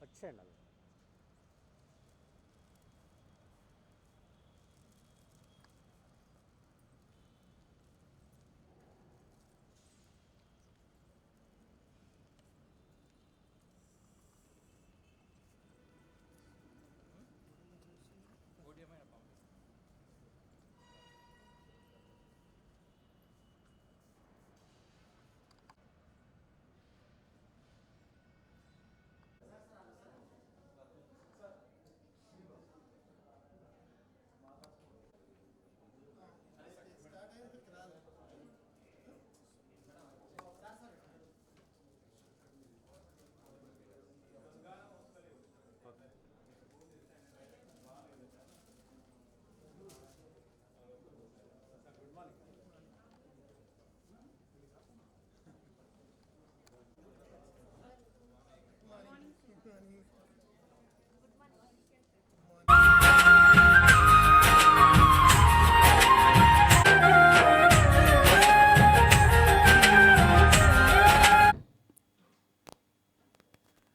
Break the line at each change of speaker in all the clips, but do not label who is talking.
వచ్చేయండి అలా.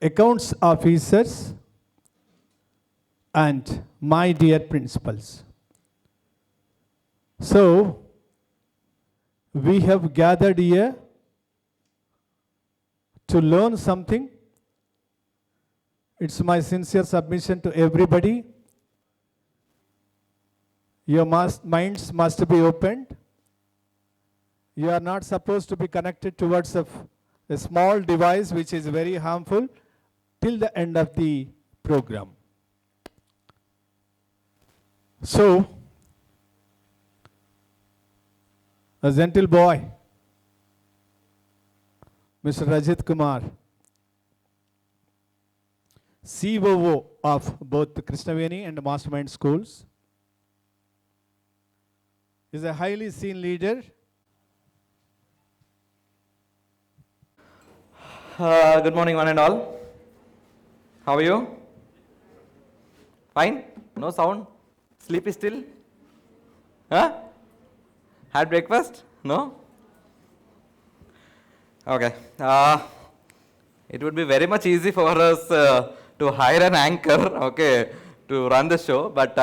Accounts officers and my dear principals. So, we have gathered here to learn something. It's my sincere submission to everybody. Your minds must be opened. You are not supposed to be connected towards a small device which is very harmful till the end of the program. So, a gentle boy, Mr. Rajit Kumar, COO of both Krishnaveni and Mastermind Schools, is a highly seen leader.
Good morning, one and all. How are you? Fine? No sound? Sleepy still? Huh? Had breakfast? No? Okay. It would be very much easy for us to hire an anchor, okay, to run the show, but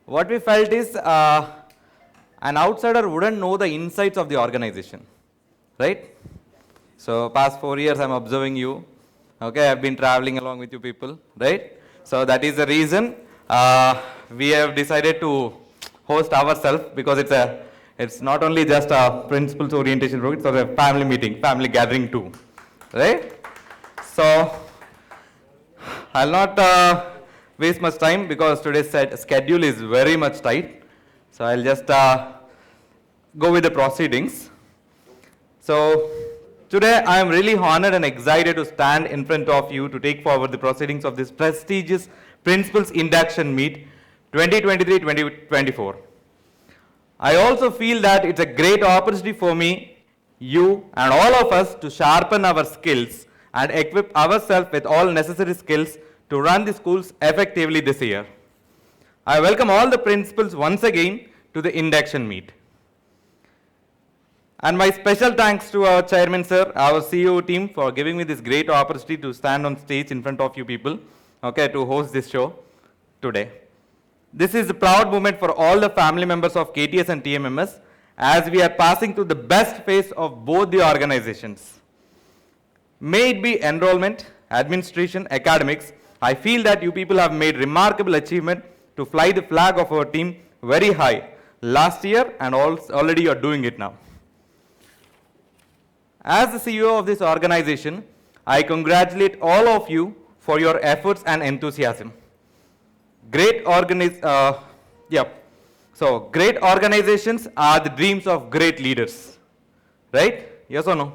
what we felt is an outsider wouldn't know the insights of the organization, right? So past 4 years I'm observing you. Okay, I've been traveling along with you people, right? So that is the reason we have decided to host ourselves, because it's not only just a principals orientation program, it's a family meeting, family gathering too, right? So I'll not waste much time because today's schedule is very much tight. So I'll just go with the proceedings. So today, I am really honored and excited to stand in front of you to take forward the proceedings of this prestigious Principals Induction Meet 2023-2024. I also feel that it's a great opportunity for me, you, and all of us to sharpen our skills and equip ourselves with all necessary skills to run the schools effectively this year. I welcome all the principals once again to the induction meet. And my special thanks to our chairman, sir, our CEO team, for giving me this great opportunity to stand on stage in front of you people, okay, to host this show today. This is a proud moment for all the family members of KTS and TMMS, as we are passing through the best phase of both the organizations. May it be enrollment, administration, academics, I feel that you people have made remarkable achievement to fly the flag of our team very high last year, and already you are doing it now. As the CEO of this organization, I congratulate all of you for your efforts and enthusiasm. Great organizations are the dreams of great leaders, right? Yes or no?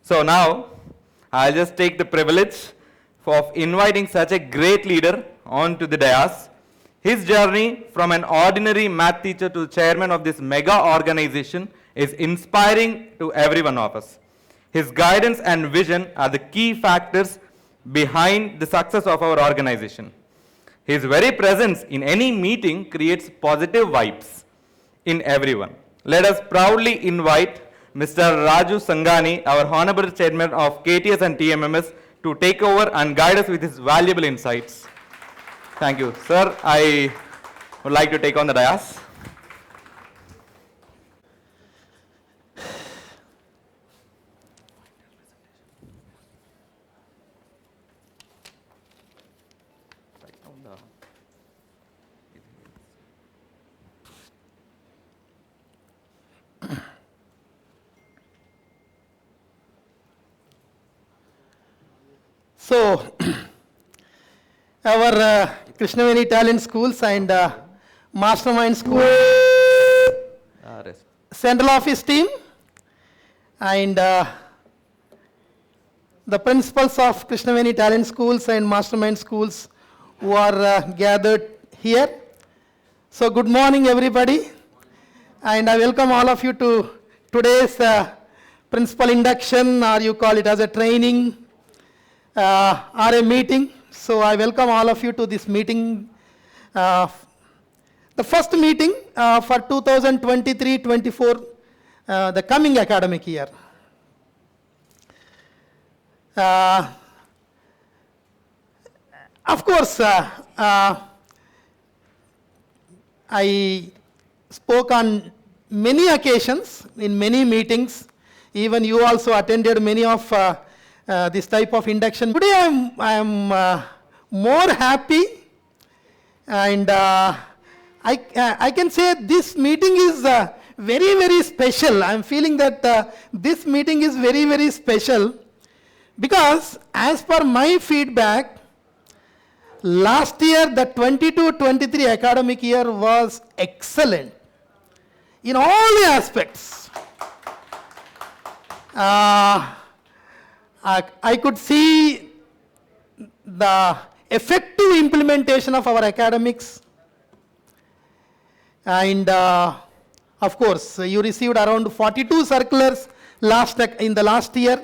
So now, I'll just take the privilege of inviting such a great leader onto the dais. His journey from an ordinary math teacher to chairman of this mega organization is inspiring to every one of us. His guidance and vision are the key factors behind the success of our organization. His very presence in any meeting creates positive vibes in everyone. Let us proudly invite Mr. Raju Sangani, our Honorable Chairman of KTS and TMMS, to take over and guide us with his valuable insights. Thank you. Sir, I would like to take on the dais.
So, our Krishnaveni Talent Schools and Mastermind School Central Office team and the principals of Krishnaveni Talent Schools and Mastermind Schools who are gathered here. So, good morning everybody, and I welcome all of you to today's principal induction, or you call it as a training or a meeting. So I welcome all of you to this meeting, the first meeting for 2023-24, the coming academic year. Of course, I spoke on many occasions, in many meetings. Even you also attended many of this type of induction. Today I am more happy, and I can say this meeting is very, very special. I am feeling that this meeting is very, very special because as per my feedback, last year the 22-23 academic year was excellent in all the aspects. I could see the effective implementation of our academics, and of course you received around 42 circulars in the last year,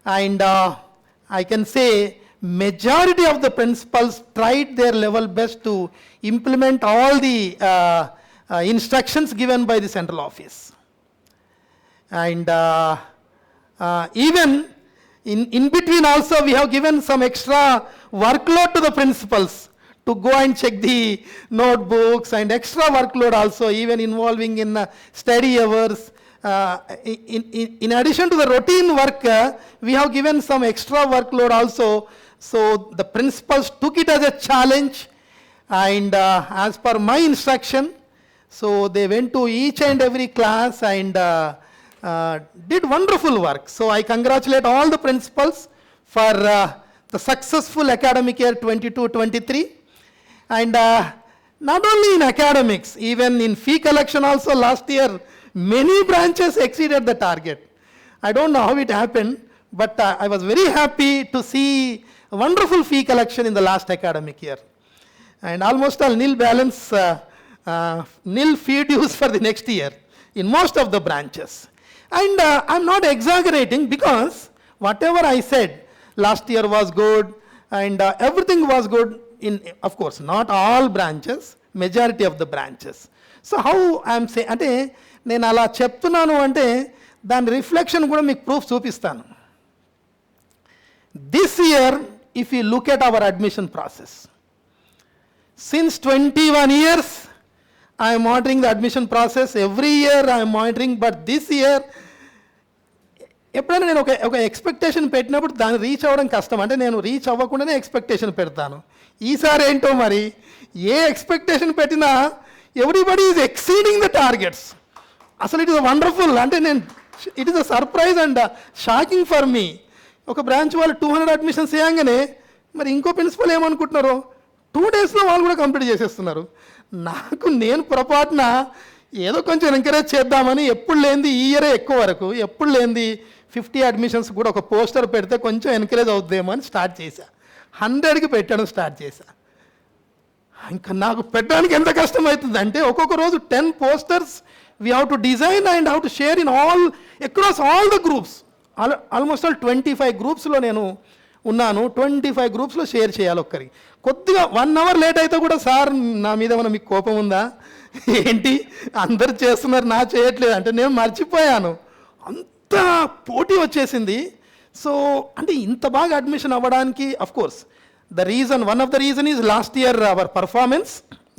and I can say majority of the principals tried their level best to implement all the instructions given by the central office, and even in between also we have given some extra workload to the principals to go and check the notebooks, and extra workload also even involving in study hours. In addition to the routine work, we have given some extra workload also. So the principals took it as a challenge, and as per my instruction, so they went to each and every class and did wonderful work. So I congratulate all the principals for the successful academic year 22-23. And not only in academics, even in fee collection also last year, many branches exceeded the target. I don't know how it happened, but I was very happy to see a wonderful fee collection in the last academic year. And almost all nil balance, nil fee dues for the next year in most of the branches. And I'm not exaggerating, because whatever I said, last year was good and everything was good in, of course, not all branches, majority of the branches. So how I'm saying, అంటే నేను అలా చెప్తున్నాను అంటే దాని reflection కూడా మీకు proof చూపిస్తాను. This year, if you look at our admission process, since 21 years, I am monitoring the admission process. Every year I am monitoring, but this year, ఎప్పుడైనా నేను ఒక ఎక్స్పెక్టేషన్ పెట్టినప్పుడు దాన్ని రీచ్ అవ్వడం కష్టం. అంటే నేను రీచ్ అవ్వకుండానే ఎక్స్పెక్టేషన్ పెడతాను. ఈసారి ఏంటో మరి, ఏ ఎక్స్పెక్టేషన్ పెట్టినా everybody is exceeding the targets. అసలు ఇట్ ఇస్ వండర్ఫుల్. అంటే నేను, it is a surprise and shocking for me. ఒక బ్రాంచ్ వాళ్ళు 200 అడ్మిషన్స్ చేయగానే మరి ఇంకో ప్రిన్సిపల్ ఏమనుకుంటున్నారు, 2 daysలో వాళ్ళు కూడా కంప్లీట్ చేసేస్తున్నారు. నేను పొరపాటున ఏదో కొంచెం ఎంకరేజ్ చేద్దామని ఎప్పుడు లేనిది ఈ ఇయరే ఎక్కువ వరకు, ఎప్పుడు లేనిది 50 అడ్మిషన్స్ కూడా ఒక పోస్టర్ పెడితే కొంచెం ఎంకరేజ్ అవుద్దేమో అని స్టార్ట్ చేశా. 100కి పెట్టడం స్టార్ట్ చేశా. ఇంకా నాకు పెట్టడానికి ఎంత కష్టమవుతుంది అంటే, ఒక్కొక్క రోజు 10 posters we have to design and have to share in all, across all the groups. Almost all 25 గ్రూప్స్లో నేను ఉన్నాను. 25 గ్రూప్స్లో షేర్ చేయాలి ఒక్కరికి. కొద్దిగా 1 hour లేట్ అయితే కూడా, సార్ నా మీద ఏమైనా మీకు కోపం ఉందా ఏంటి, అందరు చేస్తున్నారు నా చేయట్లేదు అంటే, నేను మర్చిపోయాను. అంత పోటీ వచ్చేసింది. సో అంటే ఇంత బాగా అడ్మిషన్ అవ్వడానికి of course one of the reason is lost year our performance,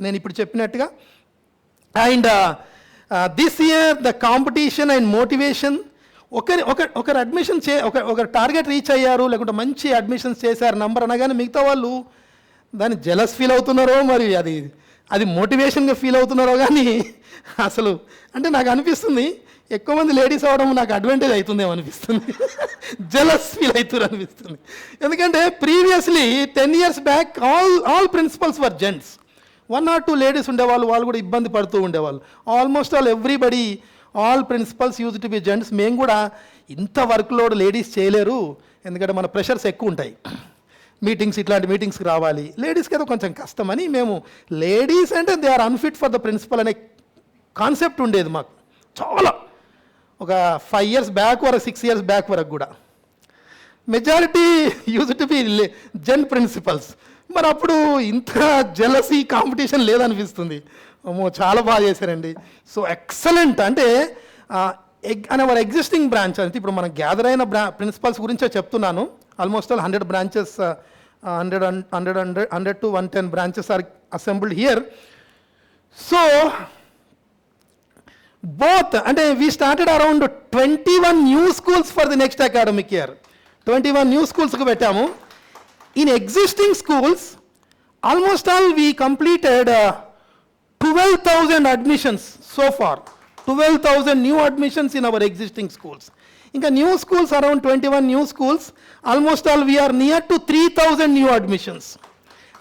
నేను ఇప్పుడు చెప్పినట్టుగా. And this year the competition and motivation, ఒకరు అడ్మిషన్ ఒక టార్గెట్ రీచ్ అయ్యారు, లేకుంటే మంచి అడ్మిషన్స్ చేశారు నంబర్ అనగానే మిగతా వాళ్ళు దాన్ని జెలస్ ఫీల్ అవుతున్నారో, మరి అది మోటివేషన్గా ఫీల్ అవుతున్నారో కానీ అసలు అంటే నాకు అనిపిస్తుంది ఎక్కువ మంది లేడీస్ అవ్వడం నాకు అడ్వాంటేజ్ అవుతుందేమో అనిపిస్తుంది. జెలస్ ఫీల్ అవుతారు అనిపిస్తుంది. ఎందుకంటే previously 10 years back all principals were gents. 1 or 2 ladies ఉండేవాళ్ళు, వాళ్ళు కూడా ఇబ్బంది పడుతూ ఉండేవాళ్ళు. Almost everybody all principals use to be gents. మేము కూడా ఇంత వర్క్ లోడ్ లేడీస్ చేయలేరు, ఎందుకంటే మన ప్రెషర్స్ ఎక్కువ ఉంటాయి, మీటింగ్స్ ఇట్లాంటి మీటింగ్స్కి రావాలి, లేడీస్కి ఏదో కొంచెం కష్టమని మేము లేడీస్ అంటే they are unfit for the principal అనే కాన్సెప్ట్ ఉండేది మాకు చాలా. ఒక 5 years బ్యాక్ వరకు 6 years బ్యాక్ వరకు కూడా majority use to be gents principals. మరి అప్పుడు ఇంత జెలసీ కాంపిటీషన్ లేదనిపిస్తుంది. అమ్మో చాలా బాగా చేశారండి. So excellent. అంటే అని అవర్ ఎగ్జిస్టింగ్ బ్రాంచ్ అంటే ఇప్పుడు మనం గ్యాదర్ అయిన ప్రిన్సిపల్స్ గురించే చెప్తున్నాను. Almost 100 branches, 100 to 110 branches are assembled here. So both, అంటే we started around 21 new schools for the next academic year. 21 new schools కు పెట్టాము. In existing schools, almost all we completed 12,000 admissions so far. 12,000 new admissions in our existing schools. ఇంకా new schools around 21 new schools, almost all we're near to 3,000 new admissions.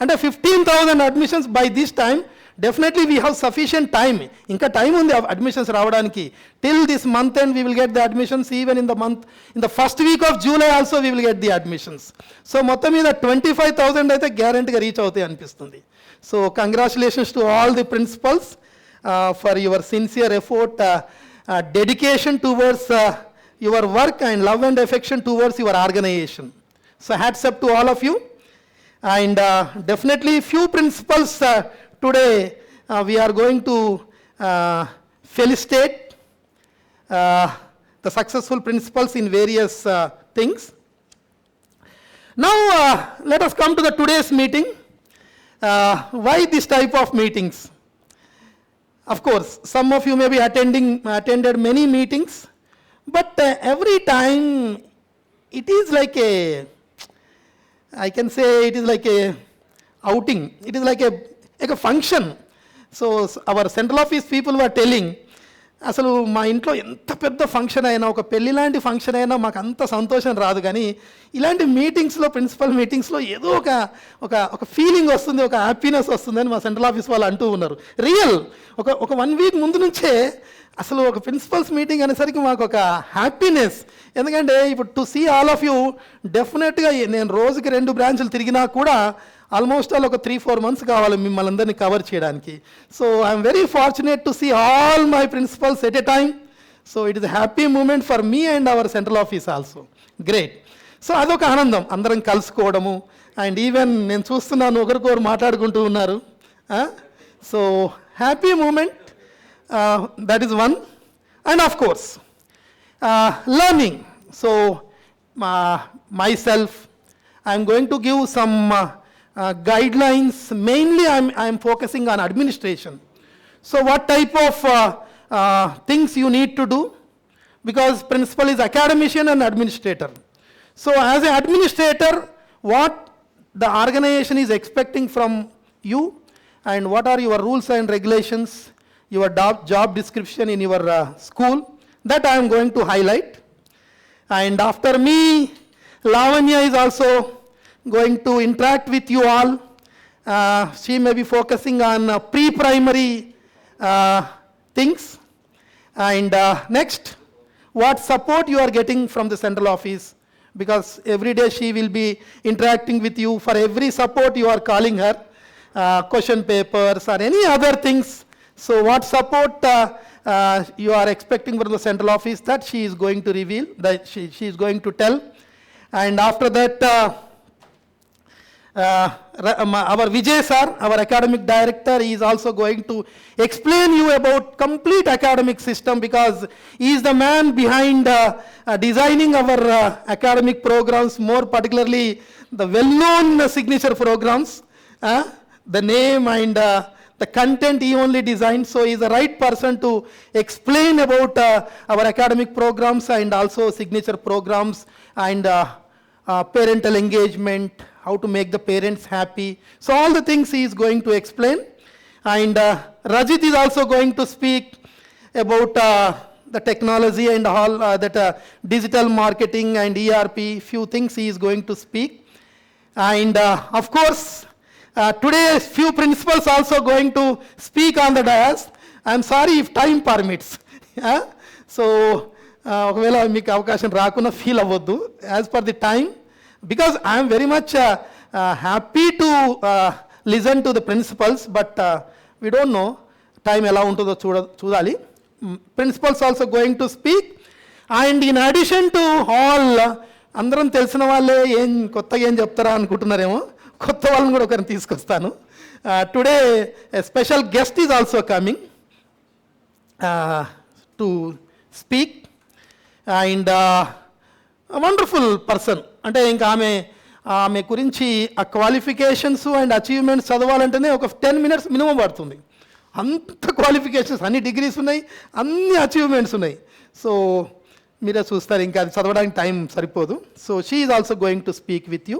అంటే 15,000 admissions by this time. Definitely we have sufficient time, ఇంకా time ఉంది admissions రావడానికి. Till this month and we will get the admissions. Even in the first week of July also we will get the admissions. So మొత్తం మీద 25,000 అయితే గ్యారెంటీగా reach అవుతాయి అనిపిస్తుంది. So congratulations to all the principles for your sincere effort, dedication towards your work and love and affection towards your organization. So hats up to all of you. And definitely few principals today we are going to felicitate the successful principals in various things. Now let us come to the today's meeting. Why this type of meetings? Of course, some of you may be attended many meetings. But every time it is like I can say it is like a outing. It is like a function. So our central office people were telling, అసలు మా ఇంట్లో ఎంత పెద్ద function అయినా, ఒక పెళ్లి లాంటి function అయినా మాకు అంత సంతోషం రాదు, కానీ ఇలాంటి మీటింగ్స్లో, ప్రిన్సిపల్ మీటింగ్స్లో ఏదో ఒక ఫీలింగ్ వస్తుంది, ఒక హ్యాపీనెస్ వస్తుందని మా సెంట్రల్ ఆఫీస్ వాళ్ళు అంటూ ఉన్నారు. రియల్ ఒక 1 week ముందు నుంచే అసలు ఒక ప్రిన్సిపల్స్ మీటింగ్ అనేసరికి మాకు ఒక హ్యాపీనెస్. ఎందుకంటే ఇప్పుడు to see all of you, డెఫినెట్గా నేను రోజుకి 2 బ్రాంచ్లు తిరిగినా కూడా ఆల్మోస్ట్ ఆల్ ఒక 3-4 months కావాలి మిమ్మల్ని అందరినీ కవర్ చేయడానికి. So I'm very fortunate to see all my principals at a time. So it is happy moment for me and our central office also. Great. So అదొక ఆనందం, అందరం కలుసుకోవడము. అండ్ ఈవెన్ నేను చూస్తున్నాను ఒకరికొకరు మాట్లాడుకుంటూ ఉన్నారు. So happy moment. That is one. And of course learning. So myself, I am going to give some guidelines. Mainly I am focusing on administration. So what type of things you need to do, because principal is academician and administrator. So as an administrator, what the organization is expecting from you, and what are your rules and regulations, your job description in your school, that I am going to highlight. And after me, Lavanya is also going to interact with you all. She may be focusing on pre-primary things. And next, what support you are getting from the central office, because every day she will be interacting with you. For every support you are calling her, question papers or any other things. So what support you are expecting from the central office, that she is going to reveal, that she is going to tell. And after that, our Vijay sir, our academic director, he is also going to explain you about complete academic system, because he is the man behind designing our academic programs, more particularly the well-known signature programs. The name and the content he only designed, so he is the right person to explain about our academic programs and also signature programs and parental engagement, how to make the parents happy. So all the things he is going to explain. And Rajit is also going to speak about the technology and all that digital marketing and ERP, few things he is going to speak. And of course, today few principals also going to speak on the dais. I am sorry if time permits. So ఒకవేళ మీకు అవకాశం రాకుండా feel అవ్వద్దు, as per the time, because I'm very much happy to listen to the principals, but we don't know time ఎలా ఉంటుందో చూడాలి. Principals also going to speak. And in addition to all, అందరం తెలిసిన వాళ్ళే ఏం కొత్తగా ఏం చెప్తారా అనుకుంటున్నారేమో, కొత్త వాళ్ళని కూడా ఒకరిని తీసుకొస్తాను. Today special guest is also coming to speak. And wonderful person, అంటే ఇంకా ఆమె గురించి ఆ క్వాలిఫికేషన్స్ అండ్ అచీవ్మెంట్స్ చదవాలంటేనే ఒక 10 minutes మినిమం పడుతుంది. అంత క్వాలిఫికేషన్స్, అన్ని డిగ్రీస్ ఉన్నాయి, అన్ని అచీవ్మెంట్స్ ఉన్నాయి. సో మీరే చూస్తారు, ఇంకా అది చదవడానికి టైం సరిపోదు. So she is also going to speak with you.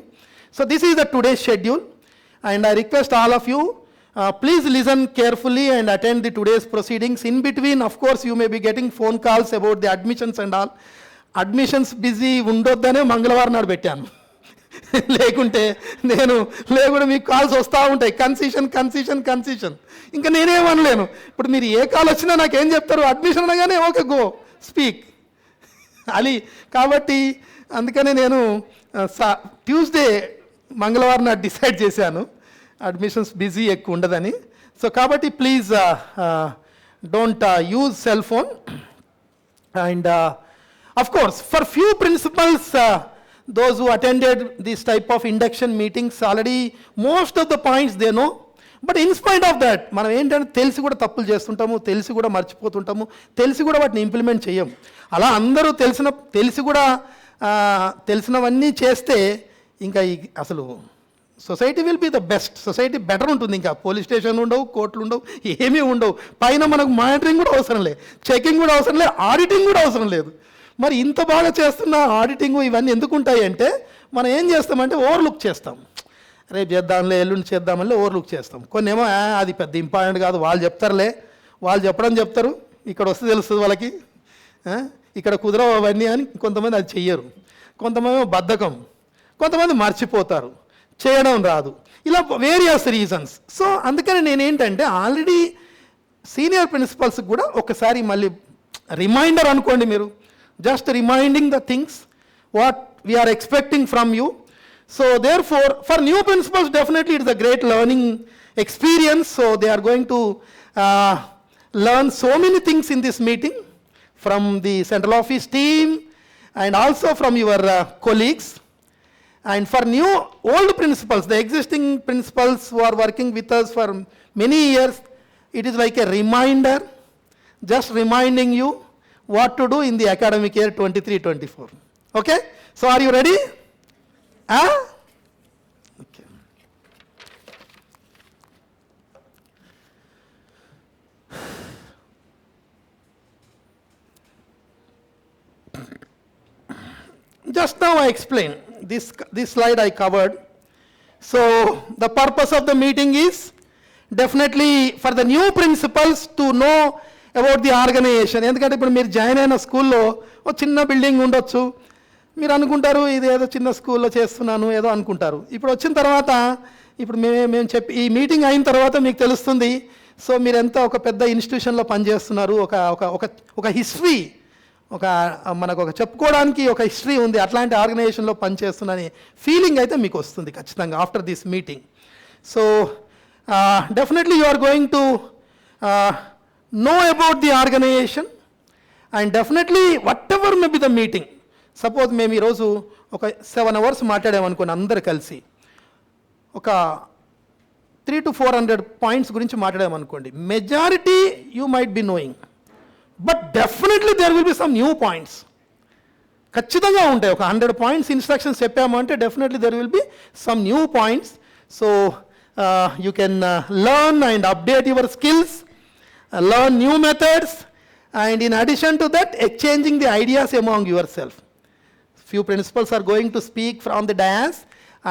So this is the today schedule, and I request all of you, please listen carefully and attend the today's proceedings. In between, of course, you may be getting phone calls about the admissions and all. Admissions busy ఉండొద్దనే మంగళవారం నాడు పెట్టాను, లేకుంటే లేకుండా మీకు calls వస్తూ ఉంటాయి, concession. ఇంకా నేనేమనలేను. ఇప్పుడు మీరు ఏ కాల్ వచ్చినా నాకేం చెప్తారు, అడ్మిషన్ అనగానే ఓకే గో స్పీక్ అది. కాబట్టి అందుకనే నేను ట్యూస్డే మంగళవారం నాడు డిసైడ్ చేశాను అడ్మిషన్స్ బిజీ ఎక్కువ ఉండదని. సో కాబట్టి please don't use cell phone. And of course, for few principals, those who attended this type of induction meetings, already most of the points they know. But in spite of that, మనం ఏంటంటే తెలిసి కూడా తప్పులు చేస్తుంటాము, తెలిసి కూడా మర్చిపోతుంటాము, తెలిసి కూడా వాటిని ఇంప్లిమెంట్ చేయం. అలా అందరూ తెలిసి కూడా తెలిసినవన్నీ చేస్తే ఇంకా అసలు society will be the best, society better ఉంటుంది. ఇంకా పోలీస్ స్టేషన్ ఉండవు, కోర్టులు ఉండవు, ఏమీ ఉండవు. పైన మనకు మానిటరింగ్ కూడా అవసరం లేదు, చెకింగ్ కూడా అవసరం లేదు, ఆడిటింగ్ కూడా అవసరం లేదు. మరి ఇంత బాగా చేస్తున్న ఆడిటింగ్ ఇవన్నీ ఎందుకు ఉంటాయి అంటే, మనం ఏం చేస్తామంటే ఓవర్లుక్ చేస్తాం. రేపు చేద్దాంలే, ఎల్లుండి చేద్దామని ఓవర్లుక్ చేస్తాం. కొన్ని ఏమో అది పెద్ద ఇంపార్టెంట్ కాదు, వాళ్ళు చెప్తారులే, వాళ్ళు చెప్తారు, ఇక్కడ వస్తే తెలుస్తుంది వాళ్ళకి, ఇక్కడ కుదరవు అవన్నీ అని. కొంతమంది అది చెయ్యరు, కొంతమంది బద్ధకం, కొంతమంది మర్చిపోతారు, చేయడం రాదు, ఇలా వేరియస్ రీజన్స్. సో అందుకని నేనేంటంటే ఆల్రెడీ సీనియర్ ప్రిన్సిపల్స్కి కూడా ఒకసారి మళ్ళీ రిమైండర్ అనుకోండి, మీరు just reminding the things what we are expecting from you. So therefore, for new principals, definitely it is a great learning experience. So they are going to learn so many things in this meeting from the central office team and also from your colleagues. And for old principals, the existing principals who are working with us for many years, it is like a reminder, just reminding you what to do in the academic year 23-24. Okay? So are you ready? Okay. Just now I explained, this slide I covered. So the purpose of the meeting is definitely for the new principals to know about the organization. ఎందుకంటే ఇప్పుడు మీరు join అయిన స్కూల్లో ఒక చిన్న building ఉండొచ్చు, మీరు అనుకుంటారు ఇది ఏదో చిన్న స్కూల్లో చేస్తున్నాను ఏదో అనుకుంటారు. ఇప్పుడు వచ్చిన తర్వాత, ఇప్పుడు మేము చెప్పి ఈ మీటింగ్ అయిన తర్వాత మీకు తెలుస్తుంది, సో మీరు ఎంత ఒక పెద్ద ఇన్స్టిట్యూషన్లో పనిచేస్తున్నారు, ఒక హిస్టరీ, మనకు చెప్పుకోవడానికి ఒక హిస్టరీ ఉంది, అట్లాంటి ఆర్గనైజేషన్లో పనిచేస్తున్నని ఫీలింగ్ అయితే మీకు వస్తుంది ఖచ్చితంగా after this meeting. So definitely you are going to know about the organization, and definitely whatever may be the meeting, suppose మేము ఈరోజు ఒక 7 hours మాట్లాడామనుకోండి అందరు కలిసి, ఒక 300 to 400 పాయింట్స్ గురించి మాట్లాడామనుకోండి, majority you might be knowing, but definitely there will be some new points. ఖచ్చితంగా ఉంటాయి. ఒక 100 పాయింట్స్ ఇన్స్ట్రక్షన్స్ చెప్పాము అంటే definitely there will be some new points. So you can learn and update your skills, learn new methods, and in addition to that, exchanging the ideas among yourself. Few principals are going to speak from the dais,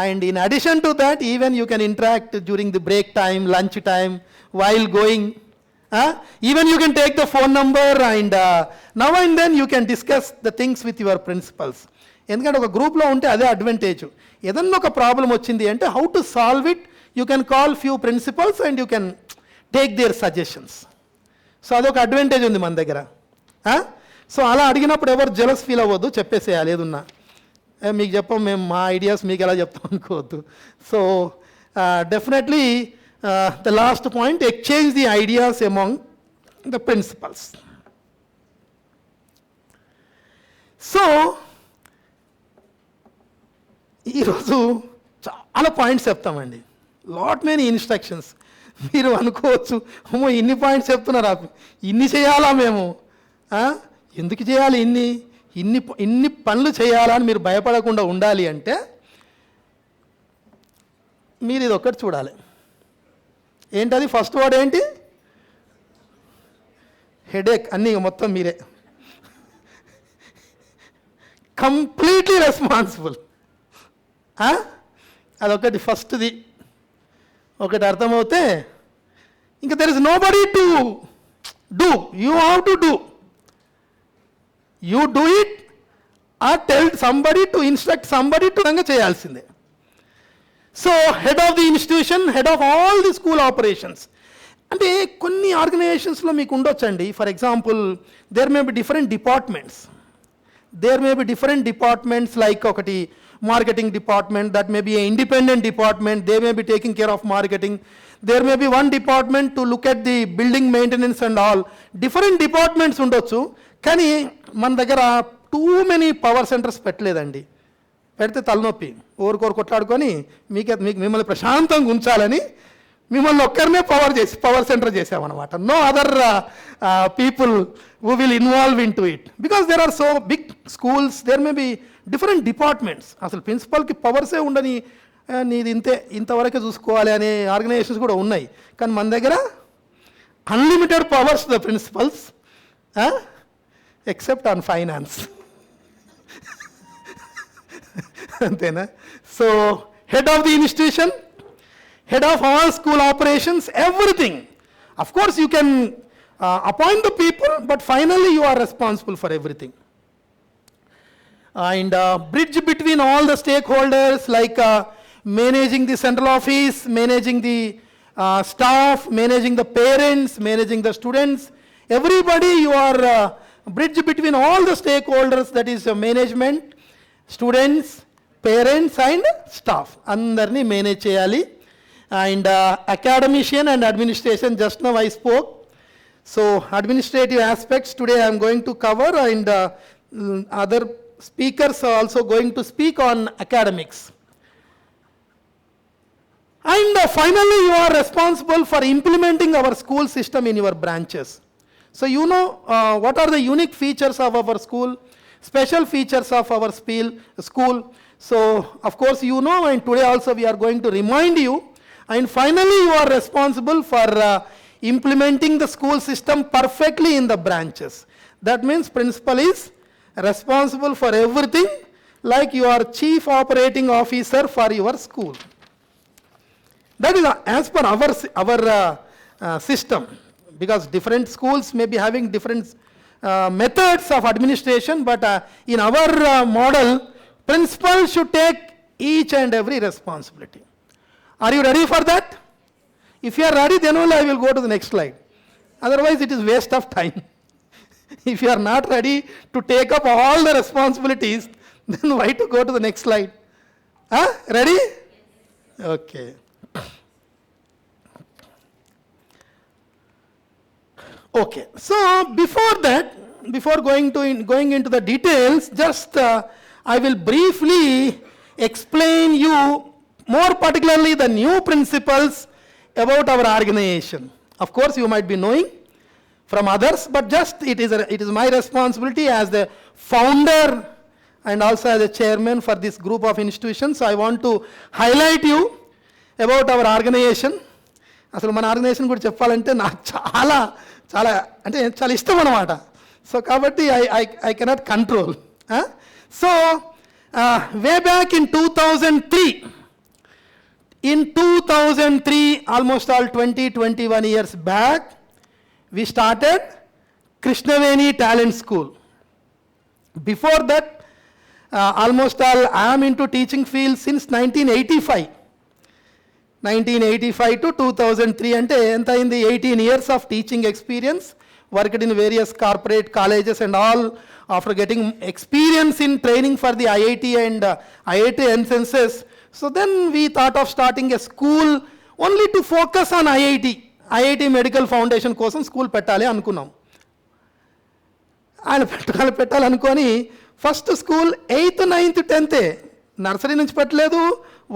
and in addition to that, even you can interact during the break time, lunch time, while going. Even you can take the phone number, and now and then you can discuss the things with your principals. ఎందుకంటే ఒక గ్రూప్లో ఉంటే అదే advantage. ఏదన్నా ఒక problem వచ్చింది అంటే how to solve it, you can call few principals and you can take their suggestions. So అదొక అడ్వాంటేజ్ ఉంది మన దగ్గర. సో అలా అడిగినప్పుడు ఎవరు జెలస్ ఫీల్ అవ్వద్దు, చెప్పేసేయాలి ఏదున్నా. మీకు చెప్పం మేము మా ఐడియాస్ మీకు ఎలా చెప్తాం అనుకోవద్దు. So definitely the last point, exchange the ideas among the principals. So ఈరోజు చాలా పాయింట్స్ చెప్తామండి, లాట్ మెనీ ఇన్స్ట్రక్షన్స్. మీరు అనుకోవచ్చు, అమ్మో ఇన్ని పాయింట్స్ చెప్తున్నారా, ఇన్ని చేయాలా మేము, ఎందుకు చేయాలి ఇన్ని పనులు చేయాలా అని మీరు భయపడకుండా ఉండాలి అంటే మీరు ఇది ఒక్కటి చూడాలి. ఏంటది? ఫస్ట్ వర్డ్ ఏంటి? హెడేక్. అన్నీ మొత్తం మీరే కంప్లీట్లీ రెస్పాన్సిబుల్. అదొకటి ఫస్ట్ది. ఒకటి అర్థమవుతే ఇంకా there is nobody to do, you have to do. You do it or tell somebody to instruct somebody to చేయాల్సిందే. So head of the institution, head of all the school operations. అంటే కొన్ని ఆర్గనైజేషన్స్లో మీకు ఉండొచ్చండి. For example, there may be different departments. There may be different departments like ఒకటి marketing department, that may be an independent department, they may be taking care of marketing. There may be one department to look at the building maintenance and all. Different departments ఉండొచ్చు, కానీ మన దగ్గర too many power centres పెట్టలేదండి. పెడితే తలనొప్పి, ఓరుకోరు కొట్లాడుకొని మిమ్మల్ని ప్రశాంతంగా ఉంచాలని మిమ్మల్ని ఒక్కరినే పవర్ సెంటర్ చేసామన్నమాట. No other people who will involve into it, because there are so big schools, there may be different departments. అసలు ప్రిన్సిపల్కి పవర్సే ఉండని, నీది ఇంతవరకే చూసుకోవాలి అనే ఆర్గనైజేషన్స్ కూడా ఉన్నాయి. కానీ మన దగ్గర unlimited powers the principals, except on finance. అంతేనా? So head of the institution, head of all school operations, everything. Of course, you can appoint the people, but finally you are responsible for everything. And bridge between all the stakeholders, like managing the central office, managing the staff, managing the parents, managing the students. Everybody, you are bridge between all the stakeholders, that is management, students, parents and staff. Andarni manage cheyali. And academician and administration, just now I spoke. So administrative aspects today I am going to cover, and other speakers are also going to speak on academics. And finally, you are responsible for implementing our school system in your branches. So you know what are the unique features of our school, special features of our school. So of course you know, and today also we are going to remind you. And finally, you are responsible for implementing the school system perfectly in the branches. That means principal is responsible for everything, like you are chief operating officer for your school. That is as per our system, because different schools may be having different methods of administration, but in our model, principal should take each and every responsibility. Are you ready for that? If you are ready, then only I will go to the next slide. Otherwise, it is waste of time. If you are not ready to take up all the responsibilities, then why to go to the next slide? Ready? Okay. Okay. So before that, before going into the details, just I will briefly explain you more particularly the new principles about our organization. Of course, you might be knowing from others, but just it is my responsibility as the founder and also as a chairman for this group of institutions. I want to highlight you about our organization. అసలు మన organisation కూడా చెప్పాలంటే నాకు చాలా చాలా అంటే చాలా ఇష్టం అన్నమాట. సో కాబట్టి I cannot control. So way back in 2003, almost all 20-21 years back, we started Krishnaveni Talent School. Before that, almost all I am into teaching field since 1985. 1985 to 2003 అంటే ఎంత అయింది? 18 years of teaching experience, worked in various corporate colleges and all. After getting experience in training for the IIT and IIT entrances, so then we thought of starting a school only to focus on IIT Medical Foundation కోసం school పెట్టాలి అనుకున్నాం. ఆయన పెట్టాలనుకొని first school 8th, 9th, 10th, nursery నుంచి పెట్టలేదు,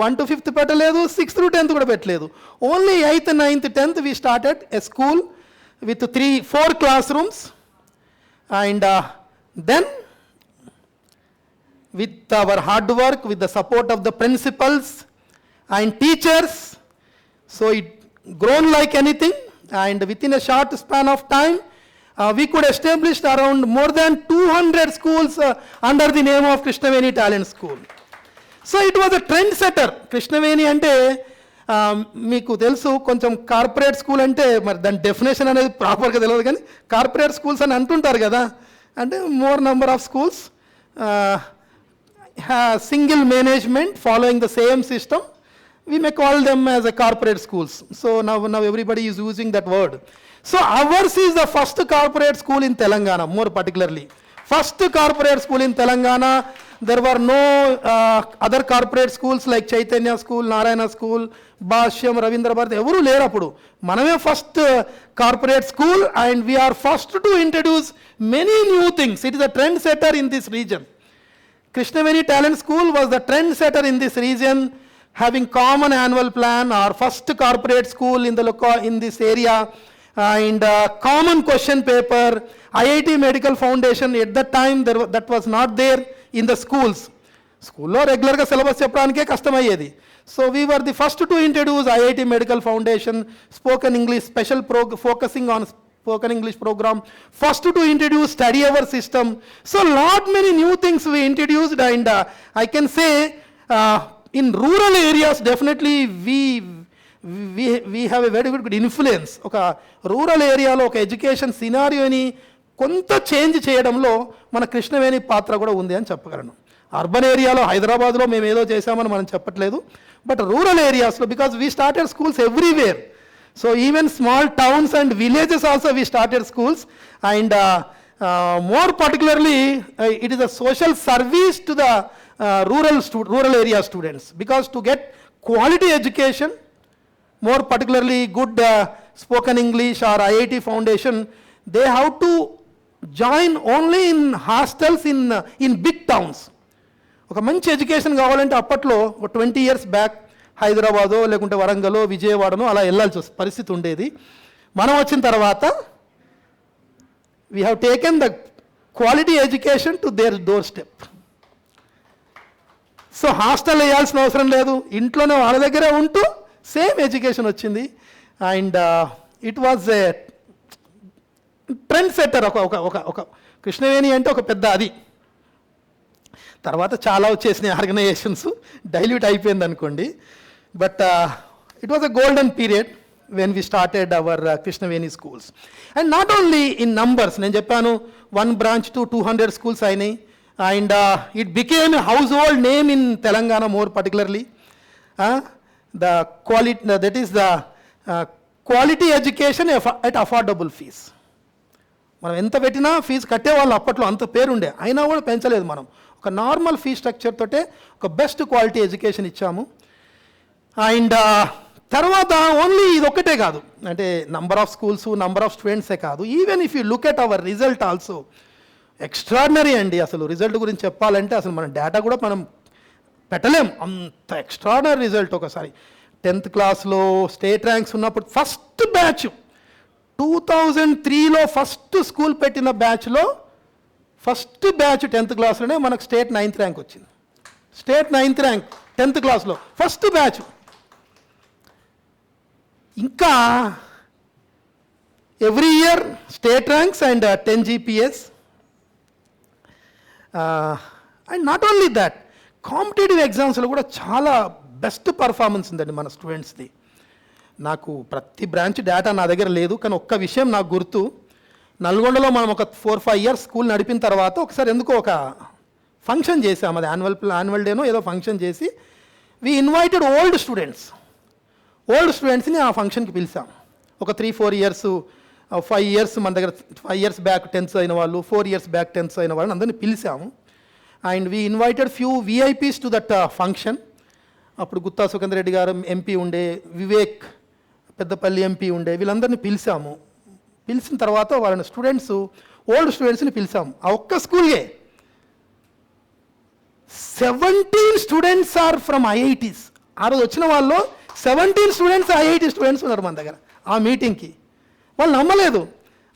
1 to 5th పెట్టలేదు, 6th to 10th కూడా పెట్టలేదు. Only 8th, 9th, 10th we started a school with 4 classrooms, and then with our hard work, with the support of the principals and teachers, so it grown like anything, and within a short span of time, we could establish around more than 200 schools under the name of Krishnaveni Talent School. So it was a trend setter. Krishnaveni అంటే మీకు తెలుసు, కొంచెం corporate school అంటే మరి దాని definition అనేది ప్రాపర్గా తెలియదు, కానీ కార్పొరేట్ స్కూల్స్ అని అంటుంటారు కదా, అంటే more number of schools, single management following the same system, we may call them as a corporate schools. So now everybody is using that word. So ours is the first corporate school in Telangana, more particularly. First corporate school in Telangana. There were no other corporate schools like Chaitanya School, Narayana School, Bhashyam, Ravindra Bharat, ఎవరు లేరు అప్పుడు. మనమే first corporate school, and we are first to introduce many new things. It is a trend setter in this region. Krishnaveni Talent School was the trend setter in this region, having common annual plan, our first corporate school in this area, and common question paper. IIT Medical Foundation at that time that was not there in the schools. స్కూల్లో రెగ్యులర్గా syllabus చెప్పడానికే కష్టమయ్యేది. So we were the first to introduce IIT Medical Foundation spoken English special focusing on spoken English program, first to introduce study hour system. So lot many new things we introduced, and I can say in rural areas definitely we have a very good influence. ఒక rural ఏరియాలో ఒక education సినారియోని కొంత change చేయడంలో మన కృష్ణవేణి పాత్ర కూడా ఉంది అని చెప్పగలను. అర్బన్ ఏరియాలో హైదరాబాద్లో మేము ఏదో చేసామని మనం చెప్పట్లేదు, బట్ రూరల్ ఏరియాస్లో, because we started schools everywhere. So even small towns and villages also we started schools, and more particularly it is a social service to the rural area students, because to get quality education, more particularly good spoken English or IIT Foundation, they have to join only in hostels in big towns. ఒక మంచి education కావాలంటే అప్పట్లో ఒక 20 years back హైదరాబాదో లేకుంటే వరంగలో విజయవాడనో అలా వెళ్ళాల్సి పరిస్థితి ఉండేది. మనం వచ్చిన తర్వాత we have taken the quality education to their doorstep. So hostel వేయాల్సిన అవసరం లేదు, ఇంట్లోనే వాళ్ళ దగ్గరే ఉంటూ సేమ్ ఎడ్యుకేషన్ వచ్చింది. And it was a trend setter. ఒక కృష్ణవేణి అంటే ఒక పెద్ద అది. తర్వాత చాలా వచ్చేసినాయి ఆర్గనైజేషన్స్, డైల్యూట్ అయిపోయింది అనుకోండి. But it was a golden period when we started our Krishnaveni schools. And not only in numbers, నేను చెప్పాను 1 branch to 200 schools అయినాయి. And it became a household name in Telangana, more particularly. The quality, that is the quality education at affordable fees. మనం ఎంత పెట్టినా fee కట్టేవాళ్ళు అప్పట్లో అంత పేరుండే, అయినా కూడా పెంచలేదు. మనం ఒక నార్మల్ ఫీ స్ట్రక్చర్ తోటే ఒక బెస్ట్ క్వాలిటీ ఎడ్యుకేషన్ ఇచ్చాము. అండ్ తర్వాత ఓన్లీ ఇది ఒక్కటే కాదు, అంటే number of schools, number of స్టూడెంట్సే కాదు, even if you look at our result also extraordinary అండి. అసలు రిజల్ట్ గురించి చెప్పాలంటే అసలు మన డేటా కూడా మనం పెట్టలేం అంత ఎక్స్ట్రాడనరీ రిజల్ట్. ఒకసారి 10th క్లాస్లో స్టేట్ ర్యాంక్స్ ఉన్నప్పుడు ఫస్ట్ బ్యాచ్ 2003లో ఫస్ట్ స్కూల్ పెట్టిన బ్యాచ్లో ఫస్ట్ బ్యాచ్ 10th క్లాస్లోనే మనకు స్టేట్ 9th ర్యాంక్ వచ్చింది. స్టేట్ 9th ర్యాంక్ 10th క్లాస్లో ఫస్ట్ బ్యాచ్. ఇంకా every year state ranks and 10 GPS. And not only that, competitive ఎగ్జామ్స్లో కూడా చాలా బెస్ట్ పర్ఫార్మెన్స్ ఉందండి మన స్టూడెంట్స్ది. నాకు ప్రతి బ్రాంచ్ డేటా నా దగ్గర లేదు, కానీ ఒక్క విషయం నాకు గుర్తు. నల్గొండలో మనం ఒక 4-5 ఇయర్స్ స్కూల్ నడిపిన తర్వాత ఒకసారి ఎందుకో ఒక ఫంక్షన్ చేసాం, అది యాన్యువల్ డేనో ఏదో ఫంక్షన్ చేసి వి ఇన్వైటెడ్ ఓల్డ్ స్టూడెంట్స్ని ఆ ఫంక్షన్కి పిలిచాం. ఒక 3-4 ఇయర్స్ 5 ఇయర్స్ మన దగ్గర 5 ఇయర్స్ బ్యాక్ 10th అయిన వాళ్ళు, 4 ఇయర్స్ బ్యాక్ 10th అయిన వాళ్ళని అందరినీ పిలిచాము. And we invited few VIPs to that function. అప్పుడు గుత్తా సుఖేందర్ రెడ్డి గారు MP ఉండే, వివేక్ పెద్దపల్లి MP ఉండే, వీళ్ళందరినీ పిలిచాము. పిలిచిన తర్వాత వాళ్ళని ఓల్డ్ స్టూడెంట్స్ని పిలిచాము. ఆ ఒక్క స్కూల్కే 17 స్టూడెంట్స్ ఆర్ ఫ్రమ్ IITs. ఆ రోజు వచ్చిన వాళ్ళు 17 స్టూడెంట్స్ IIT స్టూడెంట్స్ ఉన్నారు మన దగ్గర ఆ మీటింగ్కి. వాళ్ళు నమ్మలేదు.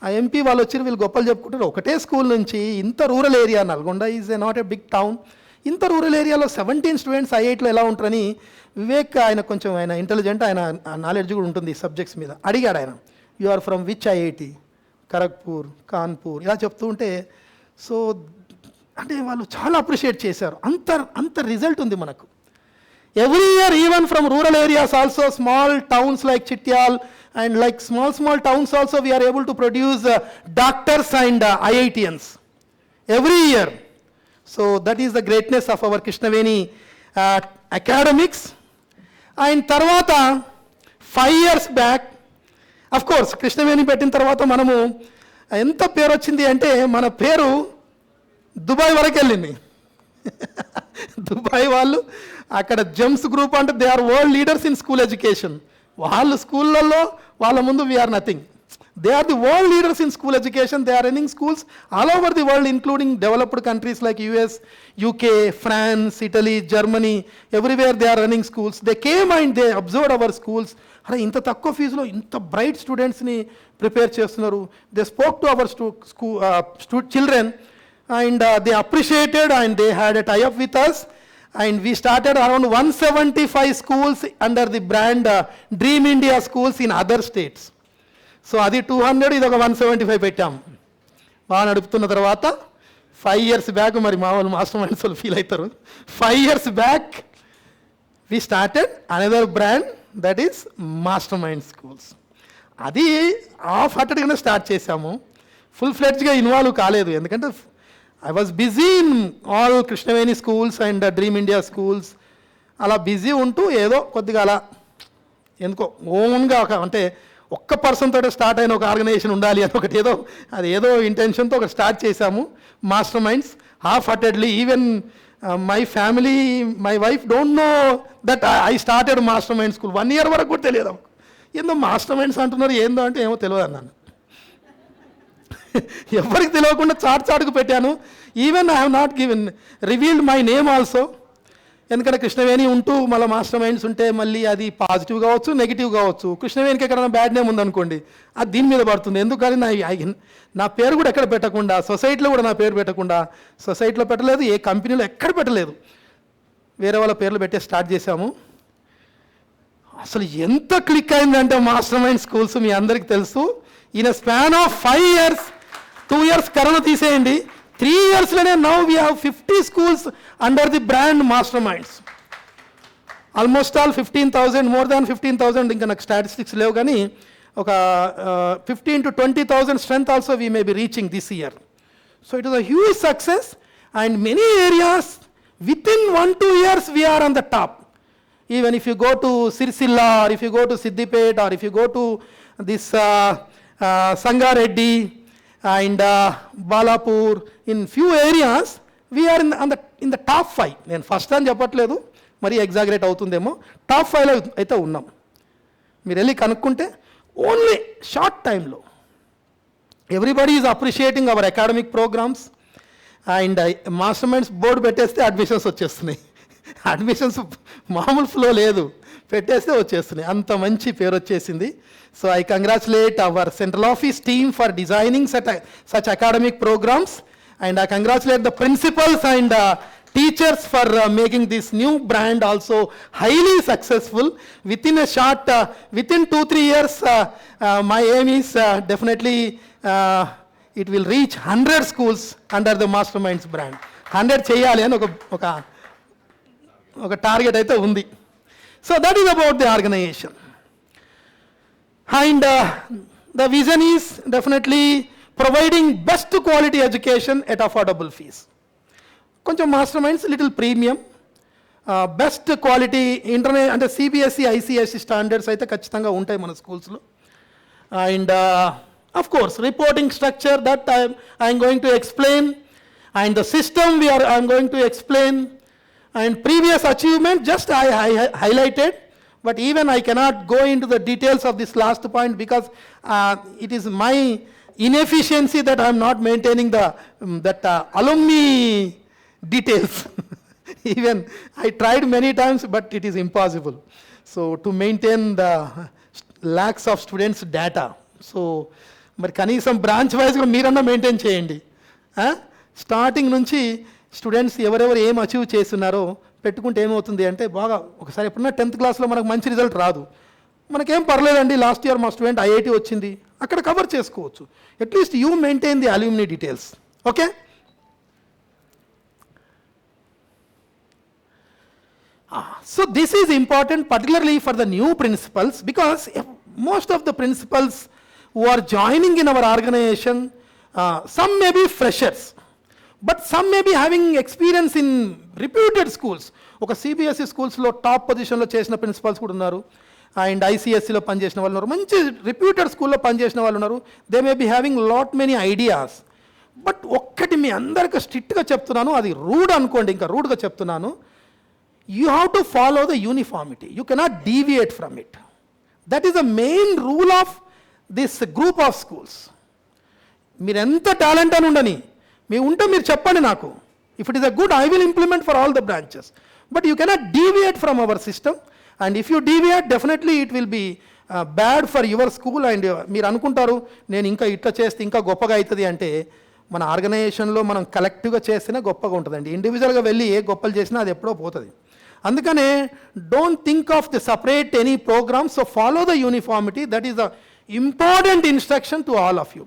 ఆ MP వాళ్ళు వచ్చి వీళ్ళు గొప్పలు చెప్పుకుంటారు, ఒకటే స్కూల్ నుంచి ఇంత rural area, Nalgonda is not a big town, ఇంత రూరల్ ఏరియాలో 17 స్టూడెంట్స్ IITలో ఎలా ఉంటారని వివేక్, ఆయన కొంచెం ఆయన ఇంటెలిజెంట్, ఆయన నాలెడ్జ్ కూడా ఉంటుంది ఈ సబ్జెక్ట్స్ మీద. అడిగాడు ఆయన, you are from which IIT? Kharagpur, Kanpur ఇలా చెప్తూ ఉంటే, సో అంటే వాళ్ళు చాలా అప్రిషియేట్ చేశారు. అంత రిజల్ట్ ఉంది మనకు. Every year even from rural areas also, small towns like Chityal and like small towns also we are able to produce doctors and IITians every year. So that is the greatness of our Krishnaveni academics. And tarvata 5 years back, of course Krishnaveni పెట్టిన తర్వాత మనము ఎంత పేరు వచ్చింది అంటే మన పేరు Dubai వరకు వెళ్ళింది. దుబాయ్ వాళ్ళు అక్కడ జెమ్స్ గ్రూప్ అంటే they are world leaders in school education. వాళ్ళు స్కూళ్ళల్లో వాళ్ళ ముందు we're nothing. They are the world leaders in school education. They are running schools all over the world, including developed countries like US, UK, France, Italy, Germany, everywhere they are running schools. They came and they observed our schools. అరే ఇంత తక్కువ ఫీజులో ఇంత bright స్టూడెంట్స్ని prepare చేస్తున్నారు. They spoke to our children and they appreciated and they had a tie-up with us. And we started around 175 schools under the brand Dream India schools in other states. So అది 200, ఇది ఒక 175 పెట్టాం. బాగా నడుపుతున్న తర్వాత 5 years back, మరి మా వాళ్ళు మాస్టర్ మైండ్స్ వాళ్ళు ఫీల్ అవుతారు, 5 years back we started another brand that is master mind schools. అది హాఫ్ హార్టెడ్గానే స్టార్ట్ చేశాము, ఫుల్ ఫ్లెడ్జ్గా ఇన్వాల్వ్ కాలేదు. ఎందుకంటే I was busy in all Krishnaveni schools and Dream India schools. అలా బిజీ ఉంటూ ఏదో కొద్దిగా అలా ఎందుకో ఓన్గా అంటే ఒక్క పర్సన్ తోటే స్టార్ట్ అయిన ఒక ఆర్గనైజేషన్ ఉండాలి అని ఒకటి ఏదో ఇంటెన్షన్తో ఒకటి స్టార్ట్ చేశాము master minds half heartedly. Even my family, my wife don't know that I started master mind school. 1 year వరకు కూడా తెలియదు. ఏందో మాస్టర్ మైండ్స్ అంటున్నారు, ఏందో అంటే ఏమో తెలియదు అన్నాను. ఎవరికి తెలియకుండా చాటుకు పెట్టాను. Even I have not revealed my name also. ఎందుకంటే కృష్ణవేణి ఉంటూ మళ్ళీ మాస్టర్ మైండ్స్ ఉంటే మళ్ళీ అది పాజిటివ్ కావచ్చు, నెగిటివ్ కావచ్చు. కృష్ణవేణికి ఎక్కడైనా బ్యాడ్ నేమ్ ఉందనుకోండి, అది దీని మీద పడుతుంది. ఎందుకని నా పేరు కూడా ఎక్కడ పెట్టకుండా, సొసైటీలో కూడా నా పేరు పెట్టకుండా, సొసైటీలో పెట్టలేదు, ఏ కంపెనీలో ఎక్కడ పెట్టలేదు, వేరే వాళ్ళ పేర్లు పెట్టే స్టార్ట్ చేశాము. అసలు ఎంత క్లిక్ అయిందంటే మాస్టర్ మైండ్ స్కూల్స్ మీ అందరికీ తెలుసు. In a span of 5 years, 2 years corona తీసేయండి, 3 yearsలోనే now we have 50 schools under the brand master minds. Almost all 15,000, more than 15,000, ఇంకా నాకు స్టాటిస్టిక్స్ లేవు కానీ ఒక 15,000 to 20,000 strength also we may be reaching this year. So it is a huge success and many areas with in 1-2 years we are on the top. Even if you go to Sirsilla, or if you go to Siddipet, or if you go to this Sangareddy and Balapur, in few areas we are in the top 5. నేను first అని చెప్పట్లేదు, మరీ exaggerate అవుతుందేమో, top 5లో అయితే ఉన్నాం. మీరు వెళ్ళి కనుక్కుంటే ఓన్లీ షార్ట్ టైంలో everybody is appreciating our academic programs. And Master Minds board పెట్టేస్తే అడ్మిషన్స్ వచ్చేస్తున్నాయి. అడ్మిషన్స్ మామూలు ఫ్లో లేదు, పెట్టేస్తే వచ్చేస్తున్నాయి, అంత మంచి పేరు వచ్చేసింది. So I congratulate our central office team for designing such academic programs, and I congratulate the principals and teachers for making this new brand also highly successful. Within a short, within 2-3 years, my aim is definitely it will reach 100 schools under the Masterminds brand. 100 చేయాలి అని ఒక target అయితే ఉంది. So that is about the organisation. And the vision is definitely providing best quality education at affordable fees. కొంచెం master minds little premium, best quality అంటే CBSE ICSE standards అయితే ఖచ్చితంగా ఉంటాయి మన స్కూల్స్లో. And of course reporting structure that I am going to explain, and the system I am going to explain, and previous achievement just I highlighted, but even I cannot go into the details of this last point because it is my inefficiency that I am not maintaining that alumni details. Even I tried many times but it is impossible, so to maintain the lakhs of students data. So మరి కనీసం branch వైజ్గా మీరన్నా maintain చేయండి. Starting నుంచి students ఎవరెవరు ఏం achieve చేస్తున్నారో పెట్టుకుంటే ఏమవుతుంది అంటే, బాగా ఒకసారి ఎప్పుడన్నా 10th క్లాస్లో మనకు మంచి రిజల్ట్ రాదు, మనకేం పర్లేదండి, లాస్ట్ ఇయర్ మా స్టూడెంట్ ఐఐటి వచ్చింది, అక్కడ కవర్ చేసుకోవచ్చు. At least you maintain the alumni details. Okay, so this is important particularly for the new principals, because most of the principals who are joining in our organization, some may be freshers, but some may be having experience in reputed schools. ఒక CBSE స్కూల్స్లో top పొజిషన్లో చేసిన principles కూడా ఉన్నారు, and ఐసిఎస్సిలో పనిచేసిన వాళ్ళు ఉన్నారు, మంచి రిప్యూటెడ్ స్కూల్లో పనిచేసిన వాళ్ళు ఉన్నారు. They may be having lot many ideas. But ఒక్కటి మీ అందరికీ స్ట్రిక్ట్గా చెప్తున్నాను, అది రూడ్ అనుకోండి, ఇంకా రూడ్గా చెప్తున్నాను, you have to follow the uniformity. You cannot deviate from it. That is the main rule of this group of schools. మీరు ఎంత టాలెంట్ అని ఉండని, మీ ఉంటే మీరు చెప్పండి నాకు. If it is a good, I will implement for all the branches. But you cannot deviate from our system. And if you deviate, definitely it will be bad for your school. And మీరు అనుకుంటారు నేను ఇంకా ఇట్లా చేస్తే ఇంకా గొప్పగా అవుతుంది అంటే, మన ఆర్గనైజేషన్లో మనం కలెక్టివ్గా చేస్తేనే గొప్పగా ఉంటుందండి. ఇండివిజువల్గా వెళ్ళి ఏ గొప్పలు చేసినా అది ఎప్పుడో పోతుంది. అందుకనే don't think of the separate any program, so follow the uniformity. That is the important instruction to all of you.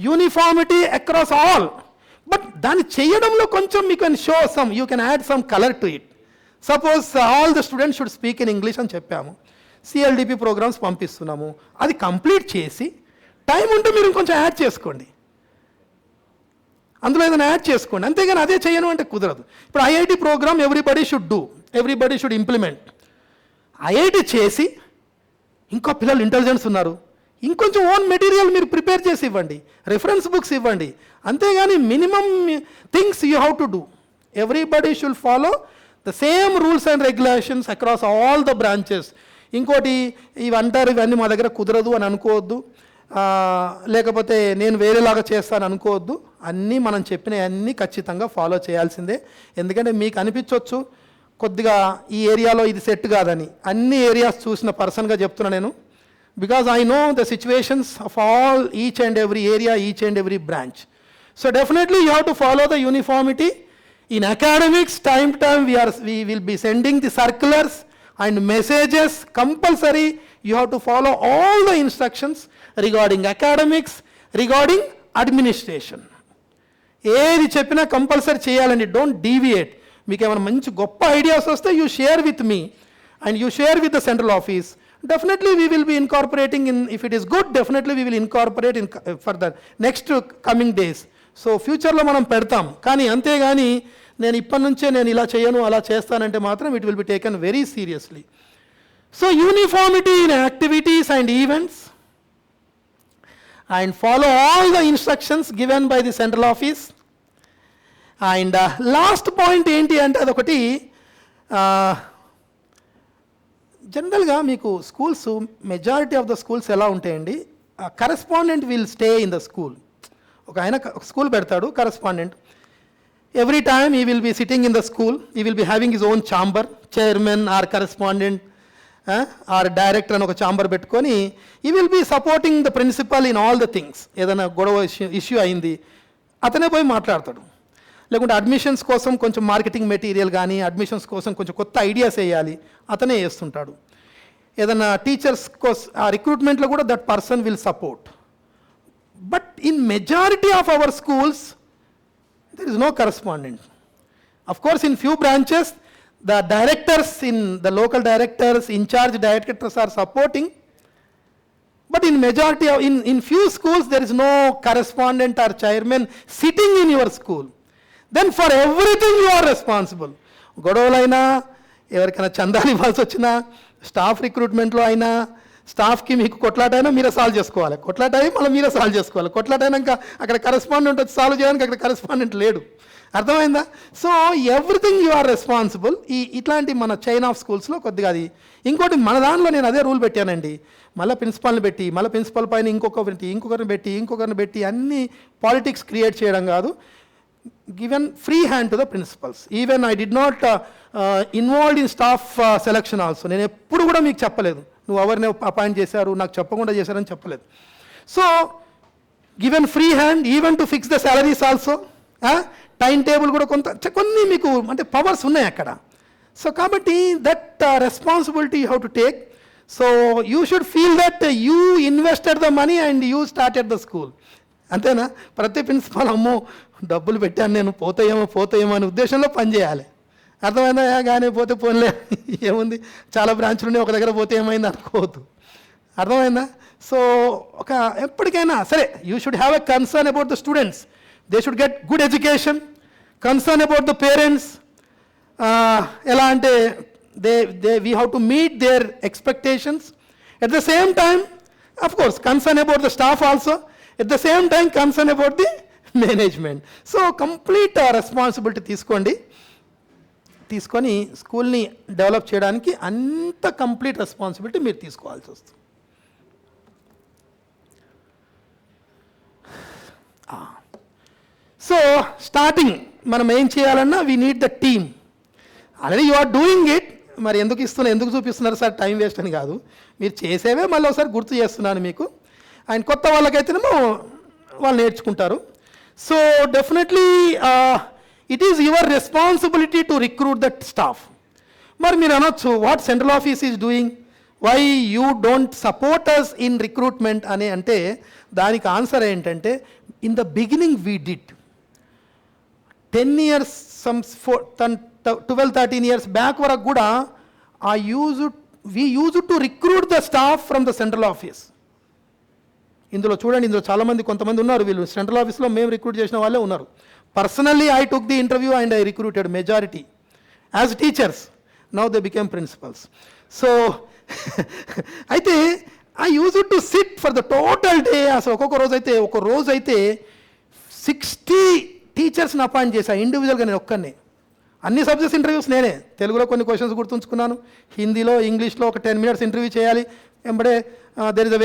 Uniformity across all. But దాన్ని చేయడంలో కొంచెం you can show some, you can add some colour to it. Suppose all the students should speak in English అని చెప్పాము, సిఎల్డిపి programmes పంపిస్తున్నాము, అది complete చేసి time ఉంటే మీరు కొంచెం యాడ్ చేసుకోండి, అందులో ఏదైనా యాడ్ చేసుకోండి. అంతేగాని అదే చేయను అంటే కుదరదు. ఇప్పుడు IIT program everybody should do, everybody should implement. IIT చేసి ఇంకా పిల్లలు ఇంటెలిజెన్స్ ఉన్నారు, ఇంకొంచెం ఓన్ మెటీరియల్ మీరు ప్రిపేర్ చేసి ఇవ్వండి, రెఫరెన్స్ బుక్స్ ఇవ్వండి. అంతేగాని minimum things you have to do. Everybody should follow the same rules and regulations across all the branches. ఇంకోటి ఇవి అంటారు, ఇవన్నీ మా దగ్గర కుదరదు అని అనుకోవద్దు, లేకపోతే నేను వేరేలాగా చేస్తాను అనుకోవద్దు. అన్నీ మనం చెప్పినవన్నీ ఖచ్చితంగా ఫాలో చేయాల్సిందే. ఎందుకంటే మీకు అనిపించవచ్చు కొద్దిగా ఈ ఏరియాలో ఇది సెట్ కాదని. అన్ని ఏరియాస్ చూసిన పర్సన్గా చెప్తున్నా నేను, because I know the situations of all each and every area, each and every branch. So definitely you have to follow the uniformity. In academics time we will be sending the circulars and messages. Compulsory you have to follow all the instructions regarding academics, regarding administration. ఏది చెప్పినా compulsory చేయాలండి, don't deviate. మీకు ఏమైనా మంచి గొప్ప ideas వస్తే you share with me and you share with the central office. Definitely we will be incorporating in, if it is good definitely we will incorporate in for the next coming days. So ఫ్యూచర్లో మనం పెడతాం, కానీ అంతేగాని నేను ఇప్పటి నుంచే నేను ఇలా చేయను అలా చేస్తానంటే మాత్రం it will be taken very seriously. So uniformity in activities and events, and follow all the instructions given by the central office. And last point ఏంటి అంటే అదొకటి, జనరల్గా మీకు schools majority of the schools ఎలా ఉంటాయండి, correspondent will stay in the school. ఒక ఆయన school పెడతాడు, correspondent. Every time he will be sitting in the school, he will be having his own chamber, chairman or correspondent or director అని ఒక chamber పెట్టుకొని he will be supporting the principal in all the things. ఏదైనా గొడవ issue అయింది అతనే పోయి మాట్లాడతాడు. లేకుంటే అడ్మిషన్స్ కోసం కొంచెం మార్కెటింగ్ మెటీరియల్ కానీ అడ్మిషన్స్ కోసం కొంచెం కొత్త ఐడియాస్ వేయాలి అతనే వేస్తుంటాడు. ఏదైనా టీచర్స్ కోసం ఆ రిక్రూట్మెంట్లో కూడా that person will support. But in majority of our schools there is no correspondent. Of course, in few branches, the directors, the local directors, in charge directors are supporting. But in majority, in few schools, there is no correspondent or chairman sitting in your school. Then for everything you are responsible. గొడవలైనా ఎవరికైనా చందాలు ఇవ్వాల్సి వచ్చినా staff రిక్రూట్మెంట్లో అయినా స్టాఫ్కి మీకు కొట్లాటైనా మీరే solve చేసుకోవాలి, కొట్లాటైనా మళ్ళీ మీరే సాల్వ్ చేసుకోవాలి, కొట్లాటైనాక అక్కడ కరెస్పాండెంట్ వచ్చి సాల్వ్ చేయడానికి అక్కడ కరెస్పాండెంట్ లేడు. అర్థమైందా? So everything you are responsible. ఇట్లాంటి మన చైన్ ఆఫ్ స్కూల్స్లో కొద్దిగా అది. ఇంకోటి మన దానిలో నేను అదే రూల్ పెట్టానండి, మళ్ళీ ప్రిన్సిపాల్ని పెట్టి మళ్ళీ ప్రిన్సిపల్ పైన ఇంకొకరిని పెట్టి అన్ని పాలిటిక్స్ క్రియేట్ చేయడం కాదు. Given free hand to the principals. Even I did not involved in staff selection also. నేను ఎప్పుడు కూడా మీకు చెప్పలేదు నువ్వు ఎవరిని అపాయింట్ చేశారు నాకు చెప్పకుండా చేశారని చెప్పలేదు. So given free hand even to fix the salaries also. Time table కూడా కొన్ని మీకు అంటే పవర్స్ ఉన్నాయి అక్కడ. సో కాబట్టి that responsibility you have to take. So you should feel that you invested the money and you started the school. అంతేనా? ప్రతి principal అమ్మో డబ్బులు పెట్టాను నేను పోతాయేమో అనే ఉద్దేశంలో పనిచేయాలి. అర్థమైందా? కానీ పోతే పోన్లే ఏముంది, చాలా బ్రాంచ్లు ఉన్నాయి, ఒక దగ్గర పోతే ఏమైంది అనుకోవద్దు. అర్థమైందా? సో ఎప్పటికైనా సరే you should have a concern about the students. They should get good education. Concern about the parents. ఎలా అంటే we have to meet there expectations. At the same time of course concern about the staff also. At the same time concern about the management. So complete responsibility తీసుకొని స్కూల్ని develop చేయడానికి అంత complete responsibility మీరు తీసుకోవాల్సి వస్తుంది. So starting మనం ఏం చేయాలన్నా we need the team. Already you are doing it. మరి ఎందుకు చూపిస్తున్నారు సార్? టైం వేస్ట్ అని కాదు, మీరు చేసేవే మళ్ళీ ఒకసారి గుర్తు చేస్తున్నాను మీకు. అండ్ కొత్త వాళ్ళకైతేనేమో వాళ్ళు నేర్చుకుంటారు. So definitely it is your responsibility to recruit that staff. మరి మీరు అనొచ్చు what central office is doing, why you don't support us in recruitment అని. అంటే దానికి ఆన్సర్ ఏంటంటే in the beginning we did 10 years 12-13 years back వరకు కూడా we use to recruit the staff from the central office. ఇందులో చూడండి, ఇందులో చాలామంది కొంతమంది ఉన్నారు, వీళ్ళు సెంట్రల్ ఆఫీస్లో మేము రిక్రూట్ చేసిన వాళ్ళే ఉన్నారు. Personally I took the interview and I recruited majority as teachers. Now they became principals. So అయితే I use to sit for the total day. అసలు ఒక రోజు అయితే 60 టీచర్స్ని అపాయింట్ చేశాను ఇండివిజువల్గా, నేను ఒక్కనే. అన్ని సబ్జెక్ట్స్ ఇంటర్వ్యూస్ నేనే. తెలుగులో కొన్ని క్వశ్చన్స్ గుర్తుంచుకున్నాను, హిందీలో ఇంగ్లీష్లో ఒక 10 minutes ఇంటర్వ్యూ చేయాలి. వెంబడే దెర్ ఇస్ అ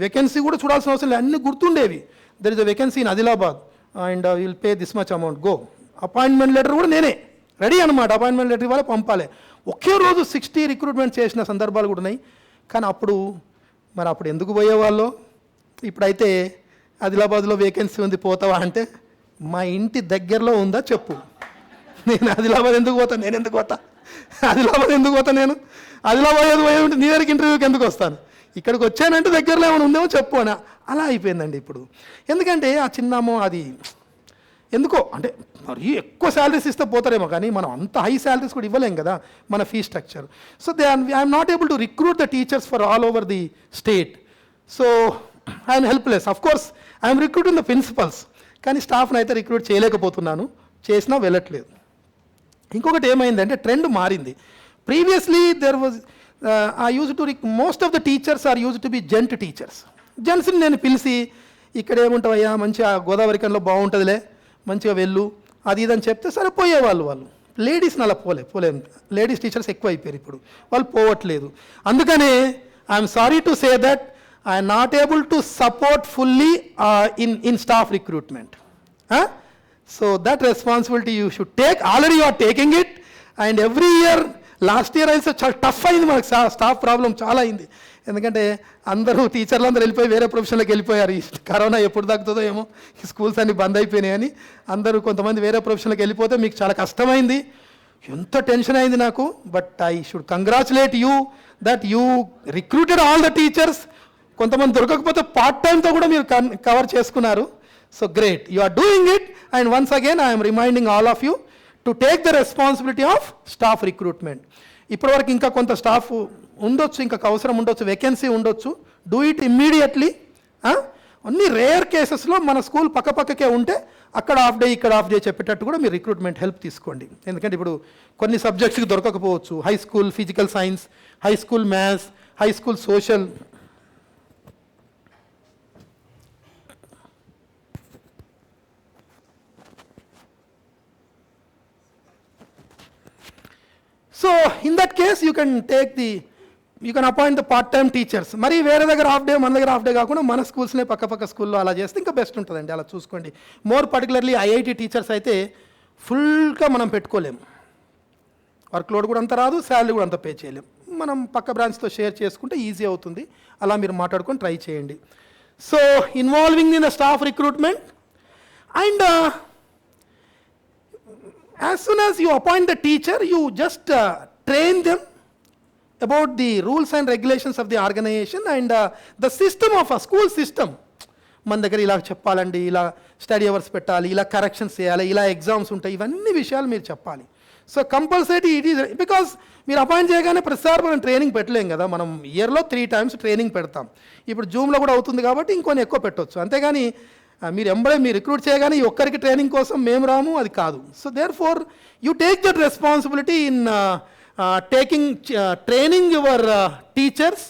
వేకెన్సీ కూడా చూడాల్సిన అవసరం లేదు, అన్నీ గుర్తుండేవి. There is a vacancy in Adilabad and will pay this much amount, go. Appointment letter కూడా నేనే రెడీ అనమాట, అపాయింట్మెంట్ లెటర్ ఇవ్వాలి, పంపాలి. ఒకే రోజు 60 రిక్రూట్మెంట్ చేసిన సందర్భాలు కూడా ఉన్నాయి. కానీ అప్పుడు ఎందుకు పోయేవాళ్ళు? ఇప్పుడైతే ఆదిలాబాద్లో వేకెన్సీ ఉంది పోతావా అంటే, మా ఇంటి దగ్గరలో ఉందా చెప్పు, నేను ఆదిలాబాద్ ఎందుకు పోతాను? నేను ఎందుకు పోతా ఆదిలాబాద్? నేను ఆదిలాబాద్ ఏదో పోయి ఉంటే నీ దగ్గరికి ఇంటర్వ్యూకి ఎందుకు వస్తాను? ఇక్కడికి వచ్చానంటే దగ్గరలో ఏమైనా ఉందేమో చెప్పు అని. అలా అయిపోయిందండి ఇప్పుడు. ఎందుకంటే ఆ చిన్నమో అది ఎందుకో అంటే మరీ ఎక్కువ శాలరీస్ ఇస్తే పోతారేమో, కానీ మనం అంత హై శాలరీస్ కూడా ఇవ్వలేం కదా మన fee structure. So I'm not able to recruit the teachers for all over the state. So I'm helpless. Of course I'm recruiting the principals, కానీ స్టాఫ్ని అయితే రిక్రూట్ చేయలేకపోతున్నాను, చేసినా వెళ్ళట్లేదు. ఇంకొకటి ఏమైందంటే ట్రెండ్ మారింది. Previously there was I use to most of the teachers are use to be gent teachers. జెంట్స్ని నేను పిలిచి ఇక్కడ ఏముంటావయ్యా మంచిగా గోదావరికంలో బాగుంటుందిలే మంచిగా వెళ్ళు అది ఇదని చెప్తే సరే పోయేవాళ్ళు. లేడీస్ని అలా పోలేం. లేడీస్ టీచర్స్ ఎక్కువ అయిపోయారు ఇప్పుడు, వాళ్ళు పోవట్లేదు. అందుకనే I'm sorry to say that I'm not able to support fully in staff recruitment. So that responsibility you should take. Already you are taking it, and every year, last year అయితే చాలా tough అయింది మనకు, staff problem చాలా అయింది. ఎందుకంటే అందరూ టీచర్లు అందరూ వెళ్ళిపోయి వేరే ప్రొఫెషన్లోకి వెళ్ళిపోయారు. ఈ కరోనా ఎప్పుడు తగ్గుతుందో ఏమో, ఈ స్కూల్స్ అన్ని బంద్ అయిపోయినాయని అందరూ కొంతమంది వేరే ప్రొఫెషన్లోకి వెళ్ళిపోతే మీకు చాలా కష్టమైంది, ఎంత టెన్షన్ అయింది నాకు. But I should congratulate you that you recruited all the teachers. కొంతమంది దొరకకపోతే పార్ట్ టైంతో కూడా మీరు కవర్ చేసుకున్నారు. So great, you are doing it. And once again I'm reminding all of you to take the responsibility of staff recruitment. ఇప్పటివరకు ఇంకా కొంత staff ఉండొచ్చు, ఇంకా అవసరం ఉండొచ్చు, వేకెన్సీ ఉండొచ్చు. Do it immediately. అన్ని రేర్ కేసెస్లో మన స్కూల్ పక్కపక్కకే ఉంటే అక్కడ హాఫ్ డే ఇక్కడ హాఫ్ డే చెప్పేటట్టు కూడా మీరు రిక్రూట్మెంట్ హెల్ప్ తీసుకోండి. ఎందుకంటే ఇప్పుడు కొన్ని సబ్జెక్ట్స్కి దొరకకపోవచ్చు. High school physical science, high school maths, high school social. So in that case you can appoint the part time teachers. మరి వేరే దగ్గర హాఫ్ డే, మన దగ్గర హాఫ్ డే కాకుండా మన స్కూల్స్నే పక్క స్కూల్లో అలా చేస్తే ఇంకా బెస్ట్ ఉంటుందండి. అలా చూసుకోండి. మోర్ పర్టికులర్లీ ఐఐటి టీచర్స్ అయితే ఫుల్గా మనం పెట్టుకోలేము, వర్క్ లోడ్ కూడా అంత రాదు, శాలరీ కూడా అంత పే చేయలేం. మనం పక్క బ్రాంచ్తో షేర్ చేసుకుంటే ఈజీ అవుతుంది. అలా మీరు మాట్లాడుకొని ట్రై చేయండి. So involving in the staff recruitment, and as soon as you appoint the teacher, you just train them about the rules and regulations of the organization and the system of a school system. మన దగ్గర ఇలా చెప్పాలండి, ఇలా study hours పెట్టాలి, ఇలా corrections చేయాలి, ఇలా exams ఉంటాయి, ఇవన్నీ విషయాలు మీరు చెప్పాలి. So compulsory it is, because మీరు అపాయింట్ చేయగానే ప్రతిసారి మనం ట్రైనింగ్ పెట్టలేం కదా. మనం ఇయర్లో 3 times ట్రైనింగ్ పెడతాం. ఇప్పుడు జూమ్లో కూడా అవుతుంది కాబట్టి ఇంకొన్ని ఎక్కువ పెట్టవచ్చు. అంతేగాని మీరు మీరు రిక్రూట్ చేయగానే ఈ ఒక్కరికి ట్రైనింగ్ కోసం మేము రాము, అది కాదు. So therefore you take that responsibility in training your teachers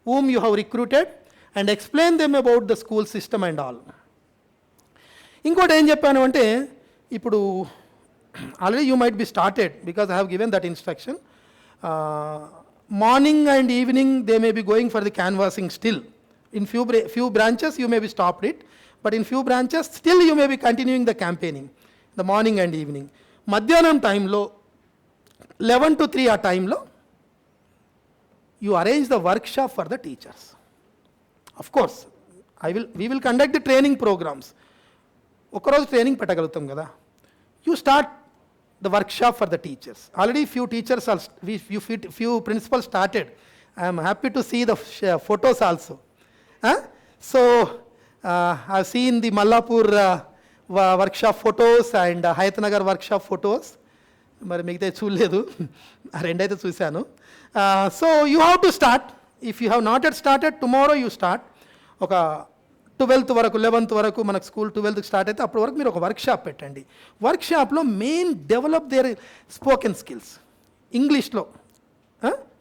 whom you have recruited and explain them about the school system and all. ఇంకోటి ఏం చెప్పాను అంటే, ఇప్పుడు already you might B started because I have given that instruction. Morning and evening they may be going for the canvassing still. In few branches you may be stopped it, but in few branches still you may be continuing the campaigning, the morning and evening. మధ్యాహ్నం టైంలో 11 to 3 ఆ టైంలో you arrange the workshop for the teachers. Of course, we will conduct the training programs. ఒకరోజు training పెట్టగలుగుతాం కదా. You start the workshop for the teachers. Already few principals started. I am happy to see the photos also. So I've seen the Mallapur workshap photos and Hayatnagar workshap photos. మరి మిగతా చూడలేదు, ఆ రెండైతే చూశాను. So you have to start. If you have not at started, tomorrow you start. ఒక 12th వరకు, 11th వరకు మనకు school 12th start అయితే అప్పటి వరకు మీరు ఒక వర్క్షాప్ పెట్టండి. వర్క్షాప్లో main develop there spoken skills. ఇంగ్లీష్లో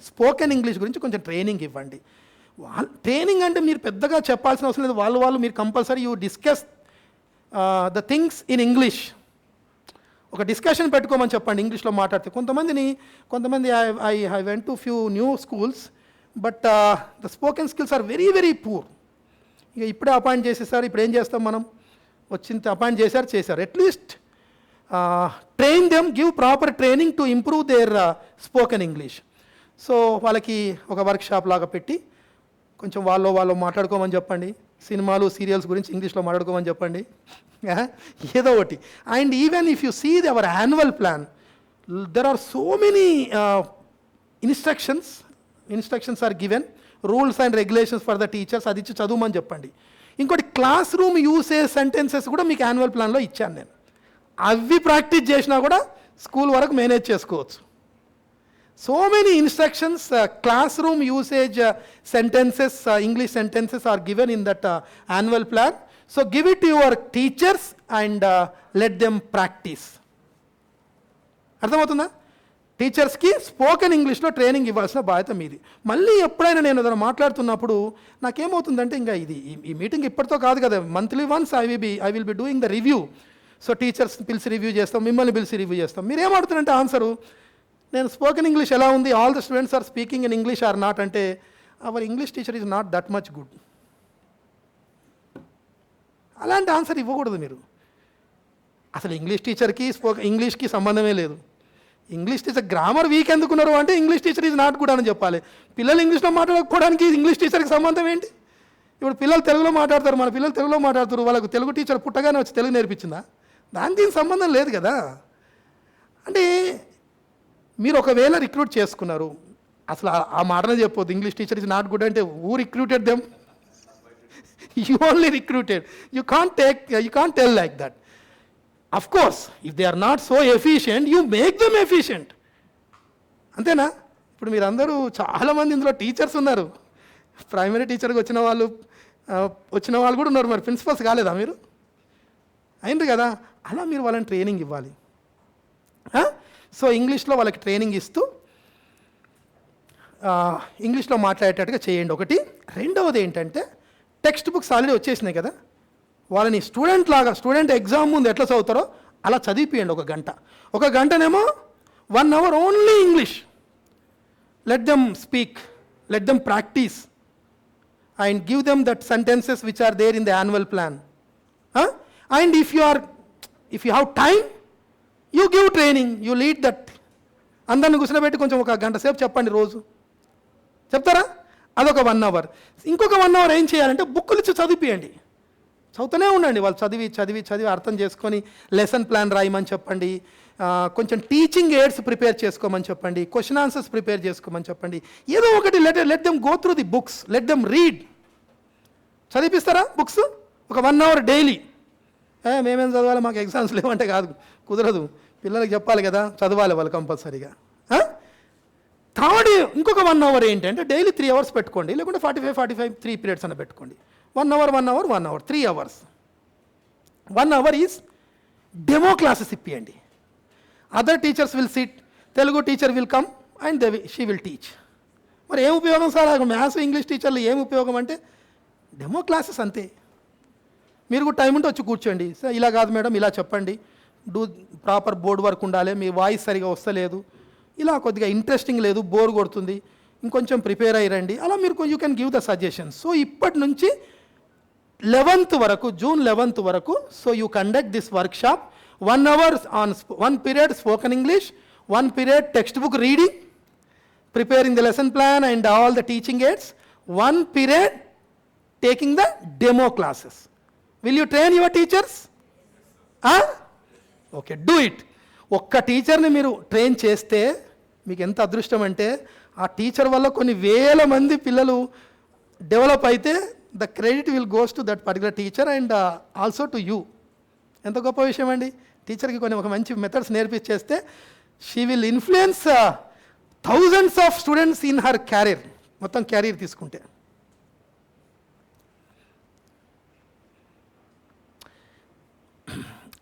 స్పోకెన్ ఇంగ్లీష్ గురించి కొంచెం ట్రైనింగ్ ఇవ్వండి. ట్రైనింగ్ అంటే మీరు పెద్దగా చెప్పాల్సిన అవసరం లేదు. వాళ్ళు మీరు compulsory you discuss the things in English. ఒక డిస్కషన్ పెట్టుకోమని చెప్పండి ఇంగ్లీష్లో మాట్లాడితే. కొంతమంది I went to few new schools, but the spoken skills are very very poor. ఇక ఇప్పుడే అపాయింట్ చేసేసారు, ఇప్పుడు ఏం చేస్తాం మనం? వచ్చింది అపాయింట్ చేశారు. At least train them, give proper training to improve their spoken English. So వాళ్ళకి ఒక వర్క్షాప్ లాగా పెట్టి కొంచెం వాళ్ళు మాట్లాడుకోమని చెప్పండి. సినిమాలు సీరియల్స్ గురించి ఇంగ్లీష్లో మాట్లాడుకోమని చెప్పండి, ఏదో ఒకటి. And even if you see our annual plan, there are so many instructions are given, rules and regulations for the teachers. అది ఇచ్చి చదువుమని చెప్పండి. ఇంకోటి క్లాస్ రూమ్ యూసేజ్ సెంటెన్సెస్ కూడా మీకు యాన్యువల్ ప్లాన్లో ఇచ్చాను నేను. అవి ప్రాక్టీస్ చేసినా కూడా స్కూల్ వరకు మేనేజ్ చేసుకోవచ్చు. So many instructions, classroom usage sentences, English sentences are given in that annual plan. So give it to your teachers and let them practice. అర్థమవుతుందా? టీచర్స్కి స్పోకెన్ ఇంగ్లీష్లో ట్రైనింగ్ ఇవ్వాల్సిన బాధ్యత మీది. మళ్ళీ ఎప్పుడైనా నేను ఏదైనా మాట్లాడుతున్నప్పుడు నాకేమవుతుందంటే, ఇంకా ఈ మీటింగ్ ఇప్పటితో కాదు కదా, monthly once I will be doing the review. So teachers పిలిచి రివ్యూ చేస్తాం, మిమ్మల్ని పిలిచి రివ్యూ చేస్తాం. మీరేమడుతున్నారంటే ఆన్సరు, నేను స్పోకెన్ ఇంగ్లీష్ ఎలా ఉంది, all the students are speaking in English or not అంటే, our English teacher is not that much good. అలాంటి ఆన్సర్ ఇవ్వకూడదు మీరు. అసలు ఇంగ్లీష్ టీచర్కి ఇంగ్లీష్కి సంబంధమే లేదు. ఇంగ్లీష్ టీచర్ గ్రామర్ వీక్ ఎందుకున్నారు అంటే English teacher is not good అని చెప్పాలి. పిల్లలు ఇంగ్లీష్లో మాట్లాడకపోవడానికి ఇంగ్లీష్ టీచర్కి సంబంధం ఏంటి? ఇప్పుడు పిల్లలు తెలుగులో మాట్లాడతారు, మన పిల్లలు తెలుగులో మాట్లాడుతారు, వాళ్ళకు తెలుగు టీచర్ పుట్టగానే వచ్చి తెలుగు నేర్పించిందా? దానికి దీనికి సంబంధం లేదు కదా. అంటే మీరు ఒకవేళ రిక్రూట్ చేసుకున్నారు, అసలు ఆ మాటనే చెప్పొద్దు, English teacher is not good అంటే who recruited them? You only recruited. You can't tell like that. Of course if they are not so efficient, you make them efficient. అంతేనా? ఇప్పుడు మీరందరూ చాలామంది ఇందులో టీచర్స్ ఉన్నారు, ప్రైమరీ టీచర్కి వచ్చిన వాళ్ళు కూడా ఉన్నారు. మరి ప్రిన్సిపల్స్ కాలేదా మీరు? అయింది కదా. అలా మీరు వాళ్ళని ట్రైనింగ్ ఇవ్వాలి. సో ఇంగ్లీష్లో వాళ్ళకి ట్రైనింగ్ ఇస్తూ ఇంగ్లీష్లో మాట్లాడేటట్టుగా చేయండి ఒకటి. రెండవది ఏంటంటే టెక్స్ట్ బుక్స్ ఆల్రెడీ వచ్చేసినాయి కదా, వాళ్ళని స్టూడెంట్ ఎగ్జామ్ ముందు ఎట్లా చదువుతారో అలా చదివిపియండి ఒక గంటనేమో 1 hour only English. Let them speak, let them practice and give them that sentences which are there in the annual plan. And if you have time, you give training, you lead that. అందరిని కూర్చోబెట్టి కొంచెం ఒక గంట సేపు చెప్పండి రోజు. చెప్తారా? అదొక 1 hour. ఇంకొక 1 hour ఏం చేయాలంటే బుక్కులు ఇచ్చి చదివిపియండి. చదువుతూనే ఉండండి. వాళ్ళు చదివి అర్థం చేసుకొని లెసన్ ప్లాన్ రాయమని చెప్పండి, కొంచెం టీచింగ్ ఎయిడ్స్ ప్రిపేర్ చేసుకోమని చెప్పండి, క్వశ్చన్ ఆన్సర్స్ ప్రిపేర్ చేసుకోమని చెప్పండి. ఏదో ఒకటి let them go through the books, let them read. చదివిపిస్తారా బుక్స్ ఒక 1 hour డైలీ? మేమేం చదవాలి, మాకు ఎగ్జామ్స్ లేవంటే కాదు, కుదరదు. పిల్లలకి చెప్పాలి కదా, చదవాలి వాళ్ళు కంపల్సరీగా. థర్డ్ ఇంకొక 1 hour ఏంటంటే డైలీ 3 hours పెట్టుకోండి, లేకుంటే 45 3 periods అని పెట్టుకోండి. 1 hour 3 hours. 1 hour is demo classes ఇప్పియండి. Other teachers will sit, Telugu teacher will come and she will teach. మరి ఏం ఉపయోగం సార్ మ్యాథ్స్ ఇంగ్లీష్ టీచర్లు ఏం ఉపయోగం అంటే డెమో క్లాసెస్ అంతే. మీరు కూడా టైం ఉంటే వచ్చి కూర్చోండి. సార్ ఇలా కాదు మేడం, ఇలా చెప్పండి, ప్రాపర్ బోర్డ్ వర్క్ ఉండాలి, మీ వాయిస్ సరిగా వస్తలేదు, ఇలా కొద్దిగా ఇంట్రెస్టింగ్ లేదు, బోర్ కొడుతుంది, ఇంకొంచెం ప్రిపేర్ అయ్యండి, అలా మీరు you can give the suggestions. So ఇప్పటి నుంచి 11th వరకు, June 11th వరకు, so you conduct this workshop. 1 hour on 1 period spoken English, 1 period textbook reading, preparing the lesson plan and all the teaching aids, 1 period taking the demo classes. Will you train your teachers? Okay, do it. ఒక్క టీచర్ని మీరు train చేస్తే మీకు ఎంత అదృష్టం అంటే ఆ teacher వల్ల కొన్ని వేల మంది పిల్లలు డెవలప్ అయితే the credit will goes to that particular teacher and also to you. ఎంత గొప్ప విషయం అండి. టీచర్కి కొన్ని ఒక మంచి మెథడ్స్ నేర్పించేస్తే she will influence thousands of students in her career. మొత్తం క్యారియర్ తీసుకుంటే.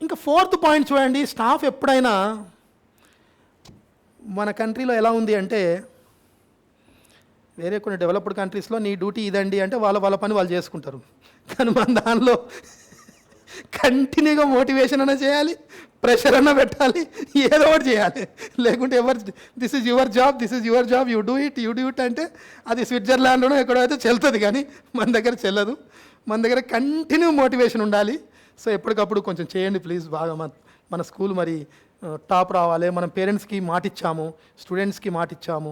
ఇంకా 4th పాయింట్ చూడండి. స్టాఫ్ ఎప్పుడైనా మన కంట్రీలో ఎలా ఉంది అంటే, వేరే కొన్ని డెవలప్డ్ కంట్రీస్లో నీ డ్యూటీ ఇదండి అంటే వాళ్ళ పని వాళ్ళు చేసుకుంటారు. కానీ మన దానిలో కంటిన్యూగా మోటివేషన్ అన్న చేయాలి, ప్రెషర్ అన్న పెట్టాలి, ఏదో ఒకటి చేయాలి. లేకుంటే this is your job, you do it అంటే అది స్విట్జర్లాండ్లోనో ఎక్కడో అయితే చెల్తుంది, కానీ మన దగ్గర చెల్లదు. మన దగ్గర కంటిన్యూ మోటివేషన్ ఉండాలి. సో ఎప్పటికప్పుడు కొంచెం చేయండి ప్లీజ్. బాగా మన స్కూల్ మరి టాప్ రావాలి. మనం పేరెంట్స్కి మాటిచ్చాము, స్టూడెంట్స్కి మాటిచ్చాము,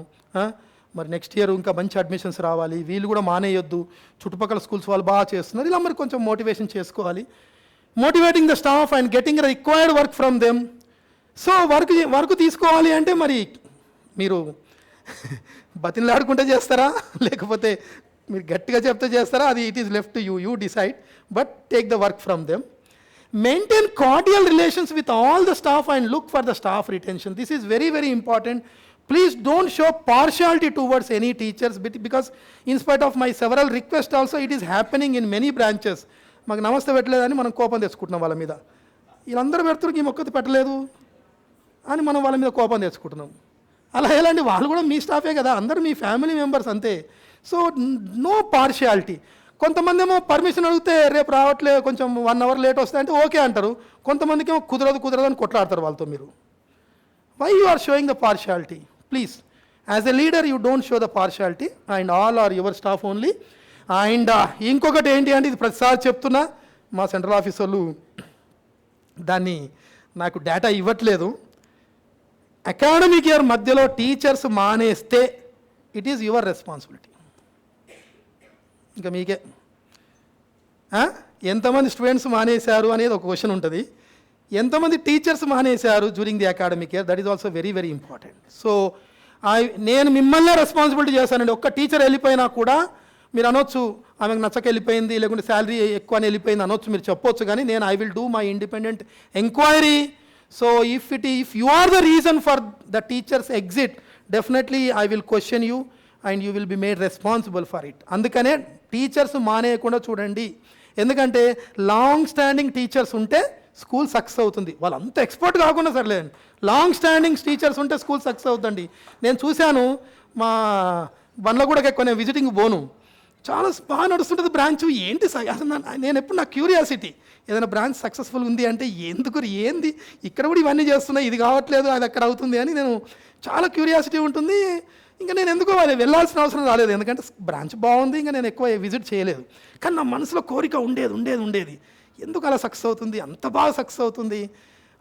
మరి నెక్స్ట్ ఇయర్ ఇంకా మంచి అడ్మిషన్స్ రావాలి, వీళ్ళు కూడా మానేయొద్దు, చుట్టుపక్కల స్కూల్స్ వాళ్ళు బాగా చేస్తున్నారు, ఇలా మరి కొంచెం మోటివేషన్ చేసుకోవాలి. Motivating the staff and getting required work from them. So work తీసుకోవాలి అంటే మరి మీరు బతిలాడుకుంటే చేస్తారా, లేకపోతే మీరు గట్టిగా చెప్తే చేస్తారా, అది it is left to you decide, but take the work from them. Maintain cordial relations with all the staff and look for the staff retention. This is very, very important. Please don't show partiality towards any teachers, because in spite of my several requests also, it is happening in many branches. మాకు నమస్తే పెట్టలేదని మనం కోపం తెచ్చుకుంటున్నాం వాళ్ళ మీద. వీళ్ళందరూ పెడుతున్నారు, ఈ మొక్కది పెట్టలేదు అని మనం వాళ్ళ మీద కోపం తెచ్చుకుంటున్నాం. అలా ఎలాంటి వాళ్ళు కూడా మీ స్టాఫే కదా, అందరూ మీ ఫ్యామిలీ మెంబర్స్ అంతే. So no partiality. కొంతమంది ఏమో పర్మిషన్ అడిగితే రేపు రావట్లే, కొంచెం 1 hour లేట్ వస్తే అంటే ఓకే అంటారు. కొంతమందికి ఏమో కుదరదు అని కొట్లాడతారు వాళ్ళతో మీరు. Why you are showing the partiality? Please, as a leader you don't show the partiality and all are your staff only. And ఇంకొకటి ఏంటి అంటే, ఇది ప్రతిసారి చెప్తున్నా, మా సెంట్రల్ ఆఫీస్ వాళ్ళు దాన్ని నాకు డేటా ఇవ్వట్లేదు. అకాడమిక్ ఇయర్ మధ్యలో టీచర్స్ మానేస్తే ఇట్ ఈజ్ యువర్ రెస్పాన్సిబిలిటీ. ఇంకా మీకే ఎంతమంది స్టూడెంట్స్ మానేశారు అనేది ఒక క్వశ్చన్ ఉంటుంది. ఎంతమంది టీచర్స్ మానేశారు during the academic year, that is also very very important. So నేను మిమ్మల్నే రెస్పాన్సిబిలిటీ చేశానండి. ఒక్క టీచర్ వెళ్ళిపోయినా కూడా మీరు అనొచ్చు ఆమెకు నచ్చక వెళ్ళిపోయింది, లేకుంటే శాలరీ ఎక్కువ అని వెళ్ళిపోయింది అనొచ్చు, మీరు చెప్పొచ్చు. కానీ నేను I will do my independent enquiry. So if you are the reason for the teachers exit, definitely I will question you and you will be made responsible for it. అందుకనే టీచర్స్ మానేయకుండా చూడండి. ఎందుకంటే లాంగ్ స్టాండింగ్ టీచర్స్ ఉంటే school success అవుతుంది. వాళ్ళు అంత expert కాకుండా సర్లేదండి, లాంగ్ స్టాండింగ్ టీచర్స్ ఉంటే స్కూల్ సక్సెస్ అవుతుందండి. నేను చూశాను మా బండ్ల కూడా ఎక్కువ, నేను విజిటింగ్ పోను, చాలా బాగా నడుస్తుంటుంది బ్రాంచ్. ఏంటి అసలు నేను ఎప్పుడు నా క్యూరియాసిటీ, ఏదైనా బ్రాంచ్ సక్సెస్ఫుల్ ఉంది అంటే ఎందుకు ఏంది ఇక్కడ కూడా ఇవన్నీ చేస్తున్నాయి, ఇది కావట్లేదు అది అక్కడ అవుతుంది అని నేను చాలా క్యూరియాసిటీ ఉంటుంది. ఇంకా నేను ఎందుకో వెళ్ళాల్సిన అవసరం రాలేదు, ఎందుకంటే బ్రాంచ్ బాగుంది, ఇంకా నేను ఎక్కువ విజిట్ చేయలేదు. కానీ నా మనసులో కోరిక ఉండేది ఎందుకు అలా సక్సెస్ అవుతుంది, అంత బాగా సక్సెస్ అవుతుంది.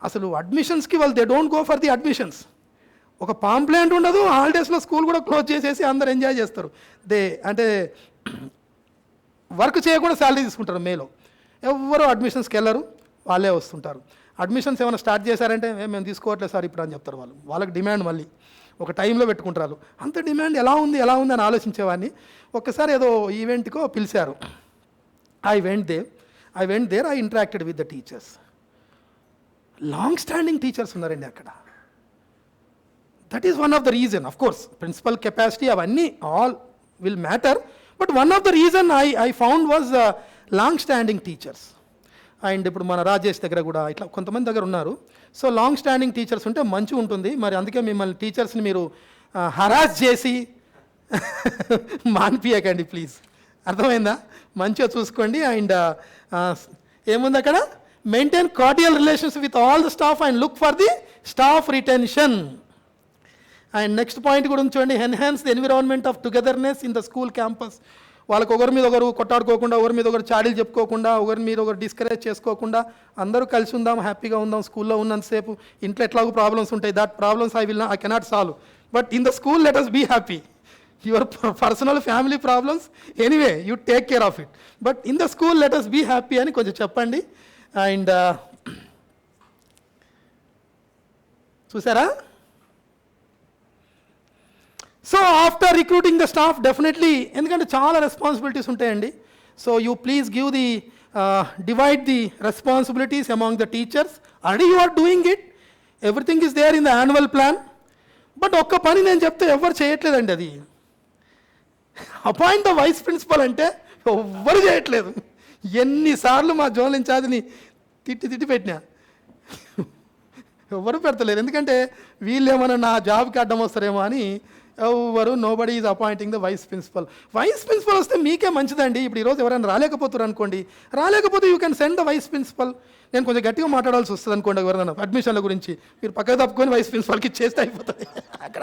అసలు అడ్మిషన్స్కి వాళ్ళు they don't go for the admissions. ఒక పాంప్లెంట్ ఉండదు, హాలిడేస్లో స్కూల్ కూడా క్లోజ్ చేసేసి అందరు ఎంజాయ్ చేస్తారు. అంటే వర్క్ చేయకుండా శాలరీ తీసుకుంటారు. మేలో ఎవరు అడ్మిషన్స్కి వెళ్ళరు, వాళ్ళే వస్తుంటారు. అడ్మిషన్స్ ఏమైనా స్టార్ట్ చేశారంటే మేము తీసుకోవట్లేదు సార్ ఇప్పుడు అని చెప్తారు. వాళ్ళకి డిమాండ్ మళ్ళీ ఒక టైంలో పెట్టుకుంటారు. అంత డిమాండ్ ఎలా ఉంది అని ఆలోచించేవాడిని. ఒక్కసారి ఏదో ఈవెంట్కో పిలిచారు. I went there I interacted with the teachers. Long standing teachers ఉన్నారండి అక్కడ. That is one of the reason. Of course principal capacity అవన్నీ all will matter, but one of the reason I found was long standing teachers. And ఇప్పుడు మన రాజేష్ దగ్గర కూడా ఇట్లా కొంతమంది దగ్గర ఉన్నారు. సో లాంగ్ స్టాండింగ్ టీచర్స్ ఉంటే మంచి ఉంటుంది. మరి అందుకే మిమ్మల్ని టీచర్స్ని మీరు హరాస్ చేసి మాన్పియకండి ప్లీజ్. అర్థమైందా? మంచిగా చూసుకోండి. అండ్ ఏముంది అక్కడ, maintain cordial relations with all the staff and look for the staff retention. And next point కూడా చూడండి, enhance the environment of togetherness in the school campus. వాళ్ళకి ఒకరి మీద ఒకరు కొట్టాడుకోకుండా, ఒకరి మీద ఒకరు చాడీలు చెప్పుకోకుండా, ఒకరి మీద ఒకరు డిస్కరేజ్ చేసుకోకుండా అందరూ కలిసి ఉందాం, హ్యాపీగా ఉందాం. స్కూల్లో ఉన్నంతసేపు ఇంట్లో ఎట్లాగో ప్రాబ్లమ్స్ ఉంటాయి, that problems I cannot solve, but in the school let us be happy. Your personal family problems anyway you take care of it, but in the school let us be happy అని కొంచెం చెప్పండి. And చూసారా? So after recruiting the staff definitely, ఎందుకంటే చాలా responsibilities ఉంటాయండి. So you please give the divide the responsibilities among the teachers. Already you are doing it, everything is there in the annual plan. But ఒక్క పని నేను చెప్తే ఎవరు చేయట్లేదండి. అది అపాయింట్ ద వైస్ ప్రిన్సిపల్ అంటే ఎవ్వరు చేయట్లేదు. ఎన్నిసార్లు మా జోనల్ ఇన్ఛార్జ్ని తిట్టి పెట్టినా ఎవరు పెడతలేరు. ఎందుకంటే వీళ్ళు ఏమైనా నా జాబ్కి అడ్డం వస్తారేమో అని ఎవరు, nobody is appointing the vice principal. Vice principal వస్తే మీకే మంచిదండి. ఇప్పుడు ఈరోజు ఎవరైనా రాలేకపోతారు అనుకోండి, రాలేకపోతే you can send the vice principal. నేను కొంచెం గట్టిగా మాట్లాడాల్సి వస్తుంది అనుకోండి ఎవరైనా అడ్మిషన్ల గురించి, మీరు పక్కకు తప్పుకొని వైస్ ప్రిన్సిపల్కి చేస్తే అయిపోతుంది. అక్కడ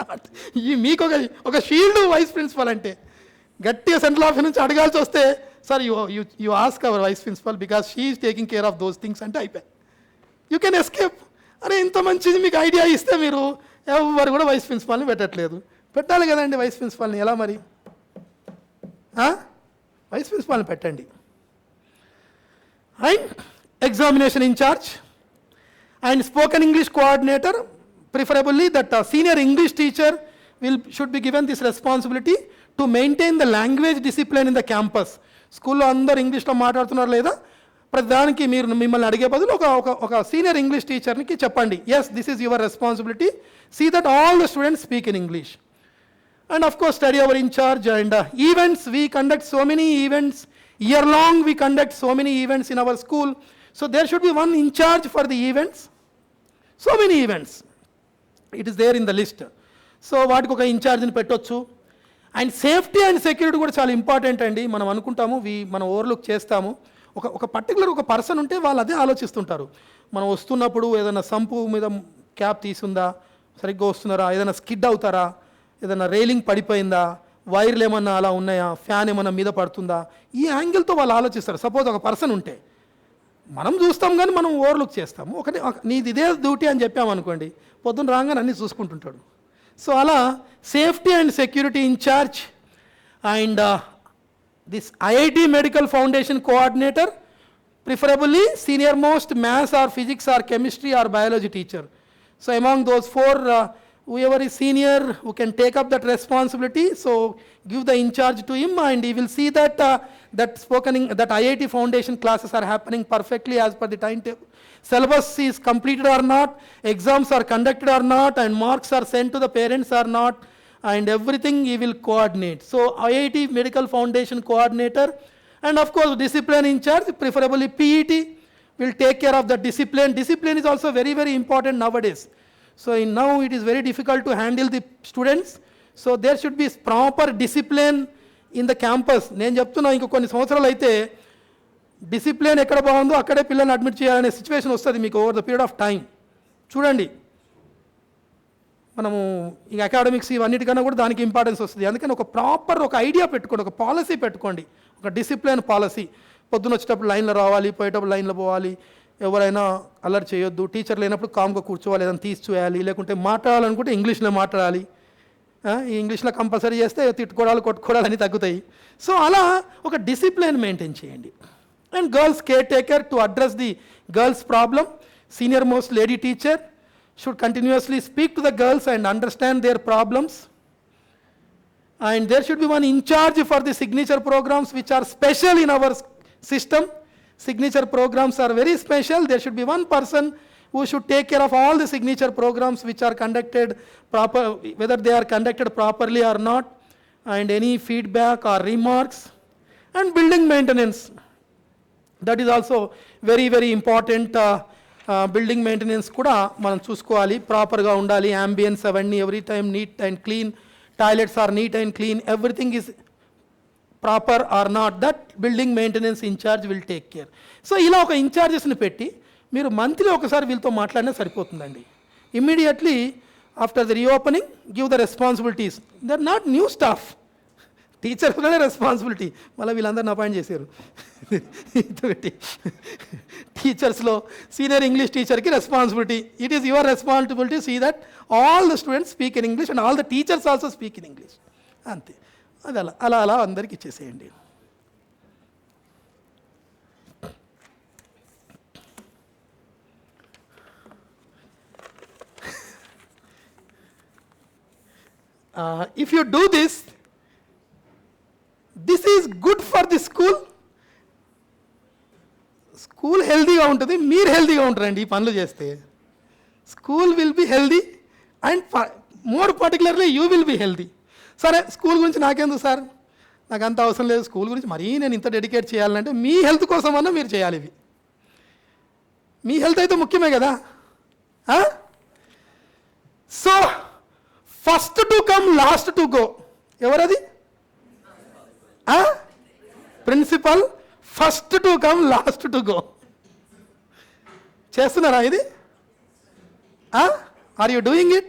ఈ మీకు ఒక షీల్డ్ వైస్ ప్రిన్సిపల్ అంటే గట్టిగా సెంట్రల్ ఆఫీస్ నుంచి అడగాల్సి వస్తే, sir you ask our vice principal because she is taking care of those things అంటే అయిపోయి యూ కెన్ ఎస్కేప్. అరే ఇంత మంచిది మీకు ఐడియా ఇస్తే మీరు ఎవరు కూడా వైస్ ప్రిన్సిపాల్ని పెట్టట్లేదు. పెట్టాలి కదండి వైస్ ప్రిన్సిపాల్ని. ఎలా మరి? వైస్ ప్రిన్సిపాల్ని పెట్టండి. And examination incharge and spoken English coordinator, preferably that senior English teacher should be given this responsibility to maintain the language discipline in the campus. స్కూల్లో అందరూ ఇంగ్లీష్లో మాట్లాడుతున్నారు లేదా, ప్రతిదానికి మీరు మిమ్మల్ని అడిగే బదులు ఒక సీనియర్ ఇంగ్లీష్ టీచర్కి చెప్పండి, yes this is your responsibility, see that all the students speak in English. And of course study our in charge. And events, we conduct so many events, year long we conduct so many events in our school, so there should be one in charge for the events. So many events, it is there in the list. So వాటికి ఒక ఇన్ఛార్జ్ని పెట్టొచ్చు. And safety and security కూడా చాలా important అండి. మనం అనుకుంటాము మనం overlook చేస్తాము, ఒక పర్టికులర్ ఒక పర్సన్ ఉంటే వాళ్ళు అదే ఆలోచిస్తుంటారు. మనం వస్తున్నప్పుడు ఏదైనా సంపు మీద క్యాప్ తీసుందా, సరిగ్గా వస్తున్నారా, ఏదైనా స్కిడ్ అవుతారా, ఏదైనా రైలింగ్ పడిపోయిందా, వైర్లు ఏమన్నా అలా ఉన్నాయా, ఫ్యాన్ ఏమన్నా మీద పడుతుందా, ఈ యాంగిల్తో వాళ్ళు ఆలోచిస్తారు. సపోజ్ ఒక పర్సన్ ఉంటే మనం చూస్తాం కానీ మనం ఓవర్లుక్ చేస్తాము. నీది ఇదే డ్యూటీ అని చెప్పామనుకోండి, పొద్దున్న రాగానే అన్నీ చూసుకుంటుంటాడు. సో అలా safety and security incharge and this IIT medical foundation coordinator, preferably senior most maths or physics or chemistry or biology teacher. So among those four, whoever is senior who can take up that responsibility, so give the in charge to him, and he will see that that IIT foundation classes are happening perfectly as per the timetable. Syllabus is completed or not, exams are conducted or not, and marks are sent to the parents or not, and everything he will coordinate. So IIT Medical Foundation coordinator, and of course discipline in charge, preferably PET will take care of the discipline. Discipline is also very, very important nowadays. So now it is very difficult to handle the students. So there should be proper discipline in the campus. నేను చెప్తున్నా, ఇంక కొన్ని సంవత్సరాలు అయితే discipline ఎక్కడ బాగుందో అక్కడే పిల్లల్ని అడ్మిట్ చేయాలనే సిచ్యువేషన్ వస్తుంది మీకు over the period of time. చూడండి, మనము ఈ అకాడమిక్స్ ఇవన్నిటికన్నా కూడా దానికి ఇంపార్టెన్స్ వస్తుంది. అందుకని ఒక ప్రాపర్ ఒక ఐడియా పెట్టుకోండి, ఒక పాలసీ పెట్టుకోండి, ఒక డిసిప్లిన్ పాలసీ. పొద్దున వచ్చేటప్పుడు లైన్లో రావాలి, పోయేటప్పుడు లైన్లో పోవాలి, ఎవరైనా అలర్ట్ చేయొద్దు, టీచర్ లేనప్పుడు కామ్గా కూర్చోవాలి, ఏదైనా తీసి చేయాలి, లేకుంటే మాట్లాడాలనుకుంటే ఇంగ్లీష్లో మాట్లాడాలి. ఈ ఇంగ్లీష్లో కంపల్సరీ చేస్తే తిట్టుకోవడాలు కొట్టుకోవడాలు అన్నీ తగ్గుతాయి. సో అలా ఒక డిసిప్లిన్ మెయింటైన్ చేయండి. And girls care taker to address the girls problem. Senior most lady teacher should continuously speak to the girls and understand their problems. And there should be one in charge for the signature programs which are special in our system. Signature programs are very special. There should be one person who should take care of all the signature programs which are conducted proper, whether they are conducted properly or not, and any feedback or remarks. And building maintenance, that is also very, very important. Building maintenance కూడా మనం చూసుకోవాలి, ప్రాపర్గా ఉండాలి, ambience అవన్నీ every time neat and clean, toilets are neat and clean, everything is proper or not, that building maintenance incharge will take care. So ఇలా ఒక ఇన్ఛార్జెస్ని పెట్టి మీరు మంత్లీ ఒకసారి వీళ్ళతో మాట్లాడినా సరిపోతుందండి. Immediately after the reopening give the responsibilities. They are not new staff, టీచర్స్లోనే responsibility. మళ్ళీ వీళ్ళందరిని అపాయింట్ చేశారు పెట్టి. టీచర్స్లో సీనియర్ ఇంగ్లీష్ టీచర్కి responsibility. It is your responsibility see that all the students speak in English and all the teachers also speak in English. అంతే, అది అలా అలా అలా అందరికి ఇచ్చేసేయండి. If you do this, this is good for the school. School హెల్దీగా ఉంటుంది, మీరు హెల్దీగా ఉంటారండి. ఈ పనులు చేస్తే school will be healthy and more particularly you will be healthy. సరే, స్కూల్ గురించి నాకెందుకు సార్, నాకు అంత అవసరం లేదు, స్కూల్ గురించి మరీ నేను ఇంత డెడికేట్ చేయాలంటే మీ హెల్త్ కోసమన్నా మీరు చేయాలి. ఇవి మీ హెల్త్ అయితే ముఖ్యమే కదా. So first to come last to go, ఎవరది? Principal. First to come last to go. చేస్తున్నారా ఇది? Are you doing it?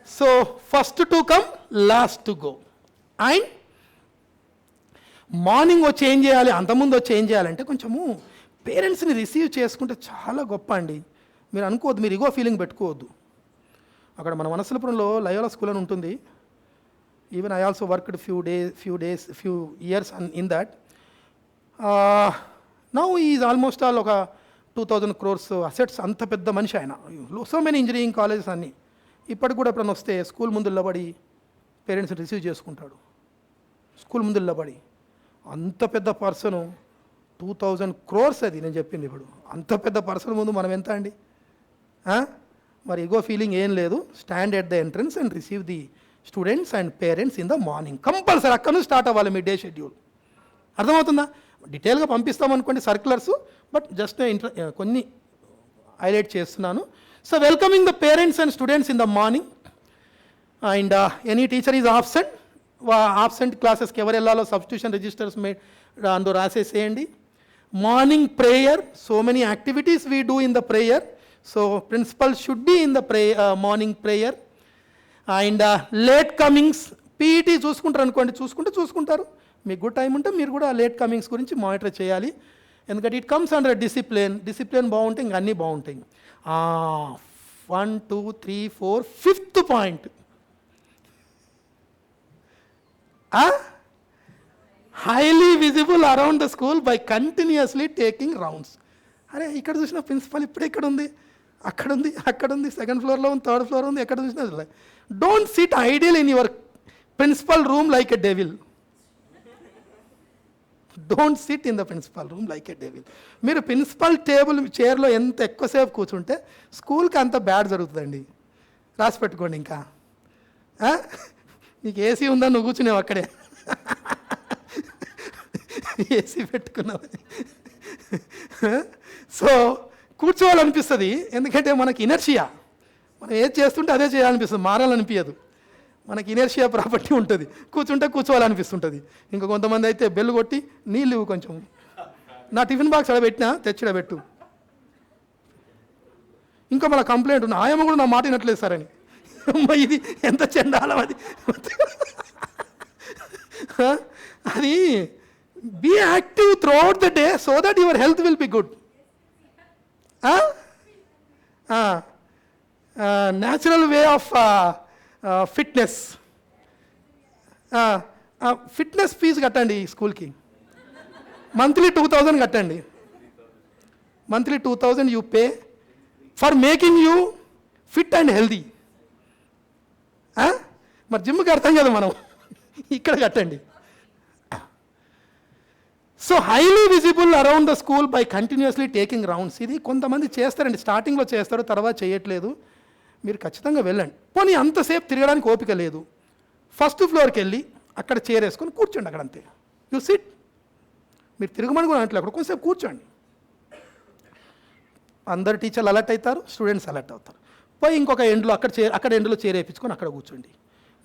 So first to come last to go. And morning వచ్చి ఏం చేయాలి, అంతకుముందు వచ్చి ఏం చేయాలంటే కొంచెము పేరెంట్స్ని రిసీవ్ చేసుకుంటే చాలా గొప్ప అండి. మీరు అనుకోవద్దు, మీరు ఇగో ఫీలింగ్ పెట్టుకోవద్దు. అక్కడ మన వనస్థలపురంలో లయోలా స్కూల్ అని ఉంటుంది. Even I also worked few years in that. Now is almost all ఒక 2000 crores అసెట్స్. అంత పెద్ద మనిషి ఆయన. సో మెనీ ఇంజనీరింగ్ కాలేజెస్ అన్నీ. ఇప్పటికి కూడా ఎప్పుడైనా వస్తే స్కూల్ ముందు నిలబడి పేరెంట్స్ని రిసీవ్ చేసుకుంటాడు. స్కూల్ ముందు నిలబడి. అంత పెద్ద పర్సను, 2000 crores అది నేను చెప్పింది. ఇప్పుడు అంత పెద్ద పర్సన్ ముందు మనం ఎంత అండి? మరి ఇగో ఫీలింగ్ ఏం లేదు. Stand at the entrance and receive the students and parents in the morning. Compulsory అక్కడ నుంచి స్టార్ట్ అవ్వాలి మీ డే షెడ్యూల్. అర్థమవుతుందా? డీటెయిల్గా పంపిస్తామనుకోండి సర్క్యులర్స్, బట్ జస్ట్ కొన్ని హైలైట్ చేస్తున్నాను. So welcoming the parents and students in the morning. And any teacher is absent, absent క్లాసెస్కి ఎవరు వెళ్ళాలో సబ్స్టిట్యూషన్ రిజిస్టర్స్ అందులో రాసేసేయండి. Morning prayer, so many activities we do in the prayer. So principal should be in the morning prayer. And late Cummins, PET చూసుకుంటారు అనుకోండి, చూసుకుంటారు. మీకు good time ఉంటే మీరు కూడా లేట్ కమింగ్స్ గురించి మానిటర్ చేయాలి. ఎందుకంటే ఇట్ కమ్స్ అండర్ డిసిప్లిన్ బాగుంటే ఇంక అన్నీ బాగుంటాయి. 1 2 3 4 5th point, highly visible around the school by continuously taking rounds. అరే ఇక్కడ చూసిన ప్రిన్సిపల్ ఇప్పుడు ఇక్కడ ఉంది, అక్కడ ఉంది, సెకండ్ ఫ్లోర్లో ఉంది, థర్డ్ ఫ్లోర్ ఉంది, ఎక్కడ చూసినా. Don't sit ideal in your principal room like a devil. Don't sit in the principal room like a devil. మీరు ప్రిన్సిపల్ చైర్లో ఎంత ఎక్కువసేపు కూర్చుంటే స్కూల్కి అంత బ్యాడ్ జరుగుతుందండి. రాసి పెట్టుకోండి. ఇంకా నీకు ఏసీ ఉందని నువ్వు కూర్చునేవు అక్కడే, ఏసీ పెట్టుకున్నావు. సో కూర్చోవాలనిపిస్తుంది, ఎందుకంటే మనకి ఇనర్షియా, మనం ఏది చేస్తుంటే అదే చేయాలనిపిస్తుంది, మారాలనిపించదు. మనకి ఇనర్షియా ప్రాపర్టీ ఉంటుంది, కూర్చుంటే కూర్చోవాలనిపిస్తుంటుంది. ఇంకా కొంతమంది అయితే బెల్లు కొట్టి నీళ్ళు కొంచెం నా టిఫిన్ బాక్స్ అక్కడ పెట్టినా తెచ్చిడ పెట్టు. ఇంకా మన కంప్లైంట్ ఉంది, ఆయమ్మ కూడా నా మాట వినట్లేదు సార్ అని. ఇది ఎంత చండాలం అది. అది be active throughout the day so that your health will be good. Natural way of fitness. Fitness fees కట్టండి స్కూల్కి, మంత్లీ 2000 కట్టండి. Monthly 2000 you pay for making you fit and healthy. మరి జిమ్కి అర్థం కదా మనం, ఇక్కడ కట్టండి. So highly visible around the school by continuously taking rounds. ఇది కొంతమంది చేస్తారండి, స్టార్టింగ్లో చేస్తారు, తర్వాత చేయట్లేదు. మీరు ఖచ్చితంగా వెళ్ళండి. పోనీ అంతసేపు తిరగడానికి ఓపిక లేదు, ఫస్ట్ ఫ్లోర్కి వెళ్ళి అక్కడ చైర్ వేసుకొని కూర్చోండి, అక్కడ అంతే. You SIT. మీరు తిరగమని కూడా అంటలేదు, అక్కడ కొంచెంసేపు కూర్చోండి. అందరు టీచర్లు అలర్ట్ అవుతారు, స్టూడెంట్స్ అలర్ట్ అవుతారు. పోయి ఇంకొక ఎండ్లో అక్కడ ఎండ్లో చైర్ వేయించుకొని అక్కడ కూర్చోండి.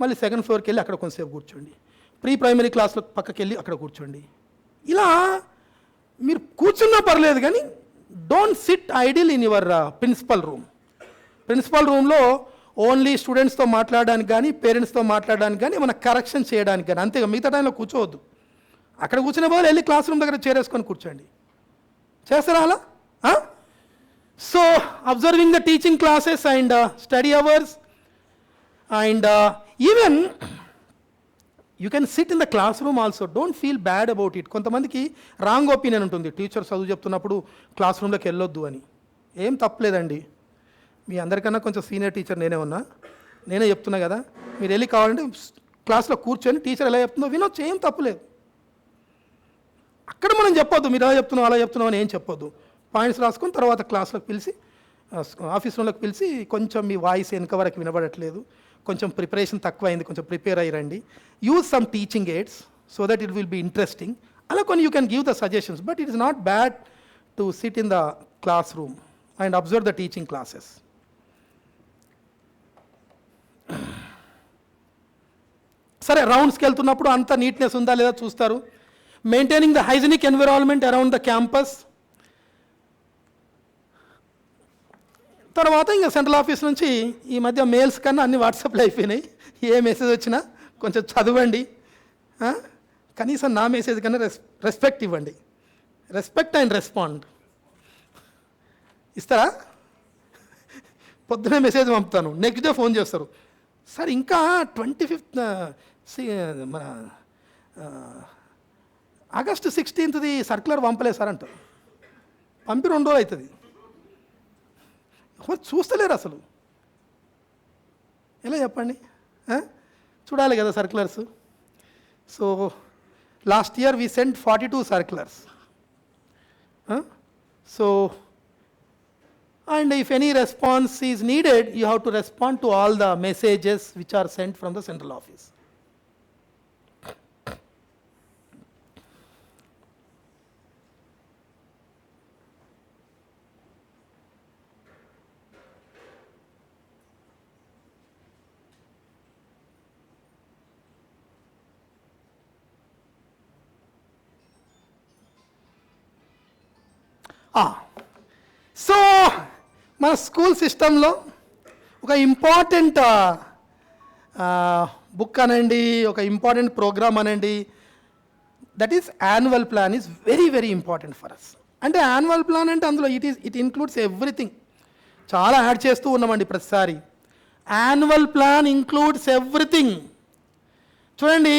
మళ్ళీ సెకండ్ ఫ్లోర్కి వెళ్ళి అక్కడ కొంచెంసేపు కూర్చోండి. ప్రైమరీ క్లాస్లో పక్కకి వెళ్ళి అక్కడ కూర్చోండి. ఇలా మీరు కూర్చున్నా పర్లేదు, కానీ don't sit idle in your principal room. Principal రూమ్లో ఓన్లీ స్టూడెంట్స్తో మాట్లాడడానికి కానీ, పేరెంట్స్తో మాట్లాడడానికి కానీ, ఏమైనా కరెక్షన్ చేయడానికి కానీ, అంతేగా మిగతా టైంలో కూర్చోవద్దు. అక్కడ కూర్చునే బదులు వెళ్ళి క్లాస్ రూమ్ దగ్గర చేరేసుకొని కూర్చోండి. చేస్తారా అలా? So observing the teaching classes and study hours and even you can SIT in the class room also. Don't feel bad about it. కొంతమందికి రాంగ్ ఒపీనియన్ ఉంటుంది, టీచర్ చదువు చెప్తున్నప్పుడు క్లాస్ రూమ్లోకి వెళ్ళొద్దు అని. ఏం తప్పలేదండి, మీ అందరికన్నా కొంచెం సీనియర్ టీచర్ నేనే చెప్తున్నా కదా. మీరు వెళ్ళి కావాలంటే క్లాస్లో కూర్చొని టీచర్ ఎలా చెప్తుందో వినొచ్చు, ఏం తప్పులేదు. అక్కడ మనం చెప్పొద్దు, మీరు ఎలా చెప్తున్నావు అలా చెప్తున్నావు అని ఏం చెప్పొద్దు. పాయింట్స్ రాసుకొని తర్వాత క్లాస్లోకి పిలిచి, ఆఫీస్ రూమ్లోకి పిలిచి, కొంచెం మీ వాయిస్ వెనక వరకు వినబడట్లేదు, కొంచెం ప్రిపరేషన్ తక్కువ అయింది, కొంచెం ప్రిపేర్ అయ్యండి. Use some teaching aids so that it will be interesting. అలా కొన్ని you can give the suggestions, but it is not bad to sit in the classroom and observe the teaching classes. సరే, రౌండ్స్కి వెళ్తున్నప్పుడు అంత neatness ఉందా లేదా చూస్తారు. Maintaining the hygienic environment around the campus. తర్వాత ఇంకా సెంట్రల్ ఆఫీస్ నుంచి ఈ మధ్య మెయిల్స్ కన్నా అన్ని వాట్సాప్లో అయిపోయినాయి. ఏ మెసేజ్ వచ్చినా కొంచెం చదవండి, కనీసం నా మెసేజ్ కన్నా రెస్పెక్ట్ ఇవ్వండి. Respect and respond. ఇస్తారా? పొద్దునే మెసేజ్ పంపుతాను, నెక్స్ట్ డే ఫోన్ చేస్తారు, సార్ ఇంకా 25th మన ఆగస్టు 16th సర్క్యులర్ పంపలేదు సార్ అంటారు. పంపి 2 రోజులు అవుతుంది, చూస్తలేరు అసలు. ఎలా చెప్పండి? చూడాలి కదా circulars. So last year we sent 42 circulars. So and if any response is needed, you have to respond to all the messages which are sent from the central office. సో మన స్కూల్ సిస్టంలో ఒక ఇంపార్టెంట్ బుక్ అనండి, ఒక important programme అనండి, that is annual plan is very very important for us. అంటే annual plan అంటే అందులో ఇట్ ఇన్క్లూడ్స్ ఎవ్రీథింగ్. చాలా యాడ్ చేస్తూ ఉన్నామండి ప్రతిసారి. Annual plan includes everything. చూడండి,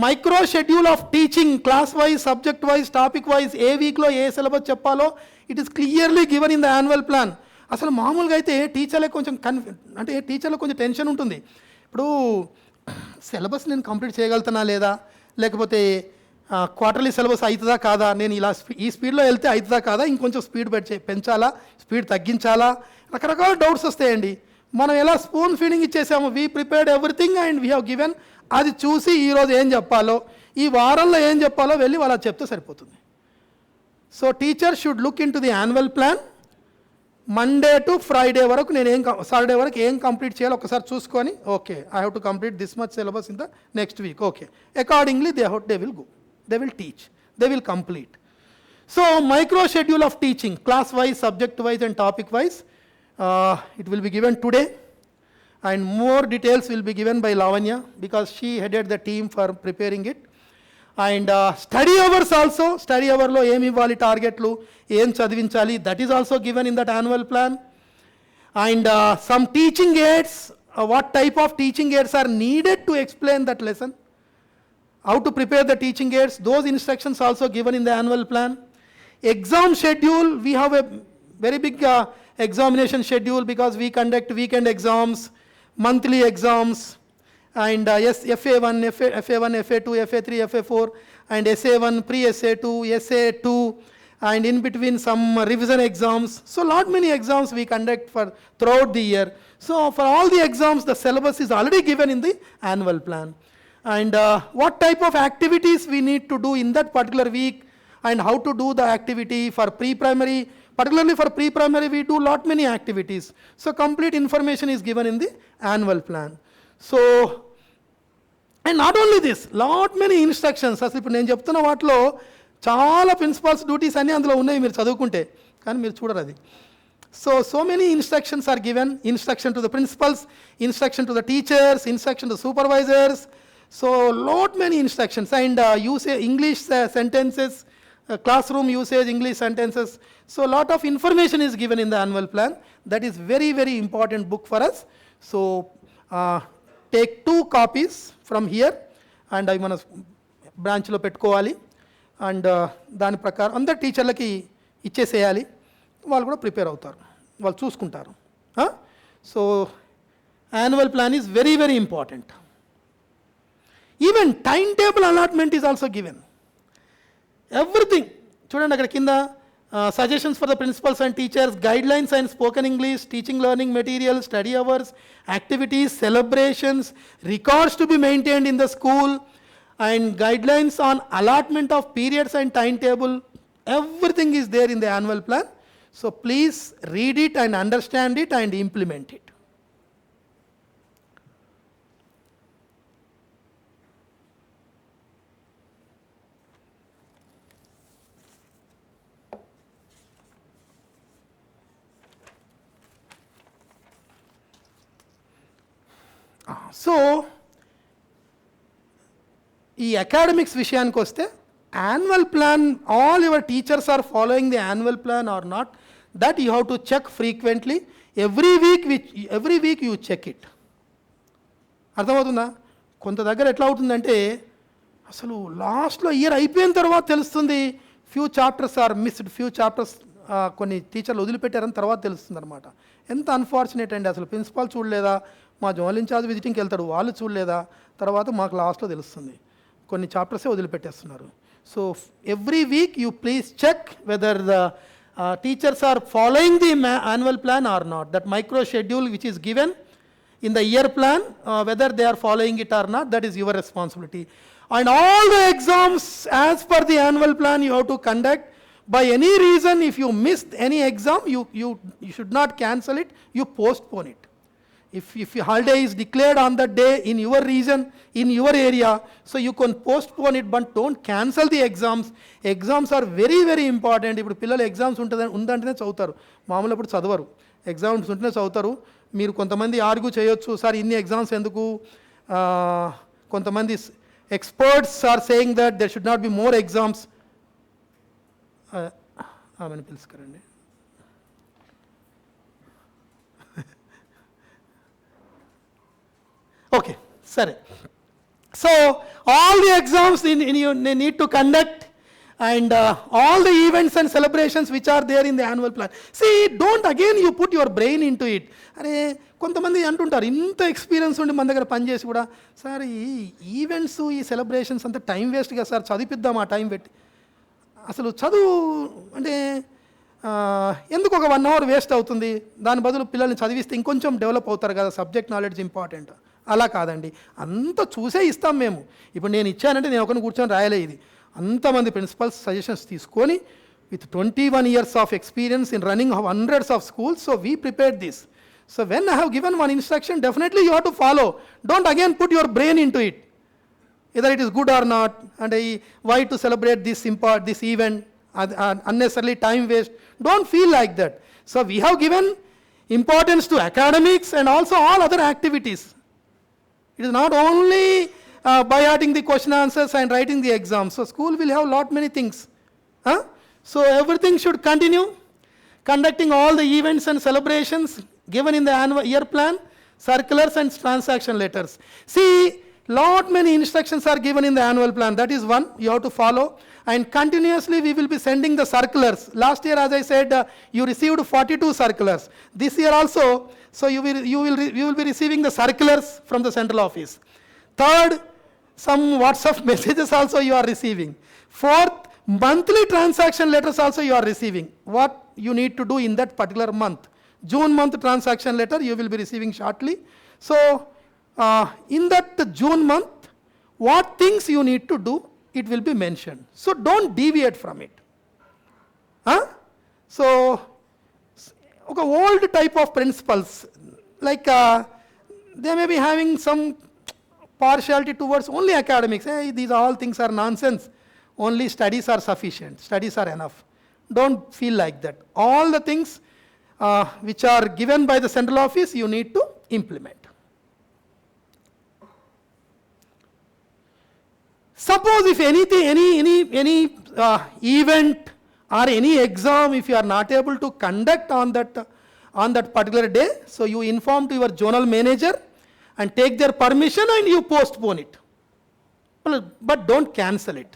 micro schedule of teaching, class wise, subject wise, topic wise, ఏ వీక్లో ఏ సిలబస్ చెప్పాలో it is clearly given in the annual plan. అసలు మామూలుగా అయితే టీచర్లకు కొంచెం అంటే టీచర్లకు కొంచెం టెన్షన్ ఉంటుంది. ఇప్పుడు సిలబస్ నేను కంప్లీట్ చేయగలుగుతానా లేదా, లేకపోతే క్వార్టర్లీ సిలబస్ అవుతుందా కాదా, నేను ఇలా ఈ స్పీడ్లో వెళ్తే అవుతుందా కాదా, ఇంకొంచెం స్పీడ్ పెంచాలా, స్పీడ్ తగ్గించాలా, రకరకాల డౌట్స్ వస్తాయండి. మనం ఎలా స్పూన్ ఫీడింగ్ ఇచ్చేసాము, we prepared everything and we have given. అది చూసి ఈరోజు ఏం చెప్పాలో, ఈ వారంలో ఏం చెప్పాలో వెళ్ళి వాళ్ళకి చెప్తే సరిపోతుంది. So teacher should look in to the annual plan. Monday to Friday వరకు నేను సాటర్డే వరకు ఏం కంప్లీట్ చేయాలో ఒకసారి చూసుకొని, okay I have to complete this much syllabus in the next week, okay accordingly they will go, they will teach, they will complete. So micro schedule of teaching, class wise, subject wise and topic wise, it will be given today, and more details will be given by Lavanya because she headed the team for preparing it. And study hours also, study hour lo em ivvali targetlu, em chadivinchali, that is also given in that annual plan. And some teaching aids, what type of teaching aids are needed to explain that lesson, how to prepare the teaching aids, those instructions also given in the annual plan. Exam schedule, we have a very big examination schedule because we conduct weekend exams, monthly exams, and yes, FA1, FA2, FA3, FA4, and SA1, pre-SA2, SA2, and in between some revision exams. So lot many exams we conduct for throughout the year. So for all the exams, the syllabus is already given in the annual plan. And what type of activities we need to do in that particular week, and how to do the activity for pre-primary. Particularly for pre-primary, we do lot many activities. So complete information is given in the annual plan. So, and not only this, lot many instructions. అసలు ఇప్పుడు నేను చెప్తున్న వాటిలో చాలా principles duties అన్నీ అందులో ఉన్నాయి మీరు చదువుకుంటే, కానీ మీరు చూడరు అది. So many instructions are given, instruction to the principals, instruction to the teachers, instruction to supervisors. So lot many instructions, and use English sentences, classroom usage, English sentences. So lot of information is given in the annual plan. That is very, very important book for us. So take 2 copies from here, and I మన బ్రాంచ్లో పెట్టుకోవాలి. And దాని ప్రకారం అందరు టీచర్లకి ఇచ్చేసేయాలి, వాళ్ళు కూడా prepare అవుతారు, వాళ్ళు చూసుకుంటారు. So annual plan is very, very important. Even time table allotment is also given. Everything చూడండి అక్కడ కింద, suggestions for the principals and teachers, guidelines and spoken English, teaching learning material, study hours, activities, celebrations, records to be maintained in the school, and guidelines on allotment of periods and timetable. Everything is there in the annual plan. So please read it and understand it and implement it. So ఈ academics విషయానికి వస్తే, annual plan, all your teachers are following the annual plan or not, that you have to check frequently. Every week you check it. అర్థమవుతుందా? కొంత దగ్గర ఎట్లా అవుతుందంటే, అసలు లాస్ట్లో ఇయర్ అయిపోయిన తర్వాత తెలుస్తుంది few chapters are missed, few chapters కొన్ని టీచర్లు వదిలిపెట్టారని తర్వాత తెలుస్తుంది అనమాట. ఎంత అన్ఫార్చునేట్ అండి. అసలు ప్రిన్సిపాల్ చూడలేదా, మా జోనల్ ఇన్ఛార్జ్ విజిటింగ్కి వెళ్తాడు, వాళ్ళు చూడలేదా, తర్వాత మాకు లాస్ట్లో తెలుస్తుంది కొన్ని చాప్టర్సే వదిలిపెట్టేస్తున్నారు. So every week you please check whether the teachers are following the annual plan or not. That micro schedule which is given in the year plan, whether they are following it or not, that is your responsibility. And all the exams as per the annual plan you have to conduct. By any reason, if you missed any exam, you should not cancel it, you postpone it. If a holiday is declared on that day in your region, in your area, so you can postpone it, but don't cancel the exams. Exams are very, very important. ఇప్పుడు పిల్లలు exams ఉందంటేనే చదువుతారు, మామూలు ఇప్పుడు చదవరు. Exams ఉంటేనే చదువుతారు. మీరు కొంతమంది ఆర్గ్యూ చేయొచ్చు, సార్ ఇన్ని ఎగ్జామ్స్ ఎందుకు. కొంతమంది experts are saying that there should not be more exams. ఆమెను పిలుచుకురండి. ఓకే, సరే. So all the exams you need to conduct, and all the events and celebrations which are there in the annual plan. See, don't again you put your brain into it. అరే కొంతమంది అంటుంటారు, ఇంత experience ఉండి మన దగ్గర పనిచేసి కూడా, sir ఈ ఈవెంట్స్ ఈ సెలబ్రేషన్స్ అంతా టైం వేస్ట్ కదా సార్, చదివిద్దాం ఆ టైం పెట్టి. అసలు చదువు అంటే ఎందుకు ఒక 1 hour వేస్ట్ అవుతుంది, దాని బదులు పిల్లల్ని చదివిస్తే ఇంకొంచెం డెవలప్ అవుతారు కదా, సబ్జెక్ట్ నాలెడ్జ్ ఇంపార్టెంట్. అలా కాదండి, అంత చూసే ఇస్తాం మేము. ఇప్పుడు నేను ఇచ్చానంటే నేను ఒకరిని కూర్చొని రాయలే, ఇది అంతమంది ప్రిన్సిపల్స్ సజెషన్స్ తీసుకొని with 21 years of experience in running hundreds of schools, so we prepared this. So when I have given one instruction, definitely you have to follow. Don't again put your brain into it, either it is good or not, and why to celebrate this event, unnecessarily time waste. Don't feel like that. So we have given importance to academics and also all other activities. It is not only by adding the question answers and writing the exams. So school will have lot many things. So everything should continue. Conducting all the events and celebrations given in the annual year plan, circulars and transaction letters. See, lot many instructions are given in the annual plan. That is one you have to follow. And continuously we will be sending the circulars. Last year, as I said, you received 42 circulars. This year also, so you will be receiving the circulars from the central office. Third, some WhatsApp messages also you are receiving. Fourth, monthly transaction letters also you are receiving. What you need to do in that particular month. June month transaction letter you will be receiving shortly. So in that June month, what things you need to do, it will be mentioned. So don't deviate from it. So okay, old type of principles, like they may be having some partiality towards only academics. Hey, these all things are nonsense. Only studies are sufficient. Studies are enough. Don't feel like that. All the things which are given by the central office, you need to implement. Suppose if anything, any event or any exam, if you are not able to conduct on that particular day, so you inform to your zonal manager and take their permission and you postpone it. But don't cancel it.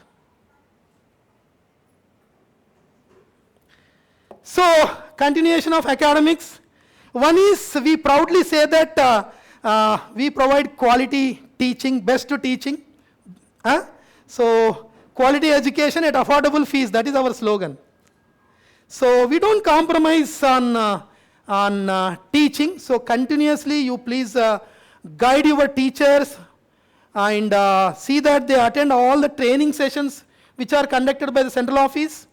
So continuation of academics. One is, we proudly say that we provide quality teaching, best teaching. So quality education at affordable fees, that is our slogan. So we don't compromise on teaching. So continuously you please guide your teachers and see that they attend all the training sessions which are conducted by the central office.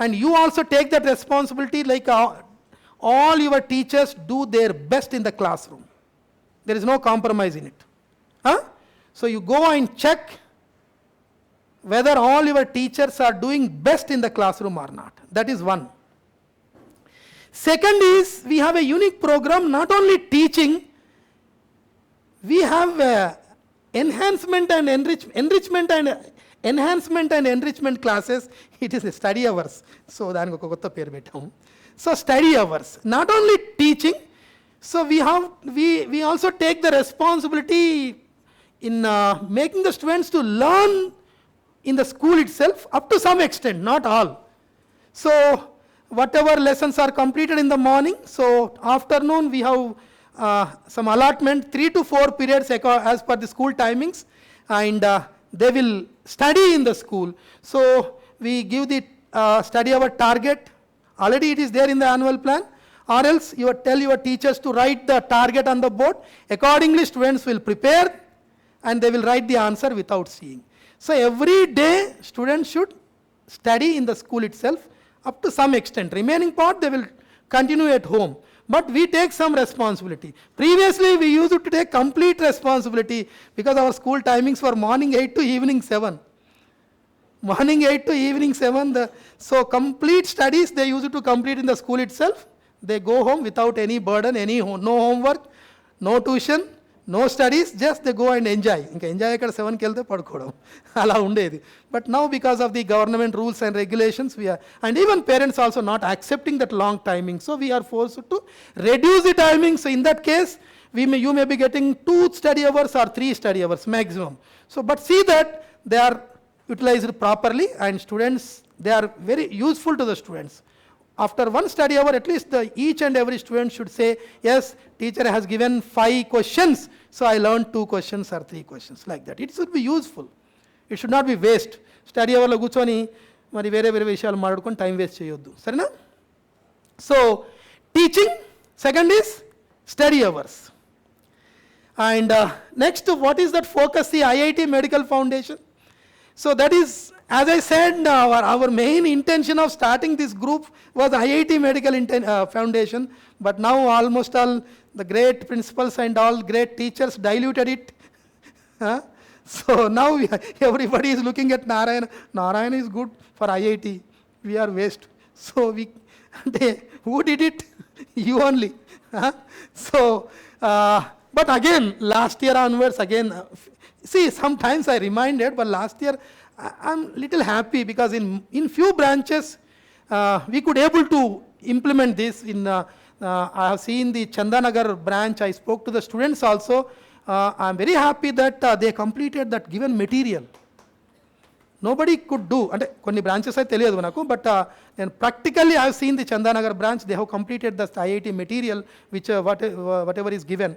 And you also take that responsibility, like all your teachers do their best in the classroom. There is no compromise in it. So you go and check whether all your teachers are doing best in the classroom or not. That is one. Second is, we have a unique program, not only teaching, we have enhancement and enrichment and enrichment classes. It is study hours. So దానికి ఒక కొత్త పేరు పెట్టాము. So study hours, not only teaching. So we also take the responsibility in making the students to learn in the school itself, up to some extent, not all. So whatever lessons are completed in the morning, so afternoon we have some allotment, 3 to 4 periods as per the school timings, and they will study in the school. So we give the study hour target. Already it is there in the annual plan, or else you tell your teachers to write the target on the board. Accordingly, students will prepare and they will write the answer without seeing. So every day students should study in the school itself up to some extent. Remaining part they will continue at home. But we take some responsibility. Previously we used to take complete responsibility because our school timings were morning 8 to evening 7. Morning 8 to evening 7. So complete studies they used to complete in the school itself. They go home without any burden, no homework, no tuition, no studies, just they go and enjoy. ఇంకా enjoy అక్కడ 7కి వెళ్తే పడుకోవడం అలా ఉండేది. But now because of the government rules and regulations we are, and even parents also not accepting that long timing, so we are forced to reduce the timing. So in that case you may be getting 2 study hours or 3 study hours maximum. So but see that they are utilized properly, and students, they are very useful to the students. After 1 study hour, at least each and every student should say, yes, teacher has given 5 questions, so I learned 2 questions or 3 questions, like that. It should be useful. It should not be waste. Study hour lo కూర్చొని మరి వేరే వేరే విషయాలు మాట్లాడుకొని time waste చేయొద్దు, సరేనా? So teaching, second is study hours. And next, what is that focus? The IIT Medical Foundation. So that is, as I said, our main intention of starting this group was IIT Medical Foundation, but now almost all the great principals and all great teachers diluted it. So now everybody is looking at Narayana. Narayana is good for IIT. We are waste. So who did it? You only. So but again, last year onwards, again, see, sometimes I reminded, but last year I'm little happy because in few branches we could able to implement this. I have seen the Chandanagar branch. I spoke to the students also. I'm very happy that they completed that given material. Nobody could do, అంటే కొన్ని branches అయితే తెలియదు నాకు, but నేను practically I have seen the Chandanagar branch. They have completed the IIT material which what ever is given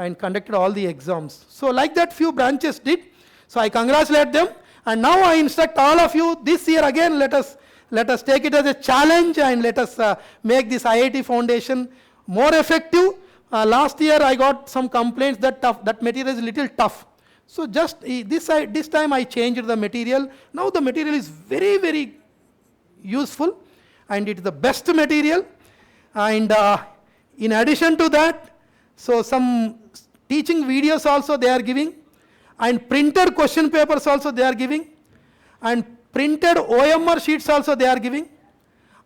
and conducted all the exams. So like that few branches did. So I congratulate them, and now I instruct all of you this year again, let us take it as a challenge, and let us make this IIT Foundation more effective. Last year I got some complaints that material is little tough. So just this time I changed the material. Now the material is very, very useful, and it is the best material. And in addition to that, so some teaching videos also they are giving, and printed question papers also they are giving, and printed OMR sheets also they are giving.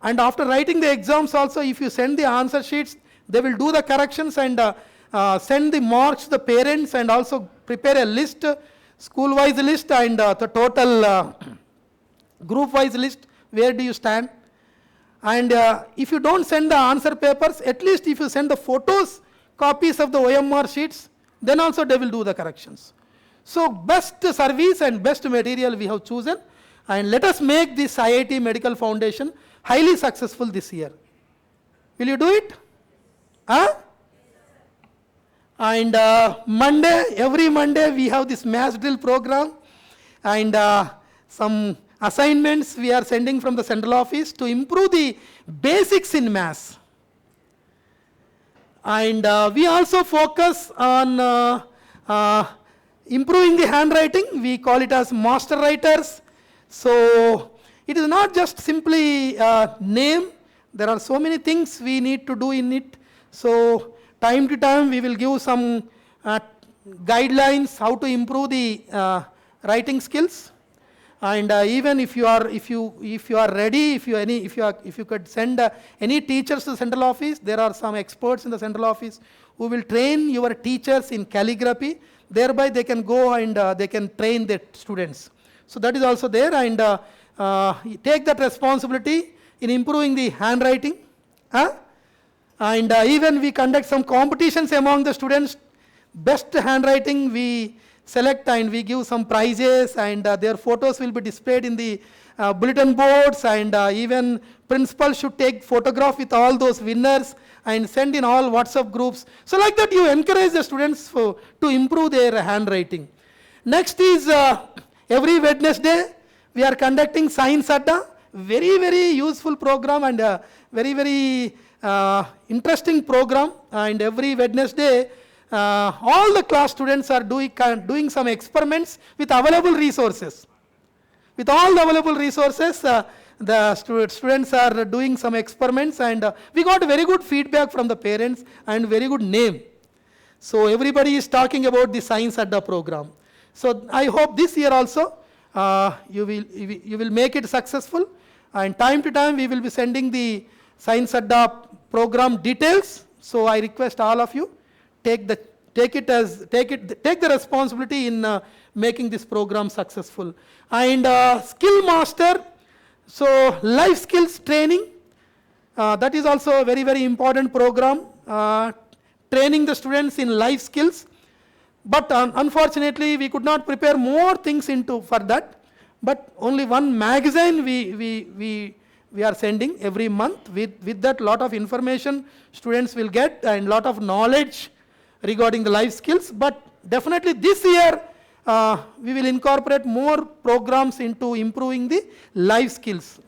And after writing the exams also, if you send the answer sheets, they will do the corrections and send the marks to the parents, and also prepare a list, school wise list, and the total group wise list, where do you stand. And if you don't send the answer papers, at least if you send the photos, copies of the OMR sheets, then also they will do the corrections. So best service and best material we have chosen, and let us make this IIT Medical Foundation highly successful this year. Will you do it? And Monday, every Monday we have this mass drill program, and some assignments we are sending from the central office to improve the basics in maths. And we also focus on improving the handwriting. We call it as master writers. So it is not just simply name. There are so many things we need to do in it. So time to time we will give some guidelines how to improve the writing skills. And even if you are ready, if you could send any teachers to the central office, there are some experts in the central office who will train your teachers in calligraphy. Thereby they can go and they can train the students. So that is also there, and take that responsibility in improving the handwriting. And even we conduct some competitions among the students. Best handwriting we select, and we give some prizes, and their photos will be displayed in the bulletin boards, and even principals should take photograph with all those winners and send in all WhatsApp groups. So like that you encourage the students to improve their handwriting. Next is every Wednesday we are conducting Science Adda, very, very useful program, and very, very interesting program. And every Wednesday all the class students are doing some experiments with available resources. With all the available resources, the students are doing some experiments, and we got very good feedback from the parents and very good name. So everybody is talking about the Science Adda program. So I hope this year also you will make it successful, and time to time we will be sending the Science Adda program details. So I request all of you, take the take the responsibility in making this program successful. And skill master, so life skills training, that is also a very, very important program, training the students in life skills. But unfortunately, we could not prepare more things for that. But only one magazine we are sending every month. With that, lot of information students will get and lot of knowledge regarding the life skills. But definitely this year, we will incorporate more programs into improving the life skills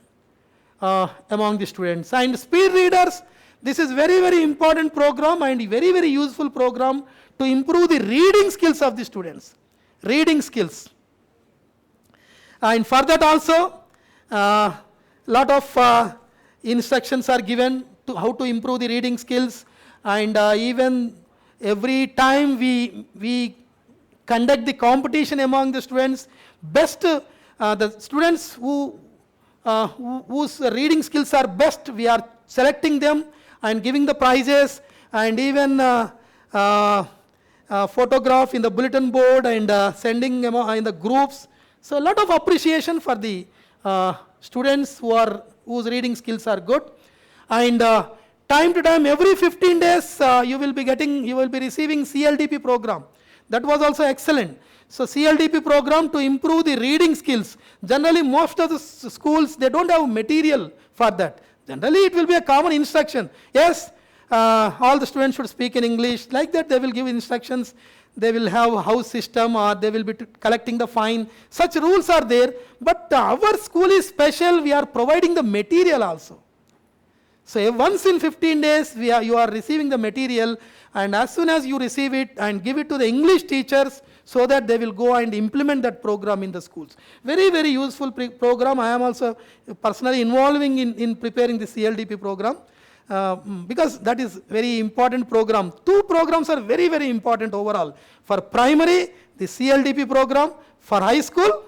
among the students. And speed readers, this is very, very important program and very, very useful program to improve the reading skills of the students. Reading skills. And for that also, lot of instructions are given to how to improve the reading skills. And even every time we conduct the competition among the students, best the students whose reading skills are best, we are selecting them and giving the prizes, and even photograph in the bulletin board and sending them in the groups. So a lot of appreciation for the students whose reading skills are good. And time to time, every 15 days, you will be receiving CLDP program. That was also excellent. So CLDP program to improve the reading skills. Generally, most of the schools, they don't have material for that. Generally, it will be a common instruction. Yes, all the students should speak in English. Like that, they will give instructions. They will have a house system, or they will be collecting the fine. Such rules are there. But our school is special. We are providing the material also. So once in 15 days, you are receiving the material, and as soon as you receive it and give it to the English teachers, so that they will go and implement that program in the schools. Very, very useful program. I am also personally involving in preparing the CLDP program, because that is very important program. Two programs are very, very important overall. For primary, the CLDP program. For high school,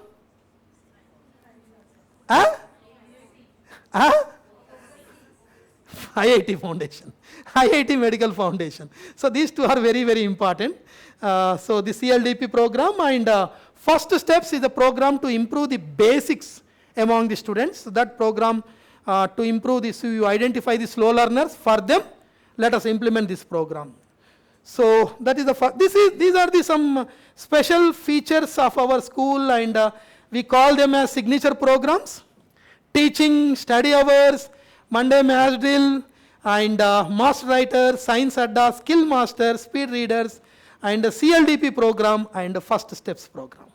IIT Foundation, IIT Medical Foundation. So these two are very, very important. So the CLDP program, and first steps is the program to improve the basics among the students. So that program to improve this, so you identify the slow learners. For them, let us implement this program. So that is the first. These are some special features of our school, and we call them as signature programs. Teaching, study hours, Monday math drill, and master writer, science adda, skill master, speed readers, and the CLDP program, and the first steps program.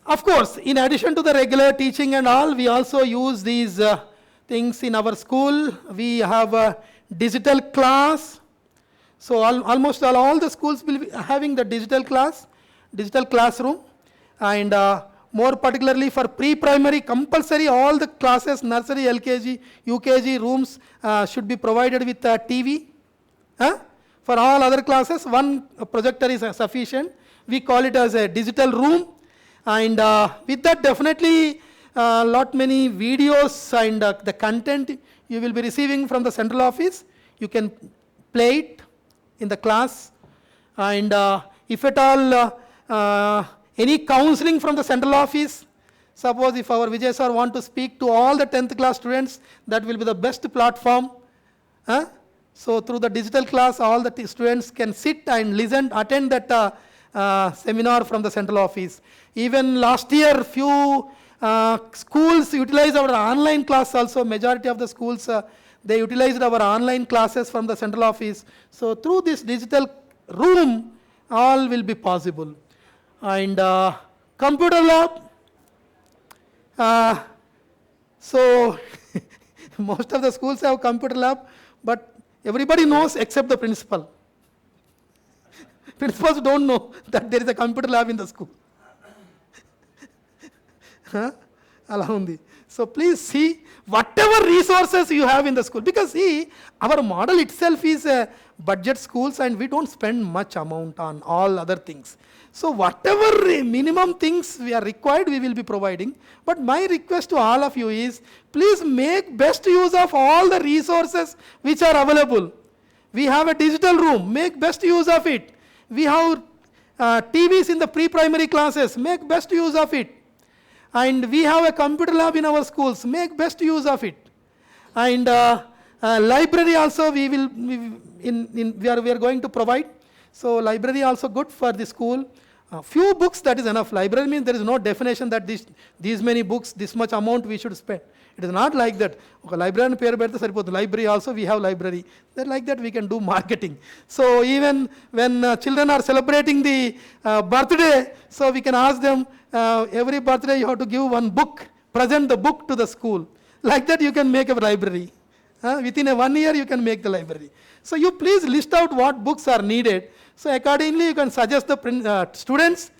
Of course, in addition to the regular teaching and all, we also use these things in our school. We have a digital class. So almost all the schools will be having the digital classroom, and more particularly for pre-primary, compulsory all the classes, nursery, LKG, UKG rooms should be provided with a TV. For all other classes, one projector is sufficient. We call it as a digital room. And with that, definitely lot many videos and the content you will be receiving from the central office. You can play it in the class. And if at all any counseling from the central office, suppose if our Vijay sir want to speak to all the 10th class students, that will be the best platform. So through the digital class, all the students can sit and listen, attend that seminar from the central office. Even last year, few schools utilized our online class also. Majority of the schools, they utilized our online classes from the central office. So through this digital room, all will be possible. And computer lab. So most of the schools have computer lab, but everybody knows except the principal. Principals don't know that there is a computer lab in the school. So please see whatever resources you have in the school, because see, our model itself is a budget schools and we don't spend much amount on all other things. So whatever minimum things we are required, we will be providing. But my request to all of you is, please make best use of all the resources which are available. We have a digital room, make best use of it. We have TVs in the pre-primary classes, make best use of it. And we have a computer lab in our schools, make best use of it. And library also we are going to provide. So library also good for the school. Few books, that is enough. Library means there is no definition that these many books, this much amount we should spend. It is not like that. Okay, library pair library also we have library. Then like that we can do marketing. So even when children are celebrating the birthday, so we can ask them, every birthday you have to give one book, present the book to the school. Like that you can make a library. Within 1 year you can make the library. So you please list out what books are needed. So accordingly you can suggest the students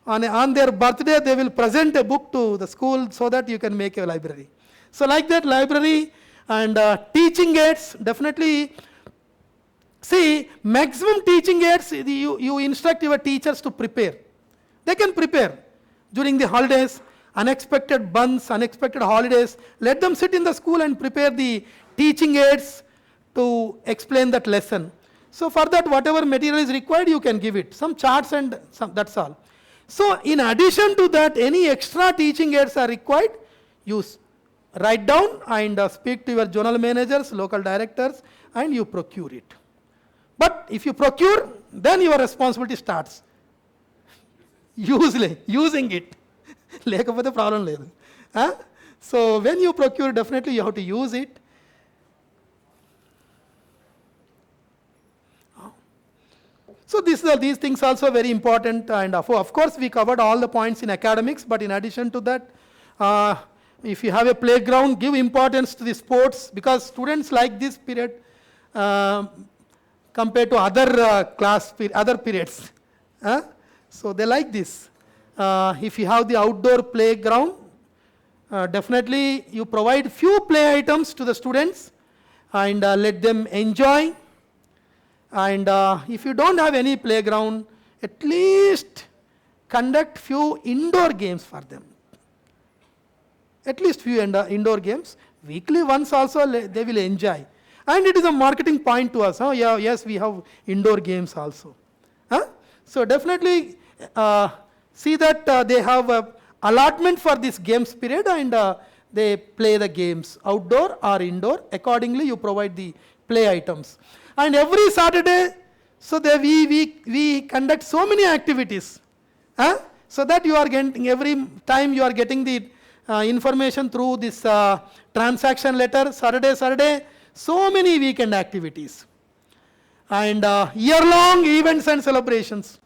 on their birthday they will present a book to the school so that you can make a library. So like that library and teaching aids, definitely see maximum teaching aids you instruct your teachers to prepare. They can prepare during the holidays, unexpected bunts, unexpected holidays. Let them sit in the school and prepare the teaching aids to explain that lesson. So for that whatever material is required you can give it. Some charts and that's all. So in addition to that any extra teaching aids are required, you write down and speak to your zonal managers, local directors and you procure it. But if you procure, then your responsibility starts. Using it. లేకపోతే problem లేదు. So when you procure, definitely you have to use it. So these things also very important, and of course we covered all the points in academics, but in addition to that, if you have a playground, give importance to the sports, because students like this period compared to other other periods. So they like this. If you have the outdoor playground, definitely you provide few play items to the students and let them enjoy. And if you don't have any playground, at least conduct few indoor games for them. At least few indoor games. Weekly once also they will enjoy. And it is a marketing point to us. Yeah, yes, we have indoor games also. So definitely see that they have a allotment for this games period and they play the games outdoor or indoor. Accordingly you provide the play items. And every Saturday, so that we conduct so many activities. So that you are getting, every time you are getting the information through this transaction letter, Saturday, so many weekend activities. And year-long events and celebrations.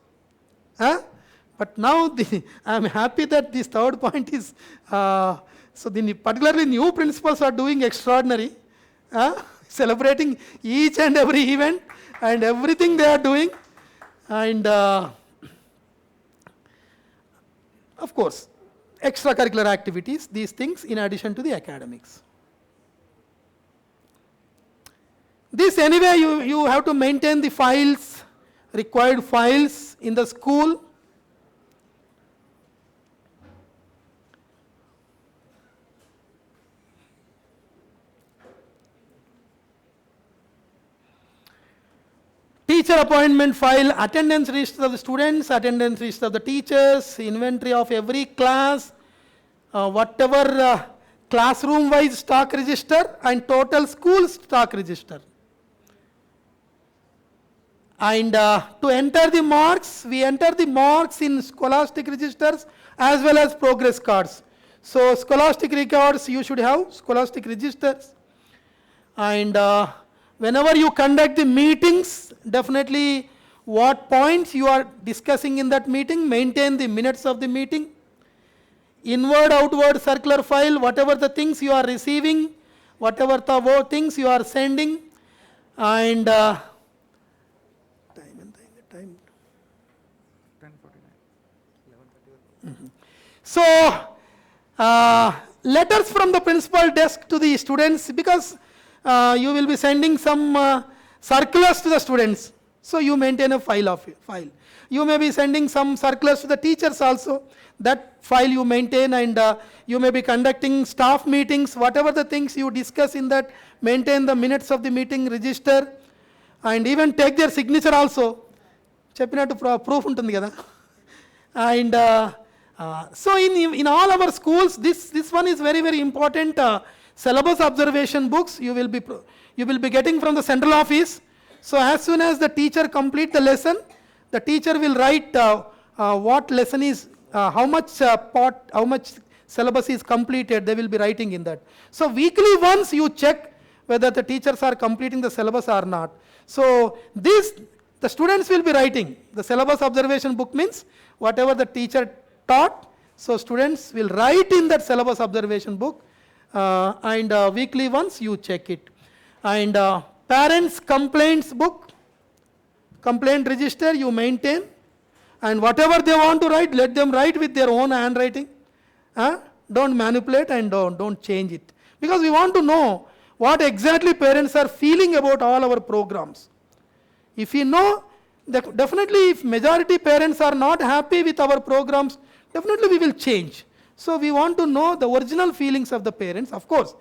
But now I am happy that this third point is, so particularly new principals are doing extraordinary. Celebrating each and every event and everything they are doing. And of course, extracurricular activities, these things in addition to the academics. This anyway, you have to maintain the files, required files in the school. Teacher appointment file, attendance register of the students, attendance register of the teachers, inventory of every class, whatever classroom wise stock register and total school stock register. And to enter the marks, we enter the marks in scholastic registers as well as progress cards. So scholastic records you should have, scholastic registers. And whenever you conduct the meetings, definitely what points you are discussing in that meeting, maintain the minutes of the meeting. Inward, outward circular file, whatever the things you are receiving, whatever the things you are sending, and time. 10:49. So letters from the principal desk to the students, because you will be sending some circulars to the students. So you maintain a file. You may be sending some circulars to the teachers also. That file you maintain, and you may be conducting staff meetings. Whatever the things you discuss in that, maintain the minutes of the meeting, register. and even take their signature also. చెప్పినట్టు proof ఉంటుంది కదా. And so in all our schools, this one is very, very important. Syllabus observation books you will be getting from the central office. So as soon as the teacher complete the lesson, the teacher will write what lesson is, how much how much syllabus is completed, they will be writing in that. So weekly once you check whether the teachers are completing the syllabus or not. So this, the students will be writing. The syllabus observation book means whatever the teacher taught, so students will write in that syllabus observation book, and weekly once you check it. And parents complaints book, complaint register you maintain, and whatever they want to write, let them write with their own handwriting. Don't manipulate and don't change it, because we want to know what exactly parents are feeling about all our programs. If we know, definitely if majority parents are not happy with our programs, definitely we will change. So we want to know the original feelings of the parents. Of course,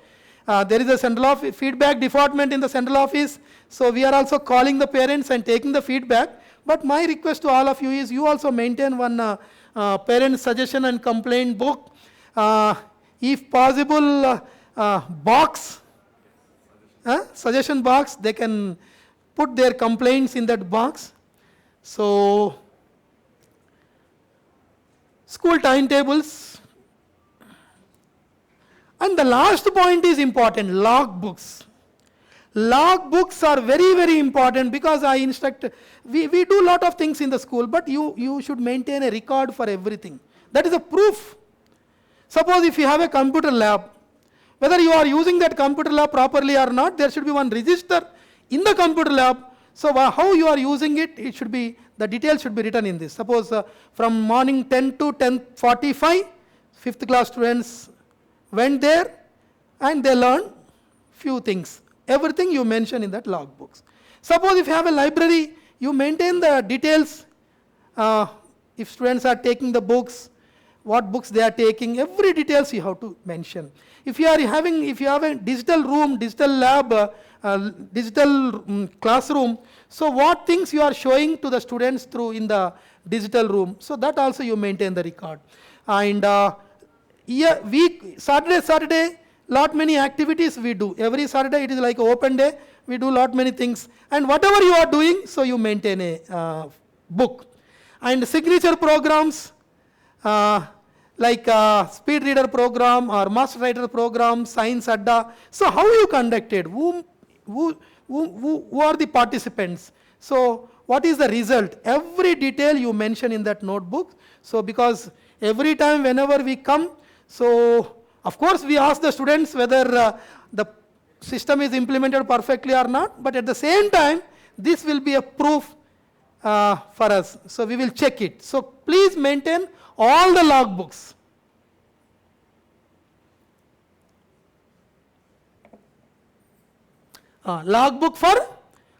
there is a central office feedback department in the central office, so we are also calling the parents and taking the feedback. But my request to all of you is you also maintain one parent suggestion and complaint book. If possible, box, suggestion box, they can put their complaints in that box. So school timetables. And the last point is important, log books. Log books are very, very important, because I instruct, we do lot of things in the school, but you should maintain a record for everything. That is a proof. Suppose if you have a computer lab, whether you are using that computer lab properly or not, there should be one register in the computer lab. So how you are using it, it should be, the details should be written in this. Suppose from morning 10 to 10:45, 5th class students went there and they learned few things. Everything you mention in that log books. Suppose if you have a library, you maintain the details. If students are taking the books, what books they are taking, every details you have to mention. If you have a digital room, digital lab, digital classroom, so what things you are showing to the students through in the digital room, so that also you maintain the record. And Saturday, lot many activities we do. Every Saturday it is like open day, we do lot many things. And whatever you are doing, so you maintain a book. And signature programs, like speed reader program or master writer program, science adda. So how you conducted, who are the participants, so what is the result, every detail you mention in that notebook. So because every time whenever we come, so of course we ask the students whether the system is implemented perfectly or not, but at the same time this will be a proof for us, so we will check it. So please maintain all the log books. Log book for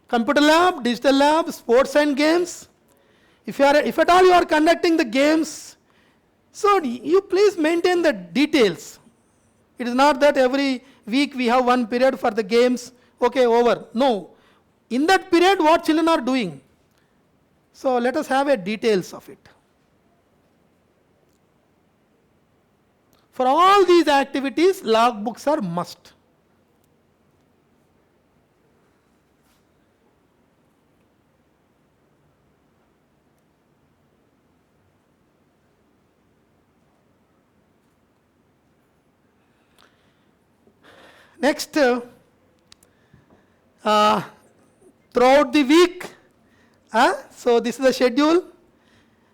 computer lab, digital lab, sports and games. If at all you are conducting the games, so you please maintain the details. It is not that every week we have one period for the games, okay, over. No, in that period what children are doing, so let us have a details of it. For all these activities, log books are must. Next, throughout the week, so this is the schedule.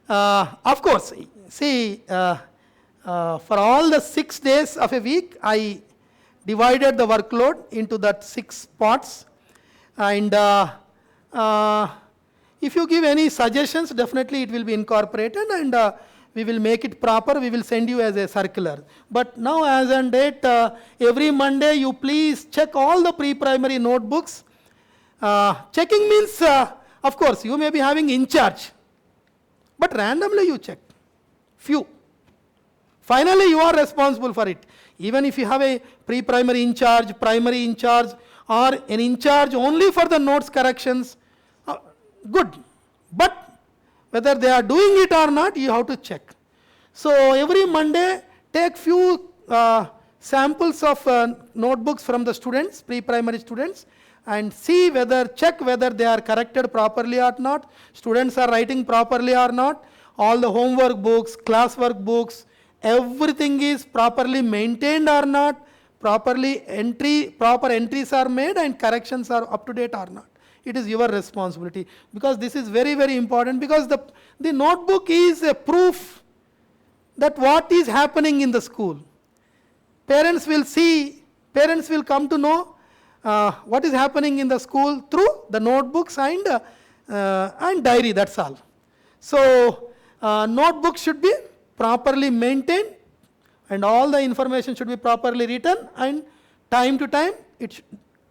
Of course, see, for all the 6 days of a week, I divided the workload into that 6 parts. And if you give any suggestions, definitely it will be incorporated, and we will make it proper, we will send you as a circular. But now as on date, every Monday you please check all the pre-primary notebooks. Checking means, of course, you may be having in charge, but randomly you check, few. Finally you are responsible for it. Even if you have a pre-primary in charge, primary in charge, or an in charge only for the notes corrections, good. But whether they are doing it or not, you have to check. So every Monday, take few samples of notebooks from the students, pre-primary students, and see whether, check whether they are corrected properly or not, students are writing properly or not, all the homework books, classwork books, everything is properly maintained or not, proper entries are made and corrections are up to date or not. It is your responsibility, because this is very, very important, because the notebook is a proof that what is happening in the school. Parents will see, parents will come to know what is happening in the school through the notebooks and diary, that's all. So notebook should be properly maintained and all the information should be properly written, and time to time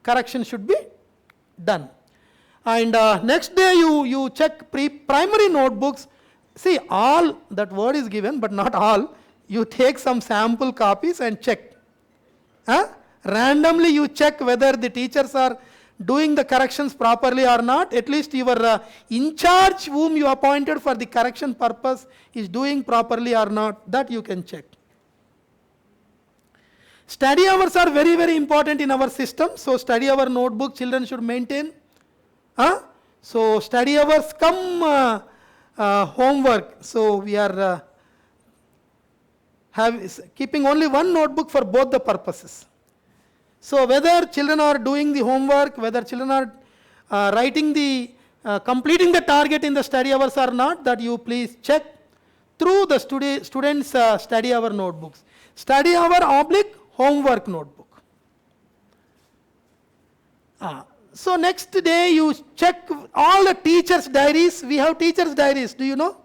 correction should be done. And next day you check primary notebooks. See, all that word is given, but not all. You take some sample copies and check. Randomly you check whether the teachers are doing the corrections properly or not. At least your in charge whom you appointed for the correction purpose is doing properly or not. That you can check. Study hours are very, very important in our system. So study hour notebook children should maintain. So study hours come homework. So we are keeping only one notebook for both the purposes. So whether children are doing the homework, whether children are writing completing the target in the study hours or not, that you please check through the students' study hour notebooks. Study hour / homework notebook. So next day you check all the teachers' diaries. We have teachers' diaries, do you know?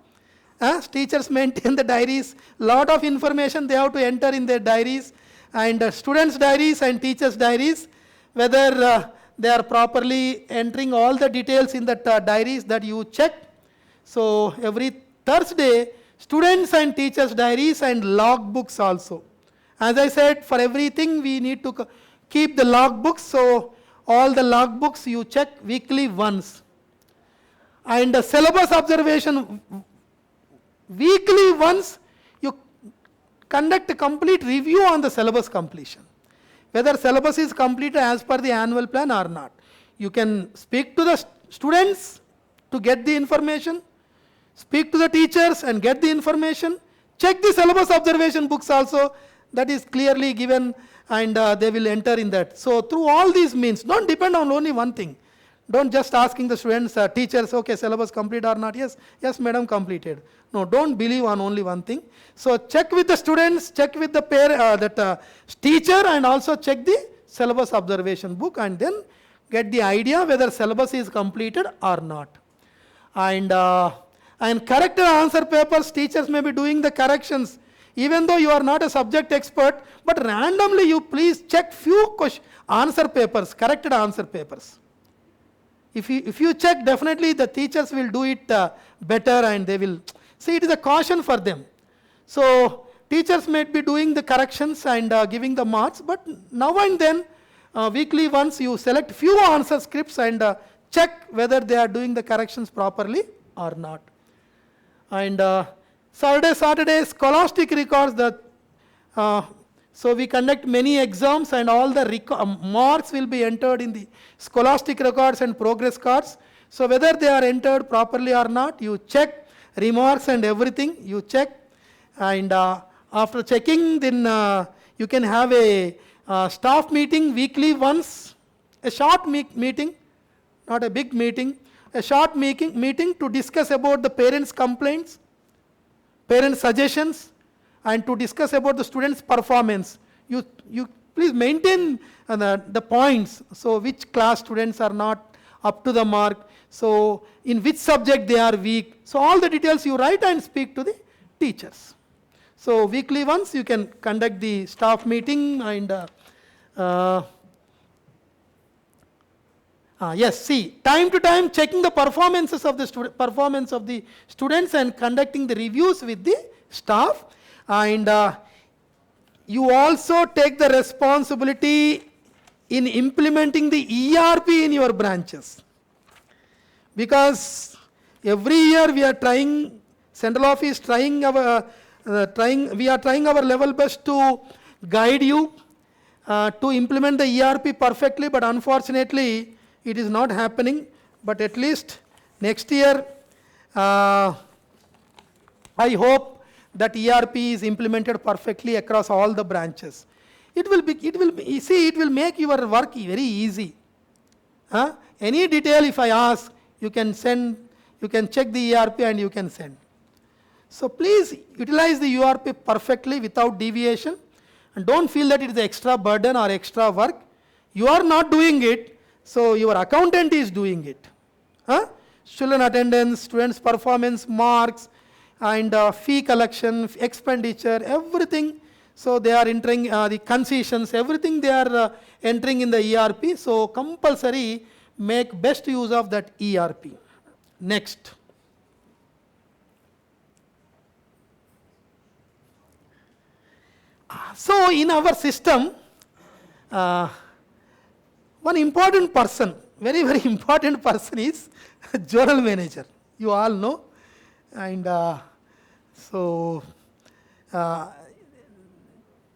Teachers maintain the diaries. Lot of information they have to enter in their diaries. And students' diaries and teachers' diaries, whether they are properly entering all the details in the diaries, that you check. So every Thursday, students and teachers' diaries and log books also. As I said, for everything we need to keep the log books. So all the log books you check weekly once. And syllabus observation, weekly once you conduct a complete review on the syllabus completion. Whether syllabus is completed as per the annual plan or not. You can speak to the students to get the information, speak to the teachers and get the information, check the syllabus observation books also, that is clearly given, and they will enter in that. So through all these means, don't depend on only one thing. Don't just asking the students, teachers, okay, syllabus complete or not? Yes, madam, completed. No, don't believe on only one thing. So check with the students, check with the teacher, and also check the syllabus observation book, and then get the idea whether syllabus is completed or not. And corrected answer papers, teachers may be doing the corrections. Even though you are not a subject expert, but randomly you please check few answer papers, corrected answer papers. If you check, definitely the teachers will do it better, and they will see, it is a caution for them. So teachers may be doing the corrections and giving the marks, but now and then weekly once you select few answer scripts and check whether they are doing the corrections properly or not. And Saturday, scholastic records. So we conduct many exams, and all the marks will be entered in the scholastic records and progress cards. So whether they are entered properly or not, you check remarks and everything, you check. And after checking, then you can have a staff meeting weekly once, a short meeting, not a big meeting, a short meeting to discuss about the parents' complaints, parents' suggestions, and to discuss about the students' performance. You please maintain the points. So which class students are not up to the mark. So in which subject they are weak. So all the details you write and speak to the teachers. So weekly once you can conduct the staff meeting, and yes, see, time to time checking the performances of the students and conducting the reviews with the staff. And you also take the responsibility in implementing the ERP in your branches. Because every year we are trying, central office trying our, we are trying our level best to guide you to implement the ERP perfectly, but unfortunately it is not happening. But at least next year, I hope that ERP is implemented perfectly across all the branches. It will make your work very easy. Any detail if I ask, you can send, you can check the ERP and you can send. So please utilize the ERP perfectly without deviation, and don't feel that it is extra burden or extra work. You are not doing it, so your accountant is doing it. Student attendance, students' performance, marks, and fee collection, expenditure, everything. So they are entering the concessions, everything they are entering in the ERP. So compulsory make best use of that ERP. Next. So in our system, one important person, very, very important person is journal manager. You all know. And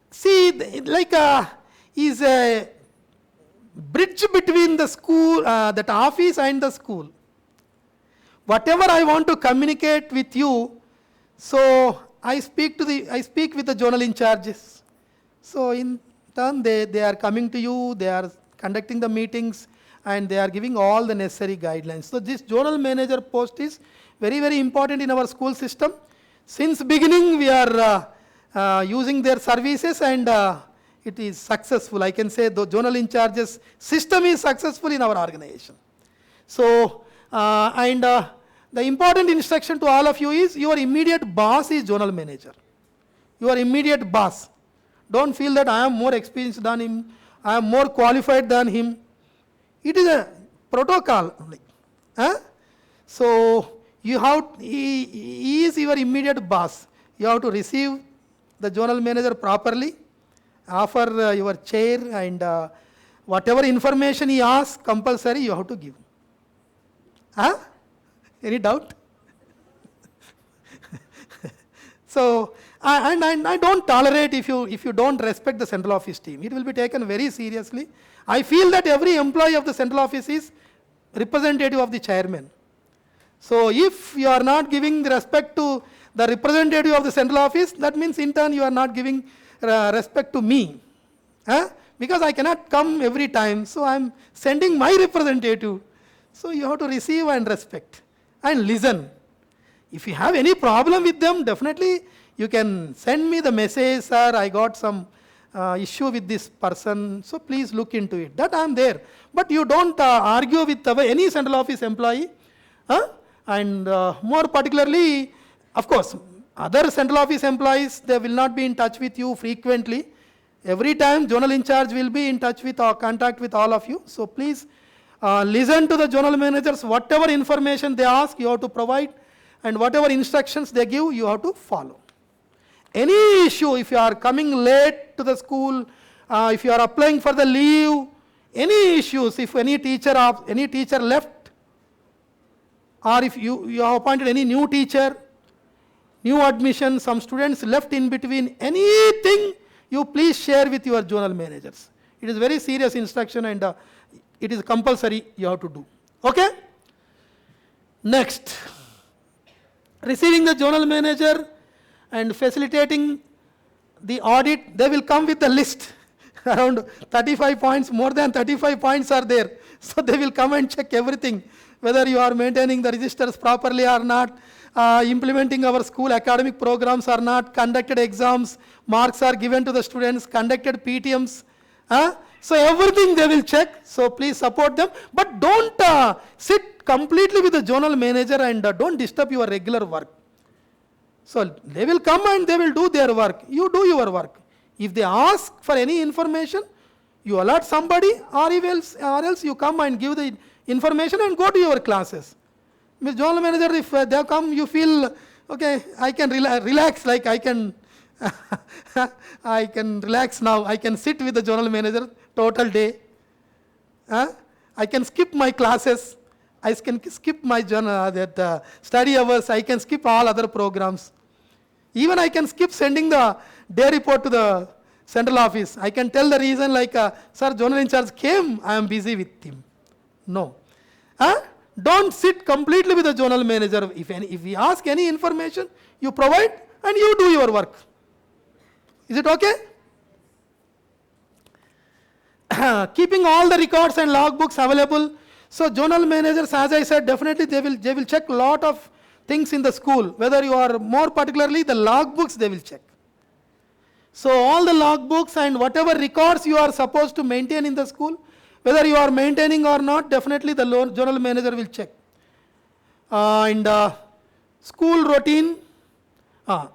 see, like is a bridge between the school, that office and the school. Whatever I want to communicate with you, so I speak with the journal in charges. So in turn, they are coming to you, they are conducting the meetings, and they are giving all the necessary guidelines. So this journal manager post is very, very important in our school system. Since beginning, we are using their services, and it is successful. I can say the journal in charges system is successful in our organization. So, the important instruction to all of you is your immediate boss is journal manager. Your immediate boss. Don't feel that I am more experienced than him, I am more qualified than him. It is a protocol. So you have, he is your immediate boss. You have to receive the journal manager properly, offer your chair, and whatever information he asks, compulsory you have to give. Any doubt? So, I don't tolerate if you don't respect the central office team. It will be taken very seriously. I feel that every employee of the central office is representative of the chairman. So if you are not giving the respect to the representative of the central office, that means in turn you are not giving respect to me. Because I cannot come every time, so I am sending my representative. So you have to receive and respect and listen. If you have any problem with them, definitely you can send me the message, sir, I got some issue with this person, so please look into it. That I am there. But you don't argue with any central office employee. And more particularly, of course, other central office employees, they will not be in touch with you frequently. Every time, journal in charge will be in touch with or contact with all of you. So please listen to the journal managers. Whatever information they ask, you have to provide. And whatever instructions they give, you have to follow. Any issue, if you are coming late to the school, if you are applying for the leave, any issues, if any teacher left, or if you have appointed any new teacher, new admission, some students left in between, anything, you please share with your journal managers. It is very serious instruction, and it is compulsory you have to do. Okay? Next. Receiving the journal manager and facilitating the audit, they will come with a list. Around 35 points, more than 35 points are there. So they will come and check everything, whether you are maintaining the registers properly or not, implementing our school academic programs or not, conducted exams, marks are given to the students, conducted PTMs. So everything they will check, so please support them. But don't sit completely with the journal manager and don't disturb your regular work. So they will come and they will do their work. You do your work. If they ask for any information, you alert somebody, or else you come and give the information and go to your classes. Ms. Journal manager, if they come, you feel, okay, I can relax, like I can, I can relax now. I can sit with the journal manager total day. I can skip my classes. I can skip my study hours. I can skip all other programs. Even I can skip sending the day report to the central office. I can tell the reason like, sir, zonal in charge came, I am busy with him. No. Don't sit completely with the zonal manager. If we ask any information, you provide and you do your work. Is it okay? Keeping all the records and logbooks available. So zonal managers, as I said, definitely they will check lot of things in the school. Whether you are more particularly the logbooks, they will check. So all the logbooks and whatever records you are supposed to maintain in the school, whether you are maintaining or not, definitely the zonal manager will check. School routine.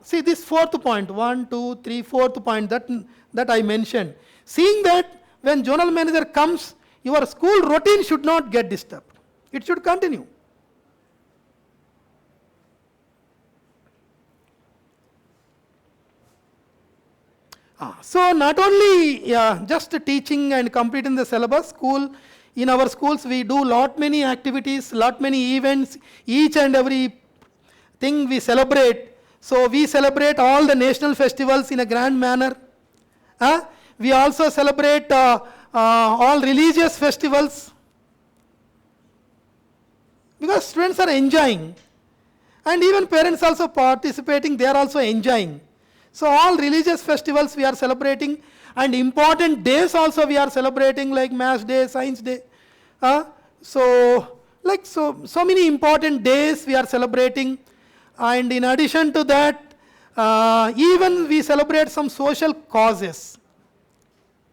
See this fourth point, 1, 2, 3, fourth point that I mentioned. Seeing that when zonal manager comes, your school routine should not get disturbed. It should continue. So not only just teaching and completing the syllabus, in our schools we do lot many activities, lot many events, each and every thing we celebrate. So we celebrate all the national festivals in a grand manner. We also celebrate all religious festivals because students are enjoying and even parents also participating, they are also enjoying. So all religious festivals we are celebrating and important days also we are celebrating like Maths Day, Science Day. So many important days we are celebrating, and in addition to that, even we celebrate some social causes,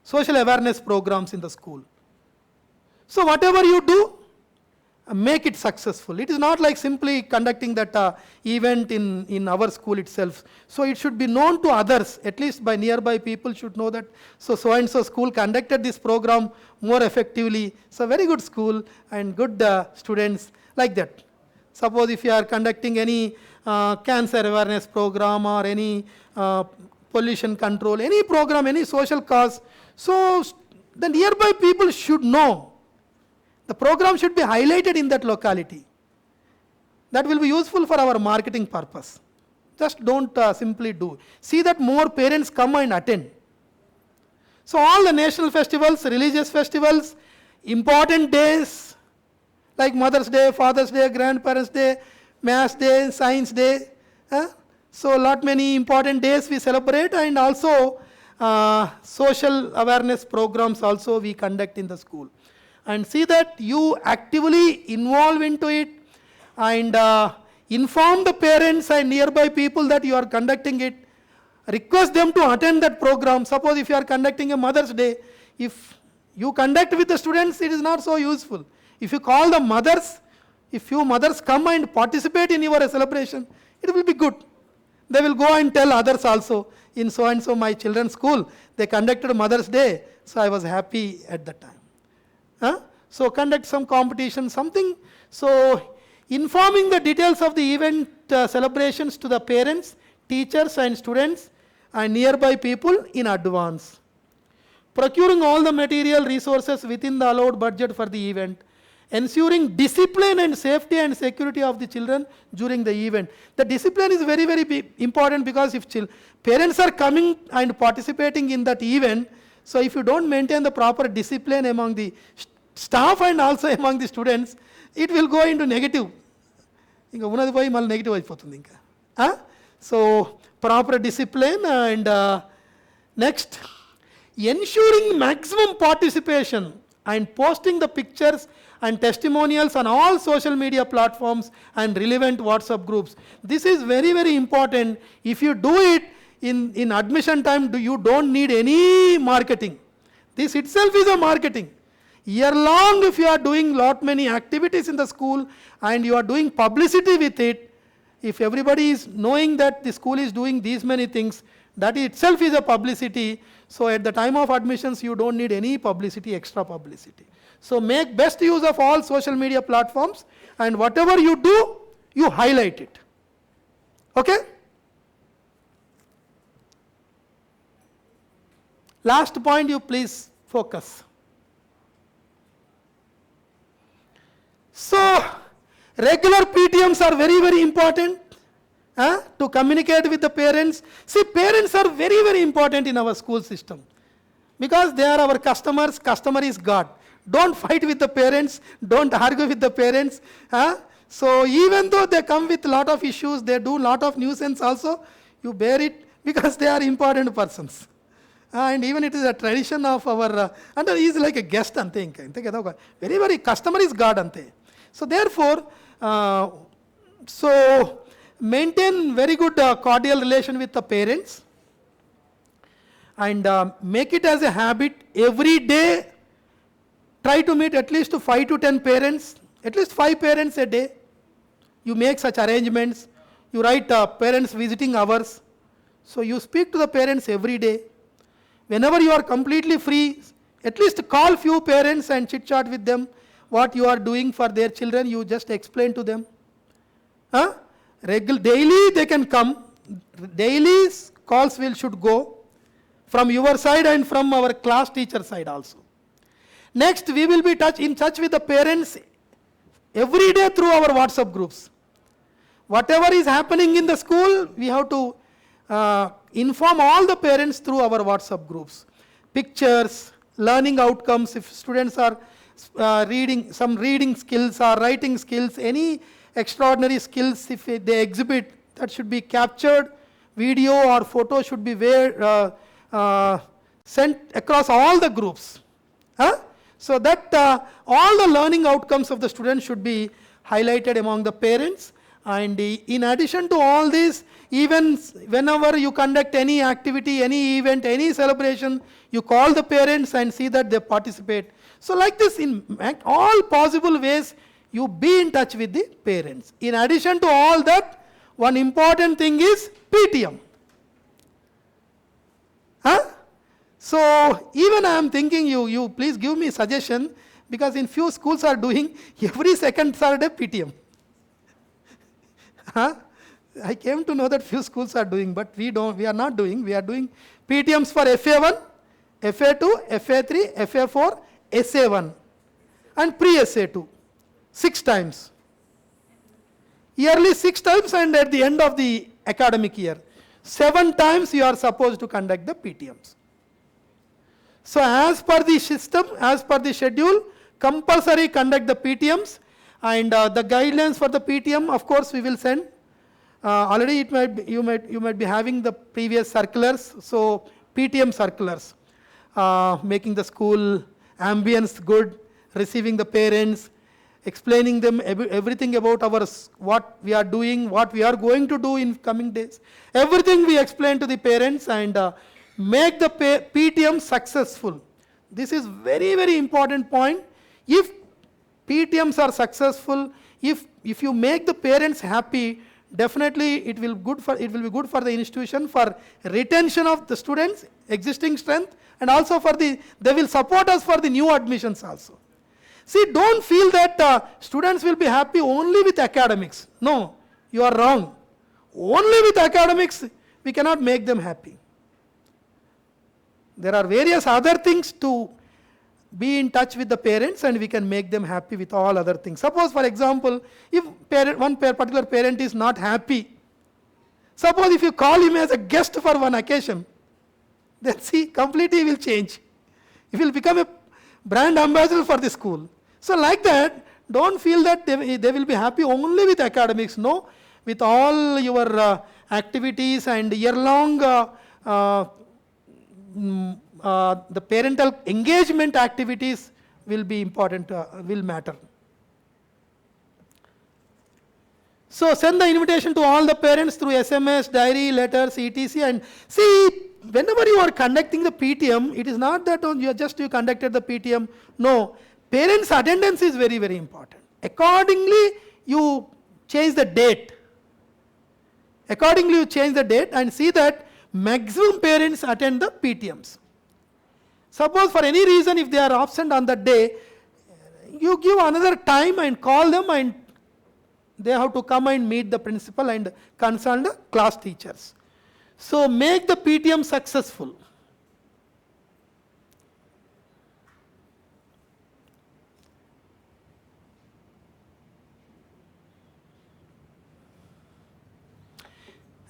social awareness programs in the school. So whatever you do, make it successful. It is not like simply conducting that event in our school itself. So it should be known to others, at least by nearby people should know that so and so school conducted this program more effectively. So very good school and good students, like that. Suppose if you are conducting any cancer awareness program or any pollution control, any program, any social cause, so the nearby people should know. The program should be highlighted in that locality. That will be useful for our marketing purpose. Just don't simply do. See that more parents come and attend. So all the national festivals, religious festivals, important days like Mother's Day, Father's Day, Grandparents' Day, Maths Day, Science Day. So lot many important days we celebrate, and also social awareness programs also we conduct in the school. And see that you actively involve into it and inform the parents and nearby people that you are conducting it. Request them to attend that program. Suppose if you are conducting a Mother's Day, if you conduct with the students, it is not so useful. If you call the mothers, if few mothers come and participate in your celebration, it will be good. They will go and tell others also, in so and so my children's school, they conducted Mother's Day, so I was happy at that time. So conduct some competition, something. So informing the details of the event celebrations to the parents, teachers and students and nearby people in advance. Procuring all the material resources within the allowed budget for the event. Ensuring discipline and safety and security of the children during the event. The discipline is very, very important, because if parents are coming and participating in that event, so if you don't maintain the proper discipline among the staff and also among the students, it will go into negative. So proper discipline, and next, ensuring maximum participation and posting the pictures and testimonials on all social media platforms and relevant WhatsApp groups. This is very, very important. If you do it in admission time, you don't need any marketing. This itself is a marketing. Year long, if you are doing lot many activities in the school and you are doing publicity with it, if everybody is knowing that the school is doing these many things, that itself is a publicity. So at the time of admissions, you don't need any publicity, extra publicity. So make best use of all social media platforms, and whatever you do, you highlight it. Okay? Last point, you please focus. So, regular PTMs are very, very important to communicate with the parents. See, parents are very, very important in our school system because they are our customers. Customer is God. Don't fight with the parents. Don't argue with the parents. So, even though they come with a lot of issues, they do lot of nuisance also, you bear it because they are important persons. And even it is a tradition of our, and he is like a guest ante inka. Very, very, customer is God ante. So therefore, so maintain very good cordial relation with the parents and make it as a habit every day. Try to meet at least 5 to 10 parents, at least 5 parents a day. You make such arrangements. You write parents visiting hours. So you speak to the parents every day. Whenever you are completely free, at least call few parents and chit chat with them. What you are doing for their children, you just explain to them. Daily they can come. Daily calls should go from your side and from our class teacher side also. Next, we will be in touch with the parents every day through our WhatsApp groups. Whatever is happening in the school, we have to inform all the parents through our WhatsApp groups. Pictures, learning outcomes, if students are reading, some reading skills or writing skills, any extraordinary skills if they exhibit, that should be captured. Video or photo should be sent across all the groups. So that all the learning outcomes of the students should be highlighted among the parents. And in addition to all this, even whenever you conduct any activity, any event, any celebration, you call the parents and see that they participate. So like this, in all possible ways, you be in touch with the parents. In addition to all that, one important thing is PTM. So even I am thinking you please give me suggestion, because in few schools are doing every second Saturday PTM. I came to know that few schools are doing, but we are not doing. We are doing PTMs for FA1, FA2, FA3, FA4, SA1 and pre-SA2, 6 times. Yearly 6 times, and at the end of the academic year, 7 times you are supposed to conduct the PTMs. So as per the system, as per the schedule, compulsory conduct the PTMs, and the guidelines for the PTM, of course, we will send. Already you might be having the previous circulars. So PTM circulars, making the school ambience good, receiving the parents, explaining them everything about what we are doing, what we are going to do in coming days. Everything we explain to the parents and make the PTM successful. This is very, very important point. If PTMs are successful, if you make the parents happy, definitely it will be good for the institution, for retention of the students, existing strength, and also they will support us for the new admissions also. See, don't feel that students will be happy only with academics. No, you are wrong. Only with academics, we cannot make them happy. There are various other things to be in touch with the parents, and we can make them happy with all other things. Suppose, for example, if one particular parent is not happy, suppose if you call him as a guest for one occasion, then see, completely will change. He will become a brand ambassador for the school. So like that, don't feel that they will be happy only with academics. No, with all your activities and year-long the parental engagement activities will be important, will matter. So send the invitation to all the parents through SMS, diary, letters, etc. And see, whenever you are conducting the PTM, it is not that you conducted the PTM. No, parents' attendance is very, very important. Accordingly, you change the date. Accordingly, you change the date and see that maximum parents attend the PTMs. Suppose for any reason if they are absent on that day, you give another time and call them, and they have to come and meet the principal and concerned class teachers. So make the PTM successful.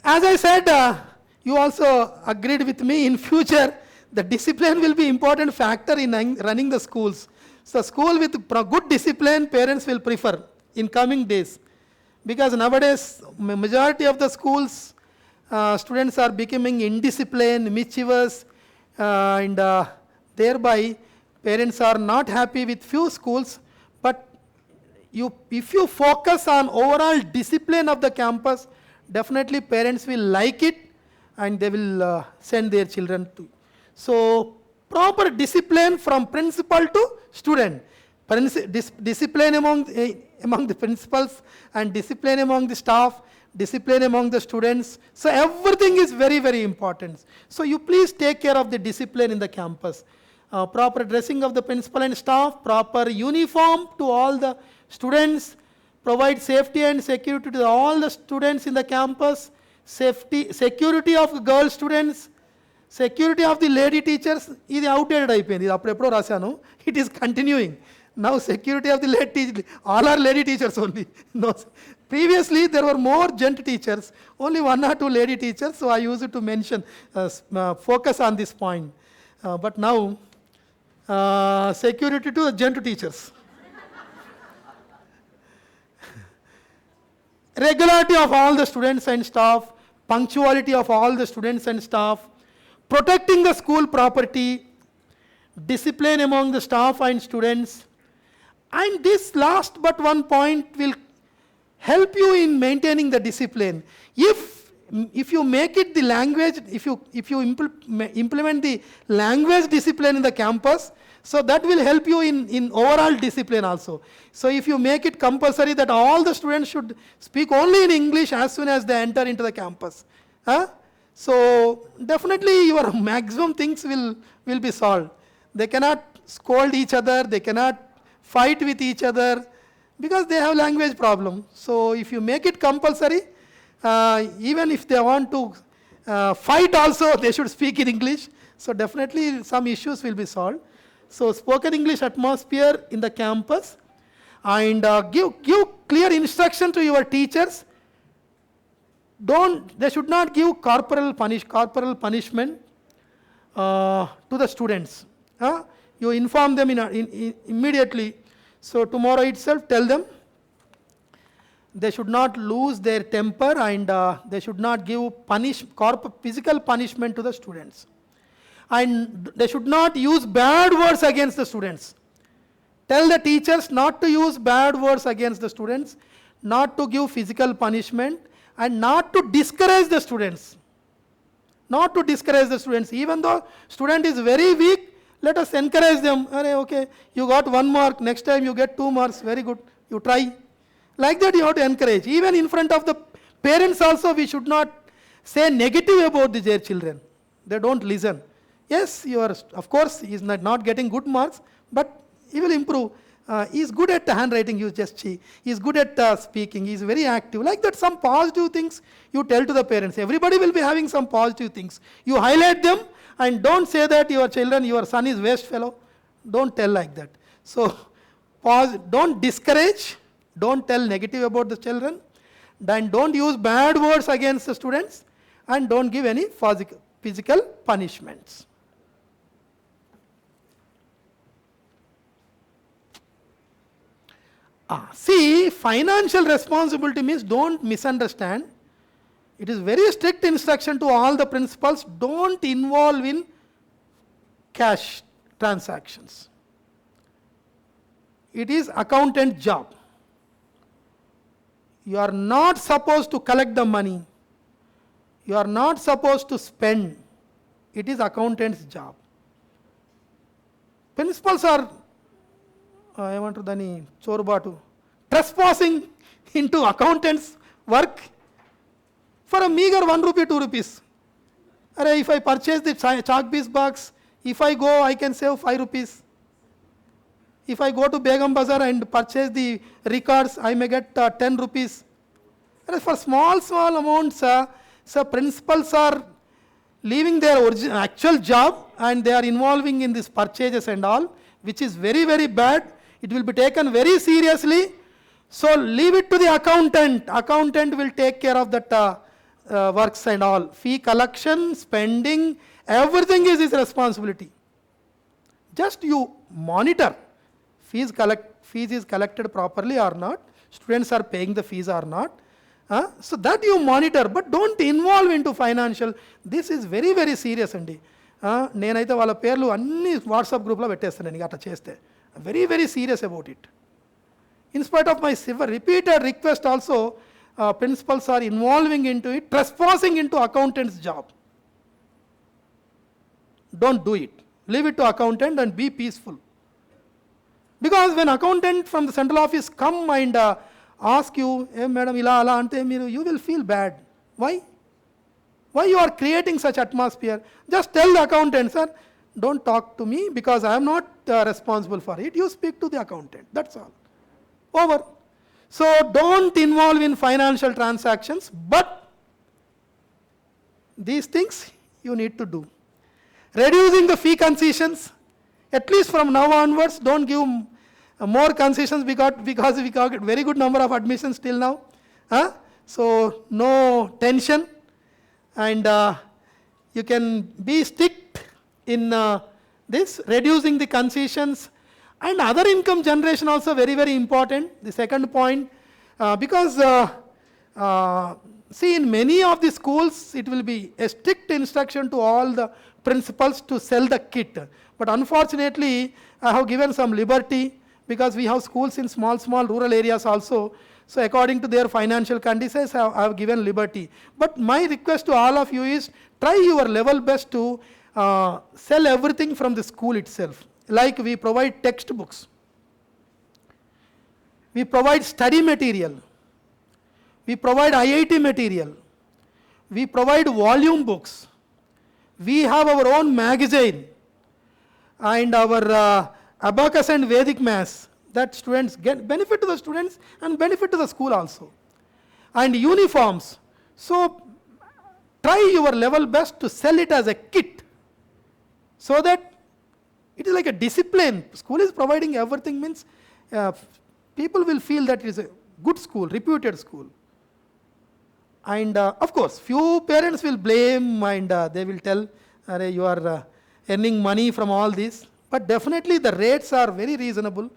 As I said, you also agreed with me, in future, the discipline will be important factor in running the schools. So school with good discipline, parents will prefer in coming days. Because nowadays, majority of the schools, students are becoming indisciplined, mischievous, and thereby parents are not happy with few schools. But if you focus on overall discipline of the campus, definitely parents will like it and they will send their children to. So proper discipline from principal to student. Discipline among the principals and discipline among the staff, discipline among the students. So everything is very, very important. So you please take care of the discipline in the campus. Proper dressing of the principal and staff, proper uniform to all the students, provide safety and security to all the students in the campus, security of girl students, security of the lady teachers. ఇది outdated అయిపోయింది, ఇది అప్పుడెప్పుడో రాశాను. It is continuing. Now security of the lady teachers, all are lady teachers only. No, previously there were more gent teachers, only 1 or 2 lady teachers, so I used to mention, focus on this point. But now, security to the gent teachers. Regularity of all the students and staff, punctuality of all the students and staff, protecting the school property, discipline among the staff and students. And this last but one point will help you in maintaining the discipline. If you make it the language, if you implement the language discipline in the campus, so that will help you in overall discipline also. So if you make it compulsory that all the students should speak only in English as soon as they enter into the campus, so definitely your maximum things will be solved. They cannot scold each other, they cannot fight with each other because they have language problem. So if you make it compulsory, even if they want to fight also, they should speak in English. So definitely some issues will be solved. So spoken English atmosphere in the campus, and give clear instruction to your teachers. They should not give corporal punishment to the students. You inform them immediately. So tomorrow itself tell them they should not lose their temper, and they should not give physical punishment to the students. And they should not use bad words against the students. Tell the teachers not to use bad words against the students, not to give physical punishment, and not to discourage the students. Not to discourage the students. Even though student is very weak, let us encourage them. Okay, you got 1 mark, next time you get 2 marks, very good, you try. Like that you have to encourage. Even in front of the parents also, we should not say negative about their children. They don't listen. Yes, of course, he is not getting good marks, but he will improve. He is good at handwriting, you just see. He is good at speaking, he is very active. Like that, some positive things you tell to the parents. Everybody will be having some positive things. You highlight them, and don't say that your son is waste fellow. Don't tell like that. So, don't discourage, don't tell negative about the children, then don't use bad words against the students, and don't give any physical punishments. See, financial responsibility means, don't misunderstand. It is very strict instruction to all the principals, don't involve in cash transactions. It is accountant job. You are not supposed to collect the money. You are not supposed to spend. It is accountant's job. Principals are trespassing into accountant's work for a meager 1 rupee, 2 rupees. If I purchase the chalk piece box, if I go, I can save 5 rupees. If I go to Begum Bazaar and purchase the records, I may get 10 rupees. For small amounts, so principals are leaving their actual job and they are involving in these purchases and all, which is very, very bad. It will be taken very seriously. So leave it to the accountant. Accountant will take care of that works and all. Fee collection, spending, everything is his responsibility. Just you monitor fees is collected properly or not, students are paying the fees or not. So that you monitor, but don't involve into financial. This is very, very serious అండి. నేనైతే వాళ్ళ పేర్లు అన్ని WhatsApp గ్రూప్లో పెట్టేస్తాను అట్లా చేస్తే. Very, very serious about it. In spite of my repeated request also, principals are involving into it, trespassing into accountant's job. Don't do it. Leave it to accountant and be peaceful. Because when accountant from the central office come and ask you, hey madam, ila ala ante meeru, you will feel bad. Why? Why you are creating such atmosphere? Just tell the accountant, sir, don't talk to me because I am not responsible for it. You speak to the accountant. That's all. Over. So don't involve in financial transactions, but these things you need to do. Reducing the fee concessions, at least from now onwards, don't give more concessions because we got very good number of admissions till now. So no tension, and you can be strict in this, reducing the concessions. And other income generation also very, very important. The second point, because see, in many of the schools, it will be a strict instruction to all the principals to sell the kit. But unfortunately, I have given some liberty because we have schools in small rural areas also. So according to their financial conditions, I have given liberty. But my request to all of you is, try your level best to sell everything from the school itself. Like we provide textbooks, we provide study material, we provide IIT material, we provide volume books, we have our own magazine, and our abacus and Vedic maths, that students get benefit to the students and benefit to the school also. And uniforms. So try your level best to sell it as a kit, so that it is like a discipline. School is providing everything, means people will feel that it is a good school, reputed school. And of course, few parents will blame and they will tell, you are earning money from all this. But definitely the rates are very reasonable.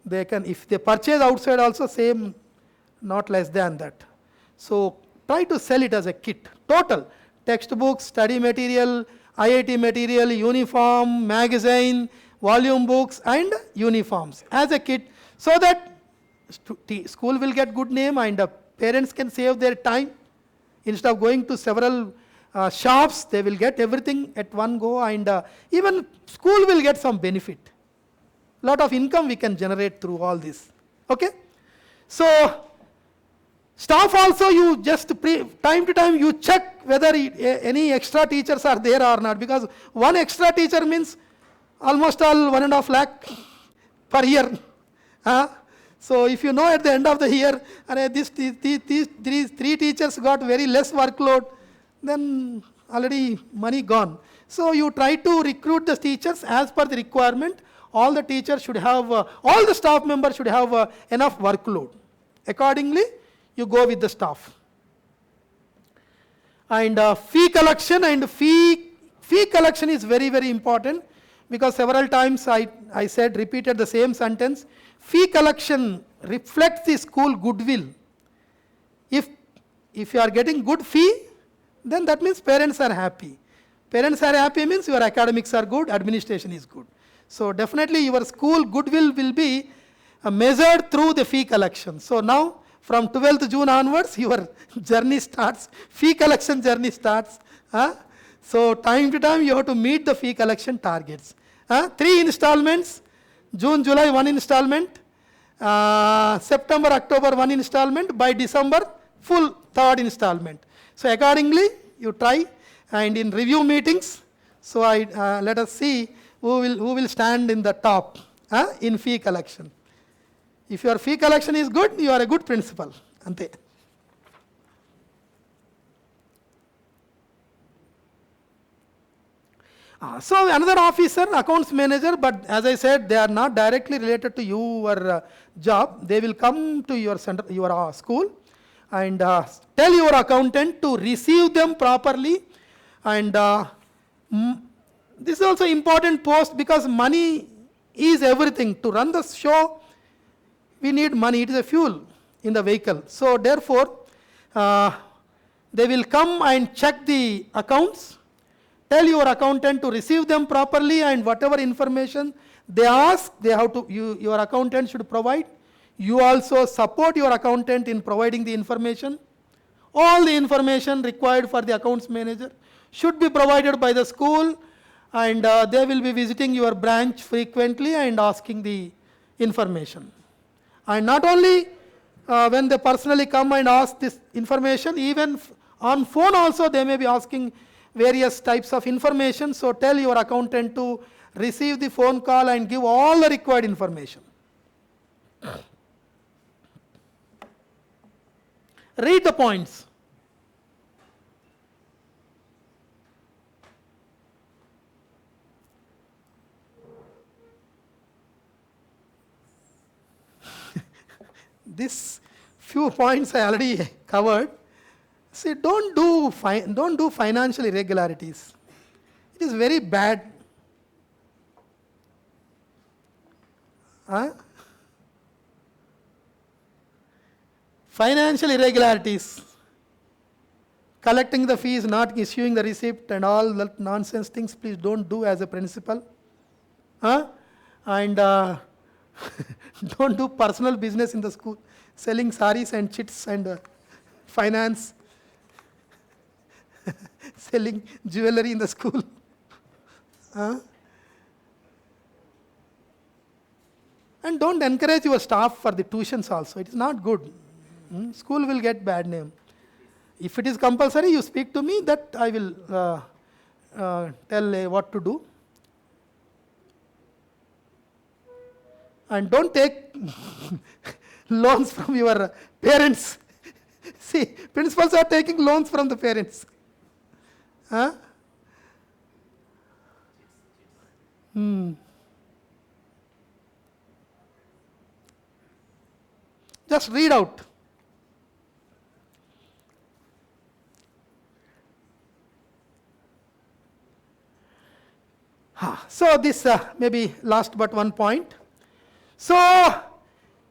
They can, if they purchase outside also, same, not less than that. So try to sell it as a kit, total. Textbooks, study material, IIT material, uniform, magazine, volume books and uniforms as a kit, so that school will get good name and parents can save their time. Instead of going to several shops, they will get everything at one go, and even school will get some benefit. Lot of income we can generate through all this. Okay? So staff also, you just time to time you check whether any extra teachers are there or not, because one extra teacher means almost all 1.5 lakh per year. So if you know at the end of the year, these 3 teachers got very less workload, then already money gone. So you try to recruit the teachers as per the requirement. All the teachers should have, all the staff members should have enough workload. Accordingly, you go with the staff. And fee collection is very, very important, because several times I said, repeated the same sentence. Fee collection reflects the school goodwill. If you are getting good fee, then that means parents are happy. Parents are happy means your academics are good, administration is good. So definitely your school goodwill will be measured through the fee collection. So now from 12th June onwards, your journey starts, fee collection journey starts. So time to time you have to meet the fee collection targets. 3 installments, June, July 1 installment, September, October 1 installment, by December full 3rd installment. So accordingly you try, and in review meetings, so let us see who will stand in the top in fee collection. If your fee collection is good, you are a good principal. Ante. So another officer, accounts manager, but as I said, they are not directly related to your job. They will come to your center, your school, and tell your accountant to receive them properly. And this is also important post, because money is everything. To run the show, we need money. It is a fuel in the vehicle. So therefore, they will come and check the accounts. Tell your accountant to receive them properly, and whatever information they ask, they have to, your accountant should provide. You also support your accountant in providing the information. All the information required for the accounts manager should be provided by the school, and they will be visiting your branch frequently and asking the information. And not only when they personally come and ask this information, even on phone also they may be asking various types of information. So tell your accountant to receive the phone call and give all the required information. Read the points. This few points I already covered. See, don't do financial irregularities. It is very bad. Huh? Financial irregularities, collecting the fees, not issuing the receipt, and all that nonsense things, please don't do as a principal. Huh? And don't do personal business in the school, selling saris and chits and finance, selling jewelry in the school. Huh? And don't encourage your staff for the tuitions also. It is not good. School will get bad name. If it is compulsory, you speak to me, that I will tell what to do. And don't take loans from your parents. See, principals are taking loans from the parents. Huh? Just read out. So this maybe last but one point. So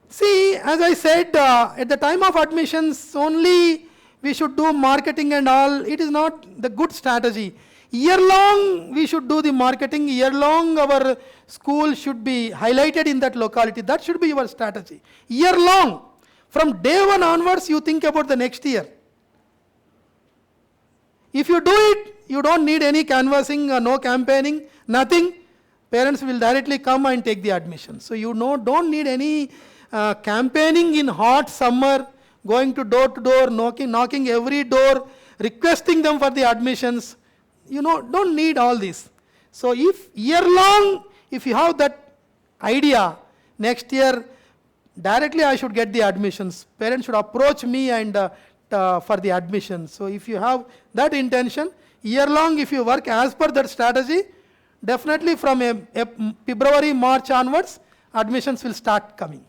see, as I said, at the time of admissions only we should do marketing and all. It is not the good strategy. Year long we should do the marketing. Year long our school should be highlighted in that locality. That should be your strategy. Year long. From day one onwards you think about the next year. If you do it, you don't need any canvassing, no campaigning, nothing. Parents will directly come and take the admission. So you don't need any campaigning in hot summer, going to door, knocking every door, requesting them for the admissions. Don't need all this. So if year long, if you have that idea, next year directly I should get the admissions. Parents should approach me and for the admission. So if you have that intention, year long if you work as per that strategy, definitely from February, March onwards, admissions will start coming.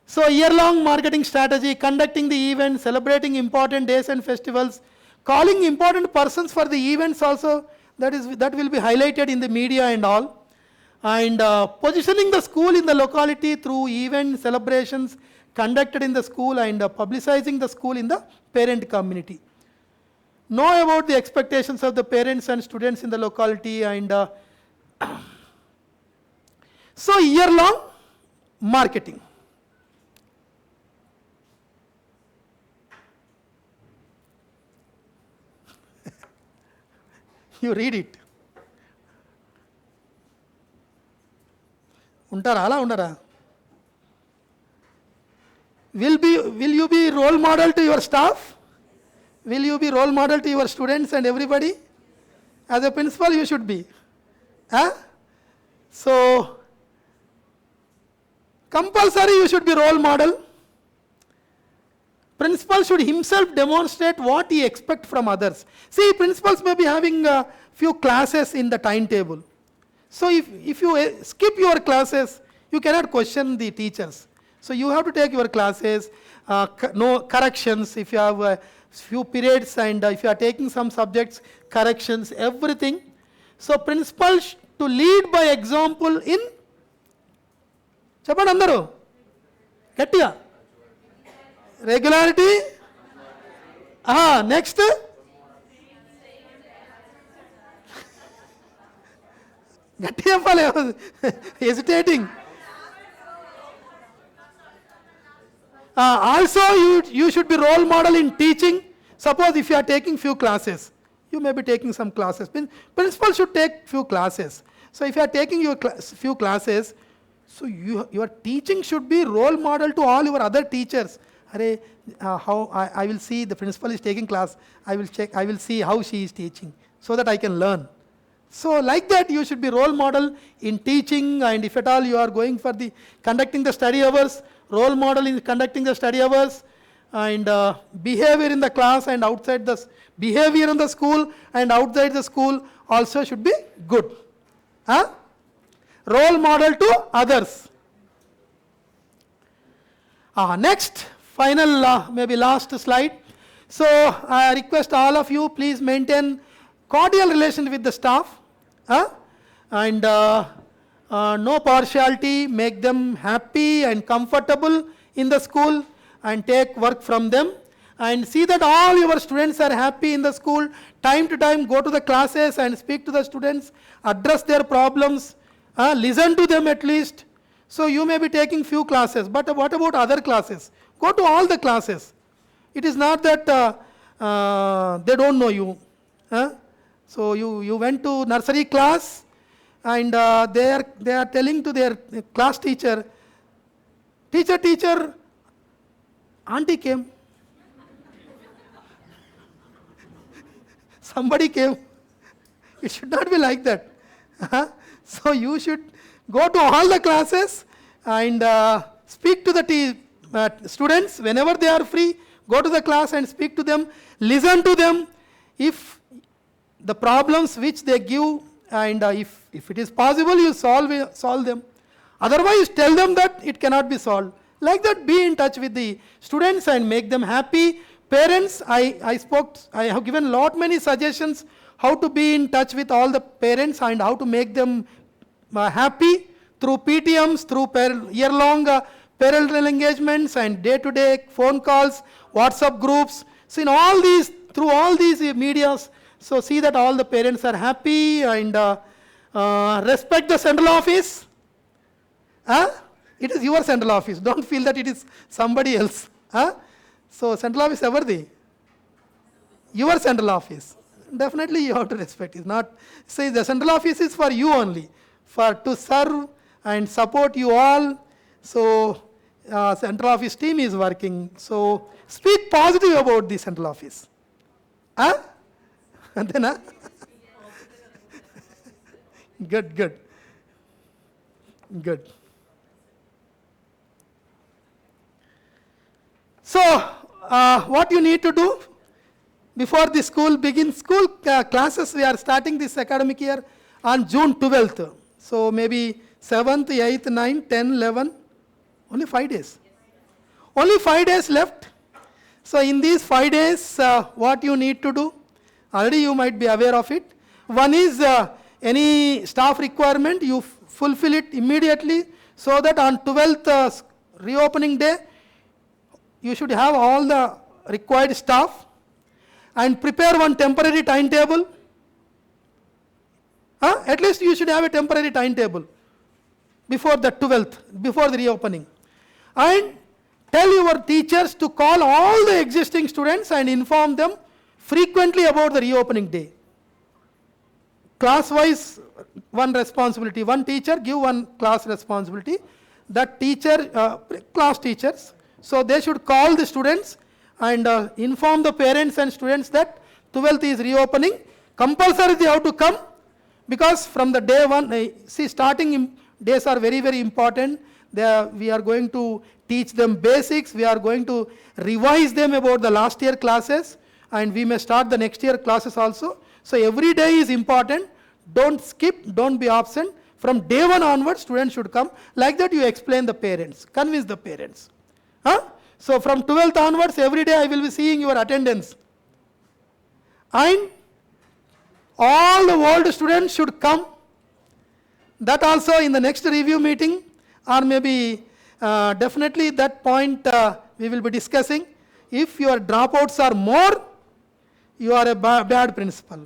So year-long marketing strategy, conducting the event, celebrating important days and festivals, calling important persons for the events also, that will be highlighted in the media and all. And positioning the school in the locality through event celebrations conducted in the school, and publicizing the school in the parent community. Know about the expectations of the parents and students in the locality, and so year-long marketing. You read it. Untara ala undara? Will you be role model to your staff? Will you be role model to your students and everybody? As a principal, you should be. Huh? So, compulsory you should be role model. Principal should himself demonstrate what he expects from others. See, principals may be having a few classes in the timetable. So, if you skip your classes, you cannot question the teachers. So, you have to take your classes, no corrections, if you have few periods and if you are taking some subjects, corrections, everything. So principal to lead by example in, చెప్పండి అందరూ గట్టిగా, regularity, next గట్టిగా చెప్పాలి, hesitating. Also you should be role model in teaching. Suppose if you are taking few classes, you may be taking some classes. Principal should take few classes. So if you are taking your few classes, so your teaching should be role model to all your other teachers. How I will see the principal is taking class, I will see how she is teaching so that I can learn. So like that you should be role model in teaching, and if at all you are going for the conducting the study hours, role model in conducting the study hours, and behavior in the class and outside the behavior in the school and outside the school also should be good. Role model to others. Next, final, maybe last slide. So I request all of you, please maintain cordial relation with the staff, and no partiality, make them happy and comfortable in the school and take work from them, and see that all your students are happy in the school. Time to time go to the classes and speak to the students, address their problems, listen to them at least. So you may be taking few classes, but what about other classes? Go to all the classes. It is not that they don't know you. So you went to nursery class, and they are telling to their class teacher, teacher, auntie came. Somebody came. It should not be like that. So you should go to all the classes and speak to the students whenever they are free. Go to the class and speak to them, listen to them. If the problems which they give, and if it is possible, you solve them. Otherwise, tell them that it cannot be solved. Like that, be in touch with the students and make them happy. Parents, I have given many suggestions how to be in touch with all the parents and how to make them happy through PTMs, through year-long parental engagements and day-to-day phone calls, WhatsApp groups. So in all these, through all these medias, so see that all the parents are happy, and respect the central office. It is your central office. Don't feel that it is somebody else. So central office everything. Your central office. Definitely you have to respect. It's not, say the central office is for you only, for to serve and support you all. So central office team is working. So speak positive about the central office. And then, good. So what you need to do before the school begins? School classes, we are starting this academic year on June 12th. So maybe 7th, 8th, 9th, 10th, 11th, only 5 days. Only 5 days left. So in these 5 days, what you need to do? Already you might be aware of it. One is any staff requirement, you fulfill it immediately, so that on 12th reopening day, you should have all the required staff, and prepare one temporary timetable. At least you should have a temporary timetable before the 12th, before the reopening. And tell your teachers to call all the existing students and inform them frequently about the reopening day. Class-wise, one responsibility. One teacher give one class responsibility. That teacher, class teachers, so they should call the students and inform the parents and students that 12th is reopening. Compulsory they have to come, because from the day one, see, starting days are very, very important. We are going to teach them basics. We are going to revise them about the last year classes, and we may start the next year classes also. So every day is important. Don't skip, don't be absent. From day one onwards, students should come. Like that you explain the parents, convince the parents. So from 12th onwards, every day I will be seeing your attendance. And all the old students should come. That also in the next review meeting, or maybe definitely that point we will be discussing. If your dropouts are more, you are a bad principal.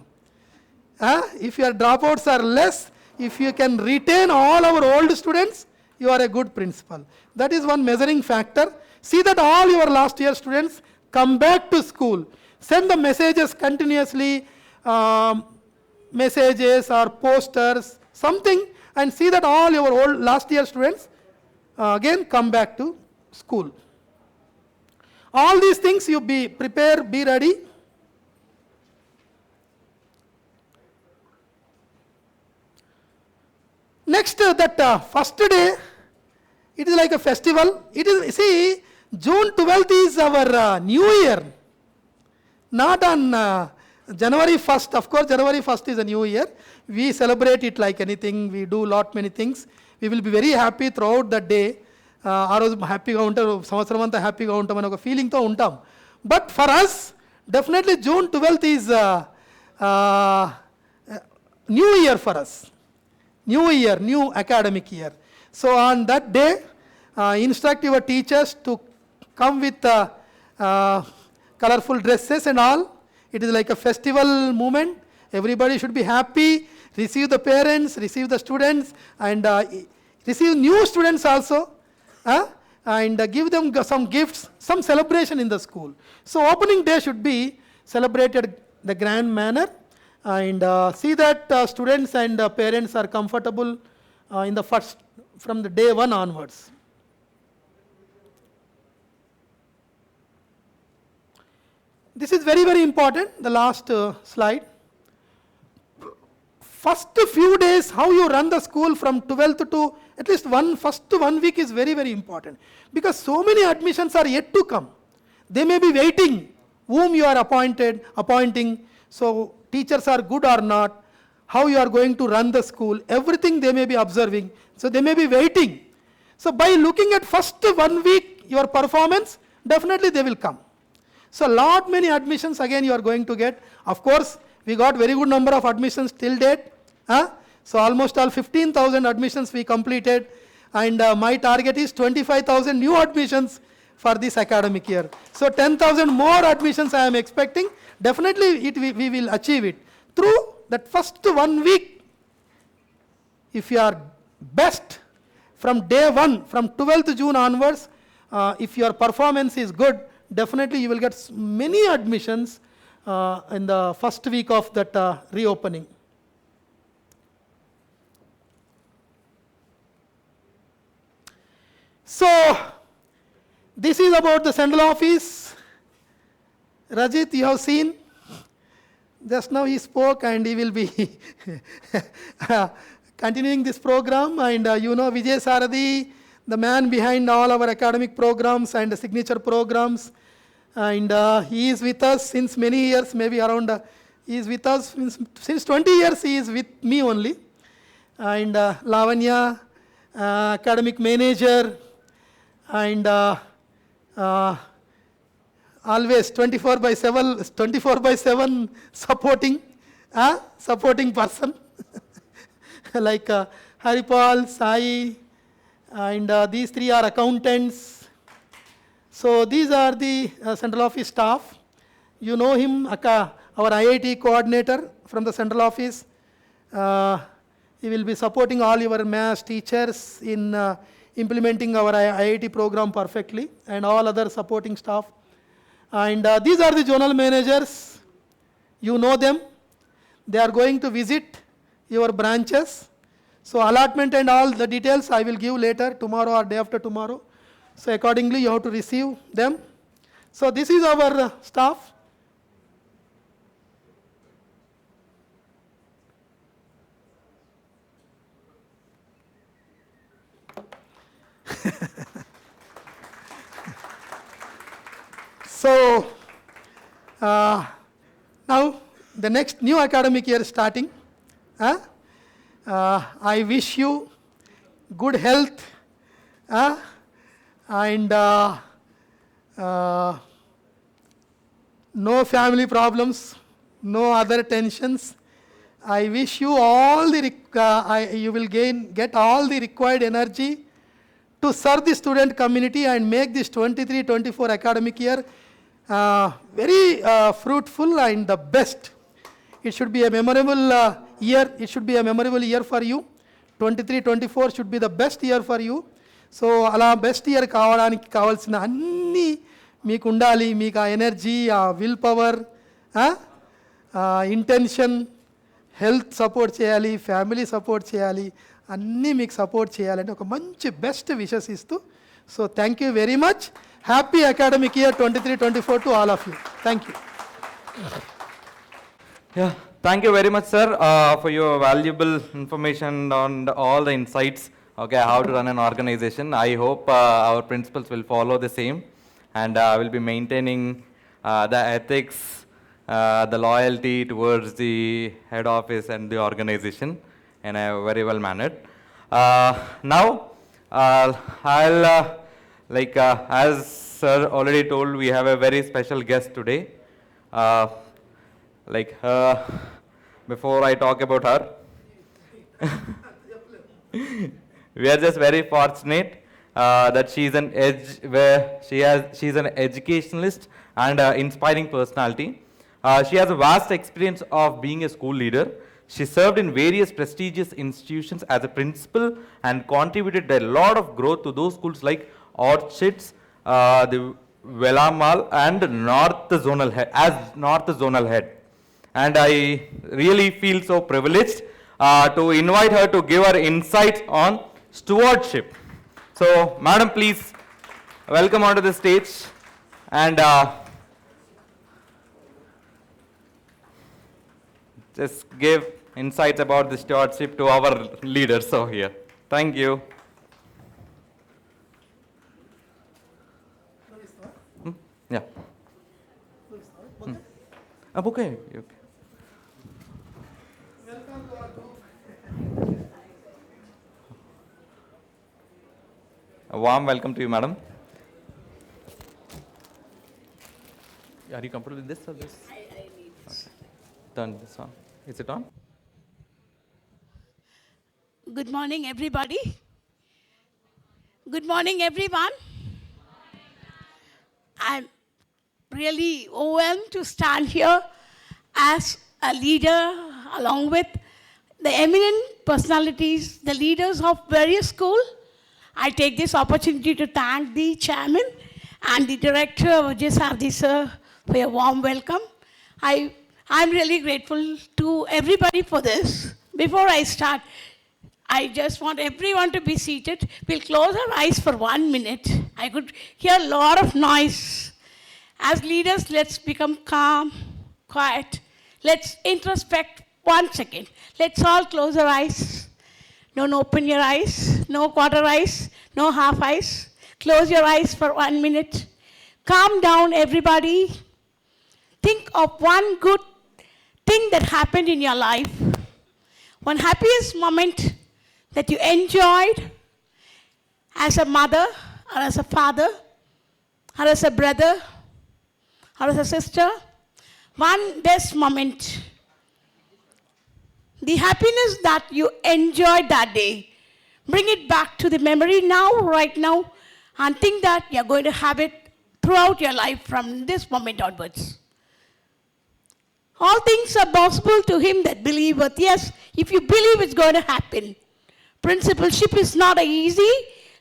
If your dropouts are less, if you can retain all our old students, you are a good principal. That is one measuring factor. See that all your last year students come back to school. Send the messages continuously, messages or posters, something, and see that all your old last year students again come back to school. All these things you be prepare, be ready. Next, that first day, it is like a festival. It is, see, June 12th is our New Year, not on January 1st. Of course, January 1st is a New Year. We celebrate it like anything. We do lot many things. We will be very happy throughout the day. ఆ రోజు హ్యాపీగా ఉంటారు, సంవత్సరం అంతా హ్యాపీగా ఉంటామని ఒక ఫీలింగ్తో ఉంటాం. But for us definitely June 12th is new year for us. New year, new academic year. So on that day, instruct your teachers to come with colorful dresses and all. It is like a festival moment. Everybody should be happy. Receive the parents, receive the students, and receive new students also. And give them some gifts, some celebration in the school. So opening day should be celebrated the grand manner. And see that students and parents are comfortable in the first, from the day one onwards. This is very, very important, the last slide. First few days, how you run the school from 12th to at least first 1 week is very, very important. Because so many admissions are yet to come. They may be waiting, whom you are appointing. So teachers are good or not, how you are going to run the school, everything they may be observing. So they may be waiting. So by looking at first 1 week, your performance, definitely they will come. So lot many admissions again you are going to get. Of course, we got very good number of admissions till date. So almost all 15,000 admissions we completed. And my target is 25,000 new admissions for this academic year. So 10,000 more admissions I am expecting. Definitely we will achieve it. Through that first 1 week, if you are best from day one, from 12th June onwards, if your performance is good, definitely you will get many admissions in the first week of that reopening. So, this is about the central office. Rajit, you have seen. Just now he spoke and he will be continuing this program. And you know Vijay Sarathi, the man behind all our academic programs and signature programs. And he is with us since many years, maybe around, he is with us since 20 years, he is with me only. And Lavanya, academic manager, and always 24/7 supporting person like Haripal, Sai, and these three are accountants. So these are the central office staff. You know him, our IIT coordinator from the central office. He will be supporting all your maths teachers in implementing our IIT program perfectly, and all other supporting staff. And these are the zonal managers. You know them. They are going to visit your branches. So allotment and all the details I will give later, tomorrow or day after tomorrow. So accordingly you have to receive them. So this is our staff. So now the next new academic year starting. I wish you good health and Uh, no family problems, no other tensions. I wish you all the, you will get all the required energy to serve the student community and make this 23-24 academic year very fruitful and the best. It should be a memorable year. It should be a memorable year for you. 23-24 should be the best year for you. So అలా best year కావడానికి కావాల్సిన అన్నీ మీకు ఉండాలి. మీకు ఆ energy, ఆ will power, intention, health support చేయాలి, ఫ్యామిలీ సపోర్ట్ చేయాలి, అన్నీ మీకు సపోర్ట్ చేయాలని ఒక మంచి బెస్ట్ విషెస్ ఇస్తూ, so thank you very much. Happy academic year 23-24 to all of you. Thank you.
Yeah, thank you very much, sir, for your valuable information on all the insights, okay, how to run an organization. I hope our principals will follow the same and will be maintaining the ethics, the loyalty towards the head office and the organization in a very well mannered. Now, I'll, as sir already told, we have a very special guest today. Before I talk about her, we are just very fortunate that she's an educationalist and inspiring personality. She has a vast experience of being a school leader. She served in various prestigious institutions as a principal and contributed a lot of growth to those schools like Orchids, the Velamal and North Zonal Head. And I really feel so privileged to invite her to give her insights on stewardship. So, madam, please welcome onto the stage and just give insights about the stewardship to our leaders over here. Thank you. Yeah. Okay. A warm welcome to you, madam. Are you comfortable with this or this? I need this. Okay. Turn this on. Is it on?
Good morning, everybody. Good morning, everyone. I'm really overwhelmed to stand here as a leader along with the eminent personalities, the leaders of various schools. I take this opportunity to thank the chairman and the director of JSRD sir for a warm welcome. I'm really grateful to everybody for this. Before I start, I just want everyone to be seated. We'll close our eyes for 1 minute. I could hear a lot of noise. As leaders, let's become calm, quiet. Let's introspect 1 second. Let's all close our eyes. Don't open your eyes, no quarter eyes, no half eyes. Close your eyes for 1 minute. Calm down, everybody. Think of one good thing that happened in your life. One happiest moment that you enjoyed as a mother or as a father or as a brother or as a sister. One best moment. The happiness that you enjoyed that day. Bring it back to the memory now, right now, and think that you're going to have it throughout your life from this moment onwards. All things are possible to him that believeth. Yes, if you believe it's going to happen. Principalship is not an easy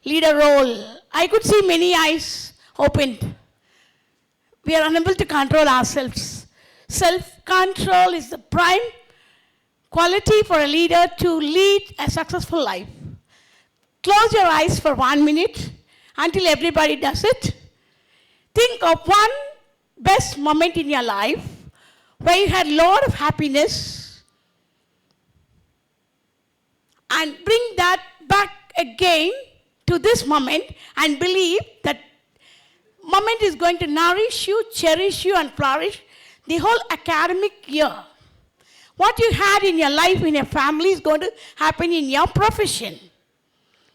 leader role. I could see many eyes opened. We are unable to control ourselves. Self-control is the prime quality for a leader to lead a successful life. Close your eyes for 1 minute until everybody does it. Think of one best moment in your life where you had a lot of happiness and bring that back again to this moment and believe that moment is going to nourish you, cherish you and flourish the whole academic year. What you had in your life, in your family is going to happen in your profession.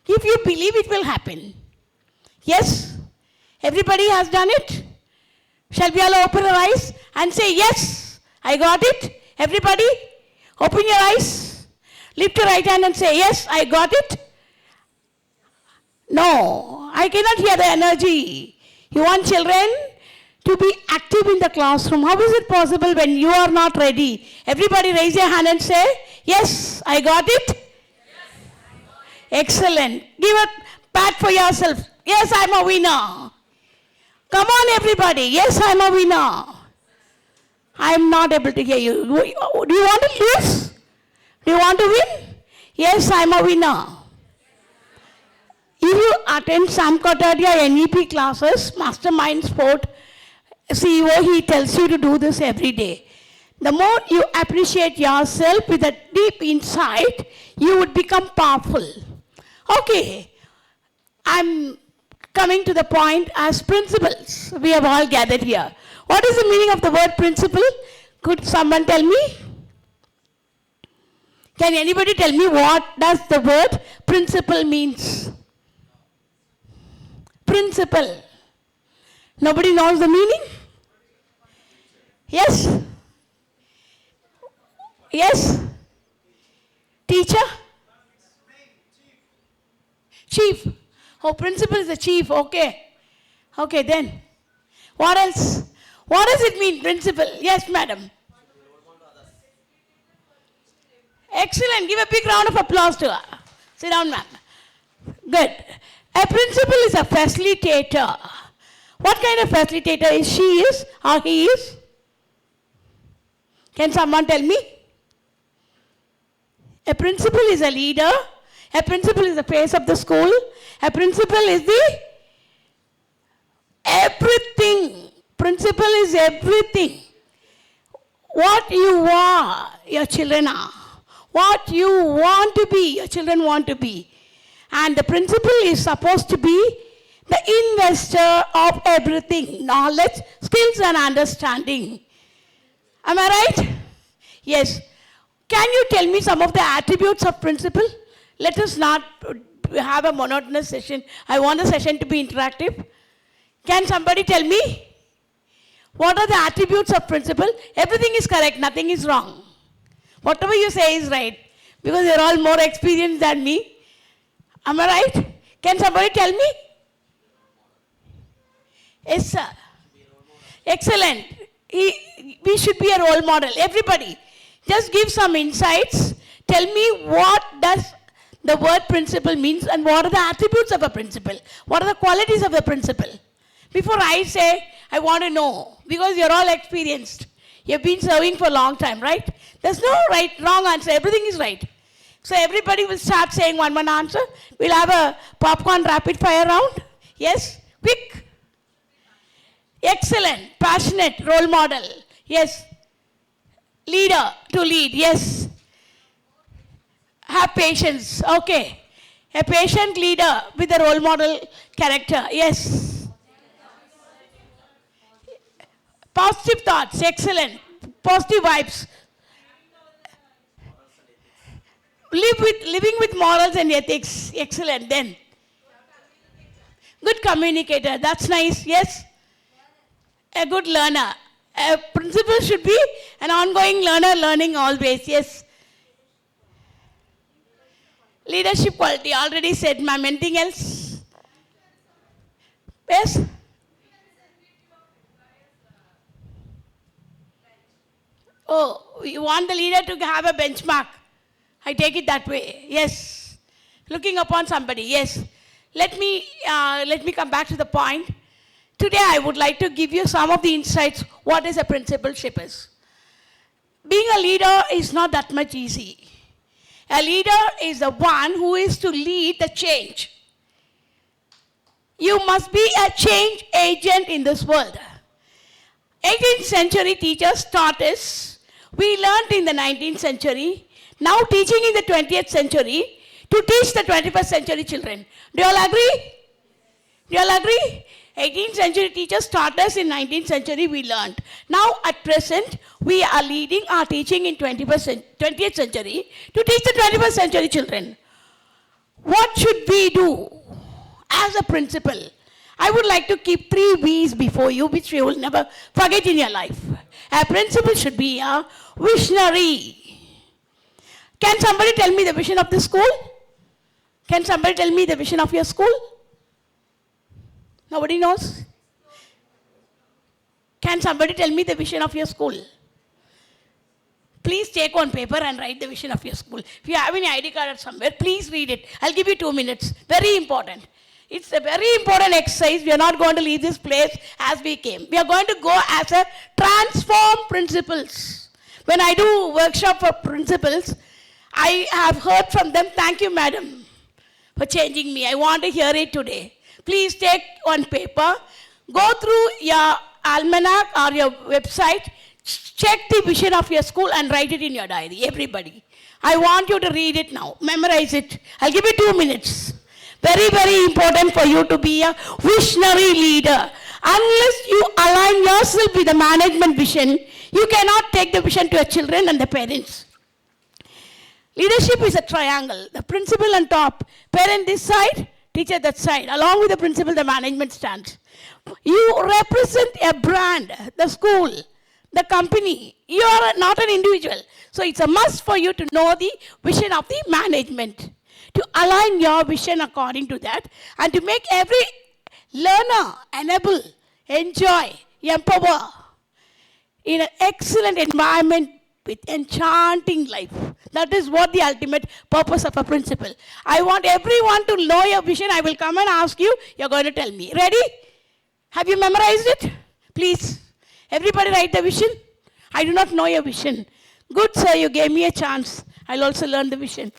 If you believe it will happen. Yes, Everybody has done it? Shall we all open our eyes and say, yes, I got it? Everybody, open your eyes. Lift your right hand and say, yes, I got it. No, I cannot hear the energy. You want children to be active in the classroom. How is it possible when you are not ready? Everybody raise your hand and say, yes, I got it. Yes, I got it. Excellent. Give a pat for yourself. Yes, I'm a winner. Come on, everybody. Yes, I'm a winner. I'm not able to hear you. Do you want to lose? Do you want to win? Yes, I'm a winner. If you attend Sam Kotaria NEP classes, Mastermind Sport, CEO, he tells you to do this every day. The more you appreciate yourself with a deep insight, you would become powerful. Okay, I'm coming to the point as principals. We have all gathered here. What is the meaning of the word principal? Could someone tell me? Can anybody tell me what does the word principal means? Principal. Nobody knows the meaning? Yes? Yes? Teacher? Chief. Oh, principal is the chief. Okay. Okay, then. What else? What does it mean, principal? Yes, madam. Excellent. Give a big round of applause to her. Sit down, ma'am. Good. A principal is a facilitator. What kind of facilitator is she is or he is? Can someone tell me? A principal is a leader. A principal is the face of the school. A principal is the everything. Principal is everything. What you are, your children are. What you want to be, your children want to be. And the principal is supposed to be the investor of everything, knowledge, skills and understanding. Am I right? Yes. Can you tell me some of the attributes of principal? Let us not have a monotonous session. I want the session to be interactive. Can somebody tell me? What are the attributes of principal? Everything is correct, nothing is wrong. Whatever you say is right, because you're all more experienced than me. Am I right? Can somebody tell me? Yes, sir. Excellent. We should be a role model. Everybody, just give some insights. Tell me what does the word principal means and what are the attributes of a principal? What are the qualities of a principal? Before I say, I want to know, because you're all experienced. You've been serving for a long time, right? There's no right, wrong answer. Everything is right. So everybody will start saying one answer. We'll have a popcorn rapid fire round. Yes? Quick. Excellent. Passionate. Role model. Yes. Leader. To lead. Yes. Have patience. Okay. A patient leader with a role model character. Yes. Positive thoughts. Excellent. Positive vibes. Living with morals and ethics. Excellent. Then. Good communicator. That's nice. Yes. A good learner. A principal should be an ongoing learner, learning always. Yes. Leadership quality. Already said, ma'am. Anything else? Yes. Oh, you want the leader to have a benchmark. I take it that way. Yes. Looking upon somebody. Yes. Let me come back to the point. Today I would like to give you some of the insights what is a principalship is. Being a leader is not that much easy. A leader is the one who is to lead the change. You must be a change agent in this world. 18th century teachers taught us. We learned in the 19th century. Now teaching in the 20th century to teach the 21st century children. Do you all agree? Do you all agree? 18th century teachers taught us in 19th century we learned. Now at present we are leading our teaching in 20th century to teach the 21st century children. What should we do as a principal? I would like to keep 3 V's before you, which you will never forget in your life. A principal should be a visionary. Can somebody tell me the vision of the school? Can somebody tell me the vision of your school? Nobody knows? Can somebody tell me the vision of your school? Please take one paper and write the vision of your school. If you have any ID card or somewhere, please read it. I'll give you 2 minutes. Very important. It's a very important exercise. We are not going to leave this place as we came. We are going to go as a transform principals. When I do workshop for principals, I have heard from them, thank you, madam, for changing me. I want to hear it today. Please take one paper, go through your almanac or your website, check the vision of your school and write it in your diary, everybody. I want you to read it now, memorize it. I'll give you 2 minutes. Very, very important for you to be a visionary leader. Unless you align yourself with the management vision, you cannot take the vision to your children and the parents. Leadership is a triangle. The principal on top, parent this side, teacher that side. Along with the principal, the management stands. You represent a brand, the school, the company. You are not an individual. So it's a must for you to know the vision of the management, to align your vision according to that, and to make every learner enable, enjoy, empower in an excellent environment with enchanting life. That is what the ultimate purpose of a principal. I want everyone to know your vision. I will come and ask you. You're going to tell me. Ready? Have you memorized it? Please. Everybody write the vision. I do not know your vision. Good, sir. You gave me a chance. I'll also learn the vision.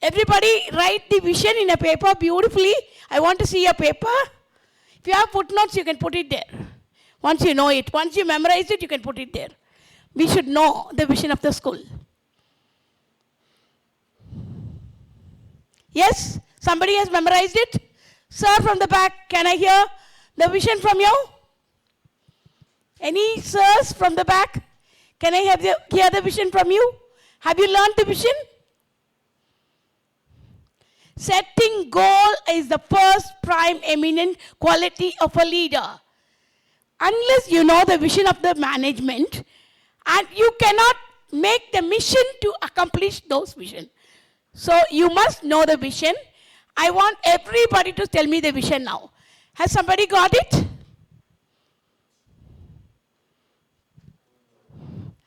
Everybody write the vision in a paper beautifully. I want to see your paper. If you have footnotes, you can put it there. Once you know it. Once you memorize it, you can put it there. We should know the vision of the school. Yes? Somebody has memorized it? Sir from the back, can I hear the vision from you? Any sirs from the back? Can I hear the vision from you? Have you learned the vision? Setting goal is the first prime eminent quality of a leader. Unless you know the vision of the management, and you cannot make the mission to accomplish those vision. So you must know the vision. I want everybody to tell me the vision now. Has somebody got it?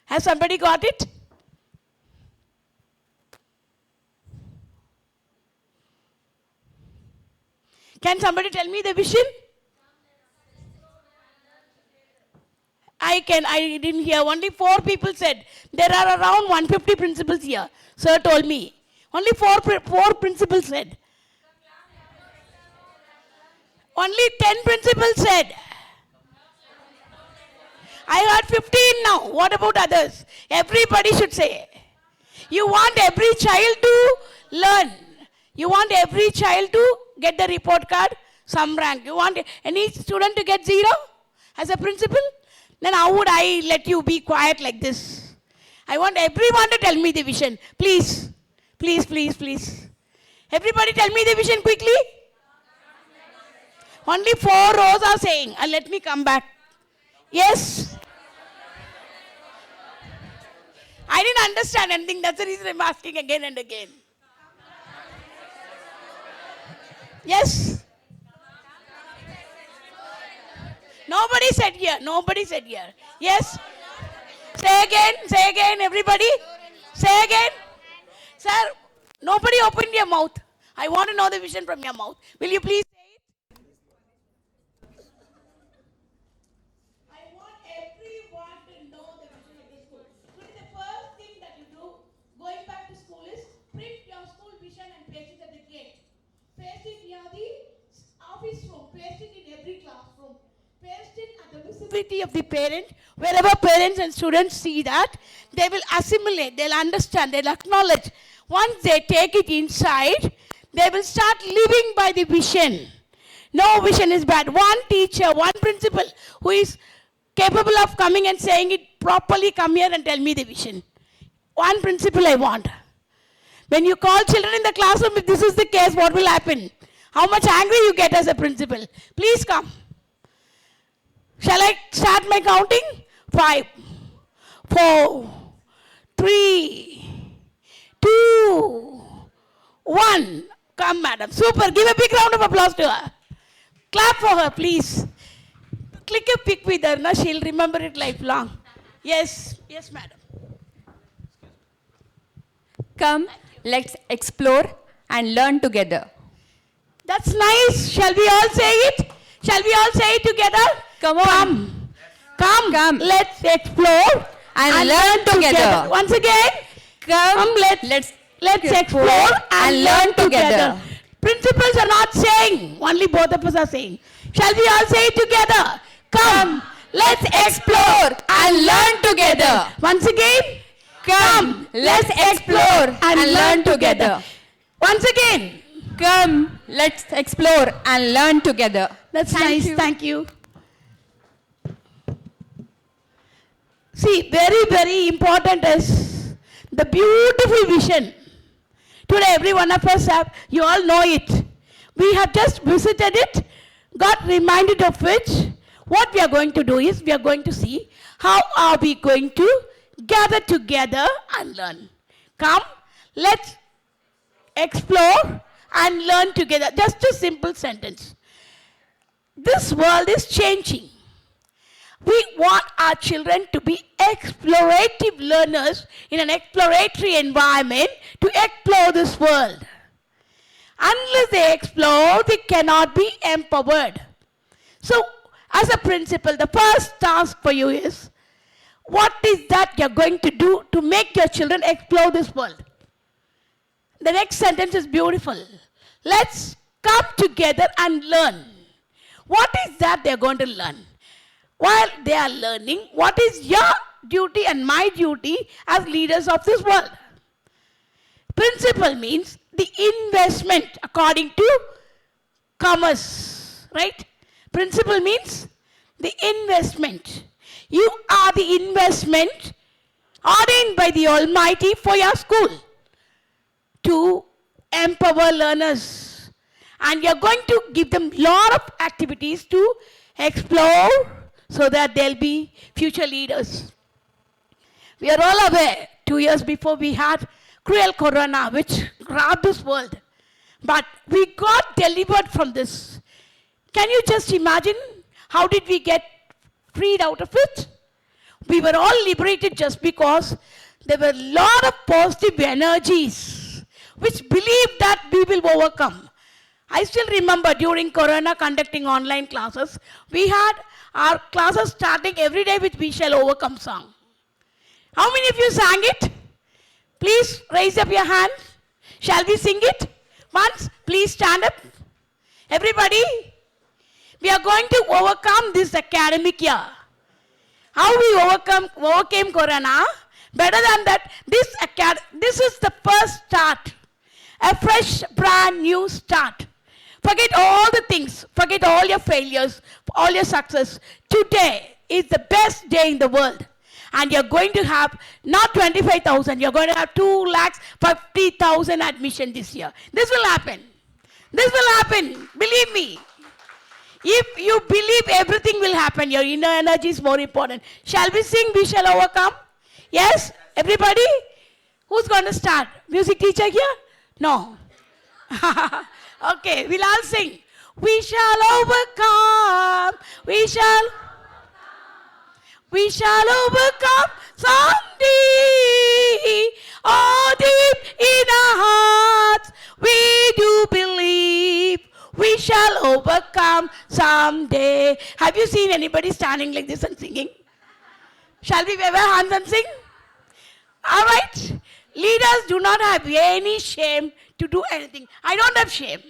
Has somebody got it? Can somebody tell me the vision? I didn't hear. Only 4 people said. There are around 150 principals here. Sir told me. Only 4 principals said. Only 10 principals said. I heard 15 now. What about others? Everybody should say. You want every child to learn. You want every child to get the report card, some rank. You want any student to get 0 as a principal? Then how would I let you be quiet like this? I want everyone to tell me the vision. Please, please, please, please. Everybody tell me the vision quickly. Only 4 rows are saying. And let me come back. Yes? I didn't understand anything. That's the reason I'm asking again and again. Yes? Nobody said here. Nobody said here. Yes? Say again, everybody. Say again. Sir, nobody opened your mouth. I want to know the vision from your mouth. Will you please say it? I want everyone to know the vision of the school. Today the first thing that you do going back to school is print your school vision and paste it at the gate. Paste it near the office room. Paste it in every classroom. Paste it at the visibility of the parent. Wherever parents and students see that, they will assimilate, they'll understand, they'll acknowledge. Once they take it inside, they will start living by the vision. No vision is bad. One teacher, one principal who is capable of coming and saying it properly, come here and tell me the vision. One principal I want. When you call children in the classroom, if this is the case, what will happen? how much angry you get as a principal. Please come. Shall I start my counting? 5, 4, 3, 2, 1. Come, madam. Super. Give a big round of applause to her. Clap for her, please. Click a pic with her, na? She'll remember it lifelong. Yes, yes, madam.
Come, let's explore and learn together.
That's nice. Shall we all say it? Shall we all say it together?
Come on.
Come. Let's explore
And learn together.
Once again.
Come,
Let's explore and learn together. Principals are not saying. Only both of us are saying. Shall we all say it together? Come. Let's explore
and learn together.
Once again.
Come, let's explore and learn together.
Once again.
Come, let's explore and learn together.
That's
Thank
nice.
you.
Thank you. See, very, very important is the beautiful vision. Today, every one of us have, you all know it. We have just visited it, got reminded of which. What we are going to do is, we are going to see how are we going to gather together and learn. Come, let's explore and learn together. Just a simple sentence. This world is changing. We want our children to be explorative learners in an exploratory environment to explore this world. Unless they explore, they cannot be empowered. So, as a principal, the first task for you is, what is that you're going to do to make your children explore this world? The next sentence is beautiful. Let's come together and learn. What is that they're going to learn? While they are learning, what is your duty and my duty as leaders of this world? Principle means the investment according to commerce, right? Principle means the investment. You are the investment ordained by the Almighty for your school to empower learners. And you're going to give them a lot of activities to explore so that they'll be future leaders. We are all aware, 2 years before we had cruel corona which grabbed this world. But we got delivered from this. Can you just imagine how did we get freed out of it? We were all liberated just because there were a lot of positive energies which believed that we will overcome. I still remember during Corona conducting online classes, we had our classes starting every day with We Shall Overcome song. How many of you sang it? Please raise up your hand. Shall we sing it? Once, please stand up. Everybody, we are going to overcome this academic year. How we overcame Corona? Better than that, this is the first start. A fresh, brand new start. Forget all the things. Forget all your failures, all your success. Today is the best day in the world. And you're going to have not 25,000, you're going to have 250,000 admission this year. This will happen. This will happen. Believe me. If you believe everything will happen, your inner energy is more important. Shall we sing We Shall Overcome? Yes? Everybody? Who's going to start? Music teacher here? No. Okay, we'll all sing. We shall overcome. We shall overcome someday. Oh, deep in our hearts, we do believe we shall overcome someday. Have you seen anybody standing like this and singing? Shall we wave our hands and sing? All right. Leaders do not have any shame to do anything. I don't have shame.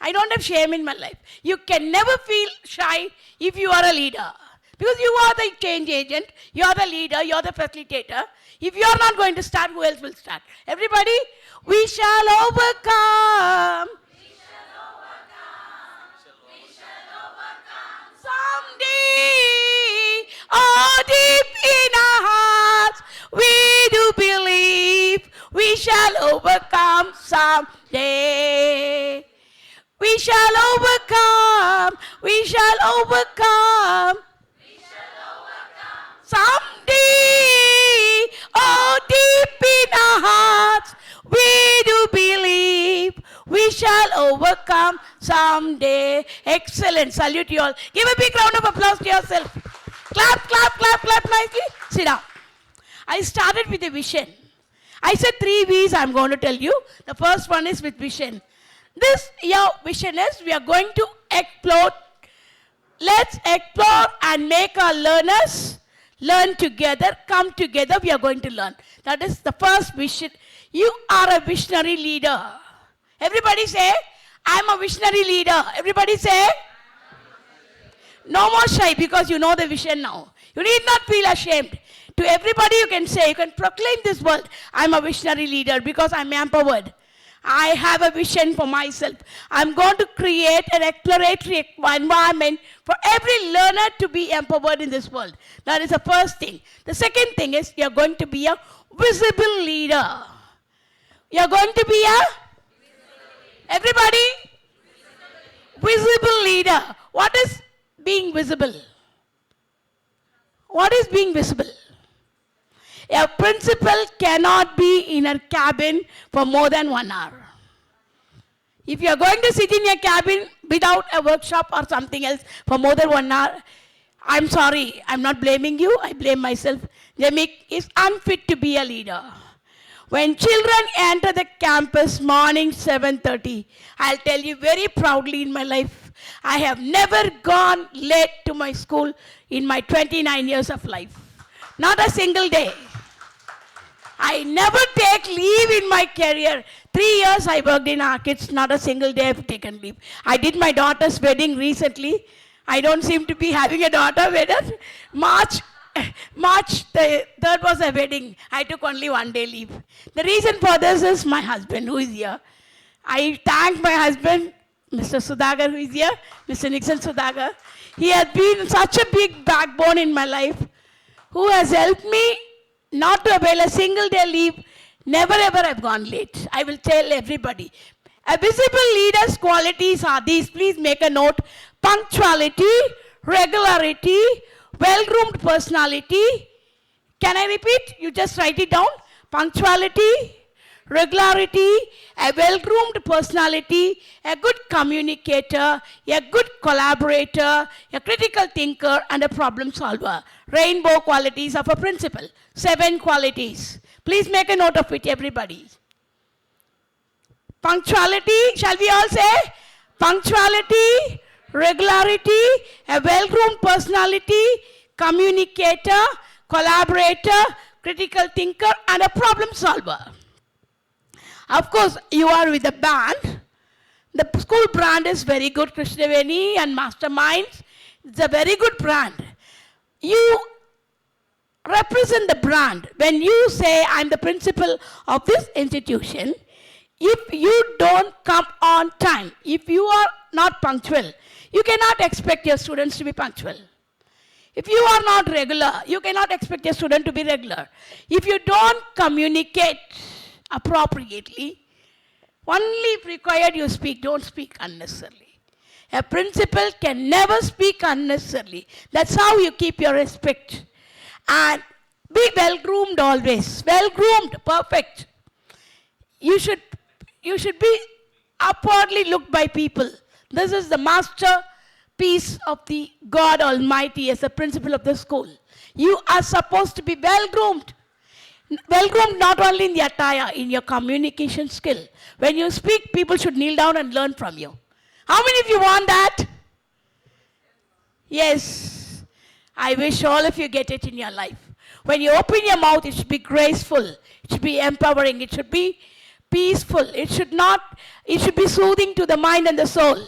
I don't have shame in my life. You can never feel shy if you are a leader. Because you are the change agent, you are the leader, you are the facilitator. If you are not going to start, who else will start? Everybody, we shall overcome. We shall overcome. We shall overcome. Someday, oh, deep in our hearts, we do believe we shall overcome someday. overcome. Someday, oh, deep in our hearts, we do believe we shall overcome someday. Excellent. Salute you all. Give a big round of applause to yourself. Clap, clap, clap, clap nicely. Sit down. I started with a vision. I said 3 V's I'm going to tell you. The first one is with vision. This year vision is we are going to explore. Let's explore and make our learners learn together, come together, we are going to learn. That is the first vision. You are a visionary leader. Everybody say, I'm a visionary leader. Everybody say, no more shy because you know the vision now. You need not feel ashamed. To everybody you can say, you can proclaim this world, I'm a visionary leader because I'm empowered. I have a vision for myself. I'm going to create an exploratory environment for every learner to be empowered in this world. That is the first thing. The second thing is you're going to be a visible leader. You're going to be everybody? Visible leader. What is being visible? What is being visible? A principal cannot be in a cabin for more than 1 hour. If you are going to sit in a cabin without a workshop or something else for more than 1 hour, I'm sorry, I'm not blaming you, I blame myself. Jamik is unfit to be a leader. When children enter the campus morning 7:30, I'll tell you very proudly in my life, I have never gone late to my school in my 29 years of life. Not a single day. I never take leave in my career. 3 years I worked in Arkids, not a single day I've taken leave. I did my daughter's wedding recently. I don't seem to be having a daughter wedding. March the 3rd was a wedding. I took only 1 day leave. The reason for this is my husband who is here. I thank my husband, Mr. Sudhagar who is here, Mr. Nixon Sudhagar. He has been such a big backbone in my life who has helped me not to avail a single day leave. Never ever I've gone late. I will tell everybody. A visible leader's qualities are these. Please make a note. Punctuality, regularity, well-groomed personality. Can I repeat? You just write it down. Punctuality, regularity, a well-groomed personality, a good communicator, a good collaborator, a critical thinker, and a problem solver. Rainbow qualities of a principal. 7 qualities. Please make a note of it, everybody. Punctuality, shall we all say? Punctuality, regularity, a well-groomed personality, communicator, collaborator, critical thinker, and a problem solver. Of course, you are with the band. The school brand is very good, Krishnaveni and Masterminds. It's a very good brand. You represent the brand. When you say, I'm the principal of this institution, if you don't come on time, if you are not punctual, you cannot expect your students to be punctual. If you are not regular, you cannot expect your student to be regular. If you don't communicate appropriately, only if required you speak, don't speak unnecessarily. A principal can never speak unnecessarily. That's how you keep your respect. And be well-groomed always. Well-groomed, perfect. You should be upwardly looked by people. This is the masterpiece of the God Almighty as the principal of the school. You are supposed to be well-groomed. Well-groomed not only in the attire, in your communication skill. When you speak, people should kneel down and learn from you. How many of you want that? Yes. I wish all of you get it in your life. When you open your mouth, it should be graceful. It should be empowering. It should be peaceful. It should be soothing to the mind and the soul.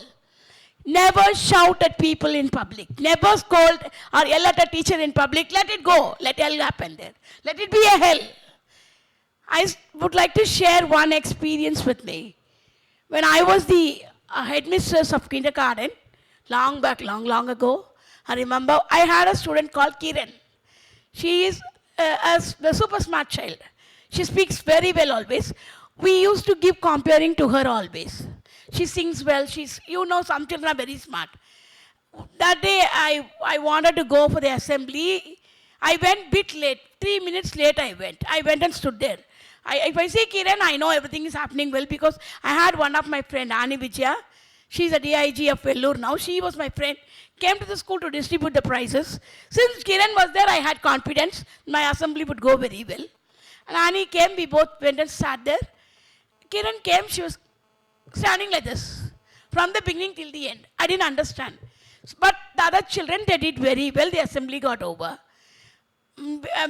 Never shout at people in public. Never scold or yell at a teacher in public. Let it go. Let hell happen there. Let it be a hell. I would like to share one experience with me. When I was the headmistress of kindergarten, long back, long ago, I remember I had a student called Kiran. She is a super smart child. She speaks very well always. We used to give comparing to her always. She sings well. Some children are very smart. that day I wanted to go for the assembly. I went bit late. 3 minutes late I went. I went and stood there. If I see Kiran, I know everything is happening well because I had one of my friend, Ani Vijaya. She's a DIG of Vellore now. She was my friend. Came to the school to distribute the prizes. Since Kiran was there, I had confidence my assembly would go very well. And Ani came, we both went and sat there. Kiran came, she was standing like this from the beginning till the end. I didn't understand. But the other children, they did very well. The assembly got over.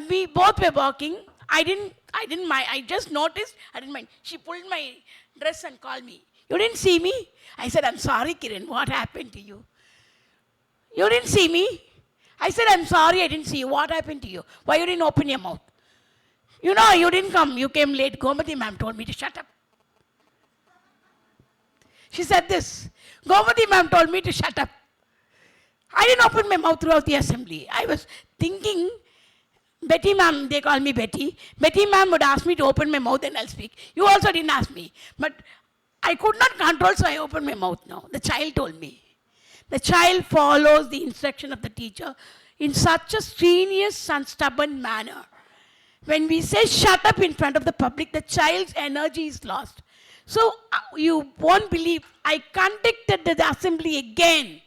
We both were walking. I didn't mind. I just noticed. I didn't mind. She pulled my dress and called me. You didn't see me? I said, I'm sorry, Kiran. What happened to you? You didn't see me? I said, I'm sorry, I didn't see you. What happened to you? Why you didn't open your mouth? You know, you didn't come. You came late. Gomati ma'am told me to shut up. She said this. Gomati ma'am told me to shut up. I didn't open my mouth throughout the assembly. I was thinking, Betty ma'am, they call me Betty. Betty ma'am would ask me to open my mouth and I'll speak. You also didn't ask me. But I could not control, so I opened my mouth now. The child told me. The child follows the instruction of the teacher in such a strenuous and stubborn manner. When we say shut up in front of the public, the child's energy is lost. So you won't believe, I conducted the assembly again.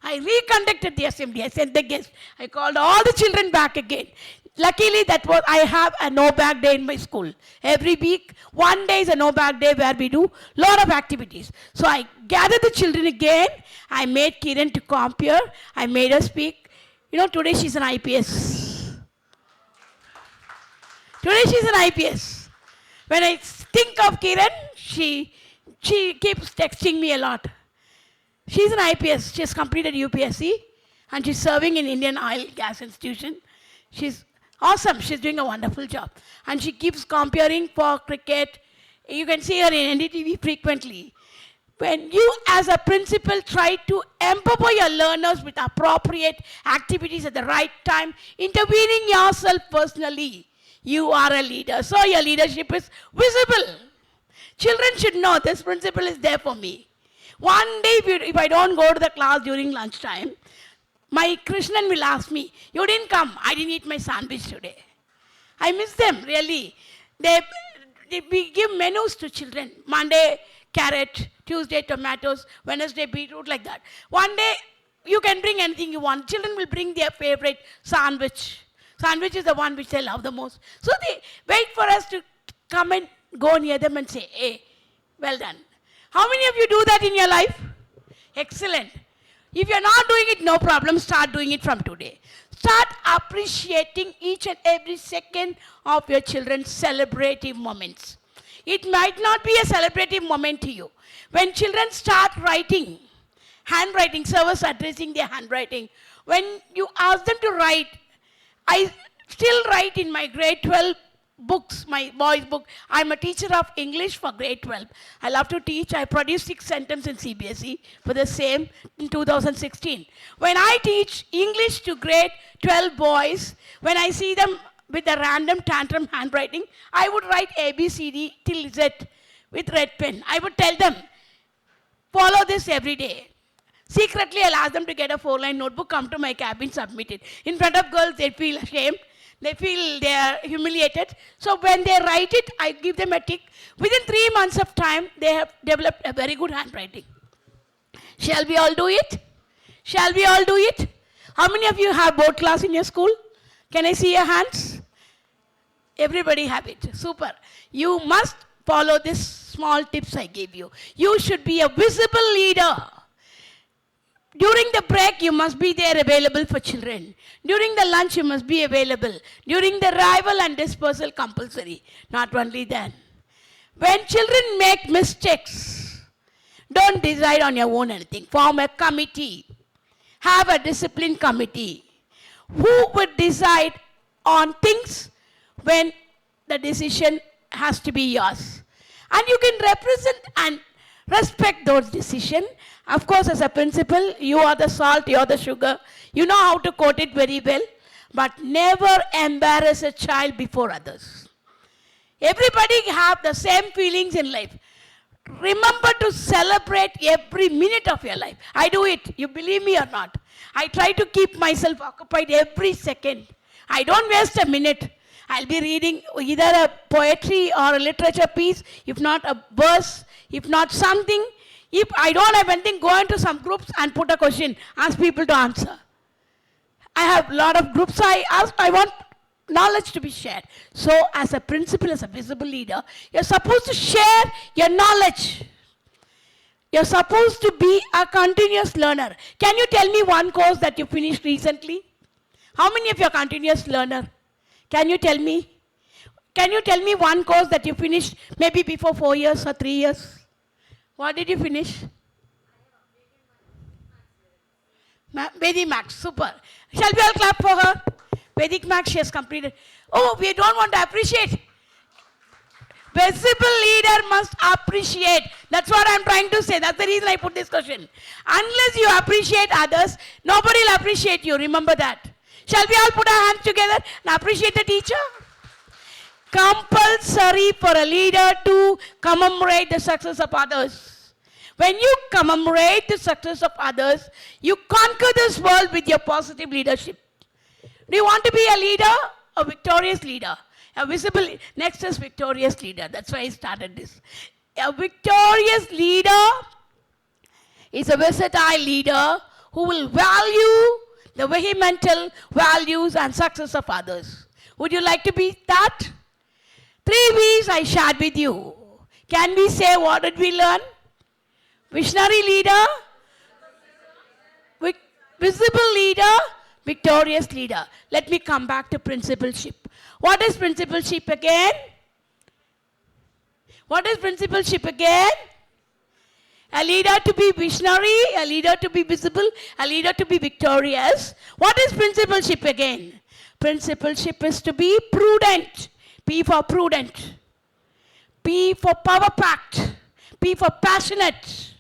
I reconducted the assembly. I sent the guests. I called all the children back again. Luckily, I have a no bag day in my school. Every week, one day is a no bag day where we do lot of activities. So I gathered the children again. I made Kiran to compare. I made her speak. You know, today she's an IPS. Today she's an IPS. When I think of Kiran, she keeps texting me a lot. She's an IPS. She has completed UPSC and she's serving in Indian Oil Gas Institution. She's awesome. She's doing a wonderful job. And she keeps comparing for cricket. You can see her in NDTV frequently. When you as a principal try to empower your learners with appropriate activities at the right time, intervening yourself personally, you are a leader. So your leadership is visible. Children should know this principal is there for me. One day, if I don't go to the class during lunchtime, my Krishnan will ask me, you didn't come, I didn't eat my sandwich today. I miss them, really. We give menus to children. Monday, carrot, Tuesday, tomatoes, Wednesday, beetroot, like that. One day, you can bring anything you want. Children will bring their favorite sandwich. Sandwich is the one which they love the most. So they wait for us to come and go near them and say, hey, well done. How many of you do that in your life? Excellent. If you're not doing it, no problem. Start doing it from today. Start appreciating each and every second of your children's celebrative moments. It might not be a celebrative moment to you. When children start writing, handwriting, service addressing their handwriting, when you ask them to write, I still write in my grade 12 books, my boys' book. I'm a teacher of English for grade 12. I love to teach. I produced 6 sentences in CBSE for the same in 2016. When I teach English to grade 12 boys, when I see them with a random tantrum handwriting, I would write A, B, C, D till Z with red pen. I would tell them, follow this every day. Secretly, I'll ask them to get a 4-line notebook, come to my cabin, submit it. In front of girls, they feel ashamed. They feel they are humiliated. So when they write it, I give them a tick. Within 3 months of time, they have developed a very good handwriting. Shall we all do it? Shall we all do it? How many of you have board class in your school? Can I see your hands? Everybody have it. Super. You must follow this small tips I gave you. You should be a visible leader. During the break, you must be there available for children. During the lunch, you must be available. During the arrival and dispersal, compulsory. Not only then. When children make mistakes, don't decide on your own anything. Form a committee. Have a discipline committee. Who would decide on things when the decision has to be yours? And you can represent and respect those decisions. Of course, as a principal, you are the salt, you are the sugar. You know how to coat it very well. But never embarrass a child before others. Everybody have the same feelings in life. remember to celebrate every minute of your life. I do it, you believe me or not. I try to keep myself occupied every second. I don't waste a minute. I'll be reading either a poetry or a literature piece, if not a verse, if not something. If I don't have anything, go into some groups and put a question, ask people to answer. I have a lot of groups I want knowledge to be shared. So as a principal, as a visible leader, you're supposed to share your knowledge. You're supposed to be a continuous learner. Can you tell me one course that you finished recently? How many of you are continuous learner? Can you tell me? Can you tell me one course that you finished maybe before 4 years or 3 years? What did you finish? Vedic Max, super. Shall we all clap for her? Vedic Max, she has completed. Oh, we don't want to appreciate. Visible leader must appreciate. That's what I'm trying to say. That's the reason I put this question. Unless you appreciate others, nobody will appreciate you. Remember that. Shall we all put our hands together and appreciate the teacher? Compulsory for a leader to commemorate the success of others. When you commemorate the success of others, you conquer this world with your positive leadership. Do you want to be a leader? A victorious leader. A visible, next is victorious leader. That's why I started this. A victorious leader is a versatile leader who will value the vehemental values and success of others. Would you like to be that? 3 V's I shared with you. Can we say what did we learn? Visionary leader, visible leader, victorious leader. Let me come back to principalship. What is principalship again? What is principalship again? A leader to be visionary, a leader to be visible, a leader to be victorious. What is principalship again? Principalship is to be prudent. P for prudent. P for power packed. P for passionate.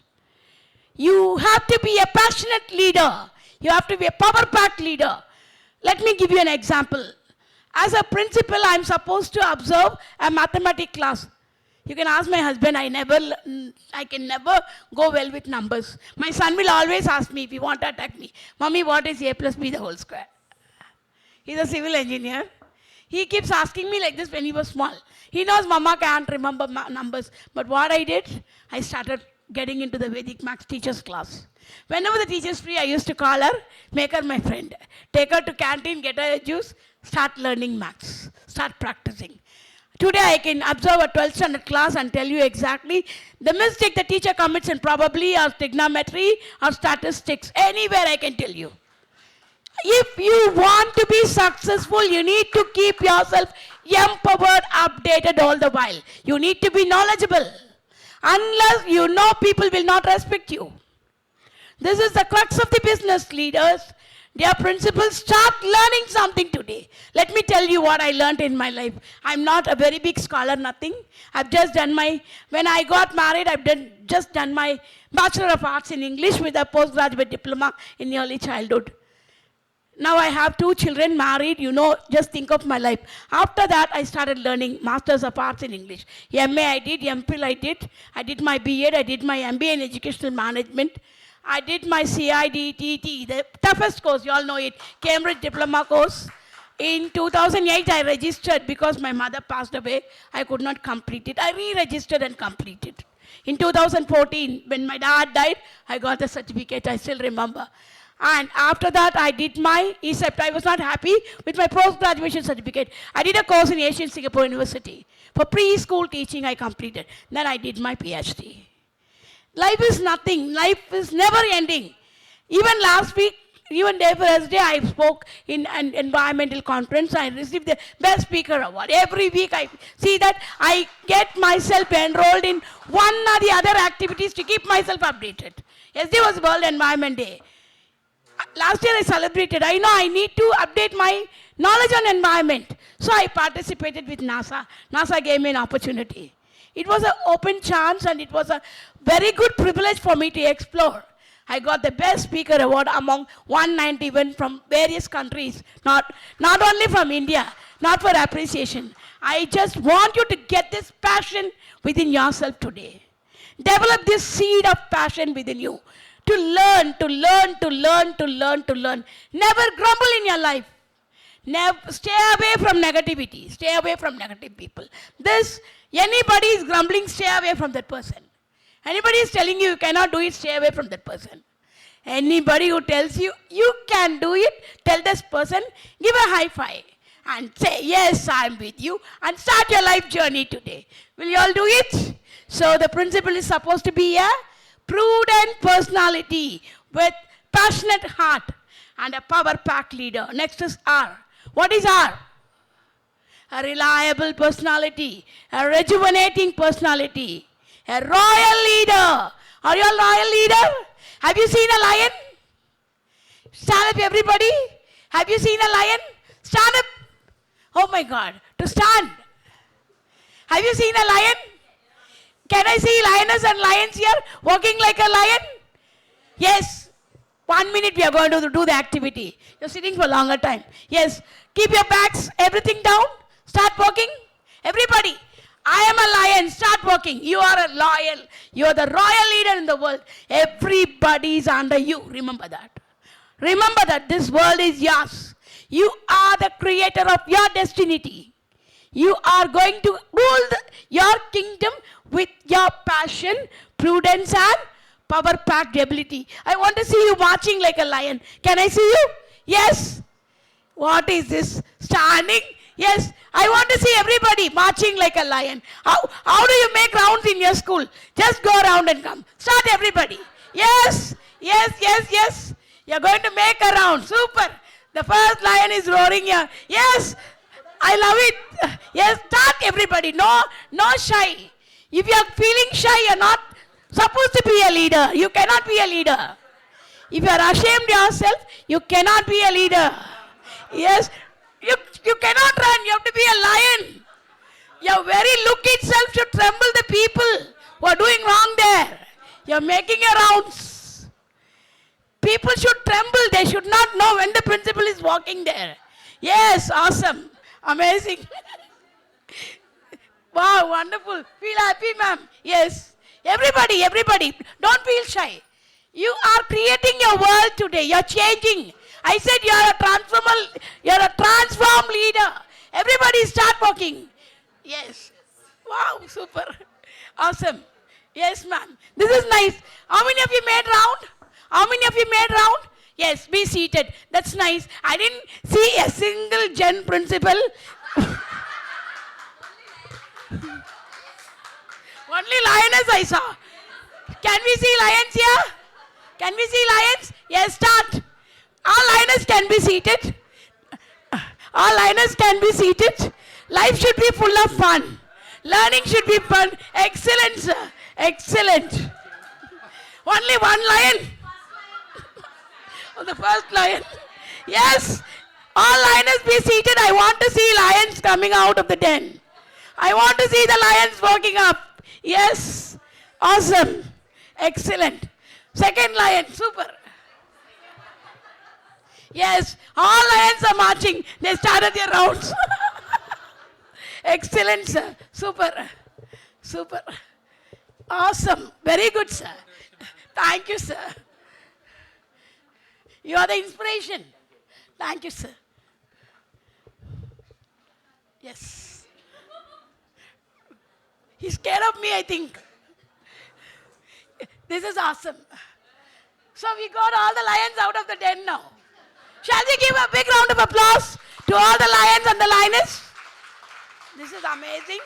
You have to be a passionate leader. You have to be a power packed leader. Let me give you an example. As a principal, I'm supposed to observe a mathematics class. You can ask my husband, I can never go well with numbers. My son will always ask me if he want to attack me. Mommy, what is A plus B the whole square? He's a civil engineer. He keeps asking me like this when he was small. He knows Mama can't remember numbers. But what I did, I started getting into the Vedic Max teacher's class. Whenever the teacher's free, I used to call her, make her my friend. Take her to canteen, get her a juice, start learning maths, start practicing. Today I can observe a 12th standard class and tell you exactly the mistake the teacher commits in probability or trigonometry or statistics. Anywhere I can tell you. If you want to be successful, you need to keep yourself empowered, updated all the while. You need to be knowledgeable. Unless you know, people will not respect you. This is the crux of the business, leaders. Dear principals, start learning something today. Let me tell you what I learned in my life. I'm not a very big scholar, nothing. I've just done when I got married, just done my Bachelor of Arts in English with a postgraduate diploma in early childhood. Now I have 2 children, married, just think of my life. After that, I started learning Masters of Arts in English. MA I did, MPhil I did my B.Ed, I did my MBA in Educational Management. I did my CIDTT, the toughest course, you all know it, Cambridge Diploma course. In 2008, I registered because my mother passed away. I could not complete it. I re-registered and completed. In 2014, when my dad died, I got the certificate, I still remember. And after that, I did my ESEPT. I was not happy with my post-graduation certificate. I did a course in Asian Singapore University. For preschool teaching, I completed. Then I did my PhD. Life is nothing. Life is never ending. Even last week, even day Thursday, I spoke in an environmental conference. I received the Best Speaker Award. Every week, I see that I get myself enrolled in one or the other activities to keep myself updated. Yesterday was World Environment Day. Last year I celebrated. I know I need to update my knowledge on environment. So I participated with NASA. NASA gave me an opportunity. It was an open chance and it was a very good privilege for me to explore. I got the Best Speaker Award among 191 from various countries, not only from India, not for appreciation. I just want you to get this passion within yourself today. Develop this seed of passion within you. To learn, to learn, to learn, to learn, to learn. Never grumble in your life. Never, stay away from negativity. Stay away from negative people. Anybody is grumbling, stay away from that person. Anybody is telling you you cannot do it, stay away from that person. Anybody who tells you you can do it, tell this person, give a high five and say, yes, I'm with you, and start your life journey today. Will you all do it? So the principal is supposed to be a prudent personality with passionate heart and a power-packed leader. Next is R. What is R? A reliable personality, a rejuvenating personality, a royal leader. Are you a royal leader? Have you seen a lion? Stand up, everybody. Have you seen a lion? Stand up. Oh my God, to stand. Have you seen a lion? Can I see lioness and lions here walking like a lion? Yes. 1 minute we are going to do the activity. You're sitting for a longer time. Yes. Keep your backs, everything down. Start walking. Everybody. I am a lion. Start walking. You are a loyal. You are the royal leader in the world. Everybody is under you. Remember that. Remember that this world is yours. You are the creator of your destiny. You are going to rule your kingdom with your passion, prudence, and power-packed ability. I want to see you marching like a lion. Can I see you? Yes. What is this? Standing? Yes. I want to see everybody marching like a lion. How do you make rounds in your school? Just go around and come. Start, everybody. Yes. Yes, yes, yes. You're going to make a round. Super. The first lion is roaring here. Yes. I love it. Yes. Start, everybody. No shy. If you're feeling shy, you're not supposed to be a leader. You cannot be a leader. If you're ashamed yourself, you cannot be a leader. Yes. You cannot run. You have to be a lion. Your very look itself should tremble the people who are doing wrong there. You're making your rounds. People should tremble. They should not know when the principal is walking there. Yes, awesome. Amazing. Wow, wonderful. Feel happy, ma'am. Yes. Everybody, don't feel shy. You are creating your world today. You're changing. I said you're a transformed leader. Everybody start walking. Yes. Wow, super. Awesome. Yes, ma'am. This is nice. How many of you made round? How many of you made round? Yes, be seated. That's nice. I didn't see a single gen principal. Only lioness I saw. Can we see lions here? Can we see lions? Yes, start. All lioness can be seated. All lioness can be seated. Life should be full of fun. Learning should be fun. Excellent, sir. Excellent. Only one lion. Oh, the first lion. Yes. All lioness be seated. I want to see lions coming out of the den. I want to see the lions walking up. Yes. Awesome. Excellent. Second lion. Super. Yes. All lions are marching. They started their rounds. Excellent, sir. Super. Super. Awesome. Very good, sir. Thank you, sir. You are the inspiration. Thank you, sir. Yes. He's scared of me, I think. This is awesome. So we got all the lions out of the den now. Shall we give a big round of applause to all the lions and the lioness? This is amazing.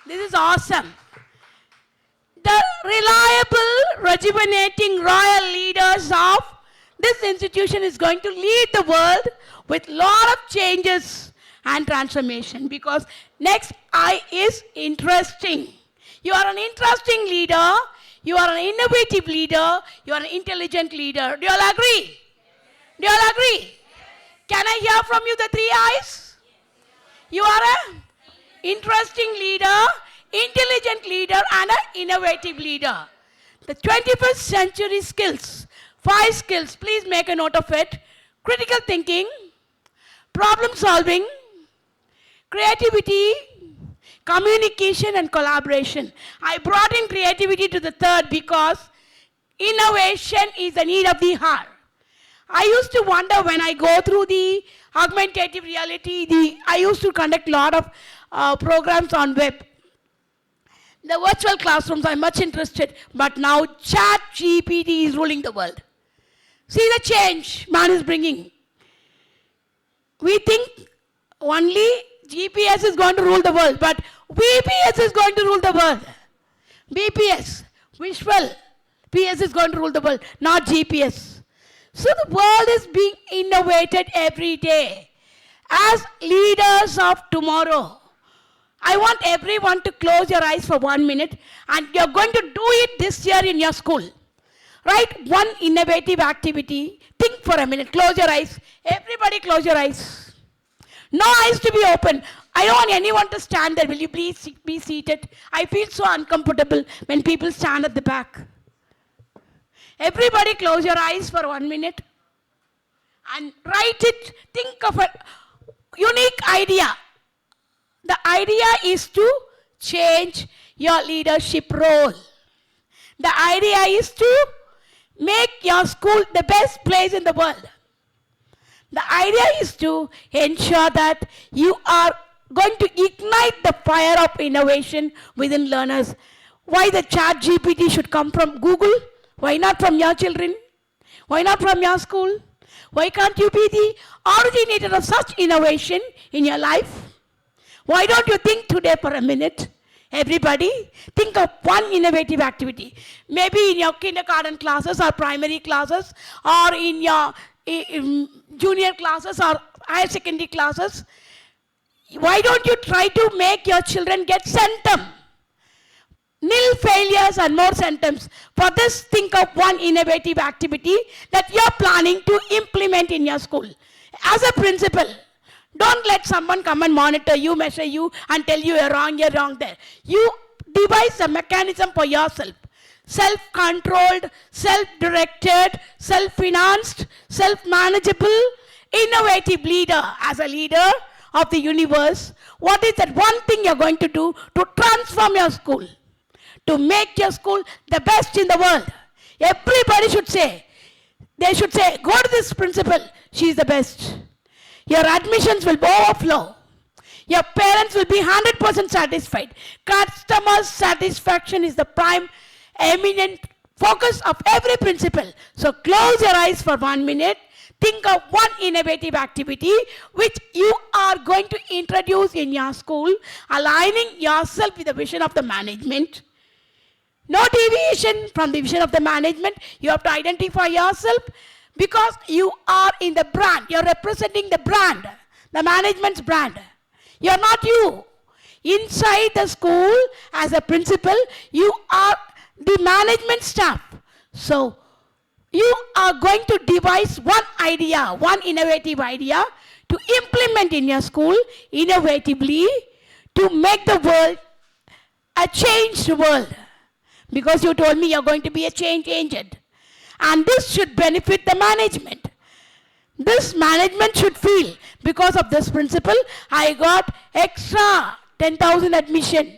This is awesome. The reliable, rejuvenating royal leaders of this institution is going to lead the world with lot of changes and transformation, because next I is interesting. You are an interesting leader. You are an innovative leader. You are an intelligent leader. Do you all agree? Do you all agree? Can I hear from you the three I's? You are an interesting leader, intelligent leader, and an innovative leader. The 21st century skills, 5 skills, please make a note of it. Critical thinking, problem solving, creativity, communication and collaboration. I brought in creativity to the third because innovation is the need of the hour. I used to wonder when I go through the augmentative reality, I used to conduct a lot of programs on web. The virtual classrooms, I'm much interested, but now Chat GPT is ruling the world. See the change man is bringing. We think only GPS is going to rule the world, but VPS is going to rule the world. BPS, visual, PS is going to rule the world, not GPS. So the world is being innovated every day. As leaders of tomorrow, I want everyone to close your eyes for 1 minute, and you're going to do it this year in your school. Right? One innovative activity. Think for a minute. Close your eyes. Everybody close your eyes. No eyes to be open. I don't want anyone to stand there. Will you please be seated? I feel so uncomfortable when people stand at the back. Everybody close your eyes for 1 minute and write it. Think of a unique idea. The idea is to change your leadership role. The idea is to make your school the best place in the world. The idea is to ensure that you are going to ignite the fire of innovation within learners. Why the Chat GPT should come from Google? Why not from your children? Why not from your school? Why can't you be the originator of such innovation in your life? Why don't you think today for a minute? Everybody, think of one innovative activity. Maybe in your kindergarten classes or primary classes or in your junior classes or higher secondary classes. Why don't you try to make your children get centum? Nil failures and more centums. For this, think of one innovative activity that you're planning to implement in your school. As a principal, don't let someone come and monitor you, measure you, and tell you you're wrong there. You devise a mechanism for yourself. Self-controlled, self-directed, self-financed, self-manageable, innovative leader. As a leader of the universe, what is that one thing you're going to do to transform your school? To make your school the best in the world. Everybody should say, they should say, go to this principal, she's the best. Your admissions will overflow. Your parents will be 100% satisfied. Customer satisfaction is the prime eminent focus of every principal. So close your eyes for 1 minute. Think of one innovative activity which you are going to introduce in your school, aligning yourself with the vision of the management. No deviation from the vision of the management. You have to identify yourself because you are in the brand. You're representing the brand, the management's brand. You're not you. Inside the school, as a principal, you are the management staff. So, you are going to devise one idea, one innovative idea to implement in your school innovatively to make the world a changed world. Because you told me you're going to be a change agent. And this should benefit the management. This management should feel, because of this principle, I got extra 10,000 admission.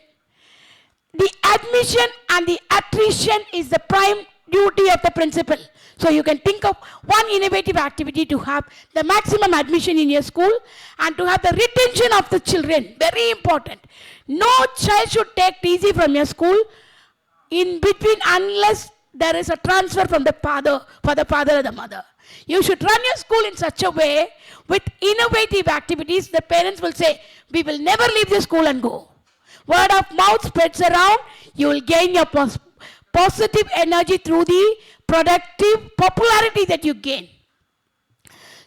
The admission and the attrition is the prime duty of the principal. So you can think of one innovative activity to have the maximum admission in your school and to have the retention of the children. Very important. No child should take TC from your school in between unless there is a transfer from the father, for the father or the mother. You should run your school in such a way with innovative activities. The parents will say, we will never leave the school and go. Word of mouth spreads around. You will gain your positive energy through the productive popularity that you gain.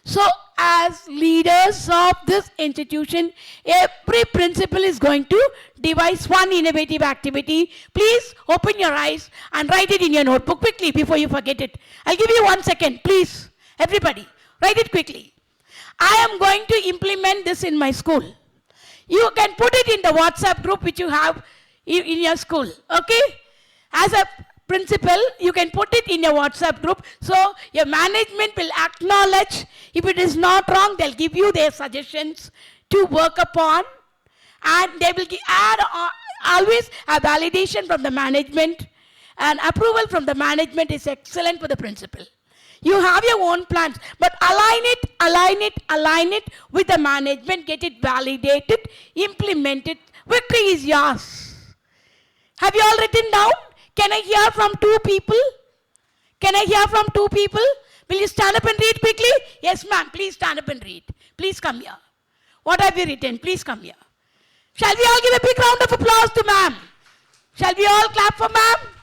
So as leaders of this institution, every principal is going to devise one innovative activity. Please open your eyes and write it in your notebook quickly before you forget it. I'll give you 1 second, please. Everybody, write it quickly. I am going to implement this in my school. You can put it in the WhatsApp group which you have in your school, okay? As a principal, you can put it in your WhatsApp group, so your management will acknowledge. If it is not wrong, they'll give you their suggestions to work upon, And they will add always a validation from the management, and approval from the management is excellent for the principal. You have your own plans, but align it with the management, get it validated, implement it. Victory is yours. Have you all written down? Can I hear from 2 people? Can I hear from 2 people? Will you stand up and read quickly? Yes, ma'am. Please stand up and read. Please come here. What have you written? Please come here. Shall we all give a big round of applause to ma'am? Shall we all clap for ma'am?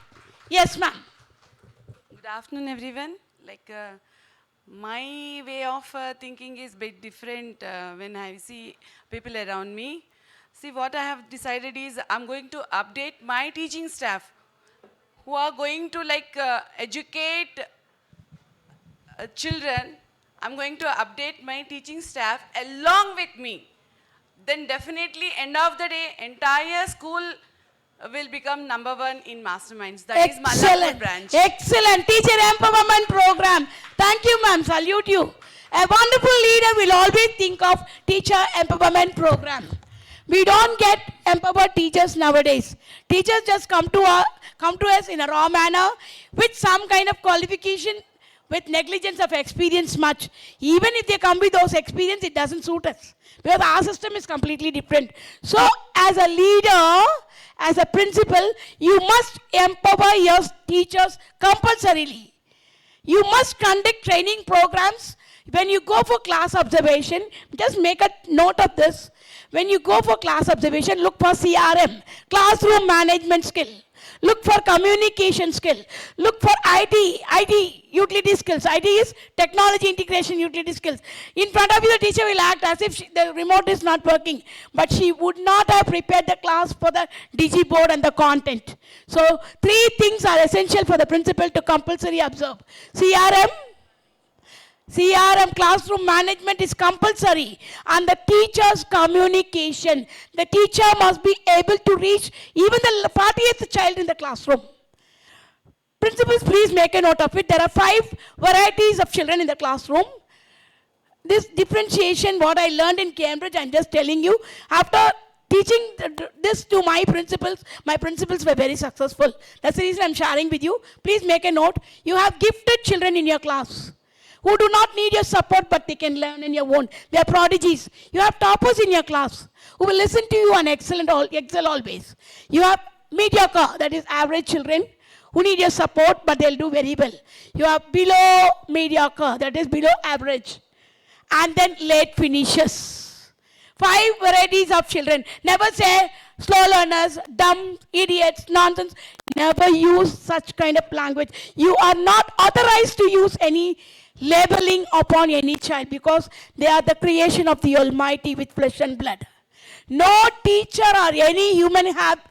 Yes, ma'am.
Good afternoon, everyone. My way of thinking is a bit different when I see people around me. See, what I have decided is I'm going to update my teaching staff who are going to educate children. I'm going to update my teaching staff along with me. Then definitely, end of the day, entire school will become #1 in masterminds. That is Malapur branch.
Excellent. Teacher empowerment program. Thank you, ma'am. Salute you. A wonderful leader will always think of teacher empowerment program. We don't get empowered teachers nowadays. Teachers just come to us in a raw manner with some kind of qualification, with negligence of experience much. Even if they come with those experience, it doesn't suit us, because our system is completely different. So as a leader, as a principal, you must empower your teachers compulsorily. You must conduct training programs. When you go for class observation, just make a note of this. When you go for class observation, look for CRM, classroom management skill. Look for communication skill. Look for IT utility skills. IT is technology integration utility skills. In front of you, the teacher will act as if the remote is not working, but she would not have prepared the class for the DG board and the content. So 3 things are essential for the principal to compulsory observe. CRM, classroom management is compulsory, and the teacher's communication. The teacher must be able to reach even the 40th child in the classroom. Principals, please make a note of it. There are 5 varieties of children in the classroom. This differentiation, what I learned in Cambridge, I'm just telling you. After teaching this to my principals were very successful. That's the reason I'm sharing with you. Please make a note. You have gifted children in your class who do not need your support, but they can learn in your own. They are prodigies. You have toppers in your class who will listen to you and excel always. You have mediocre, that is average children, who need your support, but they'll do very well. You have below mediocre, that is below average. And then late finishers. 5 varieties of children. Never say slow learners, dumb, idiots, nonsense. Never use such kind of language. You are not authorized to use any labeling upon any child, because they are the creation of the Almighty with flesh and blood. No teacher or any human have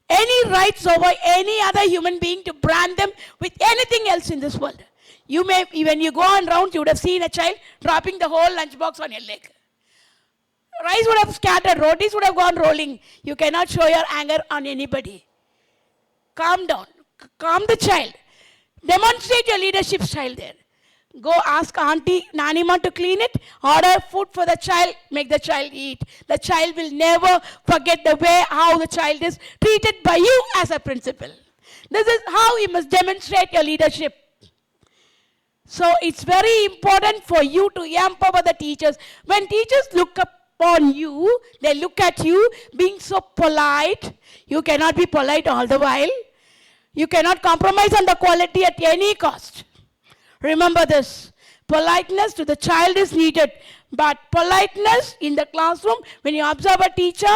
any rights over any other human being to brand them with anything else in this world. You may, when you go on rounds, you would have seen a child dropping the whole lunchbox on your leg. Rice would have scattered, rotis would have gone rolling. You cannot show your anger on anybody. Calm down. Calm the child. Demonstrate your leadership style there. Go ask Auntie Nanima to clean it, order food for the child, make the child eat. The child will never forget the way how the child is treated by you as a principal. This is how you must demonstrate your leadership. So it's very important for you to empower the teachers. When teachers look upon you, they look at you being so polite. You cannot be polite all the while. You cannot compromise on the quality at any cost. Remember this, politeness to the child is needed, but politeness in the classroom, when you observe a teacher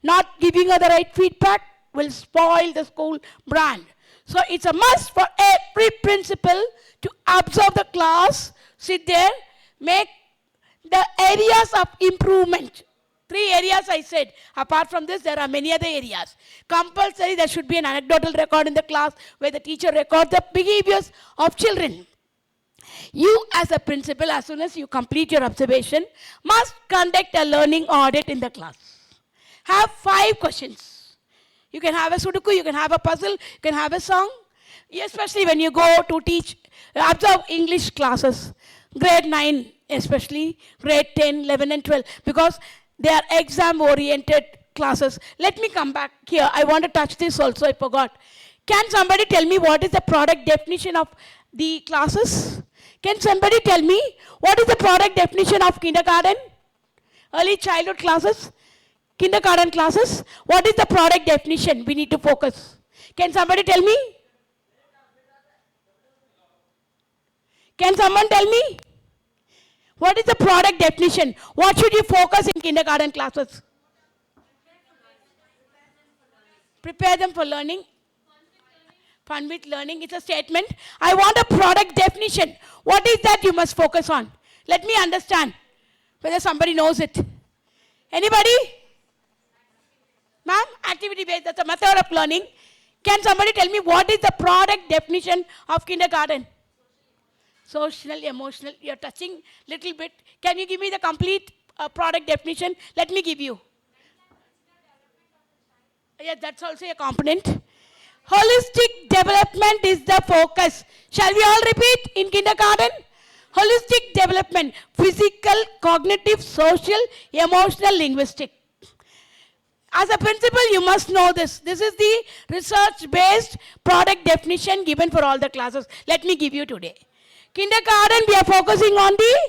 not giving her the right feedback, will spoil the school brand. So it's a must for every principal to observe the class, sit there, make the areas of improvement. 3 areas I said. Apart from this, there are many other areas. Compulsory, there should be an anecdotal record in the class where the teacher records the behaviors of children. You as a principal, as soon as you complete your observation, must conduct a learning audit in the class. Have 5 questions. You can have a Sudoku, you can have a puzzle, you can have a song. Especially when you go to teach, observe English classes, grade 9 especially, grade 10, 11 and 12, because they are exam oriented classes. Let me come back here. I want to touch this also, I forgot. Can somebody tell me what is the product definition of the classes? Can somebody tell me what is the product definition of kindergarten? Early childhood classes? Kindergarten classes? What is the product definition? We need to focus. Can somebody tell me? Can someone tell me? What is the product definition? What should you focus in kindergarten classes? Prepare them for learning. Fun with learning is a statement. I want a product definition. What is that you must focus on? Let me understand whether somebody knows it. Anybody? Ma'am, activity based, that's a method of learning. Can somebody tell me what is the product definition of kindergarten? Social, emotional, you're touching little bit. Can you give me the complete product definition? Let me give you. Yes, that's also a component. Holistic development is the focus. Shall we all repeat in kindergarten? Holistic development, physical, cognitive, social, emotional, linguistic. As a principal, you must know this. This is the research-based product definition given for all the classes. Let me give you today. Kindergarten, we are focusing on the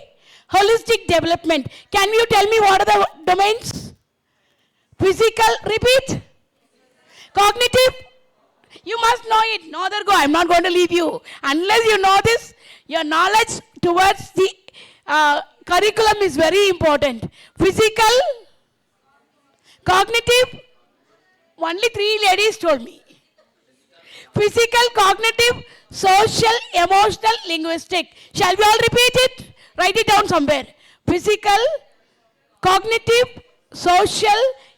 holistic development. Can you tell me what are the domains? Physical, repeat. Cognitive, you must know it. No other go. I'm not going to leave you. Unless you know this, your knowledge towards the curriculum is very important. Physical, cognitive, only 3 ladies told me. Physical, cognitive, social, emotional, linguistic. Shall we all repeat it? Write it down somewhere. Physical, cognitive, social,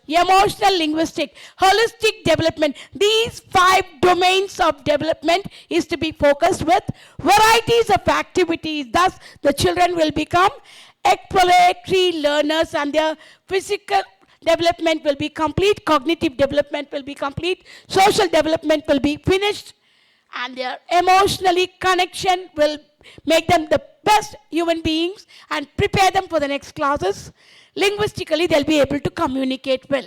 emotional, linguistic, holistic development. These 5 domains of development is to be focused with varieties of activities. Thus, the children will become exploratory learners and their physical development will be complete, cognitive development will be complete, social development will be finished, and their emotionally connection will make them the best human beings and prepare them for the next classes. Linguistically, they'll be able to communicate well.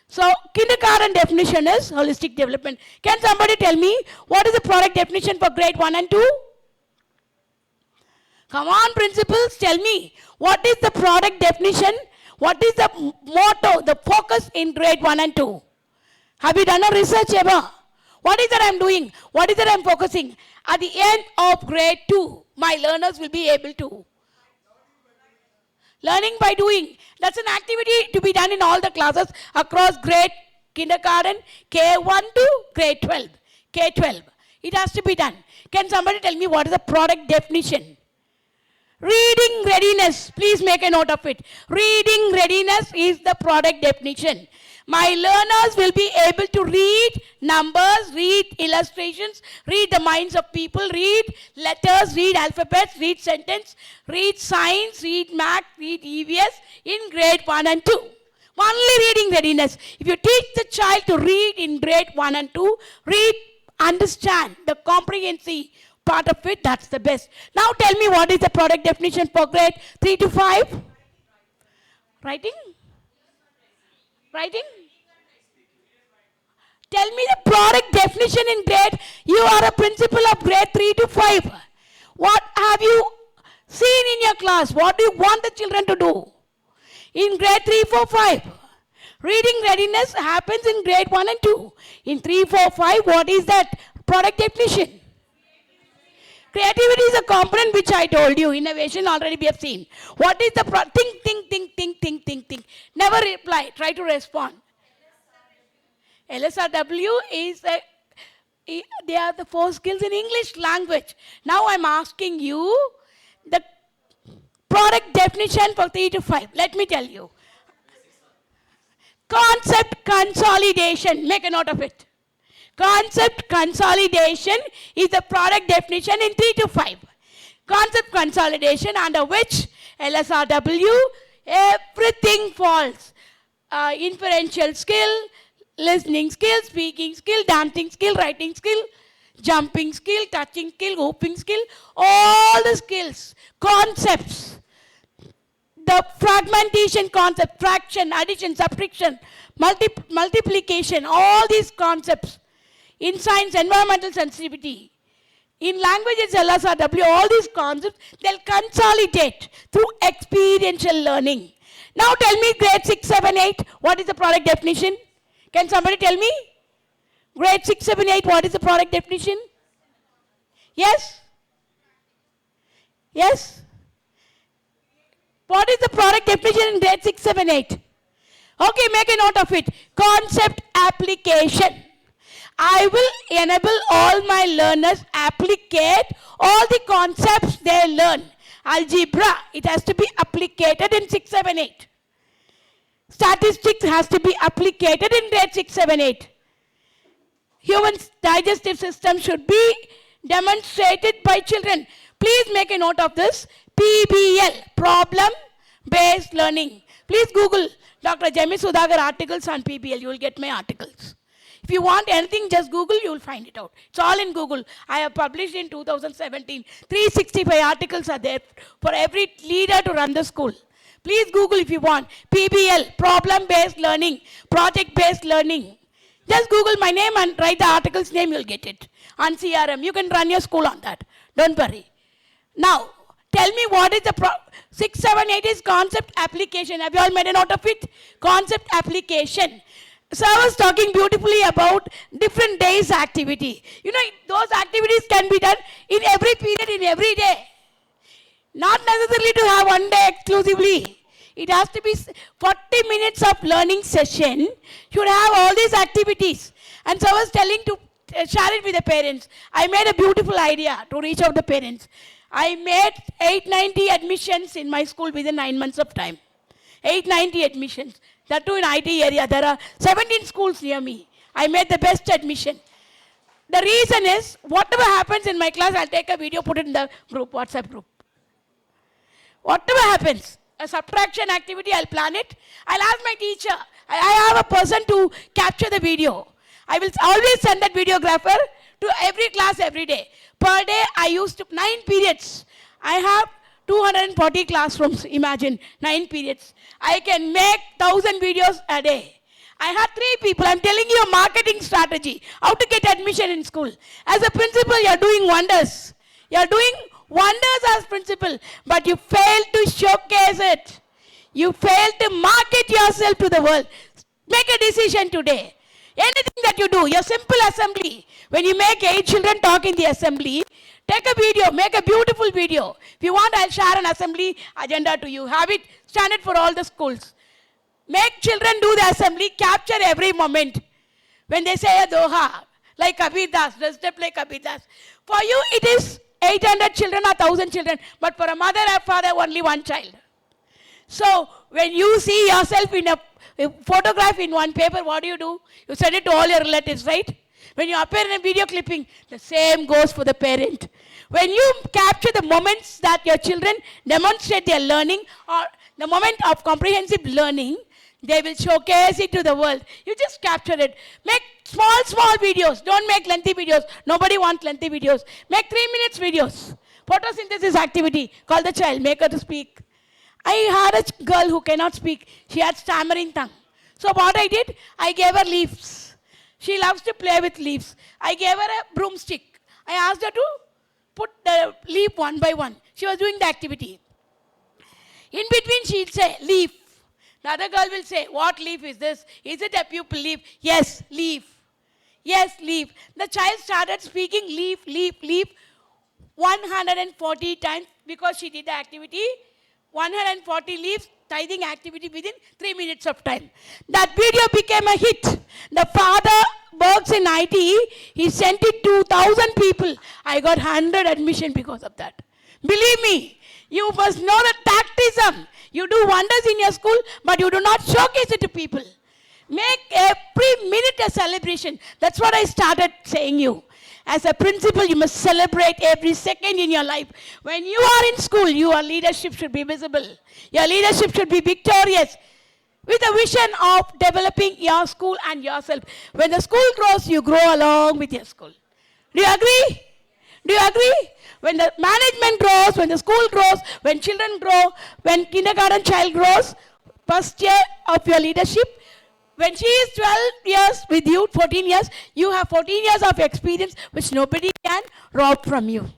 So, kindergarten definition is holistic development. Can somebody tell me what is the product definition for grade 1 and 2? Come on, principals, tell me. What is the product definition? What is the motto, the focus in grade 1 and 2? Have you done a research ever? What is that I'm doing? What is that I'm focusing? At the end of grade 2, my learners will be able to. Learning by doing. That's an activity to be done in all the classes across grade kindergarten, K1 to grade 12, K12. It has to be done. Can somebody tell me what is the product definition? Reading readiness, please make a note of it. Reading readiness is the product definition. My learners will be able to read numbers, read illustrations, read the minds of people, read letters, read alphabets, read sentence, read signs, read math, read EVS in grade 1 and 2. Only reading readiness. If you teach the child to read in grade 1 and 2, read, understand the comprehensive part of it, that's the best. Now tell me what is the product definition for grade 3 to 5? Writing? Writing? Tell me the product definition in grade. You are a principal of grade 3 to 5. What have you seen in your class? What do you want the children to do? In grade 3, 4, 5. Reading readiness happens in grade 1 and 2. In 3, 4, 5, what is that product definition? Creativity is a component which I told you. Innovation already we have seen. What is the think. Never reply. Try to respond. LSRW is they are the 4 skills in English language. Now I'm asking you the product definition for 3 to 5. Let me tell you. Concept consolidation. Make a note of it. Concept consolidation is the product definition in 3 to 5. Concept consolidation under which LSRW, everything falls. Inferential skill, listening skill, speaking skill, dancing skill, writing skill, jumping skill, touching skill, hooping skill, all the skills, concepts. the fragmentation concept, fraction, addition, subtraction, multiplication, all these concepts. In science, environmental sensitivity. In languages, LSRW, all these concepts, they'll consolidate through experiential learning. Now tell me grade 6, 7, 8, what is the product definition? Can somebody tell me? Grade 6, 7, 8, what is the product definition? Yes? Yes? What is the product definition in grade 6, 7, 8? Okay, make a note of it. Concept application. I will enable all my learners applicate all the concepts they learn. Algebra, it has to be applicated in 6, 7, 8. Statistics has to be applicated in grade 6, 7, 8. Human digestive system should be demonstrated by children. Please make a note of this. PBL, problem-based learning. Please Google Dr. Jemi Sudhakar articles on PBL. You will get my articles. If you want anything, just Google, you will find it out. It's all in Google. I have published in 2017. 365 articles are there for every leader to run the school. Please Google if you want. PBL, problem-based learning, project-based learning. Just Google my name and write the article's name, you'll get it. On CRM, you can run your school on that. Don't worry. Now, tell me what is the 6, 7, 8 is concept application. Have you all made a note of it? Concept application. So I was talking beautifully about different days activity. You know, those activities can be done in every period, in every day. Not necessarily to have one day exclusively. It has to be 40 minutes of learning session. Should have all these activities. And so I was telling to share it with the parents. I made a beautiful idea to reach out the parents. I made 890 admissions in my school within 9 months of time. 890 admissions. That too in IT area. There are 17 schools near me. I made the best admission. The reason is, whatever happens in my class, I'll take a video, put it in the group, WhatsApp group. Whatever happens, a subtraction activity, I'll plan it. I'll ask my teacher. I have a person to capture the video. I will always send that videographer to every class every day. Per day, I used to 9 periods. I have 240 classrooms, imagine, 9 periods. I can make 1,000 videos a day. I had 3 people. I'm telling you a marketing strategy, how to get admission in school. As a principal, you're doing wonders. You're doing wonders as principal, but you failed to showcase it. You failed to market yourself to the world. Make a decision today. Anything that you do, your simple assembly, when you make 8 children talk in the assembly, take a video, make a beautiful video. If you want, I'll share an assembly agenda to you. Have it standard for all the schools. Make children do the assembly, capture every moment. When they say a doha, like Kabir Das, dressed up like Kabir Das. For you, it is 800 children or 1,000 children, but for a mother or father, only 1 child. So, when you see yourself in a photograph in one paper, what do? You send it to all your relatives, right? When you appear in a video clipping, the same goes for the parent. When you capture the moments that your children demonstrate their learning or the moment of comprehensive learning, they will showcase it to the world. You just capture it. Make small videos. Don't make lengthy videos. Nobody wants lengthy videos. Make 3 minutes videos. Photosynthesis activity. Call the child. Make her to speak. I had a girl who cannot speak. She had stammering tongue. So what I did, I gave her leaves. She loves to play with leaves. I gave her a broomstick. I asked her to put the leaf one by one. She was doing the activity. In between, she'd say, leaf. The other girl will say, what leaf is this? Is it a pupil leaf? Yes, leaf. Yes, leaf. The child started speaking leaf, leaf, leaf 140 times because she did the activity. 140 leaves, tithing activity within 3 minutes of time. That video became a hit. The father works in IT. He sent it to 1,000 people. I got 100 admission because of that. Believe me, you must know the tactism. You do wonders in your school, but you do not showcase it to people. Make every minute a celebration. That's what I started saying you. As a principal, you must celebrate every second in your life. When you are in school, your leadership should be visible. Your leadership should be victorious with a vision of developing your school and yourself. When the school grows, you grow along with your school. Do you agree? Do you agree? When the management grows, when the school grows, when children grow, when kindergarten child grows, first year of your leadership, when she is 12 years with you, 14 years, you have 14 years of experience which nobody can rob from you. Do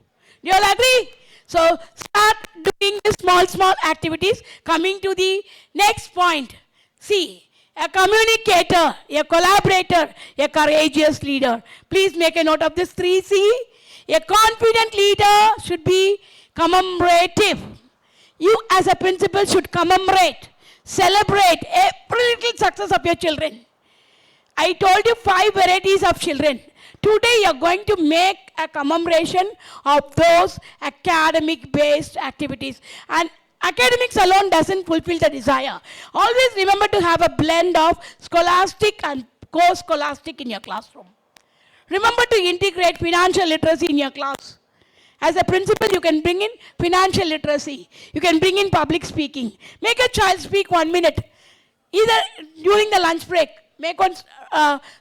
you all agree? So start doing the small activities. Coming to the next point. See, a communicator, a collaborator, a courageous leader. Please make a note of this 3C. A confident leader should be commemorative. You as a principal should commemorate, celebrate every little success of your children. I told you 5 varieties of children. Today you are going to make a commemoration of those academic based activities. And academics alone doesn't fulfill the desire. Always remember to have a blend of scholastic and co-scholastic in your classroom. Remember to integrate financial literacy in your class. As a principal, you can bring in financial literacy. You can bring in public speaking. Make a child speak 1 minute. Either during the lunch break, make one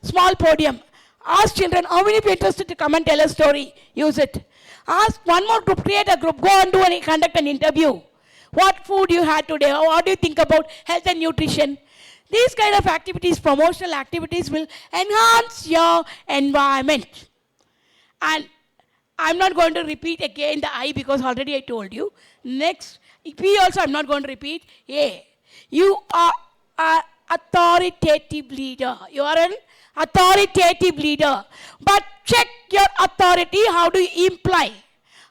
small podium. Ask children, how many of you are interested to come and tell a story? Use it. Ask one more group, create a group, go and conduct an interview. What food you had today? What do you think about health and nutrition? These kind of activities, promotional activities, will enhance your environment. And I'm not going to repeat again the I because already I told you. Next, P also I'm not going to repeat. A. You are an authoritative leader. You are an authoritative leader. But check your authority. How do you imply?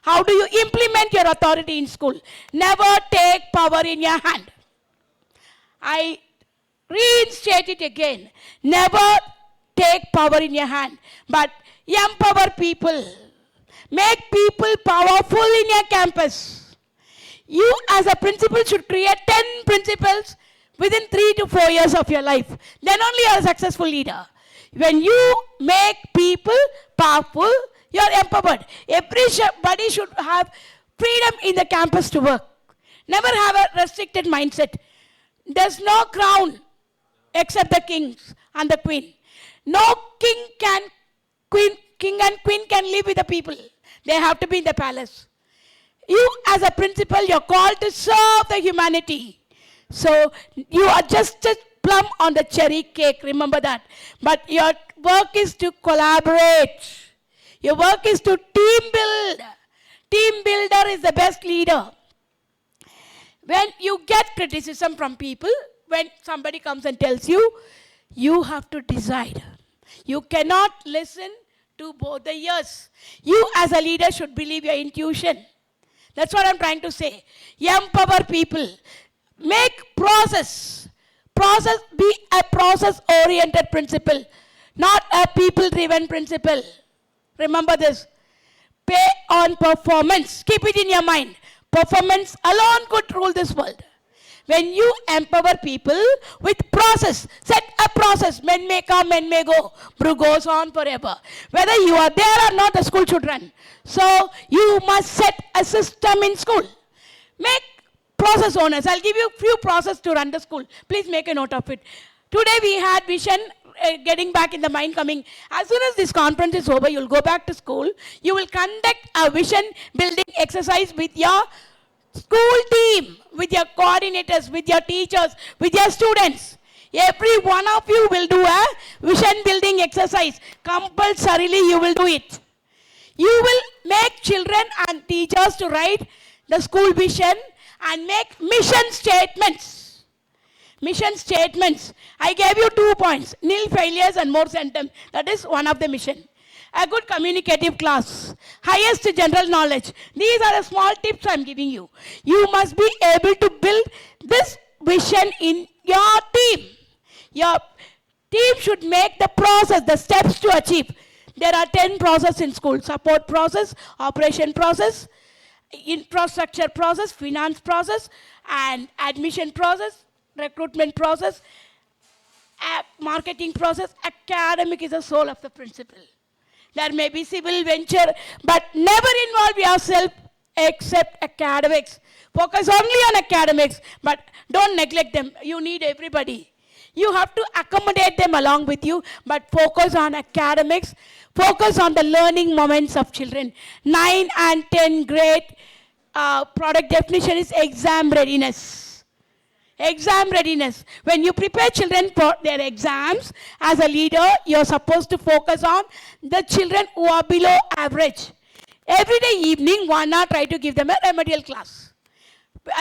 How do you implement your authority in school? Never take power in your hand. I reinstate it again. Never take power in your hand, but empower people. Make people powerful in your campus. You as a principal should create 10 principals within 3 to 4 years of your life. Then only you are a successful leader. When you make people powerful, you are empowered. Everybody should have freedom in the campus to work. Never have a restricted mindset. There's no crown except the kings and the queen. No king and queen can live with the people. They have to be in the palace. You as a principal, you're called to serve the humanity. So you are just a plum on the cherry cake, remember that. But your work is to collaborate. Your work is to team build. Team builder is the best leader. When you get criticism from people, when somebody comes and tells you, you have to decide. You cannot listen to both the ears. You as a leader should believe your intuition. That's what I'm trying to say. Empower people. Make process. Be a process-oriented principle, not a people-driven principle. Remember this. Pay on performance. Keep it in your mind. Performance alone could rule this world. When you empower people with process, set a process. Men may come, men may go. Brew goes on forever. Whether you are there or not, the school should run. So you must set a system in school. Make process owners. I'll give you a few process to run the school. Please make a note of it. Today we had vision getting back in the mind coming. As soon as this conference is over, you'll go back to school. You will conduct a vision building exercise with your school team, with your coordinators, with your teachers, with your students. Every one of you will do a vision building exercise. Compulsorily you will do it. You will make children and teachers to write the school vision and make mission statements. Mission statements. I gave you 2 points. Nil failures and more sentence. That is one of the mission. A good communicative class. Highest general knowledge. These are the small tips I'm giving you. You must be able to build this vision in your team. Your team should make the process, the steps to achieve. There are 10 processes in school. Support process, operation process, infrastructure process, finance process, and admission process, recruitment process, marketing process. Academic is the soul of the principal. There may be civil venture, but never involve yourself except academics. Focus only on academics, but don't neglect them. You need everybody. You have to accommodate them along with you, but focus on academics, focus on the learning moments of children. 9 and 10 grade product definition is exam readiness. Exam readiness. When you prepare children for their exams, as a leader, you're supposed to focus on the children who are below average. Every day evening, 1 hour, try to give them a remedial class.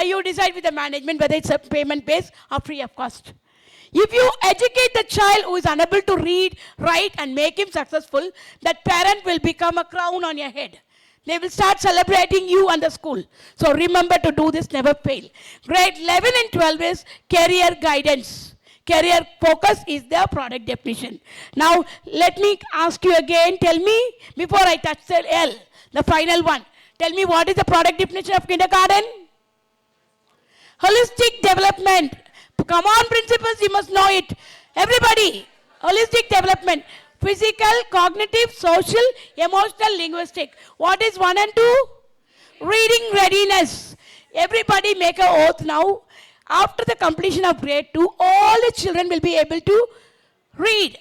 You decide with the management whether it's a payment based or free of cost. If you educate the child who is unable to read, write, and make him successful, that parent will become a crown on your head. They will start celebrating you and the school. So remember to do this, never fail. Grade 11 and 12 is career guidance. Career focus is their product definition. Now, let me ask you again, tell me, before I touch the L, the final one, tell me what is the product definition of kindergarten? Holistic development. Come on, principals, you must know it. Everybody, holistic development. Physical, cognitive, social, emotional, linguistic. What is 1 and 2? Reading readiness. Everybody make an oath now. After the completion of grade 2, all the children will be able to read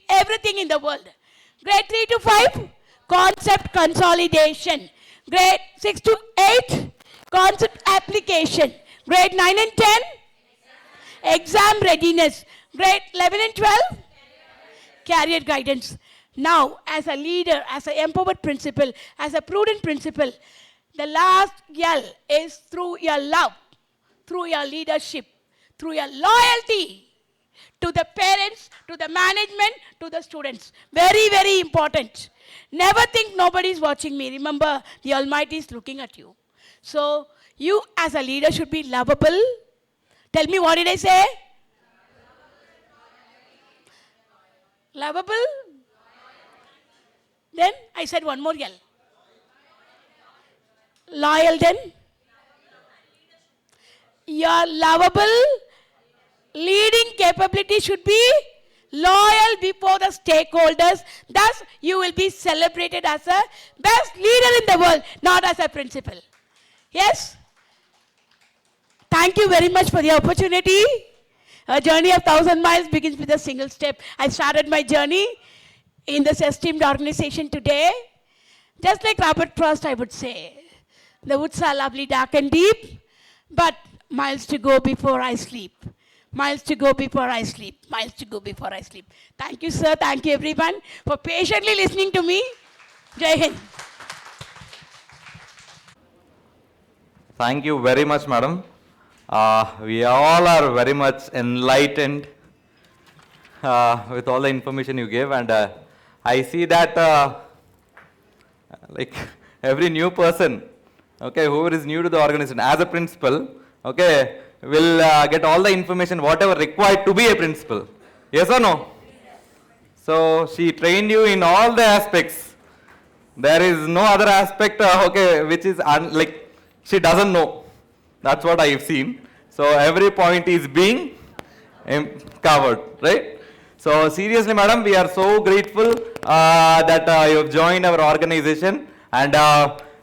everything in the world. Grade 3 to 5, concept consolidation. Grade 6 to 8, concept application. Grade 9 and 10, exam readiness. Grade 11 and 12, career guidance. Now, as a leader, as an empowered principal, as a prudent principal, the last L is through your love, through your leadership, through your loyalty to the parents, to the management, to the students. Very, very important. Never think nobody is watching me. Remember, the Almighty is looking at you. So, you as a leader should be lovable. Tell me, what did I say? Lovable? Then I said one more L. Loyal then? Your lovable leading capability should be loyal before the stakeholders. Thus, you will be celebrated as a best leader in the world, not as a principal. Yes? Thank you very much for the opportunity. A journey of 1,000 miles begins with a single step. I started my journey in this esteemed organization today. Just like Robert Frost, I would say, the woods are lovely, dark and deep, but miles to go before I sleep. Miles to go before I sleep. Miles to go before I sleep. Thank you, sir. Thank you, everyone, for patiently listening to me. Jai Hind.
Thank you very much, madam. We all are very much enlightened with all the information you gave, and I see that like every new person, okay, who is new to the organization as a principal, okay, will get all the information whatever required to be a principal. Yes or no? So she trained you in all the aspects. There is no other aspect, okay, which is like she doesn't know. That's what I've seen. So every point is being covered, right? So seriously, madam, we are so grateful that you have joined our organization, and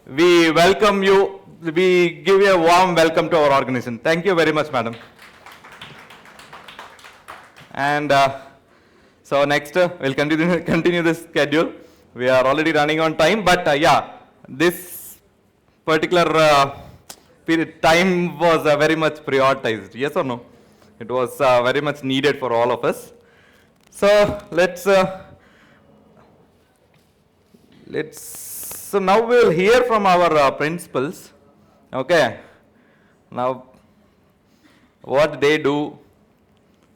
we welcome you. We give you a warm welcome to our organization. Thank you very much, madam. And so next, we'll continue this schedule. We are already running on time, but yeah, this particular period time was very much prioritized. Yes or no? It was very much needed for all of us. So so now we will hear from our principals. Okay. Now, what they do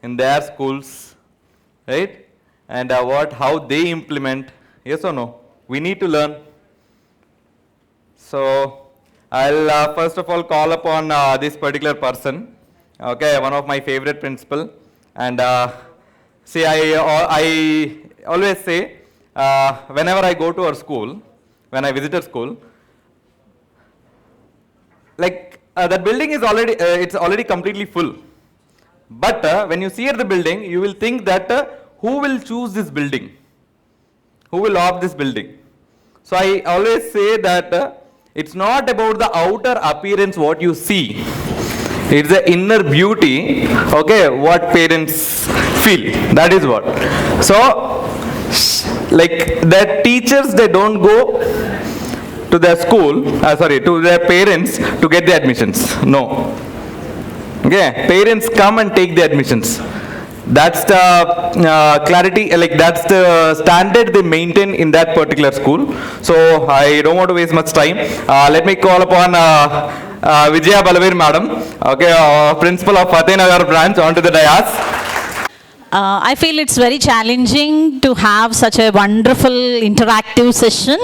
in their schools, right? And how they implement. Yes or no? We need to learn. So I'll first of all call upon this particular person. Okay, one of my favorite principal. And see, I always say, whenever I go to our school, when I visit a school, like that building is already, it's already completely full. But when you see at the building, you will think that who will choose this building? Who will opt this building? So I always say that it's not about the outer appearance what you see. It's the inner beauty, okay, what parents feel. That is what. So, like the teachers, they don't go to their school, to their parents to get the admissions. No. Okay, parents come and take the admissions. That's the clarity, like that's the standard they maintain in that particular school. So I don't want to waste much time. Let me call upon Vijaya Balavir Madam, okay, Principal of Fatehnagar branch, onto the dais.
I feel it's very challenging to have such a wonderful interactive session.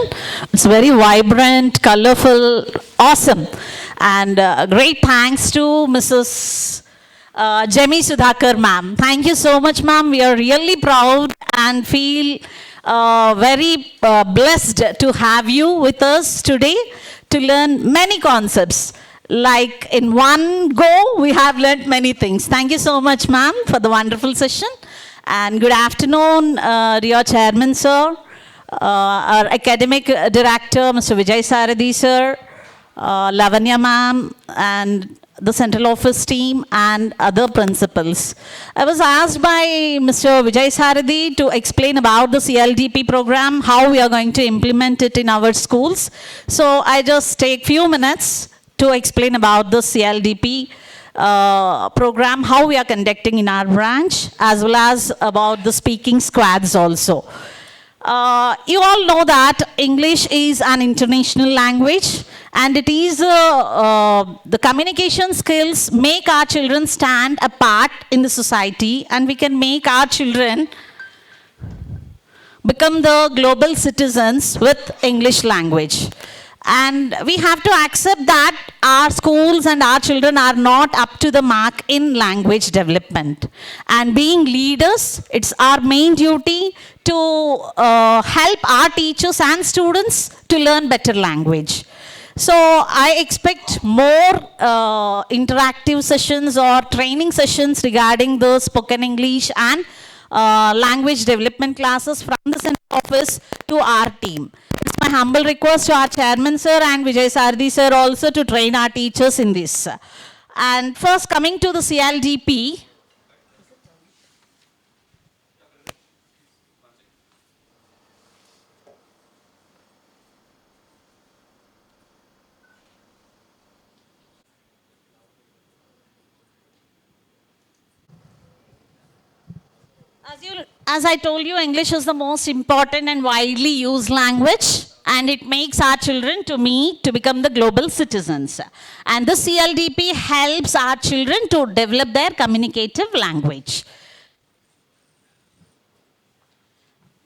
It's very vibrant, colorful, awesome. And great thanks to Mrs. Jemi Sudhakar ma'am. Thank you so much ma'am. We are really proud and feel very blessed to have you with us today to learn many concepts. Like in one go, we have learned many things. Thank you so much, ma'am, for the wonderful session. And good afternoon, dear Chairman, sir, our academic director, Mr. Vijay Saradi, sir, Lavanya, ma'am, and the central office team and other principals. I was asked by Mr. Vijay Saradi to explain about the CLDP program, how we are going to implement it in our schools. So I just take few minutes to explain about the CLDP program, how we are conducting in our branch, as well as about the speaking squads also. You all know that English is an international language, and it is the communication skills make our children stand apart in the society, and we can make our children become the global citizens with English language. And we have to accept that our schools and our children are not up to the mark in language development. And being leaders, it's our main duty to help our teachers and students to learn better language. So I expect more interactive sessions or training sessions regarding the spoken English and language development classes from the central office to our team. It's my humble request to our chairman sir and Vijay Sardi sir also to train our teachers in this. And first coming to the CLDP, as I told you, English is the most important and widely used language, and it makes our children to meet to become the global citizens. And the CLDP helps our children to develop their communicative language.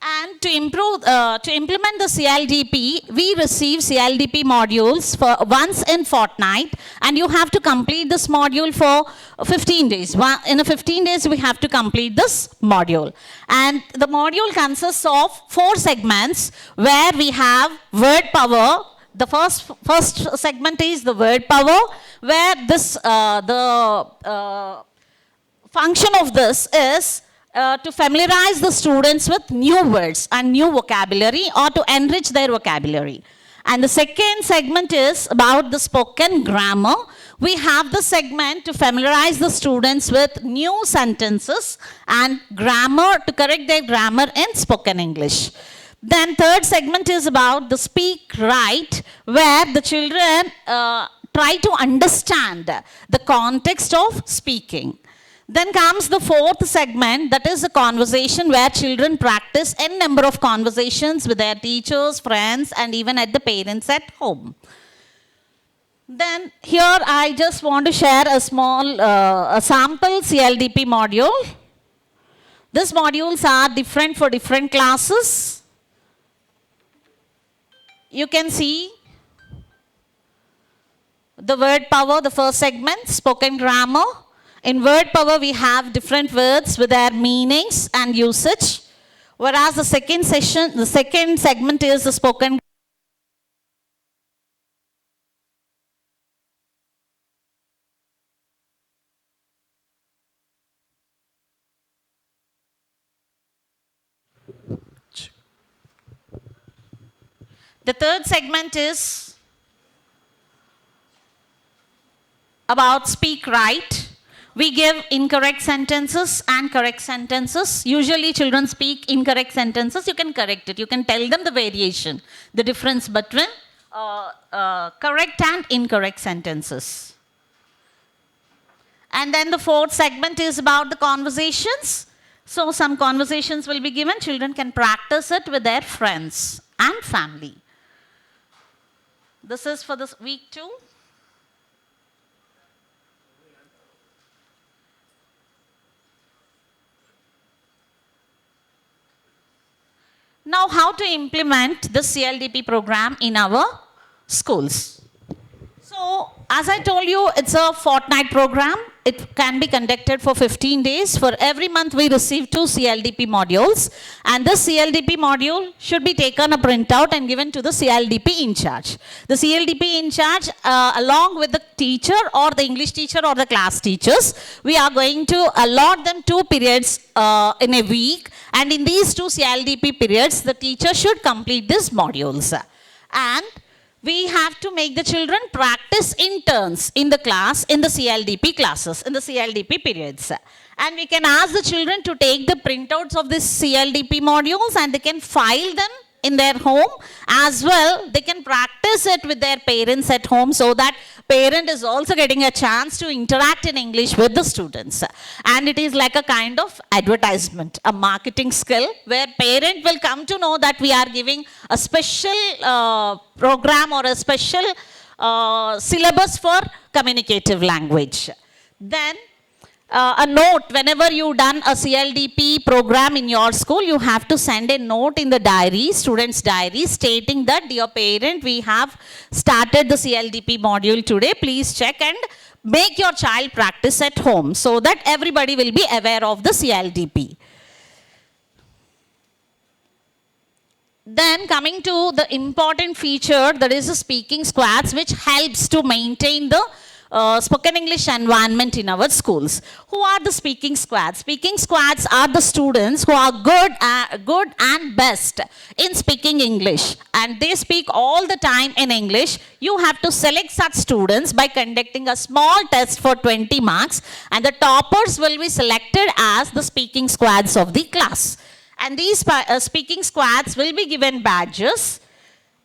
And to implement the CLDP, we receive CLDP modules for once in fortnight, and you have to complete this module for 15 days. In 15 days, we have to complete this module. And the module consists of 4 segments where we have word power. The first segment is the word power, where this function of this is to familiarize the students with new words and new vocabulary, or to enrich their vocabulary. And the second segment is about the spoken grammar. We have the segment to familiarize the students with new sentences and grammar, to correct their grammar in spoken English. Then third segment is about the speak right, where the children try to understand the context of speaking. Then comes the fourth segment, that is a conversation, where children practice n number of conversations with their teachers, friends, and even at the parents at home. Then here I just want to share a small a sample CLDP module. These modules are different for different classes. You can see the word power, the first segment, spoken grammar. In word power, we have different words with their meanings and usage. Whereas the second segment is the spoken. The third segment is about speak right. We give incorrect sentences and correct sentences. Usually children speak incorrect sentences. You can correct it. You can tell them the variation, the difference between correct and incorrect sentences. And then the fourth segment is about the conversations. So some conversations will be given. Children can practice it with their friends and family. This is for this week 2. Now, how to implement the CLDP program in our schools? So, as I told you, it's a fortnight program. It can be conducted for 15 days. For every month, we receive 2 CLDP modules. And this CLDP module should be taken a printout and given to the CLDP in charge. The CLDP in charge, along with the teacher or the English teacher or the class teachers, we are going to allot them 2 periods in a week. And in these 2 CLDP periods, the teacher should complete these modules. And we have to make the children practice in turns in the class, in the CLDP classes, in the CLDP periods. And we can ask the children to take the printouts of these CLDP modules and they can file them in their home. As well, they can practice it with their parents at home so that parent is also getting a chance to interact in English with the students. And it is like a kind of advertisement, a marketing skill where parent will come to know that we are giving a special program or a special syllabus for communicative language. Then a note, whenever you done a CLDP program in your school, you have to send a note in the diary, student's diary, stating that, dear parent, we have started the CLDP module today. Please check and make your child practice at home so that everybody will be aware of the CLDP. Then coming to the important feature, that is the speaking squads, which helps to maintain the spoken English environment in our schools. Who are the speaking squads? Speaking squads are the students who are good and best in speaking English, and they speak all the time in English. You have to select such students by conducting a small test for 20 marks, and the toppers will be selected as the speaking squads of the class. And these speaking squads will be given badges,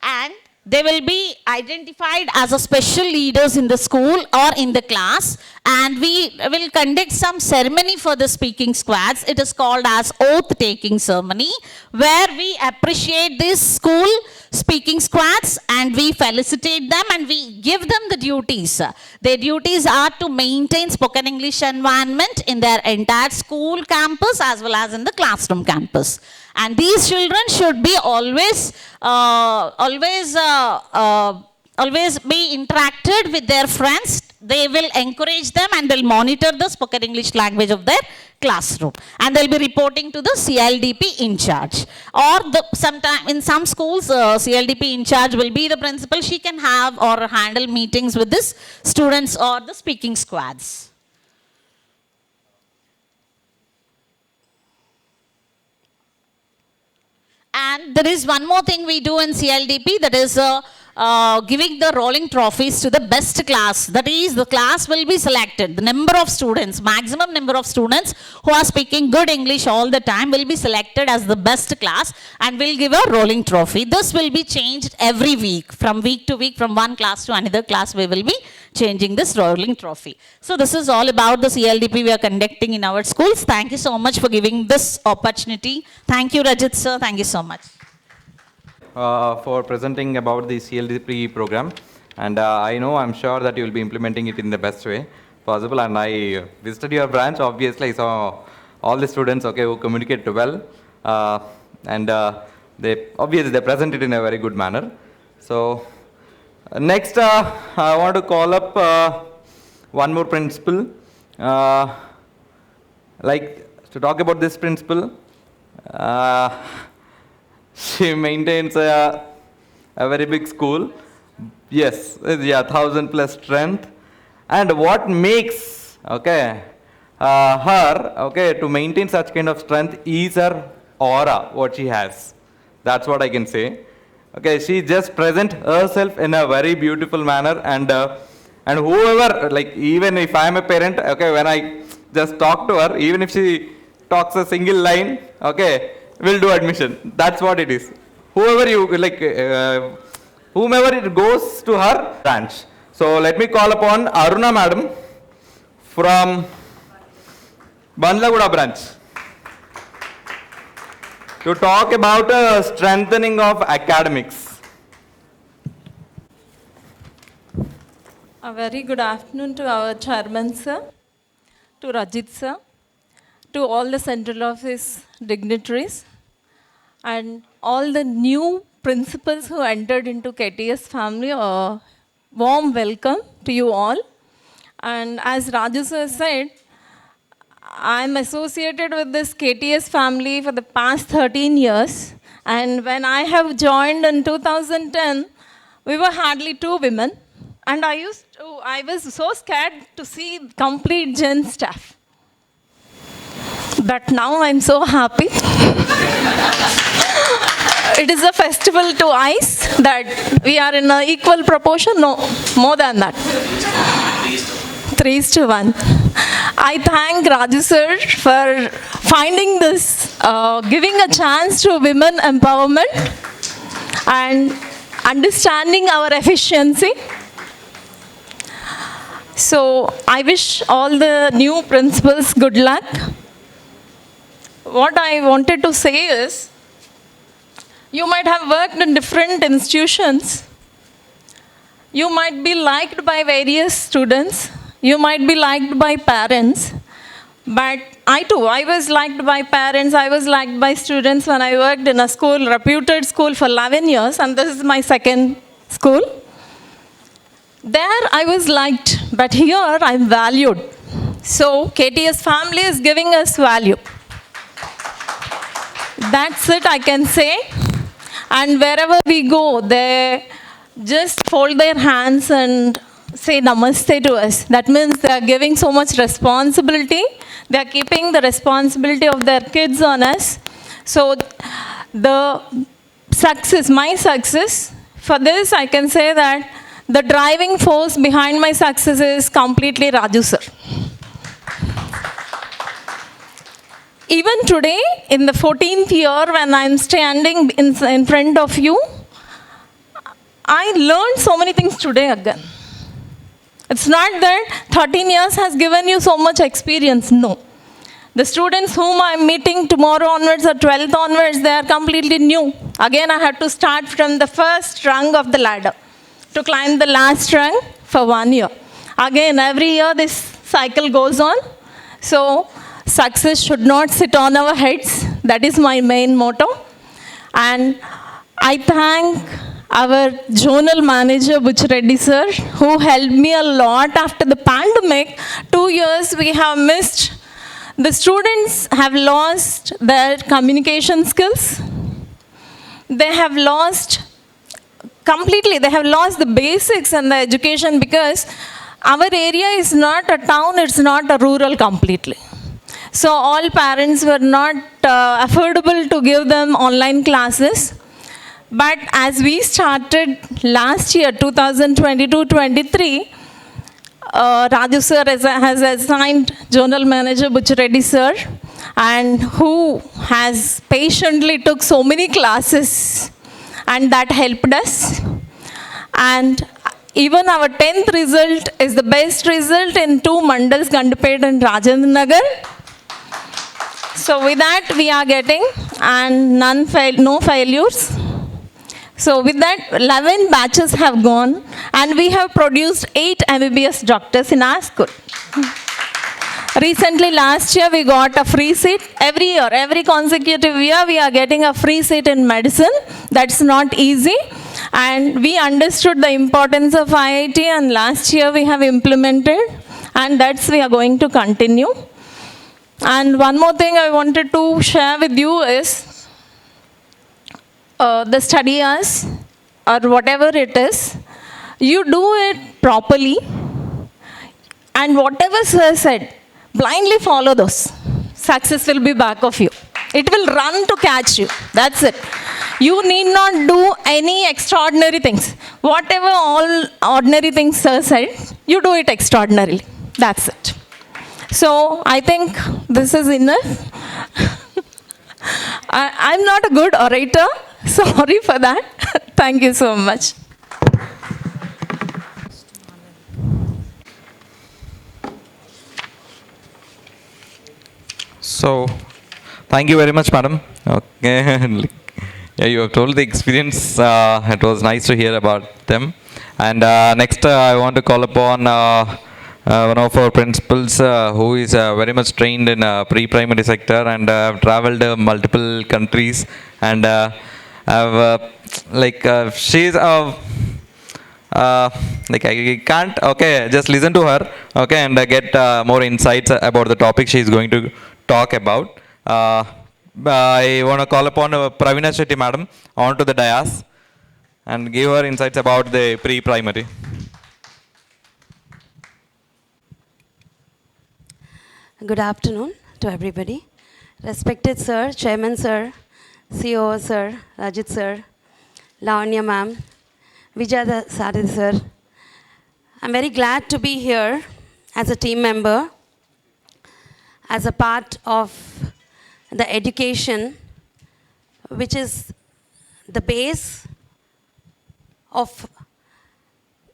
and they will be identified as a special leaders in the school or in the class, and we will conduct some ceremony for the speaking squads. It is called as oath taking ceremony, where we appreciate these school speaking squads and we felicitate them and we give them the duties. Their duties are to maintain spoken English environment in their entire school campus as well as in the classroom campus. And these children should be always be interacted with their friends. They will encourage them and they'll monitor the spoken English language of their classroom. And they'll be reporting to the CLDP in charge. Or sometime in some schools, CLDP in charge will be the principal. She can have or handle meetings with these students or the speaking squads. And there is one more thing we do in CLDP, that is giving the rolling trophies to the best class. That is, the class will be selected. The number of students, maximum number of students who are speaking good English all the time will be selected as the best class and will give a rolling trophy. This will be changed every week, from week to week, from one class to another class we will be changing this rolling trophy. So this is all about the CLDP we are conducting in our schools. Thank you so much for giving this opportunity. Thank you, Rajat sir. Thank you so much.
For presenting about the CLDP program, and I'm sure that you will be implementing it in the best way possible. And I visited your branch. Obviously, I saw all the students who communicate well, and they present it in a very good manner. So next, I want to call up one more principal, to talk about this principal. She maintains a very big school. Yes, 1,000 plus strength. And what makes her to maintain such kind of strength is her aura, what she has. That's what I can say. She just present herself in a very beautiful manner, and And whoever, like even if I am a parent, okay, when I just talk to her, even if she talks a single line, okay, we'll do admission. That's what it is. Whoever you like, whomever it goes to her branch. So let me call upon Aruna madam from Bandlaguda branch to talk about strengthening of academics.
A very good afternoon to our chairman, sir, to Rajit, sir, to all the central office dignitaries, and all the new principals who entered into KTS family. A warm welcome to you all. And as Raju sir said, I'm associated with this KTS family for the past 13 years. And when I have joined in 2010, we were hardly 2 women. And I was so scared to see complete Gen staff. But now I'm so happy. It is a festival to eyes that we are in an equal proportion, no, more than that. 3:1. I thank Raju sir for finding this, giving a chance to women empowerment and understanding our efficiency. So I wish all the new principals good luck. What I wanted to say is, you might have worked in different institutions. You might be liked by various students. You might be liked by parents. But I was liked by parents. I was liked by students when I worked in a school, reputed school for 11 years. And this is my second school. There I was liked, but here I'm valued. So KTS family is giving us value. That's it I can say. And wherever we go, they just fold their hands and say namaste to us. That means they are giving so much responsibility. They are keeping the responsibility of their kids on us. So the success, my success, for this I can say that the driving force behind my success is completely Raju sir. Even today, in the 14th year when I'm standing in front of you, I learned so many things today again. It's not that 13 years has given you so much experience, no. The students whom I'm meeting tomorrow onwards or 12th onwards, they are completely new. Again, I had to start from the first rung of the ladder to climb the last rung for 1 year. Again, every year this cycle goes on. So success should not sit on our heads. That is my main motto. And I thank our zonal manager, Butch Reddy sir, who helped me a lot after the pandemic. 2 years we have missed. The students have lost their communication skills. They have lost completely, they have lost the basics and the education because our area is not a town, it's not a rural completely. So all parents were not affordable to give them online classes. But as we started last year, 2022-23, Raju sir has assigned Zonal Manager Butch Reddy sir, and who has patiently took so many classes, and that helped us. And even our 10th result is the best result in 2 mandals, Gandapet and Rajendra Nagar. So with that we are getting, and no failures. So with that, 11 batches have gone, and we have produced 8 MBBS doctors in our school. Recently, last year, we got a free seat. Every year, every consecutive year, we are getting a free seat in medicine. That's not easy. And we understood the importance of IIT, and last year we have implemented, and that's we are going to continue. And one more thing I wanted to share with you is, the study hours or whatever it is, you do it properly, and whatever sir said, blindly follow those. Success will be back of you. It will run to catch you. That's it. You need not do any extraordinary things. Whatever all ordinary things sir said, you do it extraordinarily. That's it. So I think this is enough. I'm not a good orator. Sorry for that. Thank you so much.
So, thank you very much, madam. Okay. Yeah, you have told the experience. It was nice to hear about them. And next, I want to call upon one of our principals who is very much trained in pre-primary sector and have traveled multiple countries and have she's like I can't. Okay, just listen to her. Okay, and get more insights about the topic she is going to talk about. I want to call upon Pravina Shetty madam onto the dais and give her insights about the pre-primary.
Good afternoon to everybody. Respected sir, chairman sir, CEO sir, Rajit sir, Lavanya ma'am, Vijay Sadhi sir. I'm very glad to be here as a team member, as a part of the education, which is the base of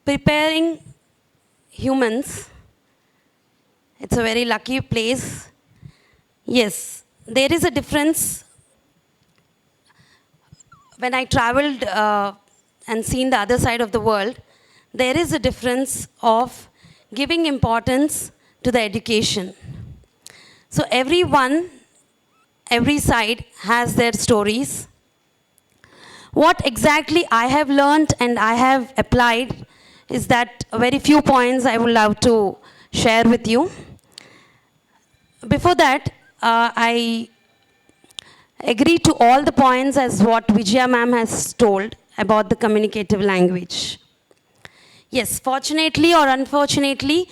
preparing humans. It's a very lucky place. Yes, there is a difference. When I traveled and seen the other side of the world, there is a difference of giving importance to the education. So everyone, every side has their stories. What exactly I have learned and I have applied is that very few points I would love to share with you. Before that, I agree to all the points as what Vijaya ma'am has told about the communicative language. Yes, fortunately or unfortunately,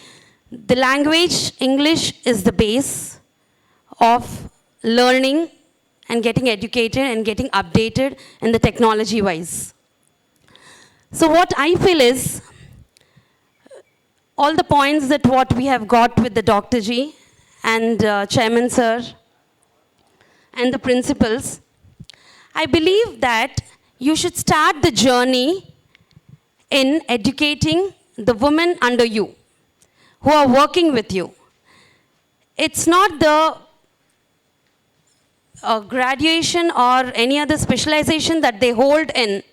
the language, English, is the base of learning and getting educated and getting updated in the technology wise. So what I feel is, all the points that what we have got with the Dr. G and Chairman Sir and the principals, I believe that you should start the journey in educating the women under you who are working with you. It's not the graduation or any other specialization that they hold in,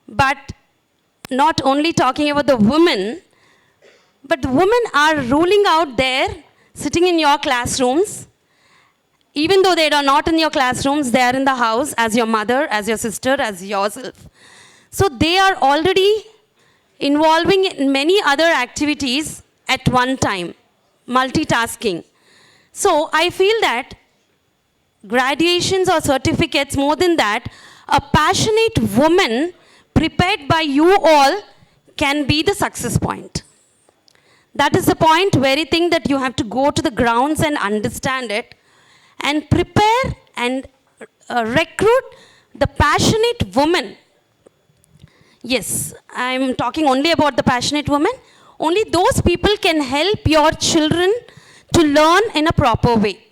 but not only talking about the women, but the women are ruling out there, sitting in your classrooms. Even though they are not in your classrooms, they are in the house as your mother, as your sister, as yourself. So they are already involving in many other activities at one time, multitasking. So I feel that graduations or certificates, more than that, a passionate woman prepared by you all can be the success point. That is the point, very thing that you have to go to the grounds and understand it and prepare and recruit the passionate woman. Yes, I'm talking only about the passionate woman. Only those people can help your children to learn in a proper way.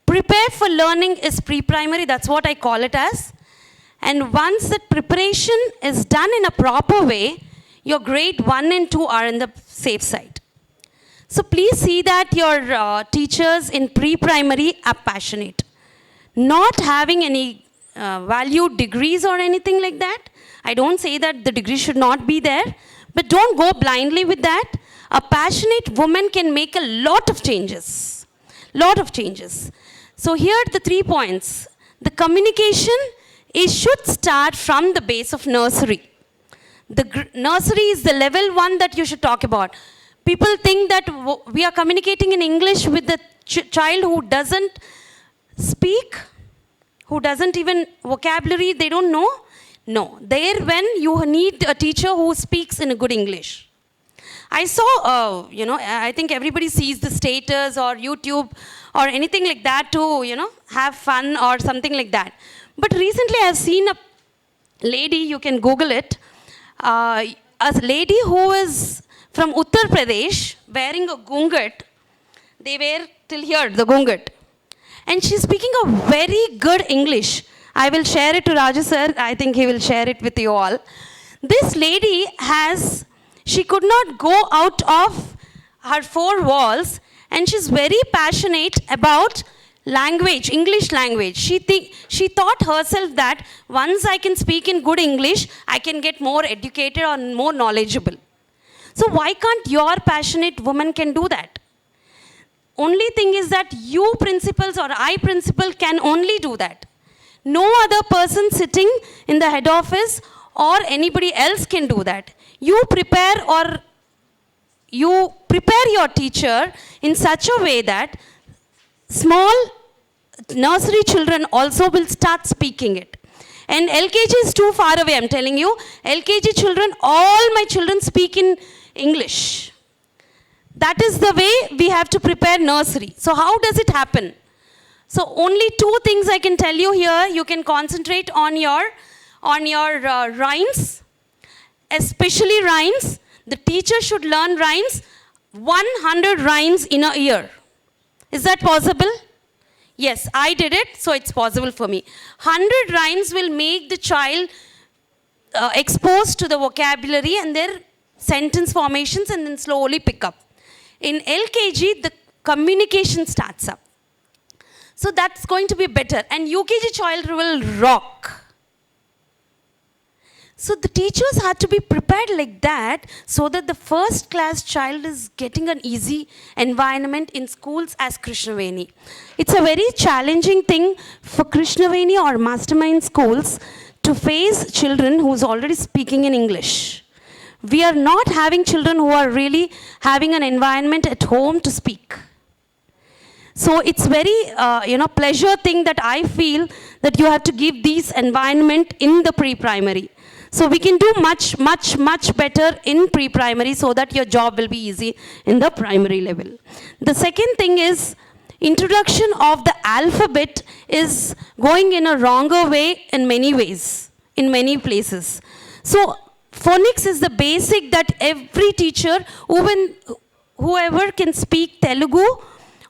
Prepare for learning is pre-primary, that's what I call it as. And once that preparation is done in a proper way, your grade 1 and 2 are in the safe side. So please see that your teachers in pre-primary are passionate. Not having any valued degrees or anything like that. I don't say that the degree should not be there, but don't go blindly with that. A passionate woman can make a lot of changes. Lot of changes. So here are the 3 points. The communication should start from the base of nursery. The nursery is the level 1 that you should talk about. People think that we are communicating in English with the child who doesn't speak, who doesn't even vocabulary, they don't know. No, there when you need a teacher who speaks in a good English. I saw, I think everybody sees the status or YouTube or anything like that to, have fun or something like that. But recently I've seen a lady, you can Google it, a lady who is from Uttar Pradesh wearing a gungat. They wear till here, the gungat. And she's speaking a very good English. I will share it to Raju sir. I think he will share it with you all. This lady she could not go out of her four walls, and she's very passionate about language, English language. She thought herself that once I can speak in good English, I can get more educated or more knowledgeable. So why can't your passionate woman can do that? Only thing is that you principals or I principal can only do that. No other person sitting in the head office or anybody else can do that. You prepare your teacher in such a way that small nursery children also will start speaking it. And LKG is too far away, I'm telling you. LKG children, all my children speak in English. That is the way we have to prepare nursery. So how does it happen? So only two things I can tell you here. You can concentrate on your rhymes, especially rhymes. The teacher should learn rhymes, 100 rhymes in a year. Is that possible? Yes, I did it, so it's possible for me. 100 rhymes will make the child exposed to the vocabulary and their sentence formations, and then slowly pick up. In LKG, the communication starts up. So that's going to be better. And UKG child will rock. So the teachers had to be prepared like that, so that the first class child is getting an easy environment in schools as Krishnaveni. It's a very challenging thing for Krishnaveni or mastermind schools to face children who's already speaking in English. We are not having children who are really having an environment at home to speak. So it's very, pleasure thing that I feel that you have to give these environment in the pre-primary. So we can do much, much, much better in pre-primary so that your job will be easy in the primary level. The second thing is, introduction of the alphabet is going in a wronger way in many ways, in many places. So phonics is the basic that every teacher, whoever can speak Telugu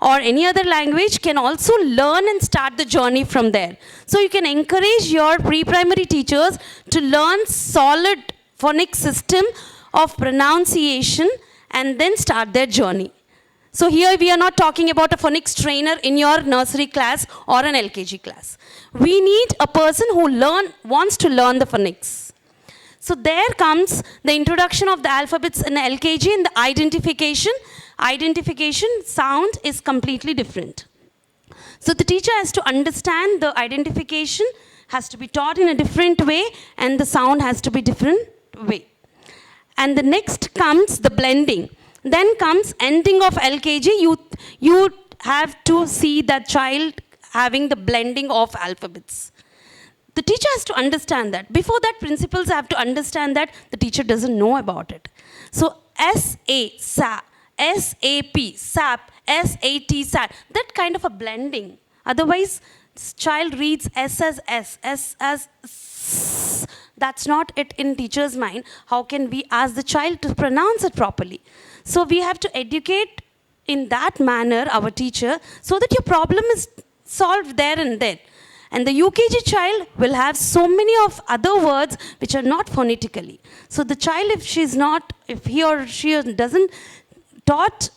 or any other language, can also learn and start the journey from there. So you can encourage your pre-primary teachers to learn solid phonics system of pronunciation and then start their journey. So here we are not talking about a phonics trainer in your nursery class or an LKG class. We need a person who wants to learn the phonics. So there comes the introduction of the alphabets in LKG and the identification. Identification sound is completely different. So the teacher has to understand the identification has to be taught in a different way, and the sound has to be different way. And the next comes the blending. Then comes ending of LKG. You have to see that child having the blending of alphabets. The teacher has to understand that. Before that, principals have to understand that the teacher doesn't know about it. So S-A, SA, S-A-P, SAP, S-A-T, SAT, that kind of a blending. Otherwise, this child reads S as S, S as S. That's not it in teacher's mind. How can we ask the child to pronounce it properly? So we have to educate in that manner our teacher so that your problem is solved there and then. And the UKG child will have so many of other words which are not phonetically. So the child, if he or she doesn't taught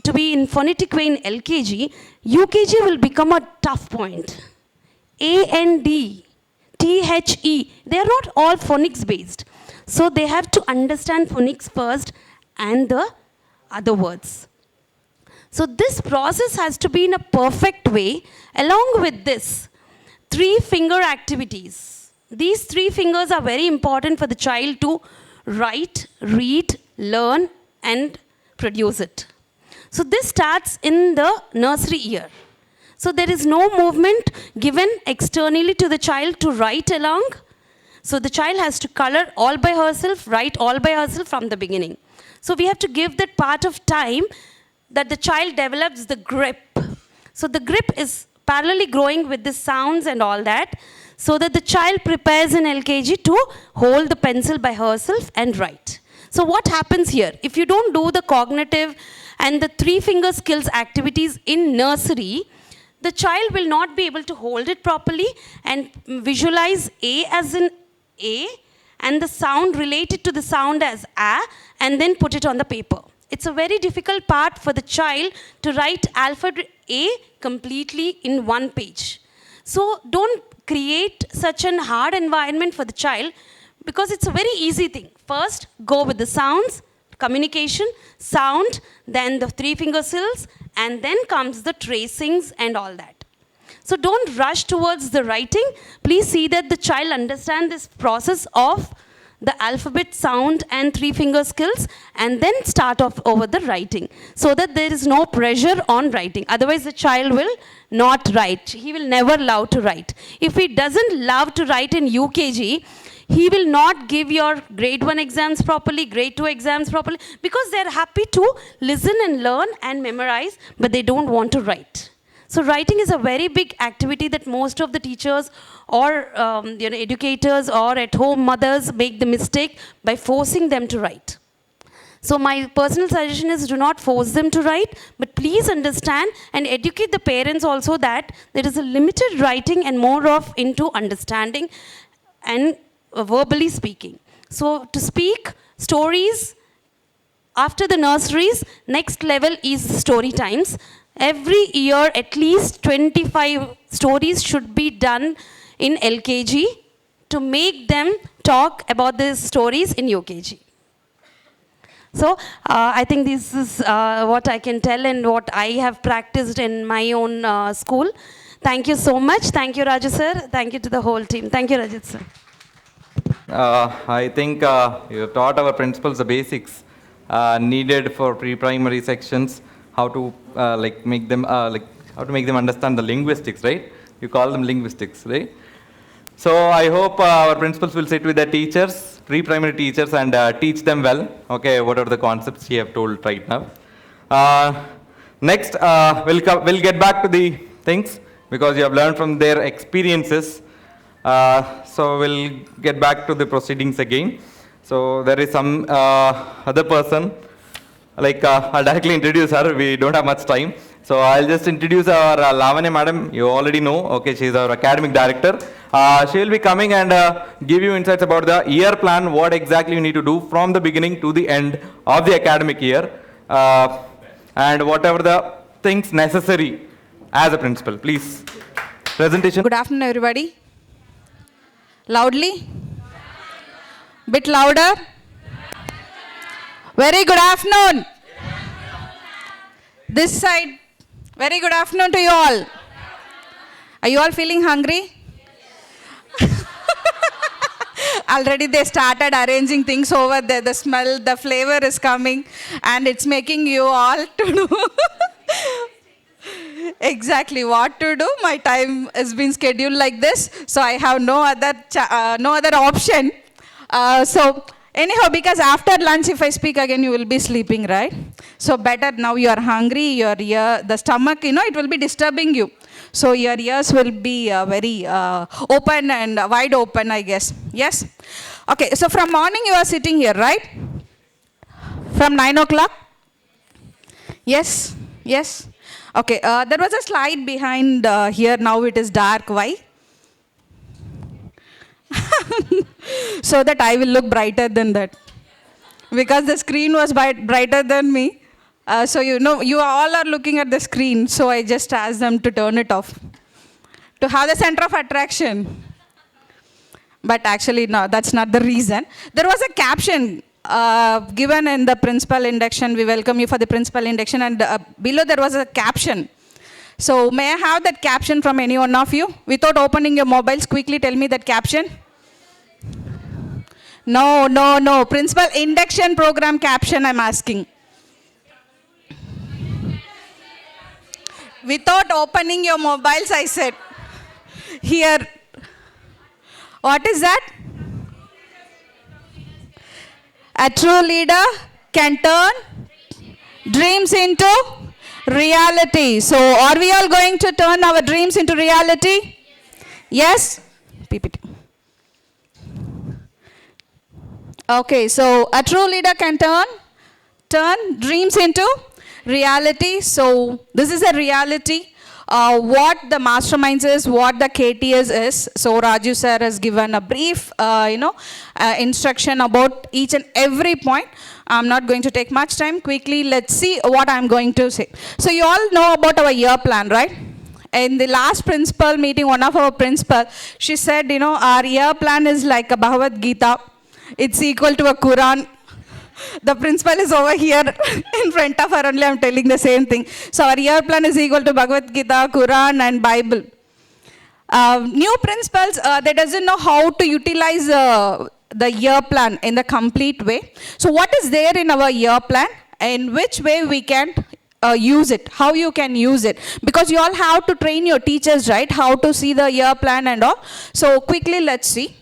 to be in phonetic way in LKG, UKG will become a tough point. A and D, T-H-E, they are not all phonics based. So they have to understand phonics first and the other words. So this process has to be in a perfect way. Along with this, 3-finger activities. These 3 fingers are very important for the child to write, read, learn, and produce it. So this starts in the nursery year. So there is no movement given externally to the child to write along. So the child has to color all by herself, write all by herself from the beginning. So we have to give that part of time that the child develops the grip. So the grip is parallelly growing with the sounds and all that. so that the child prepares in LKG to hold the pencil by herself and write. So what happens here? If you don't do the cognitive and the three finger skills activities in nursery, the child will not be able to hold it properly and visualize A as in A and the sound related to the sound as A and then put it on the paper. It's a very difficult part for the child to write alphabet A completely in one page. So don't create such an hard environment for the child because it's a very easy thing. First, go with the sounds, communication, sound, then the three finger skills, and then comes the tracings and all that. So don't rush towards the writing. Please see that the child understand this process of the alphabet, sound, and three finger skills, and then start off over the writing, so that there is no pressure on writing. Otherwise, the child will not write. He will never love to write. If he doesn't love to write in UKG, he will not give your grade 1 exams properly, grade 2 exams properly, because they're happy to listen and learn and memorize, but they don't want to write. So writing is a very big activity that most of the teachers or educators or at home mothers make the mistake by forcing them to write. So my personal suggestion is do not force them to write, but please understand and educate the parents also that there is a limited writing and more of into understanding and verbally speaking. So to speak stories after the nurseries, next level is story times. Every year at least 25 stories should be done in LKG to make them talk about these stories in UKG. So I think this is what I can tell and what I have practiced in my own school. Thank you so much. Thank you, Raju sir. Thank you to the whole team. Thank you, Rajit sir.
I think you taught our principals the basics needed for pre-primary sections, how to make them how to make them understand the linguistics, right? You call them linguistics, right? So I hope our principals will sit with the teachers, pre-primary teachers, and teach them well. Okay, what are the concepts you have told right now? Next, we'll get back to the things because you have learned from their experiences. So we'll get back to the proceedings again. So there is some other person, I'll directly introduce her, we don't have much time. So I'll just introduce our Lavanya madam, you already know, okay, she's our academic director. She will be coming and give you insights about the year plan, what exactly you need to do from the beginning to the end of the academic year, and whatever the things necessary as a principal. Please, presentation.
Good afternoon, everybody. Loudly? Bit louder? Very good afternoon. This side, very good afternoon to you all. Are you all feeling hungry? Already they started arranging things over there. The smell, the flavor is coming and it's making you all to do exactly what to do. My time has been scheduled like this, so I have no other option. So anyhow, because after lunch, if I speak again, you will be sleeping, right? So better now you are hungry, your ear, the stomach, it will be disturbing you. So your ears will be very open and wide open, I guess. Yes? Okay, so from morning you are sitting here, right? From 9 o'clock? Yes? Yes? Okay, there was a slide behind here, now it is dark. Why? So that I will look brighter than that. Because the screen was brighter than me. So you all are looking at the screen, so I just asked them to turn it off. To have the center of attraction. But actually, no, that's not the reason. There was a caption given in the principal induction. We welcome you for the principal induction, and below there was a caption. So may I have that caption from any one of you? Without opening your mobiles, quickly tell me that caption. No. Principal induction program caption I'm asking. Without opening your mobiles, I said. Here. What is that? A true leader can turn dreams into reality. So are we all going to turn our dreams into reality? Yes? PPT. Okay, so a true leader can turn dreams into reality. So this is a reality. What the masterminds is, what the KTS is. So Raju sir has given a brief, instruction about each and every point. I'm not going to take much time. Quickly, let's see what I'm going to say. So you all know about our year plan, right? In the last principal meeting, one of our principal, she said, our year plan is like a Bhagavad Gita. It's equal to a Quran. The principal is over here in front of her only. I'm telling the same thing. So our year plan is equal to Bhagavad Gita, Quran, and Bible. New principals, they doesn't know how to utilize the year plan in the complete way. So what is there in our year plan? In which way we can use it? How you can use it? Because you all have to train your teachers, right? How to see the year plan and all. So quickly, let's see.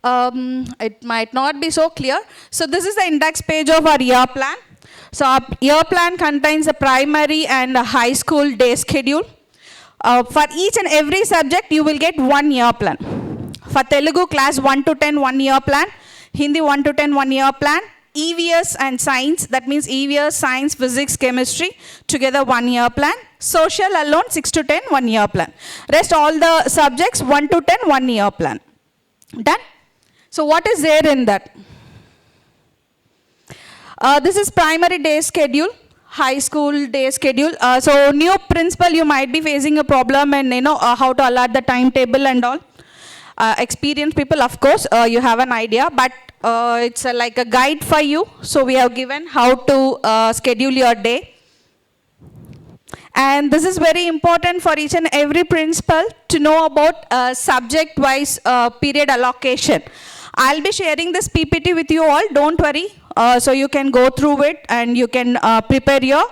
It might not be so clear. So this is the index page of our year plan. So our year plan contains a primary and a high school day schedule. For each and every subject, you will get 1 year plan. For Telugu class 1 to 10, 1 year plan. Hindi 1 to 10, 1 year plan. EVS and science, that means EVS, science, physics, chemistry, together 1 year plan. Social alone 6 to 10, 1 year plan. Rest all the subjects 1 to 10, 1 year plan. Done? So what is there in that? This is primary day schedule, high school day schedule. So new principal, you might be facing a problem and how to allot the timetable and all. Experienced people, of course, you have an idea, but it's like a guide for you. So we have given how to schedule your day. And this is very important for each and every principal to know about subject-wise period allocation. I'll be sharing this PPT with you all, don't worry. So you can go through it and you can prepare your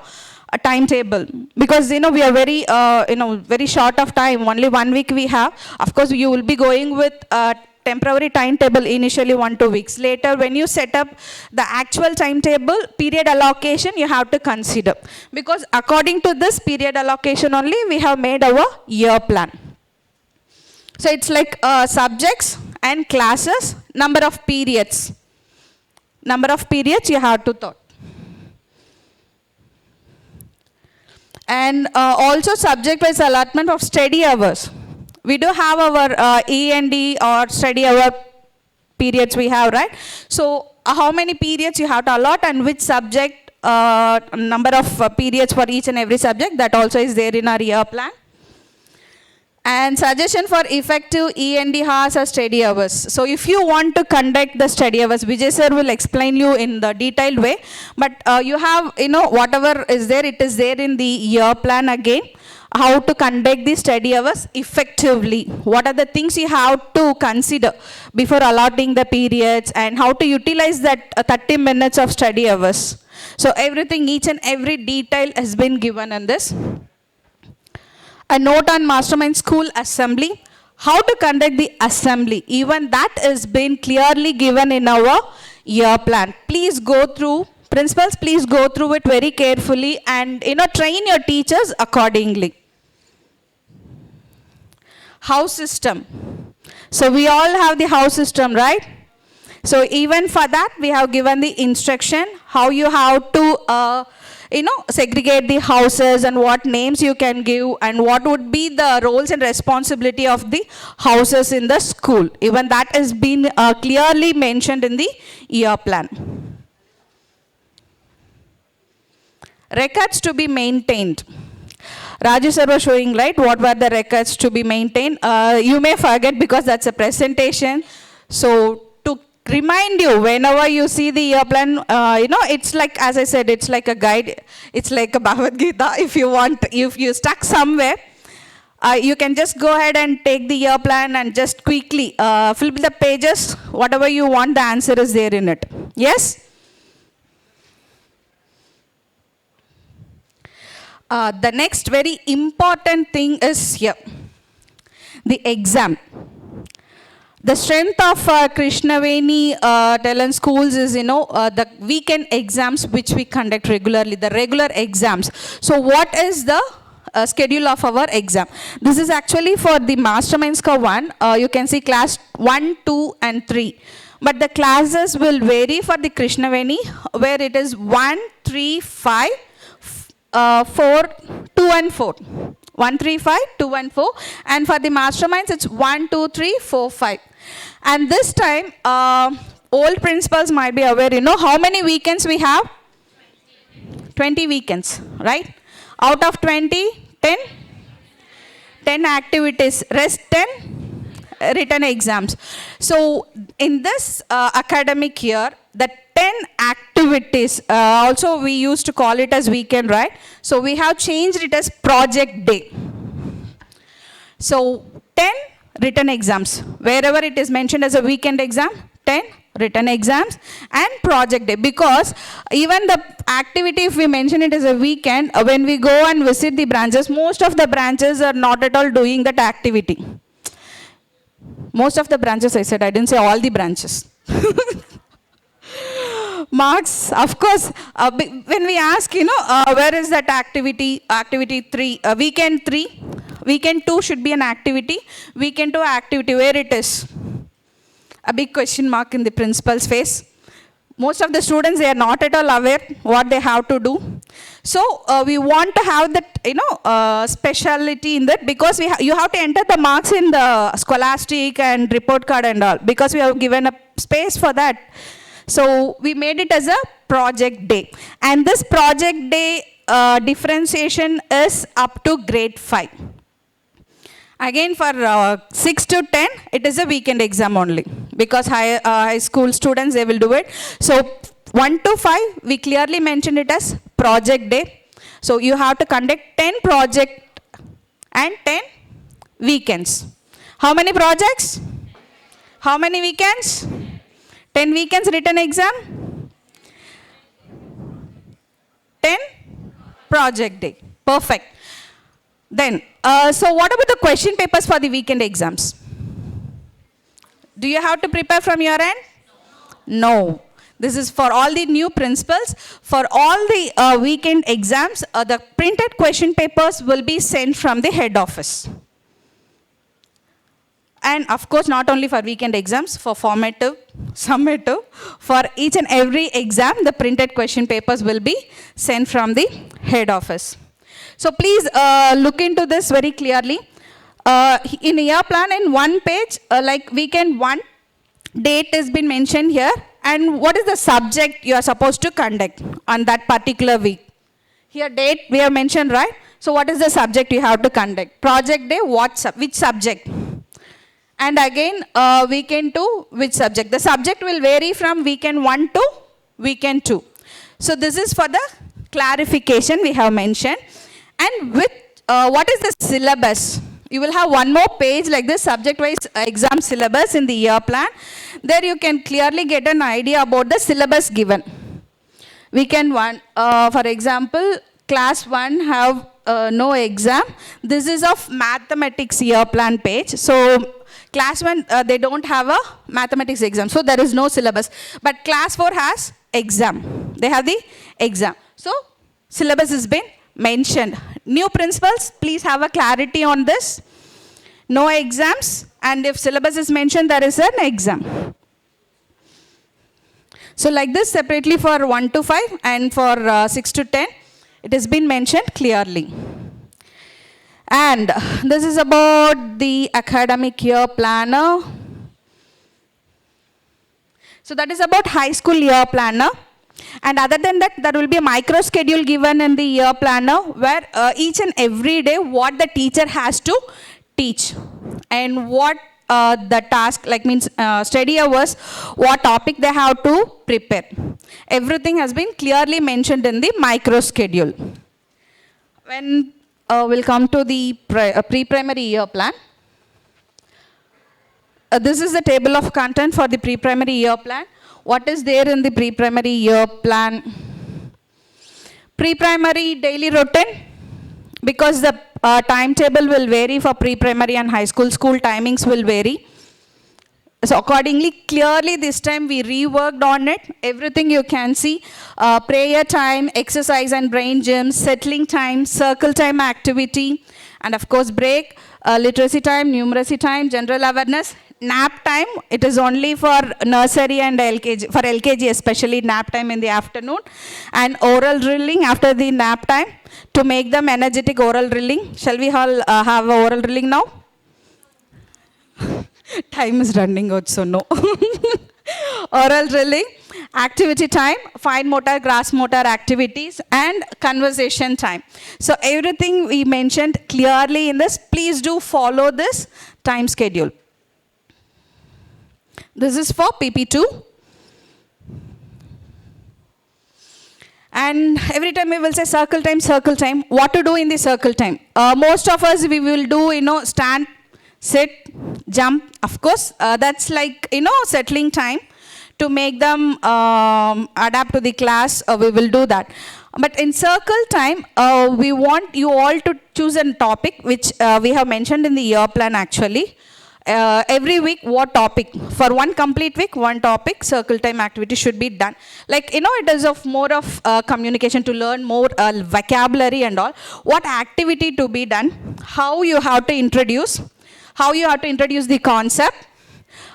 timetable. Because, we are very, very short of time, only 1 week we have. Of course, you will be going with temporary timetable initially 1-2 weeks. Later, when you set up the actual timetable, period allocation you have to consider. Because according to this period allocation only, we have made our year plan. So it's like subjects and classes, number of periods. Number of periods you have to thought. And also subject-wise allotment of study hours. We do have our E&D or study hour periods we have, right? So how many periods you have to allot and which subject, number of periods for each and every subject, that also is there in our year plan. And suggestion for effective E&D hours or study hours. So if you want to conduct the study hours, Vijay sir will explain you in the detailed way. But you have, whatever is there, it is there in the year plan again. How to conduct the study hours effectively. What are the things you have to consider before allotting the periods and how to utilize that 30 minutes of study hours. So everything, each and every detail has been given in this. A note on mastermind school assembly. How to conduct the assembly. Even that has been clearly given in our year plan. Please go through. Principals, please go through it very carefully and train your teachers accordingly. House system. So we all have the house system, right? So even for that, we have given the instruction how you have to segregate the houses and what names you can give and what would be the roles and responsibility of the houses in the school. Even that has been clearly mentioned in the year plan. Records to be maintained. Raju sir was showing, right, what were the records to be maintained. You may forget because that's a presentation. So to remind you, whenever you see the year plan, it's like, as I said, it's like a guide. It's like a Bhagavad Gita. If you want, if you stuck somewhere, you can just go ahead and take the year plan and just quickly flip the pages. Whatever you want, the answer is there in it. Yes? The next very important thing is here, the exam. The strength of Krishnaveni talent schools is, the weekend exams which we conduct regularly, the regular exams. So what is the schedule of our exam? This is actually for the Masterminds Ka 1. You can see class 1, 2 and 3. But the classes will vary for the Krishnaveni, where it is 1, 3, 5, 4, 2 and 4. 1, 3, 5, 2 and 4. And for the Masterminds, it's 1, 2, 3, 4, 5. And this time, old principals might be aware, how many weekends we have? 20 weekends, right? Out of 20, 10 activities, rest 10 written exams. So in this academic year, the 10 activities, also we used to call it as weekend, right? So we have changed it as project day. So 10 written exams, wherever it is mentioned as a weekend exam, 10 written exams and project day, because even the activity, if we mention it as a weekend, when we go and visit the branches, most of the branches are not at all doing that activity. Most of the branches, I said, I didn't say all the branches. Marks, of course, when we ask, where is that activity, activity 3, weekend 3, weekend 2 should be an activity, weekend 2 activity, where it is? A big question mark in the principal's face. Most of the students, they are not at all aware what they have to do. So we want to have that, speciality in that, because you have to enter the marks in the scholastic and report card and all, because we have given a space for that. So we made it as a project day. And this project day differentiation is up to grade 5. Again, for 6 to 10, it is a weekend exam only, because high school students, they will do it. So 1 to 5, we clearly mentioned it as project day. So you have to conduct 10 project and 10 weekends. How many projects? How many weekends? 10 weekends written exam? 10 project day. Perfect. Then, so what about the question papers for the weekend exams? Do you have to prepare from your end? No. This is for all the new principals. For all the weekend exams, the printed question papers will be sent from the head office. And of course, not only for weekend exams, for formative, summative, for each and every exam, the printed question papers will be sent from the head office. So please look into this very clearly. In year plan, in one page, like weekend 1, date has been mentioned here, and what is the subject you are supposed to conduct on that particular week. Here date we have mentioned, right? So what is the subject you have to conduct? Project day, which subject? And again, weekend 2, which subject? The subject will vary from weekend 1 to weekend 2. So this is for the clarification we have mentioned. And with what is the syllabus? You will have one more page like this, subject-wise exam syllabus in the year plan. There you can clearly get an idea about the syllabus given. Weekend 1, for example, class 1 have no exam. This is of mathematics year plan page. So class 1, they don't have a mathematics exam. So there is no syllabus. But class 4 has exam. They have the exam. So syllabus has been mentioned. New principals, please have a clarity on this. No exams, and if syllabus is mentioned, there is an exam. So like this, separately for 1 to 5 and for 6 to 10, it has been mentioned clearly. And this is about the academic year planner. So that is about high school year planner. And other than that, there will be a micro schedule given in the year planner, where each and every day what the teacher has to teach and what the task, like means study hours, what topic they have to prepare. Everything has been clearly mentioned in the micro schedule. When we'll come to the pre-primary year plan. This is the table of content for the pre-primary year plan. What is there in the pre-primary year plan? Pre-primary daily routine, because the timetable will vary for pre-primary and high school, school timings will vary. So accordingly, clearly this time we reworked on it. Everything you can see, prayer time, exercise and brain gym, settling time, circle time activity, and of course break, literacy time, numeracy time, general awareness, nap time. It is only for nursery and LKG, for LKG especially, nap time in the afternoon, and oral drilling after the nap time to make them energetic. Oral drilling. Shall we all have oral drilling now? Time is running out, so no. Oral drilling, activity time, fine motor, grass motor activities, and conversation time. So everything we mentioned clearly in this, please do follow this time schedule. This is for PP2. And every time we will say circle time, what to do in the circle time? Most of us, we will do, stand, sit, jump. Of course, that's like, settling time to make them adapt to the class. We will do that. But in circle time, we want you all to choose a topic which we have mentioned in the year plan actually. Every week, what topic? For one complete week, one topic, circle time activity should be done. Like, it is of more of communication to learn more vocabulary and all. What activity to be done? How you have to introduce? How you have to introduce the concept?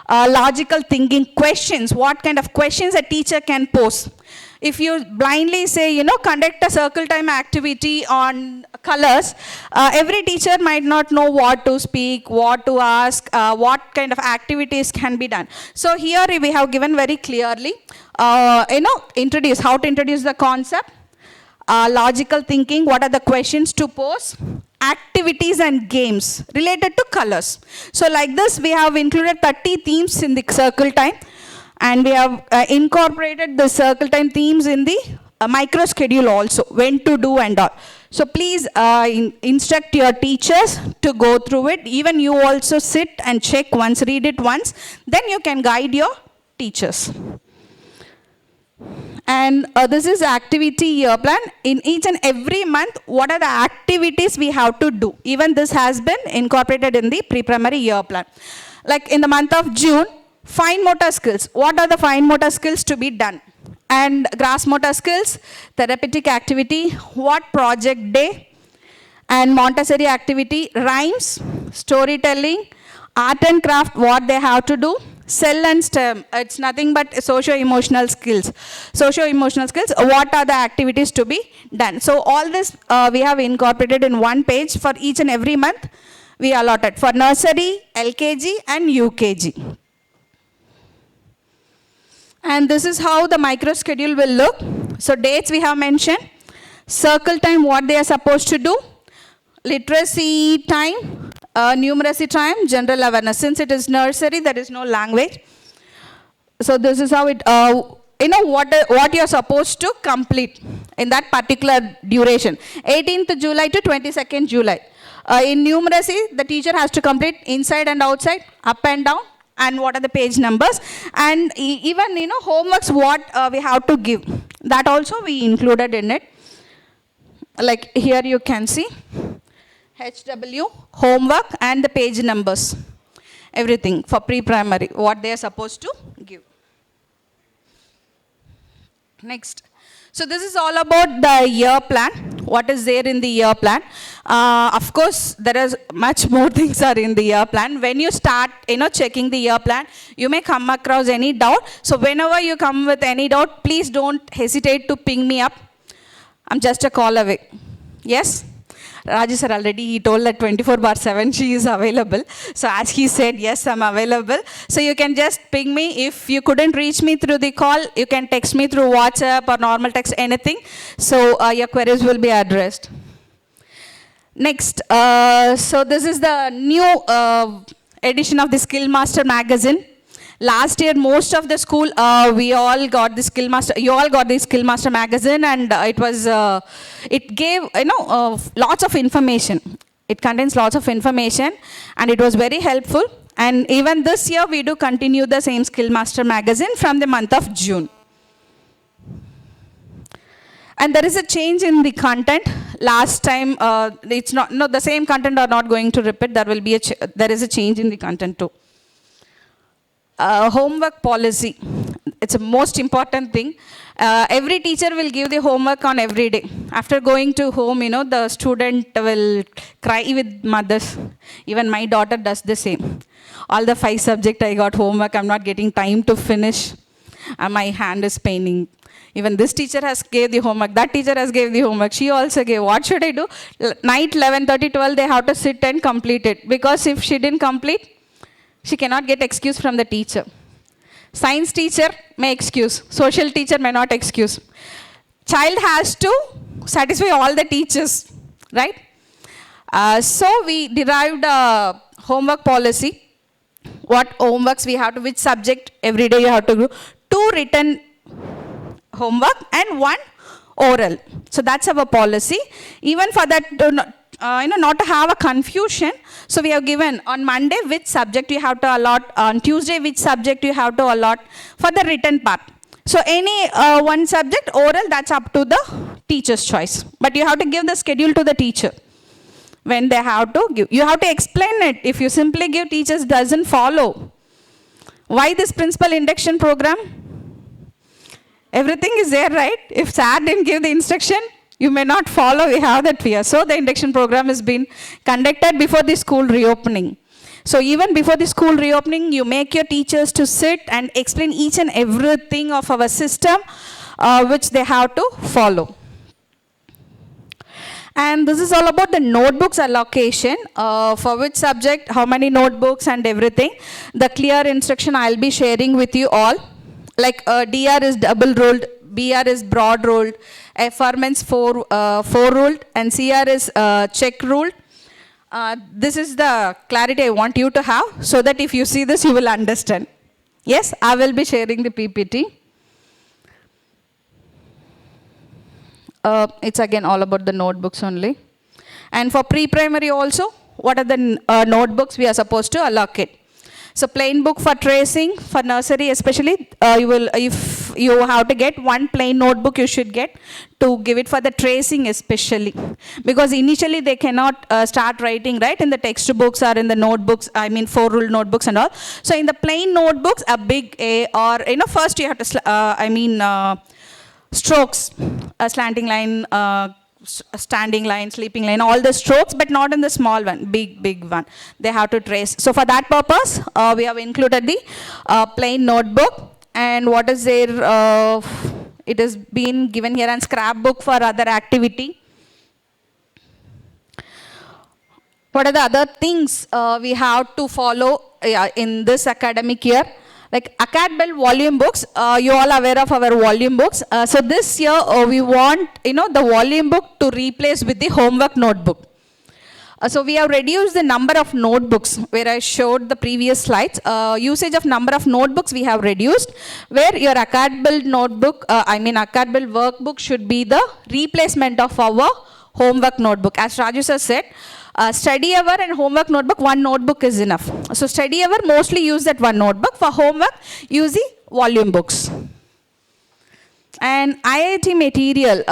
Logical thinking questions. What kind of questions a teacher can pose? If you blindly say, conduct a circle time activity on colors, every teacher might not know what to speak, what to ask, what kind of activities can be done. So here we have given very clearly, how to introduce the concept, logical thinking, what are the questions to pose, activities and games related to colors. So like this, we have included 30 themes in the circle time. And we have incorporated the circle time themes in the micro schedule also, when to do and all. So please instruct your teachers to go through it. Even you also sit and check once, read it once. Then you can guide your teachers. And this is activity year plan. In each and every month, what are the activities we have to do? Even this has been incorporated in the pre-primary year plan. Like in the month of June, fine motor skills. What are the fine motor skills to be done? And grass motor skills, therapeutic activity, what project day, and Montessori activity, rhymes, storytelling, art and craft, what they have to do, cell and STEM, it's nothing but socio-emotional skills. Socio-emotional skills, what are the activities to be done? So all this we have incorporated in one page for each and every month we allotted for nursery, LKG and UKG. And this is how the micro schedule will look. So dates we have mentioned, circle time, what they are supposed to do, literacy time, numeracy time, general awareness. Since it is nursery, there is no language. So this is how it, what you are supposed to complete in that particular duration. 18th July to 22nd July. In numeracy, the teacher has to complete inside and outside, up and down, and what are the page numbers, and even homeworks what we have to give, that also we included in it. Like here you can see HW, homework, and the page numbers, everything for pre-primary, what they are supposed to give. Next. So this is all about the year plan, what is there in the year plan. Of course, there is much more things are in the year plan. When you start, checking the year plan, you may come across any doubt. So whenever you come with any doubt, please don't hesitate to ping me up. I'm just a call away. Yes? Rajesh sir already, he told that 24/7 she is available. So as he said, yes, I'm available. So you can just ping me. If you couldn't reach me through the call, you can text me through WhatsApp or normal text, anything. So your queries will be addressed. Next, so this is the new edition of the Skill Master magazine. Last year, most of the school, we all got the Skill Master, you all got the Skill Master magazine, and it was, it gave, lots of information. It contains lots of information, and it was very helpful. And even this year, we do continue the same Skill Master magazine from the month of June. And there is a change in the content. Last time, it's not, no, the same content are not going to repeat. There will be there is a change in the content too. homework policy. It's a most important thing. Every teacher will give the homework on every day. After going to home, the student will cry with mothers. Even my daughter does the same. All the 5 subjects I got homework, I'm not getting time to finish. And my hand is paining. Even this teacher has gave the homework, that teacher has gave the homework, she also gave. What should I do? Night 11:30, 12, they have to sit and complete it. Because if she didn't complete, she cannot get excuse from the teacher. Science teacher may excuse, social teacher may not excuse. Child has to satisfy all the teachers, right? So we derived a homework policy. What homeworks we have to, which subject every day you have to do. 2 written homework and 1 oral. So that's our policy. Even for that, not to have a confusion, so we have given on Monday which subject you have to allot, on Tuesday which subject you have to allot for the written part. So any one subject, oral, that's up to the teacher's choice. But you have to give the schedule to the teacher when they have to give. You have to explain it. If you simply give, teachers doesn't follow. Why this principal induction program? Everything is there, right? If sir didn't give the instruction, you may not follow. We have that fear. So the induction program has been conducted before the school reopening. So even before the school reopening, you make your teachers to sit and explain each and everything of our system, which they have to follow. And this is all about the notebooks allocation, for which subject, how many notebooks and everything. The clear instruction I'll be sharing with you all. Like DR is double ruled, BR is broad ruled, FR means four ruled, and CR is check ruled. This is the clarity I want you to have, so that if you see this, you will understand. Yes, I will be sharing the PPT. It's again all about the notebooks only. And for pre-primary also, what are the notebooks we are supposed to allocate? So plain book for tracing, for nursery especially, if you have to get 1 plain notebook, you should get to give it for the tracing especially. Because initially they cannot start writing, right, in the textbooks or in the notebooks, 4-ruled notebooks and all. So in the plain notebooks, a big A, or, first you have to, strokes, a slanting line, standing line, sleeping line, all the strokes, but not in the small one, big one. They have to trace. So for that purpose, we have included the plain notebook. And what is there? It has been given here, and scrapbook for other activity. What are the other things we have to follow in this academic year? Like AcadBell volume books, you all aware of our volume books. So this year we want, the volume book to replace with the homework notebook. So we have reduced the number of notebooks, where I showed the previous slides. Usage of number of notebooks we have reduced, where your AcadBell notebook, AcadBell workbook should be the replacement of our homework notebook. As Raju sir said, study hour and homework notebook, 1 notebook is enough. So study hour, mostly use that 1 notebook. For homework, use the volume books. And IIT material,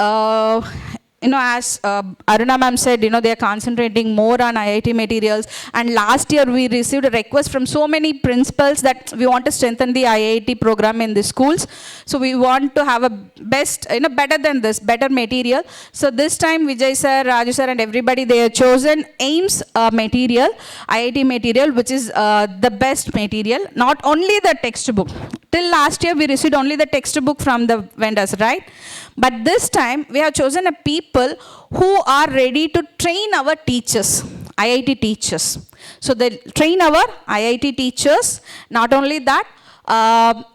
as Aruna ma'am said, they are concentrating more on IIT materials. And last year we received a request from so many principals that we want to strengthen the IIT program in the schools. So we want to have a best, better than this, better material. So this time Vijay sir, Raju sir and everybody, they have chosen AIMS material, IIT material, which is the best material. Not only the textbook. Till last year we received only the textbook from the vendors, right? But this time we have chosen a people who are ready to train our teachers, IIT teachers. So they train our IIT teachers. Not only that,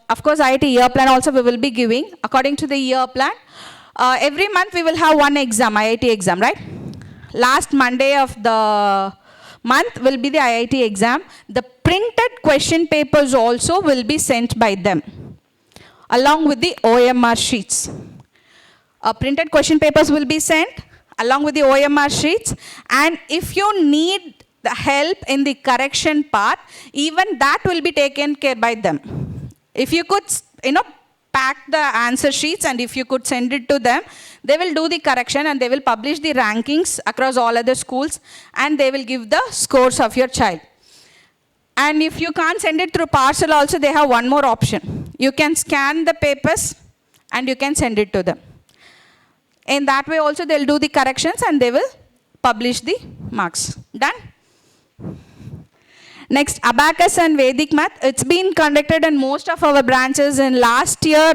of course IIT year plan also we will be giving. According to the year plan, every month we will have 1 exam, IIT exam, right? Last Monday of the month will be the IIT exam. The printed question papers also will be sent by them, along with the OMR sheets. Printed question papers will be sent along with the OMR sheets, and if you need the help in the correction part, even that will be taken care by them. If you could, pack the answer sheets and if you could send it to them, they will do the correction and they will publish the rankings across all other schools, and they will give the scores of your child. And if you can't send it through parcel also, they have one more option. You can scan the papers and you can send it to them. In that way also they'll do the corrections and they will publish the marks. Done? Next, Abacus and Vedic Math. It's been conducted in most of our branches. In last year,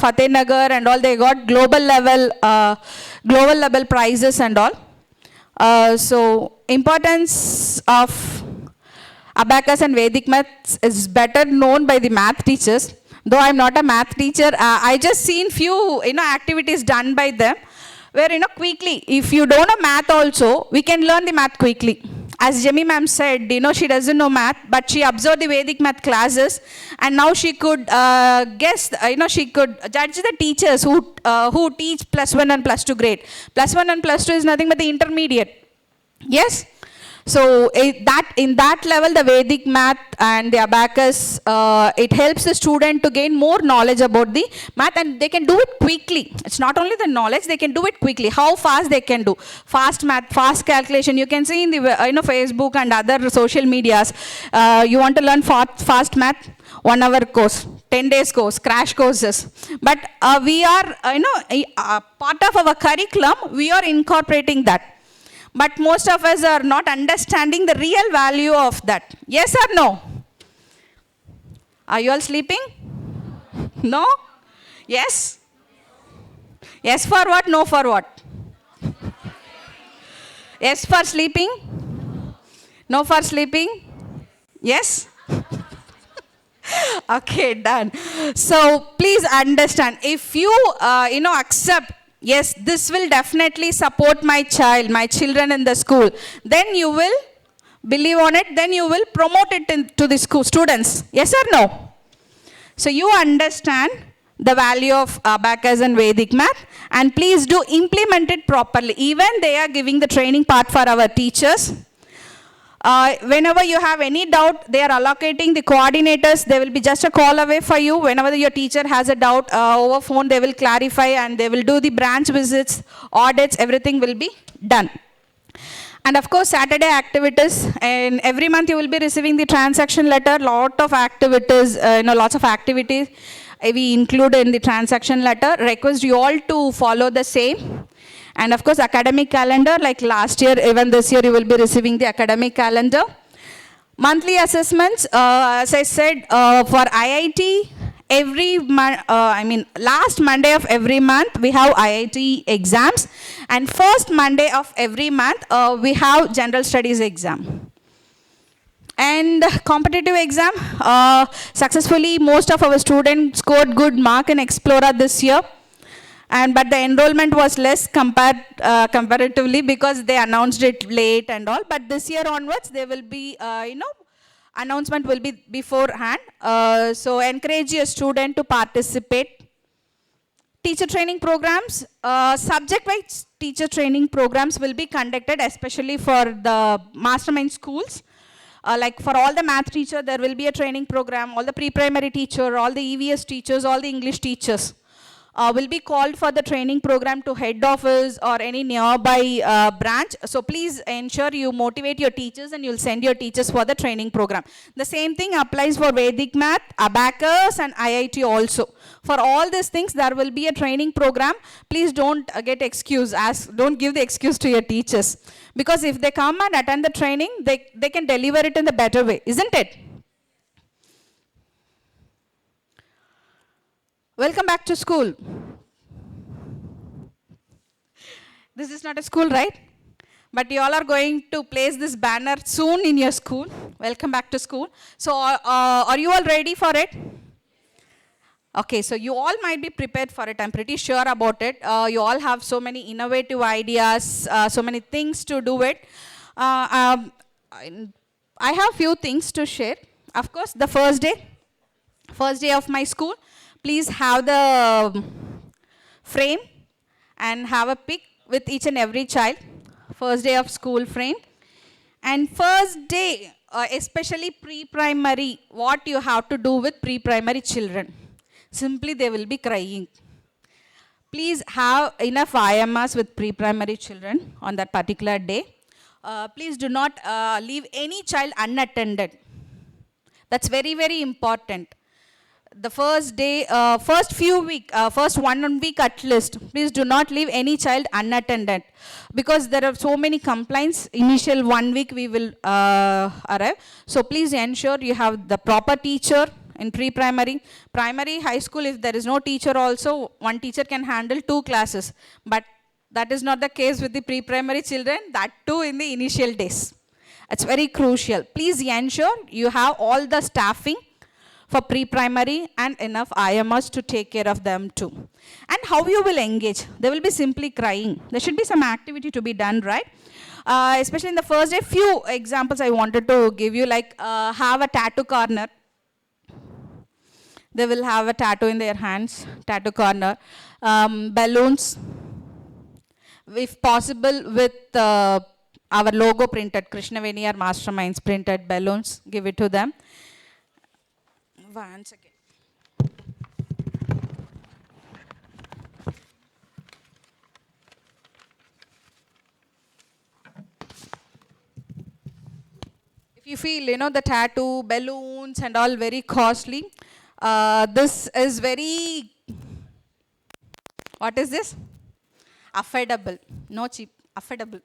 Fatehnagar and all, they got global level prizes and all. So, importance of Abacus and Vedic Math is better known by the math teachers. Though I'm not a math teacher, I just seen few activities done by them, where quickly, if you don't know math also, we can learn the math quickly. As Jemmy ma'am said, she doesn't know math, but she observed the Vedic math classes, and now she could guess, she could judge the teachers who teach +1 and +2 grade. +1 and +2 is nothing but the intermediate. Yes? So in that level, the Vedic math and the Abacus, it helps the student to gain more knowledge about the math, and they can do it quickly. It's not only the knowledge, they can do it quickly. How fast they can do? Fast math, fast calculation. You can see in the Facebook and other social medias. You want to learn fast math? 1 hour course, 10 days course, crash courses. But we are, part of our curriculum, we are incorporating that. But most of us are not understanding the real value of that. Yes or no? Are you all sleeping? No? Yes? Yes for what? No for what? Yes for sleeping? No for sleeping? Yes? Okay, done. So please understand, if you accept, yes, this will definitely support my child, my children in the school, then you will believe on it, then you will promote it to the school students. Yes or no? So you understand the value of Abacus and Vedic math, and please do implement it properly. Even they are giving the training part for our teachers. Whenever you have any doubt, they are allocating the coordinators. They will be just a call away for you. Whenever your teacher has a doubt over phone, they will clarify, and they will do the branch visits, audits, everything will be done. And of course, Saturday activities, and every month you will be receiving the transaction letter. Lot of activities, lots of activities we include in the transaction letter. Request you all to follow the same. And of course, academic calendar, like last year, even this year, you will be receiving the academic calendar. Monthly assessments, as I said, for IIT, last Monday of every month, we have IIT exams. And first Monday of every month, we have general studies exam. And competitive exam, successfully, most of our students scored good mark in Explorer this year. But the enrollment was less comparatively, because they announced it late and all. But this year onwards, there will be, announcement will be beforehand. So encourage your student to participate. Teacher training programs, subject-wise teacher training programs will be conducted, especially for the mastermind schools. Like for all the math teacher, there will be a training program. All the pre-primary teacher, all the EVS teachers, all the English teachers will be called for the training program to head office or any nearby branch. So please ensure you motivate your teachers, and you'll send your teachers for the training program. The same thing applies for Vedic math, Abacus, and IIT also. For all these things, there will be a training program. Please don't get excuse, don't give the excuse to your teachers. Because if they come and attend the training, they can deliver it in the better way, isn't it? Welcome back to school. This is not a school, right? But you all are going to place this banner soon in your school. Welcome back to school. So are you all ready for it? Okay, so you all might be prepared for it. I'm pretty sure about it. You all have so many innovative ideas, so many things to do it. I have few things to share. Of course, the first day of my school, please have the frame and have a pic with each and every child. First day of school frame. And first day, especially pre-primary, what you have to do with pre-primary children. Simply they will be crying. Please have enough IMRs with pre-primary children on that particular day. Please do not leave any child unattended. That's very, very important. The first day, first 1 week at least, please do not leave any child unattended, because there are so many complaints. Initial 1 week we will arrive. So please ensure you have the proper teacher in pre-primary. Primary, high school, if there is no teacher also, one teacher can handle 2 classes. But that is not the case with the pre-primary children, that too in the initial days. It's very crucial. Please ensure you have all the staffing for pre-primary and enough IMS to take care of them too. And how you will engage? They will be simply crying. There should be some activity to be done, right? Especially in the first day, few examples I wanted to give you, like have a tattoo corner. They will have a tattoo in their hands, tattoo corner. Balloons, if possible with our logo printed, Krishna Veniyar Masterminds printed balloons, give it to them. Once again. If you feel, the tattoo, balloons and all very costly, this is very, what is this? Affordable, no cheap, affordable.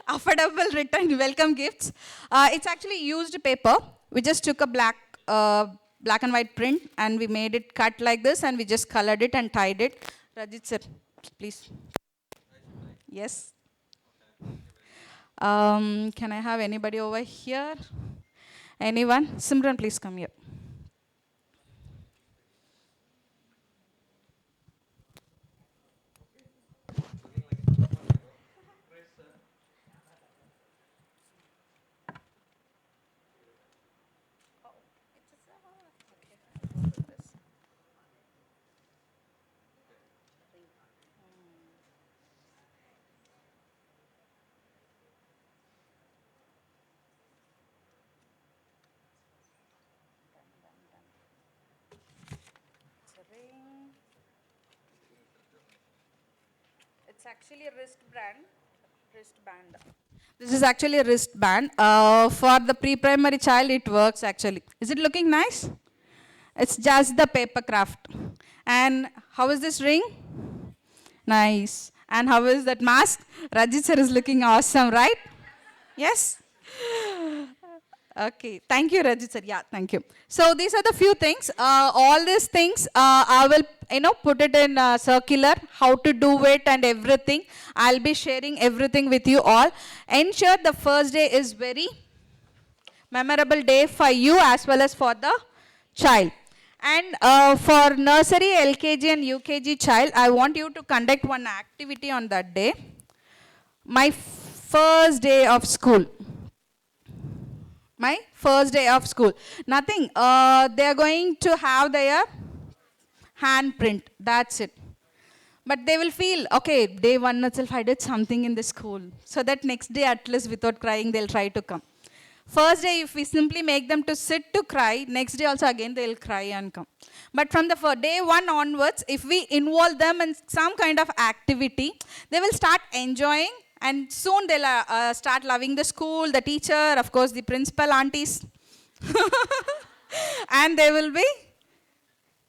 Affordable return welcome gifts. It's actually used paper. We just took a black and white print and we made it cut like this and we just colored it and tied it. Rajit sir, please. Yes. Can I have anybody over here? Anyone? Simran, please come here. It's actually a wristband. This is actually a wristband. For the pre-primary child, it works actually. Is it looking nice? It's just the paper craft. And how is this ring? Nice. And how is that mask? Rajit sir is looking awesome, right? Yes? Okay, thank you, Rajit sir. Yeah, thank you. So these are the few things. All these things, I will, put it in circular, how to do it and everything. I'll be sharing everything with you all. Ensure the first day is very memorable day for you as well as for the child. And for nursery, LKG and UKG child, I want you to conduct one activity on that day. My first day of school. My first day of school. Nothing. They are going to have their handprint. That's it. But they will feel, okay, day one itself I did something in the school. So that next day at least without crying they'll try to come. First day if we simply make them to sit to cry, next day also again they'll cry and come. But from the day one onwards, if we involve them in some kind of activity, they will start enjoying. And soon they'll start loving the school, the teacher, of course, the principal aunties. And they will be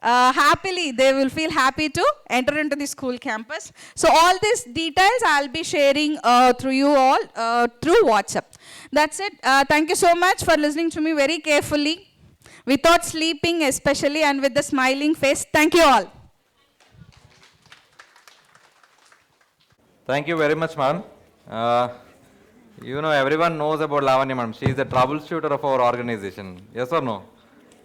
they will feel happy to enter into the school campus. So all these details I'll be sharing through you all through WhatsApp. That's it. Thank you so much for listening to me very carefully, without sleeping especially, and with the smiling face. Thank you all.
Thank you very much, ma'am. Everyone knows about Lavanya, ma'am. She is the troubleshooter of our organization. Yes or no?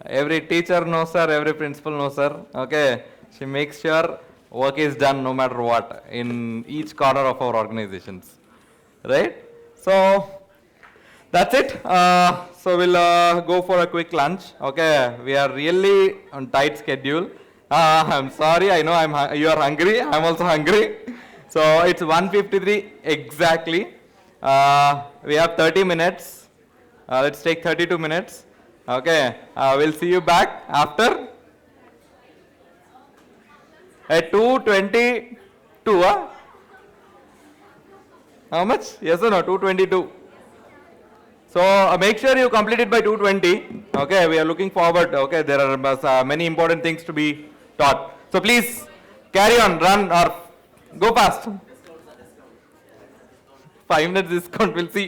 Every teacher knows her, every principal knows her. Okay. She makes sure work is done no matter what in each corner of our organizations. Right? So, that's it. So, we'll go for a quick lunch. Okay. We are really on tight schedule. I'm sorry. I know you are hungry. I'm also hungry. So it's 1:53 exactly. We have 30 minutes. Let's take 32 minutes. Okay. We'll see you back after at 2:22. How much? Yes or no? 2:22. So make sure you complete it by 2:20. Okay, we are looking forward. Okay, there are many important things to be taught. So please carry on, run or go fast. 5 minutes discount, we'll see.